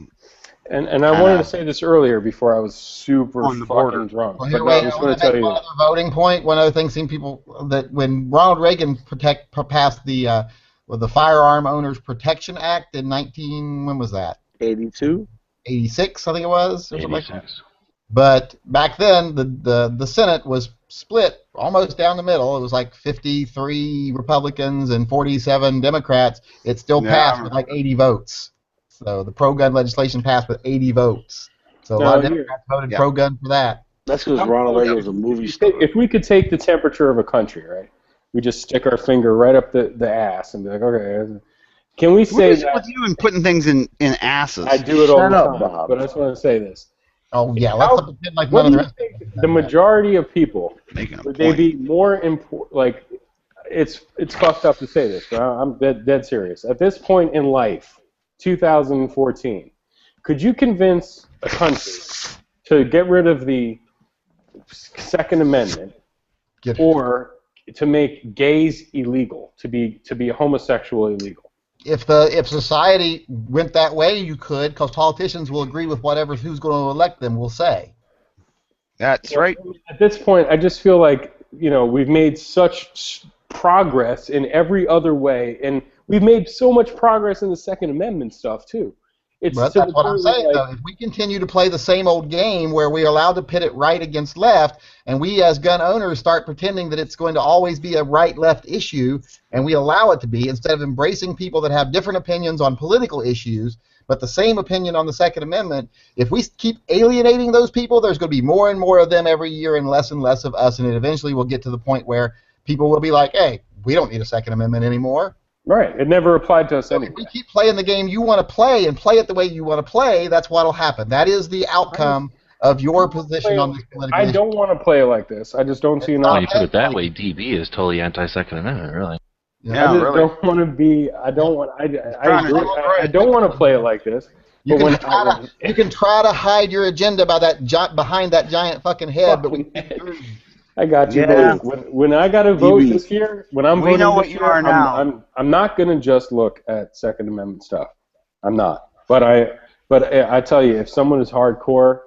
And I wanted to say this earlier before I was super fucking drunk. Well, But here, no, I wait, was I going want to to tell make you one this. other voting point. One other thing, seen people that when Ronald Reagan passed the Firearm Owners Protection Act in when was that? 82, 86, I think it was. Or something like that. But back then, the Senate was split almost down the middle. It was like 53 Republicans and 47 Democrats. It still passed with like 80 votes. So the pro-gun legislation passed with 80 votes. So a lot of Democrats voted pro-gun for that. That's because Ronald Reagan was a movie star. If we could take the temperature of a country, right? We just stick our finger right up the ass and be like, okay, can we say What is it that? with you and putting things in asses? I do it all Shut the up, time, Bob. but I just want to say this. Oh yeah, How- let's pretend like what none do of the you rest. think the majority of people Making a would they point. be more important? Like, it's fucked up to say this, but I'm dead serious. At this point in life, 2014, could you convince a country to get rid of the Second Amendment or to make gays illegal, to be a homosexual illegal? If society went that way, you could, because politicians will agree with whatever who's going to elect them will say. That's right. At this point, I just feel like, you know, we've made such progress in every other way, and we've made so much progress in the Second Amendment stuff too. It's But to that's the what I'm point where, saying, like, though. If we continue to play the same old game where we're allowed to pit it right against left, and we as gun owners start pretending that it's going to always be a right-left issue, and we allow it to be, instead of embracing people that have different opinions on political issues, but the same opinion on the Second Amendment, if we keep alienating those people, there's going to be more and more of them every year and less of us, and it eventually will get to the point where people will be like, hey, we don't need a Second Amendment anymore. Right. It never applied to us So anyway. if we keep playing the game you want to play and play it the way you want to play, that's what will happen. That is the outcome of your position on this political issue. I don't want to play it like this. I just don't see an When you option. put it that way, DB is totally anti-Second Amendment, really. I just don't want to be. I don't want. I agree. I don't want to play it like this. You But can try to hide your agenda by behind that giant fucking head, but I got you. Yeah. When I got to vote this year, when I'm We voting know this what you year, are now. I'm not going to just look at Second Amendment stuff. I'm not. But I tell you, if someone is hardcore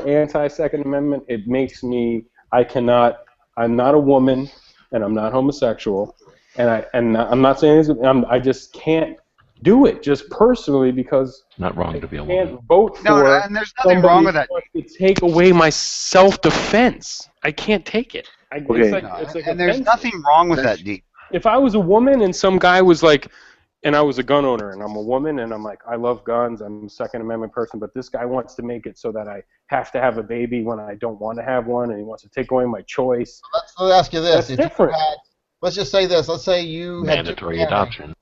anti-Second Amendment, it makes me. I'm not a woman, and I'm not homosexual, and I'm not saying this. I just can't do it just personally because Not wrong to be a I woman. can't vote for No, and there's nothing somebody wrong with that. who wants to take away my self-defense. I can't take it. Okay. It's like And there's offensive. nothing wrong with that, Deep. If I was a woman and some guy was like, and I was a gun owner and I'm a woman and I'm like, I love guns, I'm a Second Amendment person, but this guy wants to make it so that I have to have a baby when I don't want to have one, and he wants to take away my choice. let's ask you this. That's If you different. let's just say this. Let's say you had Mandatory two adoption.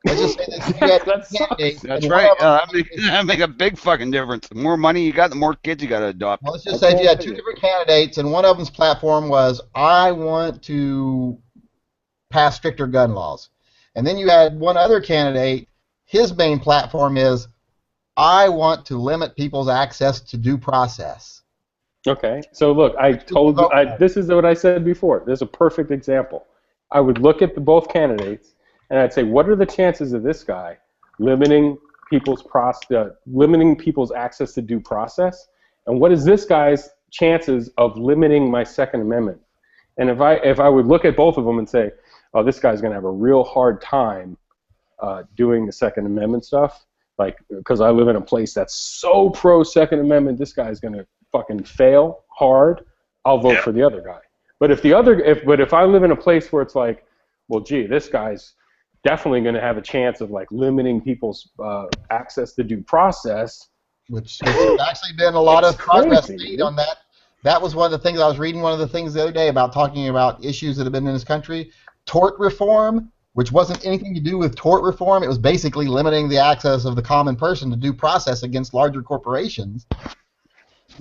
Let's just say this. If you had That two sucks. candidates, That's and one right. of them- That make a big fucking difference. The more money you got, the more kids you got to adopt. Well, let's just say if you had two different candidates and one of them's platform was, I want to pass stricter gun laws. And then you had one other candidate, his main platform is, I want to limit people's access to due process. Okay, so look, I told you, this is what I said before. This is a perfect example. I would look at both candidates, and I'd say, what are the chances of this guy limiting people's access to due process, and what is this guy's chances of limiting my Second Amendment? And if I would look at both of them and say, oh, this guy's going to have a real hard time doing the Second Amendment stuff, like, because I live in a place that's so pro Second Amendment, this guy's going to fucking fail hard, I'll vote for the other guy. But if I live in a place where it's like, well, gee, this guy's definitely going to have a chance of like limiting people's access to due process, which has actually been a lot of progress made on that. That was one of the things I was reading. One of the things the other day about talking about issues that have been in this country, tort reform, which wasn't anything to do with tort reform. It was basically limiting the access of the common person to due process against larger corporations.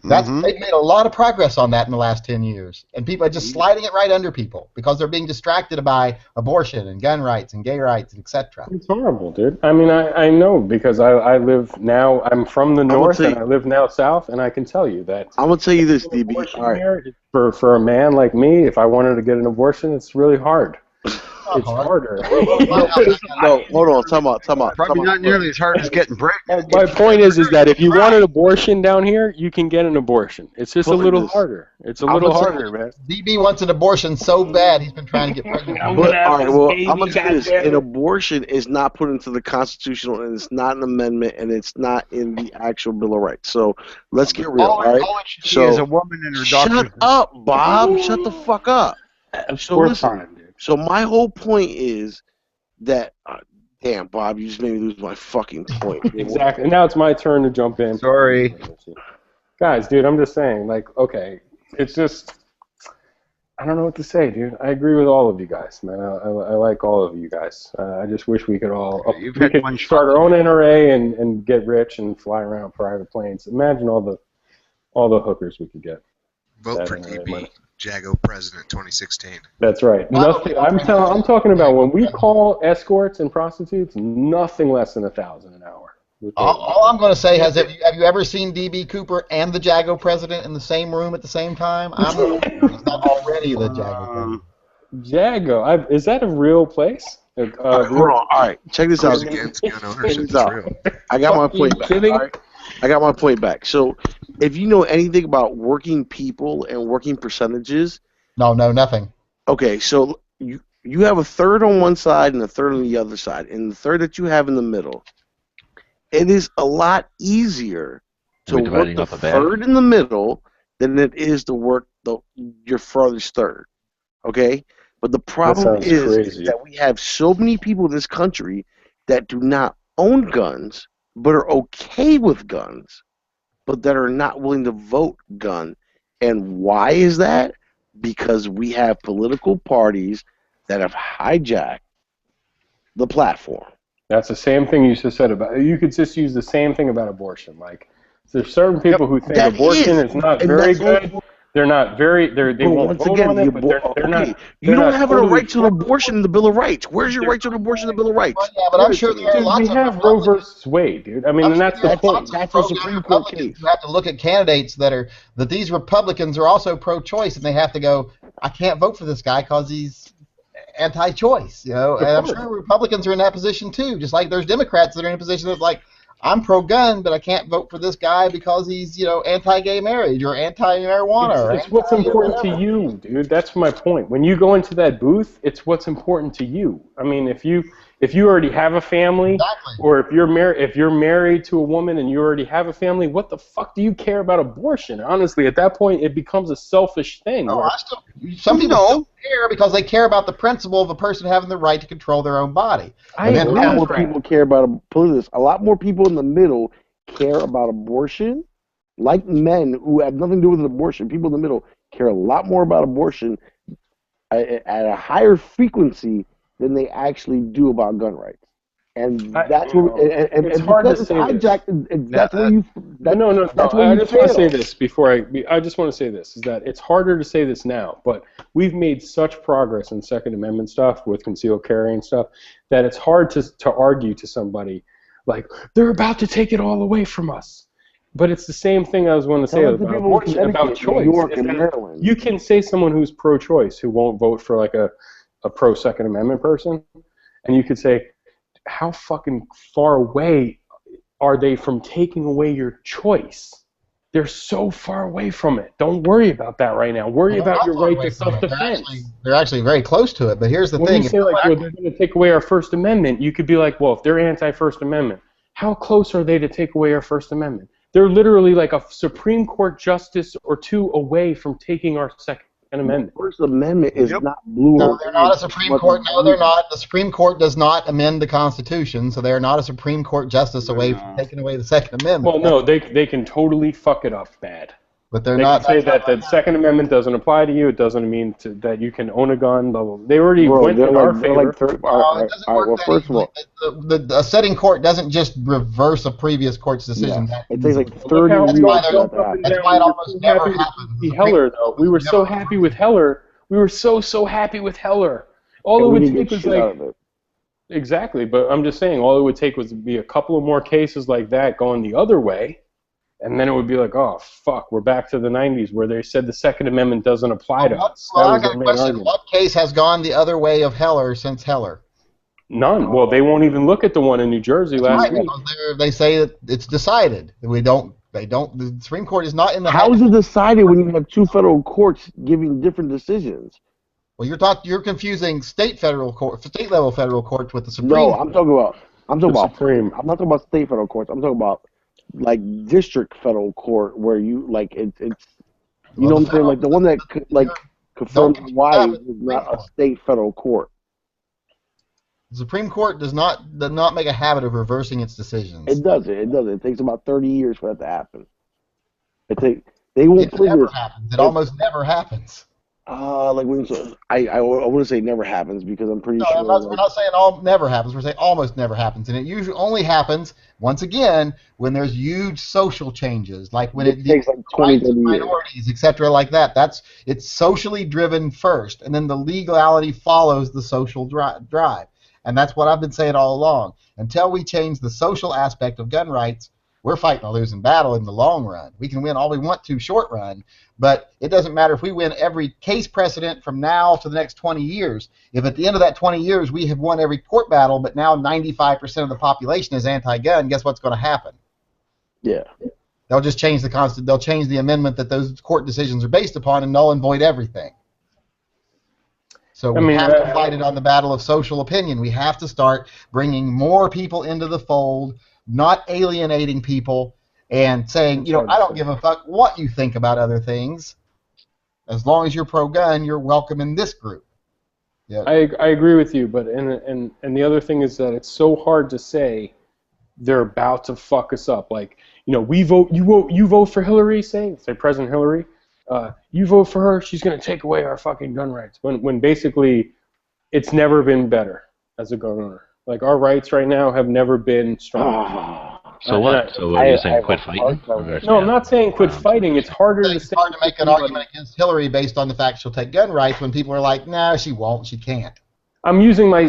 They've made a lot of progress on that in the last 10 years, and people are just sliding it right under people because they're being distracted by abortion and gun rights and gay rights, etc. It's horrible, dude. I mean, I know because I live now. I'm from the north and I live now south, and I can tell you that. I'm gonna tell you this, DB. All right. For a man like me, if I wanted to get an abortion, it's really hard. It's harder. No, hold on. Time out. Probably not nearly as hard as getting pregnant. My point is that if you want an abortion down here, you can get an abortion. It's just a little harder. It's a little harder, man. DB wants an abortion so bad he's been trying to get pregnant. All right, well, I'm gonna tell you this: an abortion is not put into the Constitutional, and it's not an amendment, and it's not in the actual Bill of Rights. So let's get real, all right? She is a woman in her doctor's. Shut up, Bob. Shut the fuck up. So listen. So my whole point is that, damn, Bob, you just made me lose my fucking point. Exactly. And now it's my turn to jump in. Sorry. Guys, dude, I'm just saying, like, okay, it's just, I don't know what to say, dude. I agree with all of you guys, man. I like all of you guys. I just wish we could all start our own NRA and get rich and fly around private planes. Imagine all the hookers we could get. Vote for DB. Jago President 2016. That's right. Nothing. I'm talking about when we call escorts and prostitutes, nothing less than $1,000 an hour. All I'm going to say is, have you ever seen DB Cooper and the Jago President in the same room at the same time? He's not already the Jago President. Jago, is that a real place? Hold on. All right, check this out. I got my point back. Right? I got my point back. So, if you know anything about working people and working percentages, no, nothing. Okay, so you have a third on one side and a third on the other side, and the third that you have in the middle, it is a lot easier to work the third in the middle than it is to work your farthest third. Okay, but the problem is that we have so many people in this country that do not own guns, but are okay with guns, but that are not willing to vote gun. And why is that? Because we have political parties that have hijacked the platform. That's the same thing you just said about. You could just use the same thing about abortion. Like, there's certain people who think abortion is not very good. They're not very. They won't vote on it, but they're not. You don't have a right to an abortion in the Bill of Rights. Where's your right to an abortion in the Bill of Rights? Well, yeah, but I'm sure there are lots we have Roe versus Wade, dude. I mean, and that's the point. That's a Supreme Court case. You have to look at candidates that these Republicans are also pro-choice, and they have to go, I can't vote for this guy because he's anti-choice, you know. And I'm sure Republicans are in that position too, just like there's Democrats that are in a position of like, I'm pro-gun, but I can't vote for this guy because he's, anti-gay marriage or anti-marijuana. It's what's important to you, dude. That's my point. When you go into that booth, it's what's important to you. I mean, if you already have a family, or if you're married to a woman and you already have a family, what the fuck do you care about abortion? Honestly, at that point, it becomes a selfish thing. No, some people don't care because they care about the principle of a person having the right to control their own body. A lot more people care about a lot more people in the middle care about abortion, like men who have nothing to do with abortion. People in the middle care a lot more about abortion at a higher frequency than they actually do about gun rights. And that's what. And it's hard to say that's where you. I just want to say this I just want to say this is that it's harder to say this now, but we've made such progress in Second Amendment stuff with concealed carry and stuff that it's hard to argue to somebody like they're about to take it all away from us. But it's the same thing I was going to say about abortion, about choice. New York and Maryland. You can say someone who's pro-choice who won't vote for like a a pro Second Amendment person, and you could say, how fucking far away are they from taking away your choice? They're so far away from it. Don't worry about that right now. Worry about your right to self-defense. They're actually very close to it. But here's the When thing: you say, like, well, they're going to take away our First Amendment, you could be like, well, if they're anti-First Amendment, how close are they to take away our First Amendment? They're literally like a Supreme Court justice or two away from taking our Second Amendment. The First Amendment is not blue. No, they're not a Supreme Court. No, they're not. The Supreme Court does not amend the Constitution, so they are not a Supreme Court justice away from taking away the Second Amendment. Well, no, they can totally fuck it up bad. But they're they not. Can say that the Second Amendment doesn't apply to you. It doesn't mean that you can own a gun. Blah, blah, blah. They already went in our favor. First of all, a sitting court doesn't just reverse a previous court's decision. Yeah. It takes like 30 years. That's why it almost never happens. Heller, though, we were so happy with Heller. We were so happy with Heller. All it would take was like exactly. But I'm just saying, all it would take was be a couple of more cases like that going the other way. And then it would be like, oh, fuck, we're back to the 90s where they said the Second Amendment doesn't apply to us. Well, I got a question. What case has gone the other way of Heller since Heller? None. Well, they won't even look at the one in New Jersey last week. They say that it's decided. The Supreme Court is not in the... How is it decided when you have two federal courts giving different decisions? Well, you're confusing state level federal courts with the Supreme No, Court. I'm talking about Supreme. I'm not talking about state federal courts. I'm talking about like district federal court where you like it's you know what I'm saying, like the one that like confirms Hawaii is not a state federal court. The Supreme Court does not make a habit of reversing its decisions. It doesn't. It takes about 30 years for that to happen. They won't It never happens. It almost never happens. Like when I wouldn't say never happens because I'm pretty sure. We're not saying all never happens. We're saying almost never happens, and it usually only happens once again when there's huge social changes, like when it takes like 20 years. Minorities, etc., like that. It's socially driven first, and then the legality follows the social drive, and that's what I've been saying all along. Until we change the social aspect of gun rights, we're fighting a losing battle in the long run. We can win all we want to short run, but it doesn't matter if we win every case precedent from now to the next 20 years. If at the end of that 20 years we have won every court battle, but now 95% of the population is anti-gun, guess what's going to happen? Yeah. They'll just change they'll change the amendment that those court decisions are based upon and null and void everything. So we have to fight it on the battle of social opinion. We have to start bringing more people into the fold, not alienating people and saying, I don't give a fuck what you think about other things. As long as you're pro-gun, you're welcome in this group. Yeah. I agree with you, but and the other thing is that it's so hard to say they're about to fuck us up. Like, we vote, you vote for Hillary, say President Hillary, you vote for her, she's gonna take away our fucking gun rights. When basically it's never been better as a gun owner. Like, our rights right now have never been stronger. So what? So what are you saying? Quit fighting? No, I'm not saying quit fighting. It's harder to say. It's hard to make an argument against Hillary based on the fact she'll take gun rights when people are like, nah, she won't, she can't. I'm using my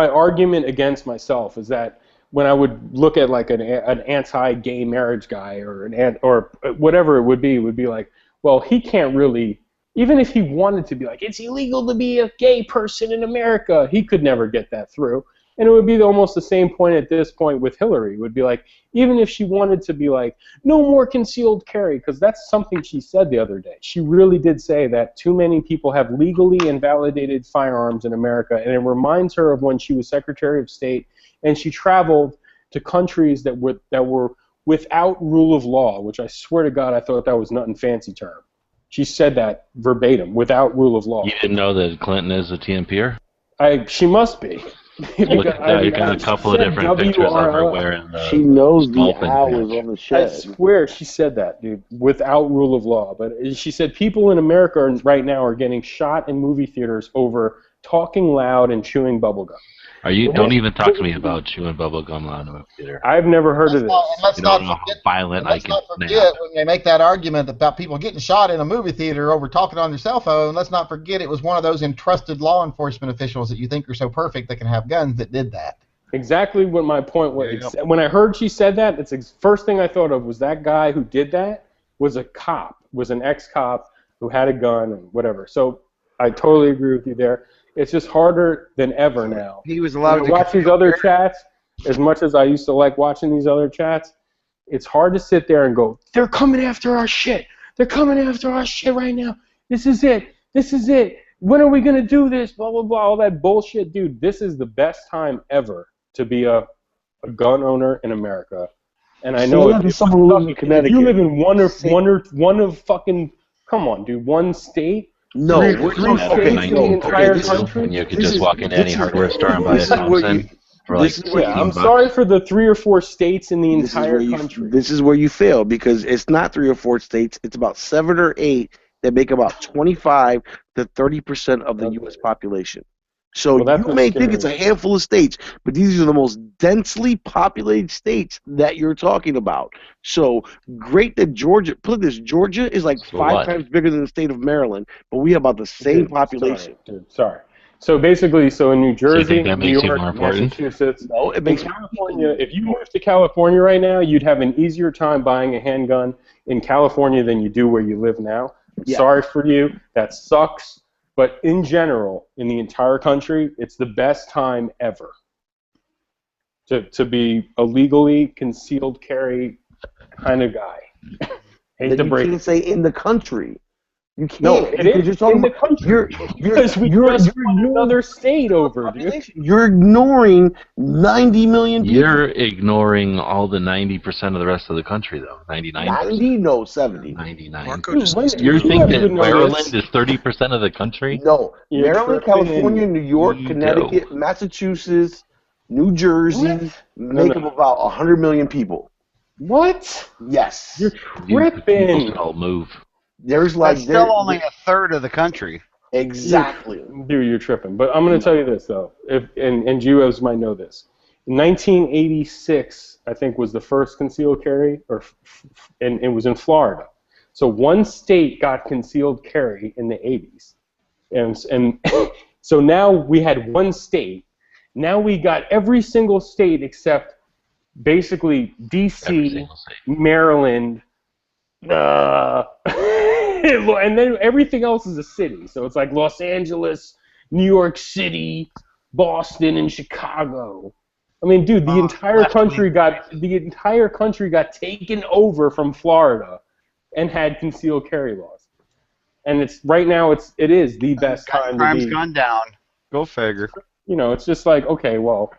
argument against myself is that when I would look at like an anti-gay marriage guy or whatever it would be like, well, he can't really, even if he wanted to be like, it's illegal to be a gay person in America, he could never get that through. And it would be almost the same point at this point with Hillary. It would be like, even if she wanted to be like, no more concealed carry, because that's something she said the other day. She really did say that too many people have legally invalidated firearms in America, and it reminds her of when she was Secretary of State, and she traveled to countries that were without rule of law, which I swear to God I thought that was nothing fancy term. She said that verbatim, without rule of law. You didn't know that Clinton is a TMPer? She must be. Look at that. You got a couple of different pictures of her wearing she knows the hours on the shed. I swear she said that, dude, without rule of law. But she said people in America right now are getting shot in movie theaters over talking loud and chewing bubblegum. Don't even talk to me about chewing bubblegum loud in a movie theater. I've never heard of this. Let's not forget when they make that argument about people getting shot in a movie theater over talking on their cell phone, let's not forget it was one of those entrusted law enforcement officials that you think are so perfect that can have guns that did that. Exactly what my point was. When I heard she said that, it's the first thing I thought of was that guy who did that was a cop, was an ex-cop who had a gun and whatever. So I totally agree with you there. It's just harder than ever now. He was When allowed I to watch these other chats, as much as I used to like watching these other chats, it's hard to sit there and go, they're coming after our shit. They're coming after our shit right now. This is it. This is it. When are we going to do this? Blah, blah, blah. All that bullshit. Dude, this is the best time ever to be a gun owner in America. And I know if you live in one of fucking, come on, dude, one state. No, Three states in the entire country. When you could just walk into any hardware store and buy a Thompson for like I'm $16. sorry for the 3 or 4 states in the entire country. This is where you fail, because it's not 3 or 4 states. It's about 7 or 8 that make about 25 to 30% of the U.S. population. So you may think it's a handful of states, but these are the most densely populated states that you're talking about. So great that Georgia, put this, Georgia is like 5 times bigger than the state of Maryland, but we have about the same population. Sorry. So basically, in New Jersey, that New makes you York, more important? Massachusetts, no, it makes California. If you moved to California right now, you'd have an easier time buying a handgun in California than you do where you live now. Yeah. Sorry for you. That sucks. But in general, in the entire country, it's the best time ever to be a legally concealed carry kind of guy. Hate to break you it. can't say in the country. You can't. No, it is You're talking in the about, country. Because we just won another state over, dude. You're ignoring 90 million people. You're ignoring all the 90% of the rest of the country, though. 99%. 90? No, 70. 99. Marco just needs to You know. think that Maryland is 30% of the country? No. You're Maryland, tripping. California, New York, Connecticut, Massachusetts, New Jersey make up about 100 million people. What? Yes. You're People tripping. should all move. There's like That's still only a third of the country. Exactly. Dude, you're tripping. But I'm going to tell you this, though, and you guys might know this. In 1986, I think, was the first concealed carry, and it was in Florida. So one state got concealed carry in the 80s. And so now we had one state. Now we got every single state except basically D.C., Maryland, and then everything else is a city. So it's like Los Angeles, New York City, Boston, and Chicago. I mean, dude, the entire country got taken over from Florida and had concealed carry laws. And it's right now it is the best time to Crime's be. gone down. Go figure. You know, it's just like, okay, well,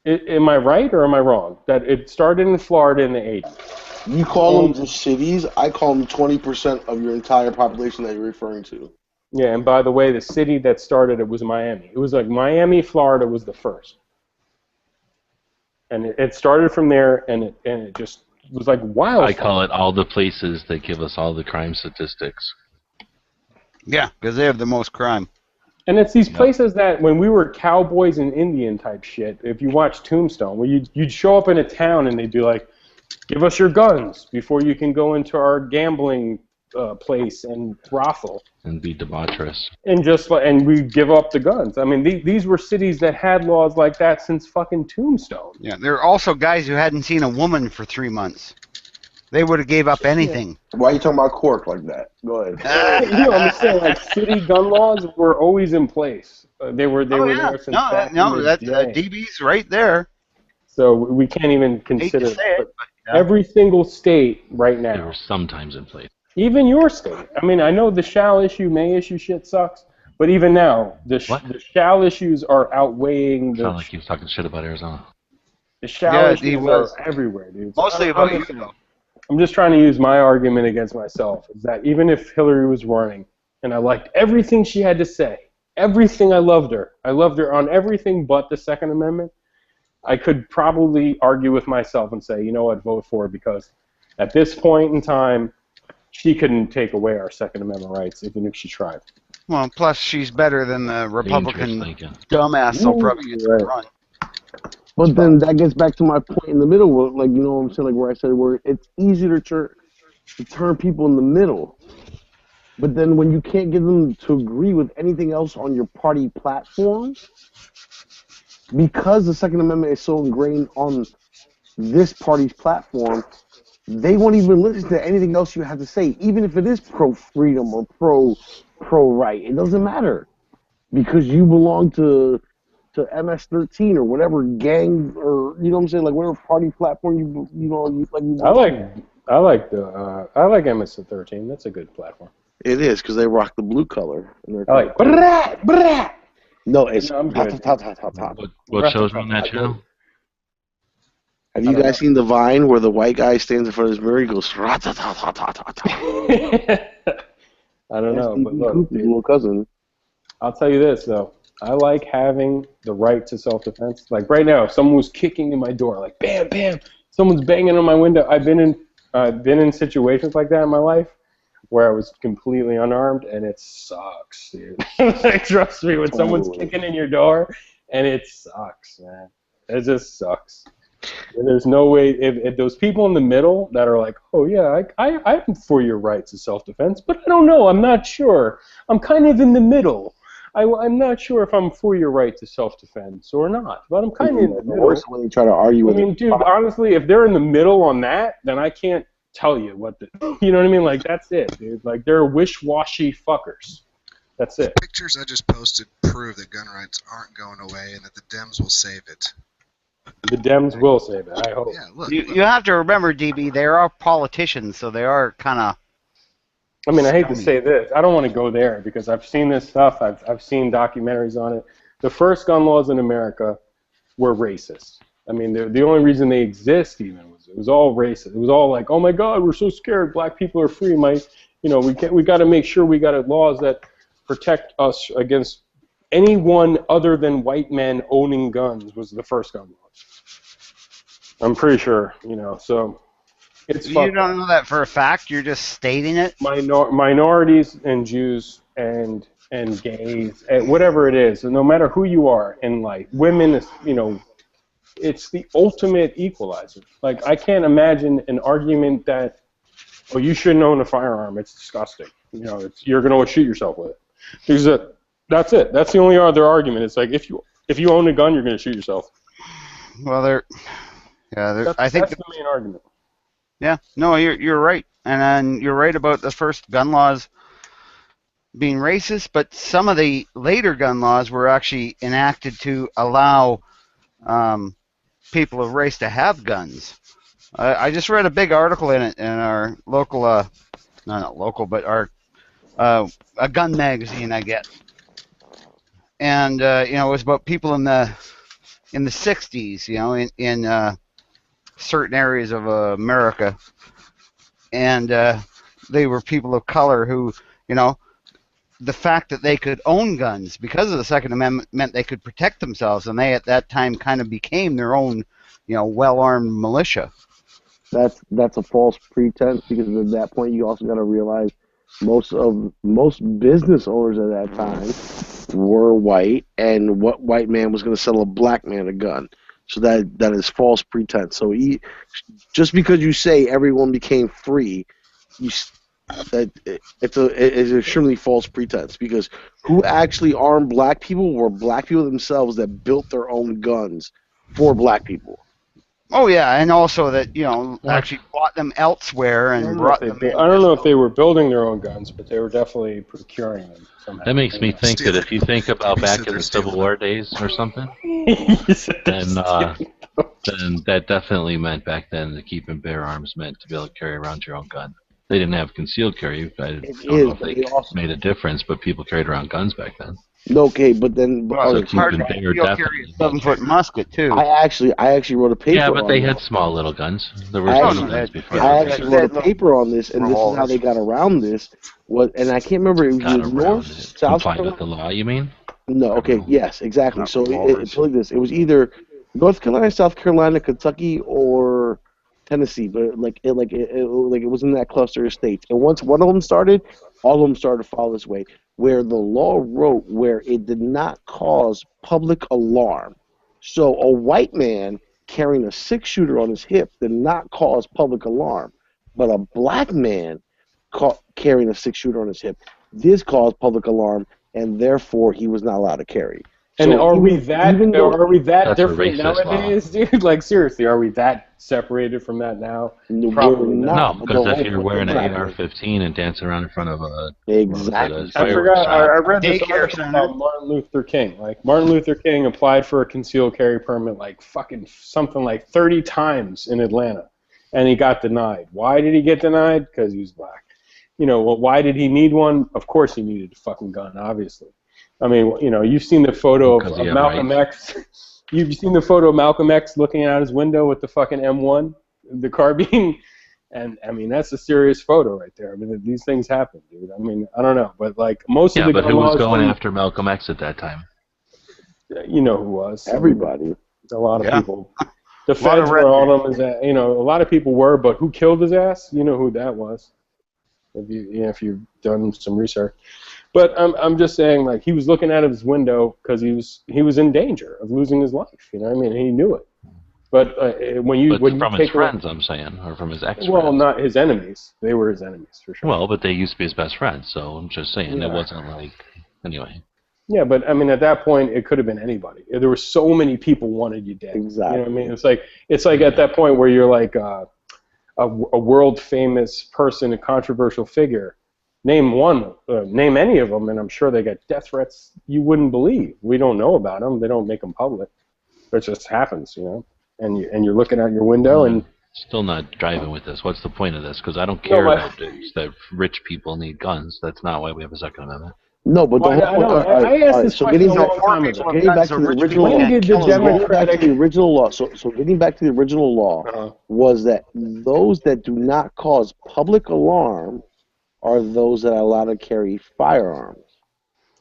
am I right or am I wrong? That it started in Florida in the 80s. You call them just cities. I call them 20% of your entire population that you're referring to. Yeah, and by the way, the city that started it was Miami. It was like Miami, Florida was the first. And it started from there, and it just was like wildfire. I call it all the places that give us all the crime statistics. Yeah, because they have the most crime. And it's these places that when we were cowboys and Indian type shit, if you watch Tombstone, where you'd show up in a town and they'd be like, give us your guns before you can go into our gambling place and brothel. And be debaucherous. And we give up the guns. I mean, these were cities that had laws like that since fucking Tombstone. Yeah, there are also guys who hadn't seen a woman for 3 months. They would have gave up anything. Why are you talking about Cork like that? Go ahead. You know, I'm just saying, like, city gun laws were always in place. They were there since back in the day. DB's right there. So we can't even consider Hate to say it, but, yeah. Every single state right now. They were sometimes in place. Even your state. I mean, I know the shall issue, may issue shit sucks, but even now, the shall issues are outweighing the. Sound like he was talking shit about Arizona. The shall issues are everywhere, dude. Mostly about you, though. I'm just trying to use my argument against myself. Is that even if Hillary was running, and I liked everything she had to say, everything, I loved her on everything but the Second Amendment, I could probably argue with myself and say, you know what, vote for her, because at this point in time, she couldn't take away our Second Amendment rights, even if she tried. Well, plus she's better than the Republican dumbass that'll probably get to run. But then that gets back to my point in the middle, where, like, you know what I'm saying, like where I said where it's easier to turn people in the middle. But then when you can't get them to agree with anything else on your party platform, because the Second Amendment is so ingrained on this party's platform, they won't even listen to anything else you have to say, even if it is pro-freedom or pro-right. It doesn't matter. because you belong to MS-13 or whatever gang, or you know what I'm saying, like whatever party platform you I like MS-13. That's a good platform. It is because they rock the blue color. And I like brah. No, it's No, I'm good. top. What shows are on that channel? Have you guys seen the Vine where the white guy stands in front of his mirror? He goes, "Rat-ta-ta-ta-ta-ta." I don't know, but look, Cooper's little cousin. I'll tell you this though. I like having the right to self-defense. Like right now, if someone was kicking in my door, like bam, bam, someone's banging on my window. I've been in situations like that in my life where I was completely unarmed, and it sucks, dude. Like, trust me, when someone's kicking in your door, and it sucks, man. It just sucks. And there's no way, if those people in the middle that are like, oh yeah, I'm for your rights of self-defense, but I don't know, I'm not sure. I'm kind of in the middle. I'm not sure if I'm for your right to self-defense or not, but I'm kind of in the middle. Worse when they try to argue with dude, honestly, if they're in the middle on that, then I can't tell you what you know what I mean? Like, that's it, dude. Like, they're wish-washy fuckers. That's it. The pictures I just posted prove that gun rights aren't going away and that the Dems will save it. The Dems will save it, I hope. Yeah, look. You have to remember, DB, they are politicians, so they are kind of... I mean, I hate to say this. I don't want to go there because I've seen this stuff. I've seen documentaries on it. The first gun laws in America were racist. I mean, the only reason they exist even was it was all racist. It was all like, oh my God, we're so scared. Black people are free. We got to make sure we got laws that protect us against anyone other than white men owning guns. Was the first gun laws. I'm pretty sure, so it's. You don't know that for a fact. You're just stating it. Minorities and Jews and gays, and whatever it is, no matter who you are in life, women, it's the ultimate equalizer. Like, I can't imagine an argument that, oh, you shouldn't own a firearm. It's disgusting. You're going to shoot yourself with it. Because that's it. That's the only other argument. It's like if you own a gun, you're going to shoot yourself. Well, I think that's the main argument. Yeah, no, you're right, and you're right about the first gun laws being racist. But some of the later gun laws were actually enacted to allow people of race to have guns. I just read a big article in our local, not local, but our a gun magazine I get, and it was about people in the 60s, in certain areas of America, and they were people of color who, the fact that they could own guns because of the Second Amendment meant they could protect themselves, and they at that time kind of became their own, well-armed militia. That's a false pretense, because at that point you also got to realize most business owners at that time were white, and what white man was going to sell a black man a gun? So that is false pretense. So just because you say everyone became free, it's an extremely false pretense, because who actually armed black people were black people themselves that built their own guns for black people. Oh yeah, and also that actually bought them elsewhere and brought them. I don't know if they were building their own guns, but they were definitely procuring them somehow. That makes me think that if you think about back in the Civil War days or something, then that definitely meant back then that keeping bear arms meant to be able to carry around your own gun. They didn't have concealed carry. I don't know if they made a difference, but people carried around guns back then. Okay, but then it's hard to carry a 7-foot musket too. I actually wrote a paper. Yeah, but they on had this. small little guns. There were guns before. I actually wrote a paper on this, and this is how they got around this. And I can't remember, it was North, South Compliant with the law, you mean? No, okay, yes, exactly. So it's like this. It was either North Carolina, South Carolina, Kentucky, or Tennessee, but it was in that cluster of states. And once one of them started, all of them started to follow this way, where the law wrote where it did not cause public alarm. So a white man carrying a 6-shooter on his hip did not cause public alarm, but a black man carrying a 6-shooter on his hip did cause public alarm, and therefore he was not allowed to carry. And So are we even though that That's a different racist law. nowadays, dude? Like seriously, are we that separated from that now? we're Probably not, not. No, but because the if whole you're point wearing an exactly, AR-15 and dancing around in front of a exactly. I fireworks forgot. shop, I read this Daycare article center. about Martin Luther King. Like Martin Luther King applied for a concealed carry permit like fucking something like 30 times in Atlanta, and he got denied. Why did he get denied? Because he was black. You know, well, why did he need one? Of course, he needed a fucking gun. Obviously. I mean, you know, you've seen the photo because of he had Malcolm rights. X. You've seen the photo of Malcolm X looking out his window with the fucking M1, the carbine. And I mean, that's a serious photo right there. I mean, these things happen, dude. I mean, I don't know, but like most of Yeah, the but gun who was laws, going after Malcolm X at that time? you know who was. Everybody. A lot of Yeah. people. The A lot of feds were on rednecks. him. As a, you know, a lot of people were, but who killed his ass? You know who that was. If you've done some research. But I'm just saying, like, he was looking out of his window because he was in danger of losing his life. You know what I mean? He knew it. But when you From his take friends, I'm saying, or from his ex-friends. well, not his enemies. They were his enemies for sure. Well, but they used to be his best friends, so I'm just saying Yeah. it wasn't like anyway. Yeah, but I mean, at that point, it could have been anybody. There were so many people wanted you dead. Exactly. You know what I mean? It's like at that point where you're like a world famous person, a controversial figure. Name one, name any of them, and I'm sure they get death threats you wouldn't believe. We don't know about them. They don't make them public. It just happens, you know. And you're looking out your window and. Still not driving with this. What's the point of this? Because I don't care that rich people need guns. That's not why we have a Second Amendment. No, but the Well, whole I asked this so question getting a back, long time ago. getting back to the original law. When did the Democratic Getting back to the original law. So getting back to the original law was that those that do not cause public alarm are those that are allowed to carry firearms.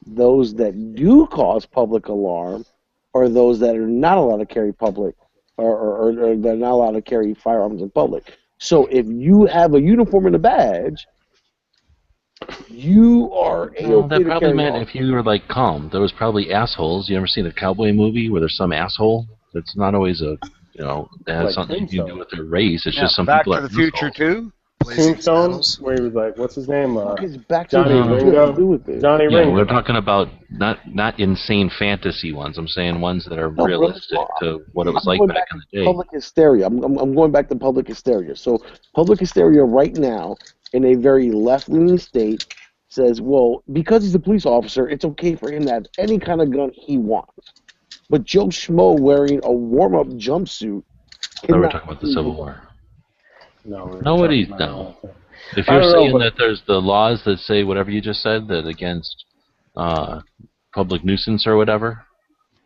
Those that do cause public alarm are those that are not allowed to carry public or they're not allowed to carry firearms in public. So if you have a uniform and a badge, you are Well, that to probably carry meant on. if you were like calm. There was probably assholes. You ever seen a cowboy movie where there's some asshole? That's not always that has Like something to do Tombstone. with their race. It's Yeah, just some Back people to are the Future assholes. too. Tombstone, where he was like, what's his name? Back to the Johnny Future have to do Ringo. with this? Johnny Yeah, Ringo. we're talking about not insane fantasy ones. I'm saying ones that are No, bro, realistic to what it was I'm like going back in the day. Public hysteria. I'm going back to public hysteria. So public hysteria right now in a very left-leaning state says, well, because he's a police officer, it's okay for him to have any kind of gun he wants. But Joe Schmo wearing a warm-up jumpsuit. I thought we were talking about the Civil War. No, Nobody's no. If I you're don't know, saying but- that there's the laws that say whatever you just said, that against public nuisance or whatever,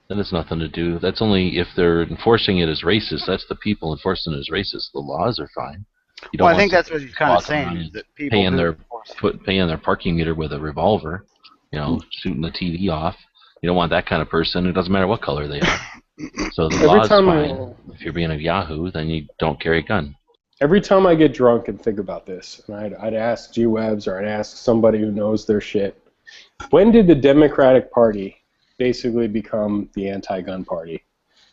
then it's nothing to do. That's only if they're enforcing it as racist. That's the people enforcing it as racist. The laws are fine. You don't Well, I want think that's somebody what he's kind of walking around saying is and that people paying do their enforce paying their parking meter with a revolver, shooting the TV off. You don't want that kind of person. It doesn't matter what color they are. So the law's fine. If you're being a yahoo, then you don't carry a gun. Every time I get drunk and think about this, and I'd ask G-Webs or I'd ask somebody who knows their shit, when did the Democratic Party basically become the anti-gun party?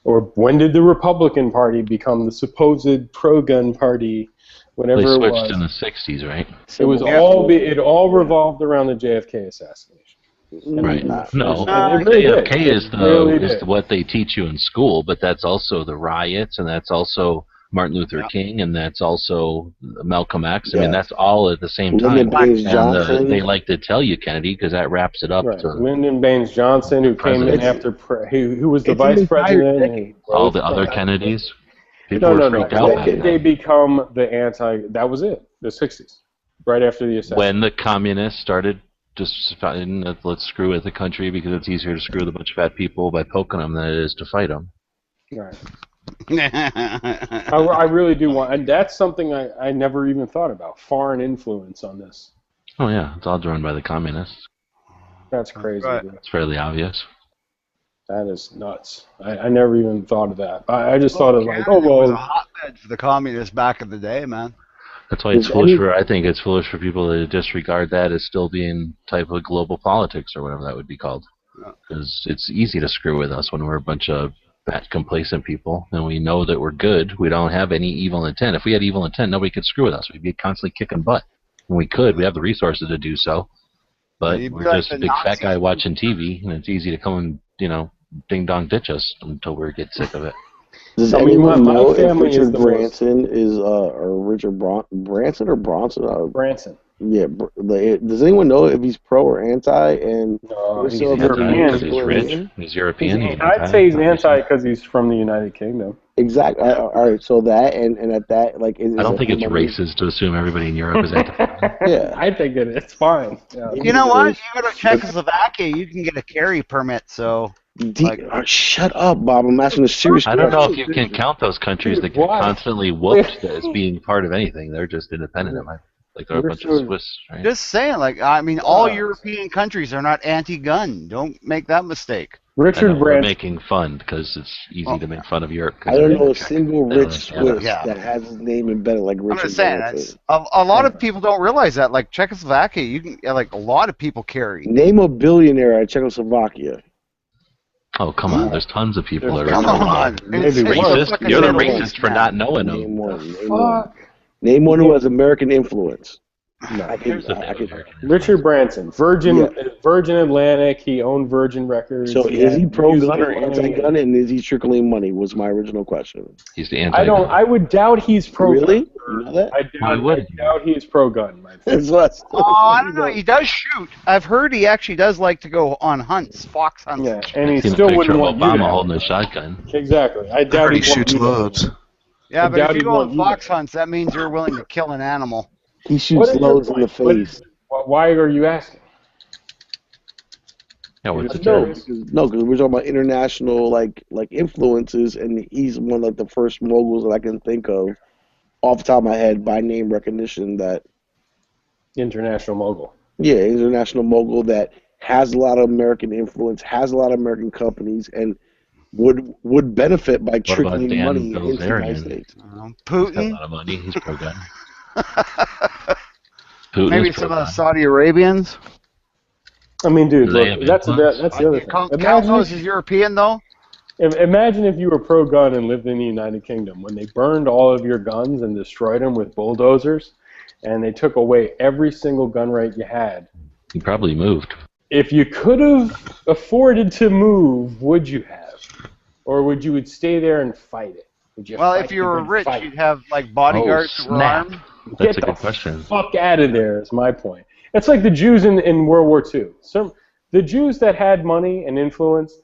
Or when did the Republican Party become the supposed pro-gun party, whatever They it switched was? in the 60s, right? It was it all revolved around the JFK assassination. Right. No, It really did. JFK is It really is did. what they teach you in school, but that's also the riots, and that's also Martin Luther King, and that's also Malcolm X. I mean, that's all at the same time. Lyndon Baines And Johnson. they like to tell you, Kennedy, because that wraps it up Right. to Lyndon Baines Johnson, who came in President. after, who was the It's an vice entire president. decade, bro. all It's the other not- Kennedys. People No. were freaked out When back did they then. become the anti? That was it. The 60s, right after the assassination. When the communists started just let's screw with the country because it's easier to screw with a bunch of fat people by poking them than it is to fight them. Right. I really do want, and that's something I never even thought about. Foreign influence on this. Oh yeah, it's all drawn by the communists. That's crazy. Right. Dude. It's fairly obvious. That is nuts. I never even thought of that. I just thought of like, oh Canada was a well. hotbed for the communists back in the day, man. That's why it's foolish I think it's foolish for people to disregard that as still being type of global politics or whatever that would be called. Because it's easy to screw with us when we're a bunch of fat, complacent people, and we know that we're good. We don't have any evil intent. If we had evil intent, nobody could screw with us. We'd be constantly kicking butt. And we could. We have the resources to do so. But You'd be we're like just the a big fat Nazis. guy watching TV, and it's easy to come and, ding dong ditch us until we get sick of it. Does I mean, anyone my know if family is Richard the most- Branson is or Richard Branson or Bronson? Branson. Yeah. Does anyone know if he's pro or anti? And No, if he's so, if Anti European. because he's rich. He's European. He's I'd say he's anti because he's from the United Kingdom. Exactly. All right. So that and at that, like, I don't think it's racist to assume everybody in Europe is anti. Yeah, I think it's fine. Yeah. You know what? You go to Czechoslovakia, you can get a carry permit. So shut up, Bob. I'm asking a serious I don't know question. if you can count those countries that get constantly whooped as being part of anything. They're just independent. Like they're a bunch of Swiss, right? just saying, like, I mean, all European countries are not anti-gun. Don't make that mistake. Richard we're Branson. making fun because it's easy to make fun of Europe. I don't know a single They don't rich understand Swiss us. that has his name embedded like I'm Richard just saying, Branson. a lot of people don't realize that. Like Czechoslovakia, you can like a lot of people carry. Name a billionaire at Czechoslovakia. Oh, come on. There's tons of people that are Come on. It's racist. You're the racist for not knowing them. Name one. Name one who has American influence. No. I could. Richard Branson, Virgin Atlantic. He owned Virgin Records. So He is had he pro-gun or music money. anti-gun, and is he trickling money? Was my original question. He's the anti. I would doubt he's pro-gun. Really? You know that? I doubt he's pro-gun. My friend. I don't know. He does shoot. I've heard he actually does like to go on hunts, fox hunts. Yeah, and he Seen a still picture wouldn't of want you Obama to. holding a shotgun. Exactly. I doubt he he'd want shoots you to. loads. Yeah, I but doubt if you he'd go want on you fox hunts, that means you're willing to kill an animal. He What shoots is your loads in the point? face. Why are you asking? Yeah, what's No, because we're talking about international like influences, and he's one of like the first moguls that I can think of off the top of my head by name recognition that International mogul. international mogul that has a lot of American influence, has a lot of American companies, and would benefit by What about trickling Dan money into the United Bilzerian? States. He's got a Putin, lot of money. He's pro-gun. maybe some of the Saudi Arabians. I mean, dude, Do they look, have that's influence? the other thing. Count those as European, though. Imagine if you were pro-gun and lived in the United Kingdom when they burned all of your guns and destroyed them with bulldozers, and they took away every single gun right you had. He probably moved. If you could have afforded to move, would you have, or would you stay there and fight it? Would you Well, fight if you the were good rich, fight? you'd have like bodyguards that were snap. armed. That's Get a good the question. fuck out of there is my point. It's like the Jews in World War II. The Jews that had money and influence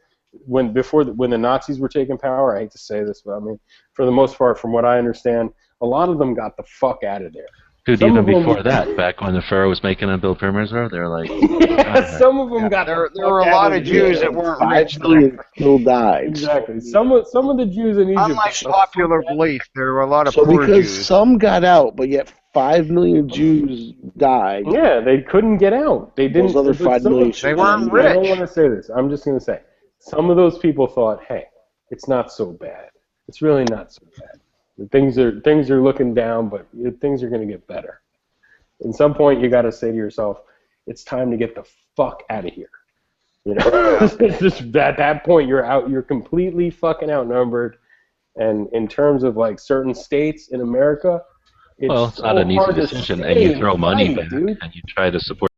when the Nazis were taking power, I hate to say this, but I mean, for the most part, from what I understand, a lot of them got the fuck out of there. Dude, Some even of them- before that, back when the Pharaoh was making them build pyramids, they're like, Yeah, some of them got. There the were a fuck lot out of Jews that weren't rich. 5 million still died. Exactly. Some of the Jews in Egypt. Unlike popular belief, there were a lot of So poor because Jews. some got out, but yet 5 million Jews died. Yeah, they couldn't get out. They didn't. Those other but 5 some- million They weren't I don't rich. want to say this. I'm just going to say, some of those people thought, hey, it's not so bad. It's really not so bad. Things are looking down, but things are going to get better. At some point, you got to say to yourself, it's time to get the fuck out of here. You know, it's just at that point you're out. You're completely fucking outnumbered. And in terms of like certain states in America, it's well, it's not so an easy hard to decision, and stay you throw money fight, back, dude. and you try to support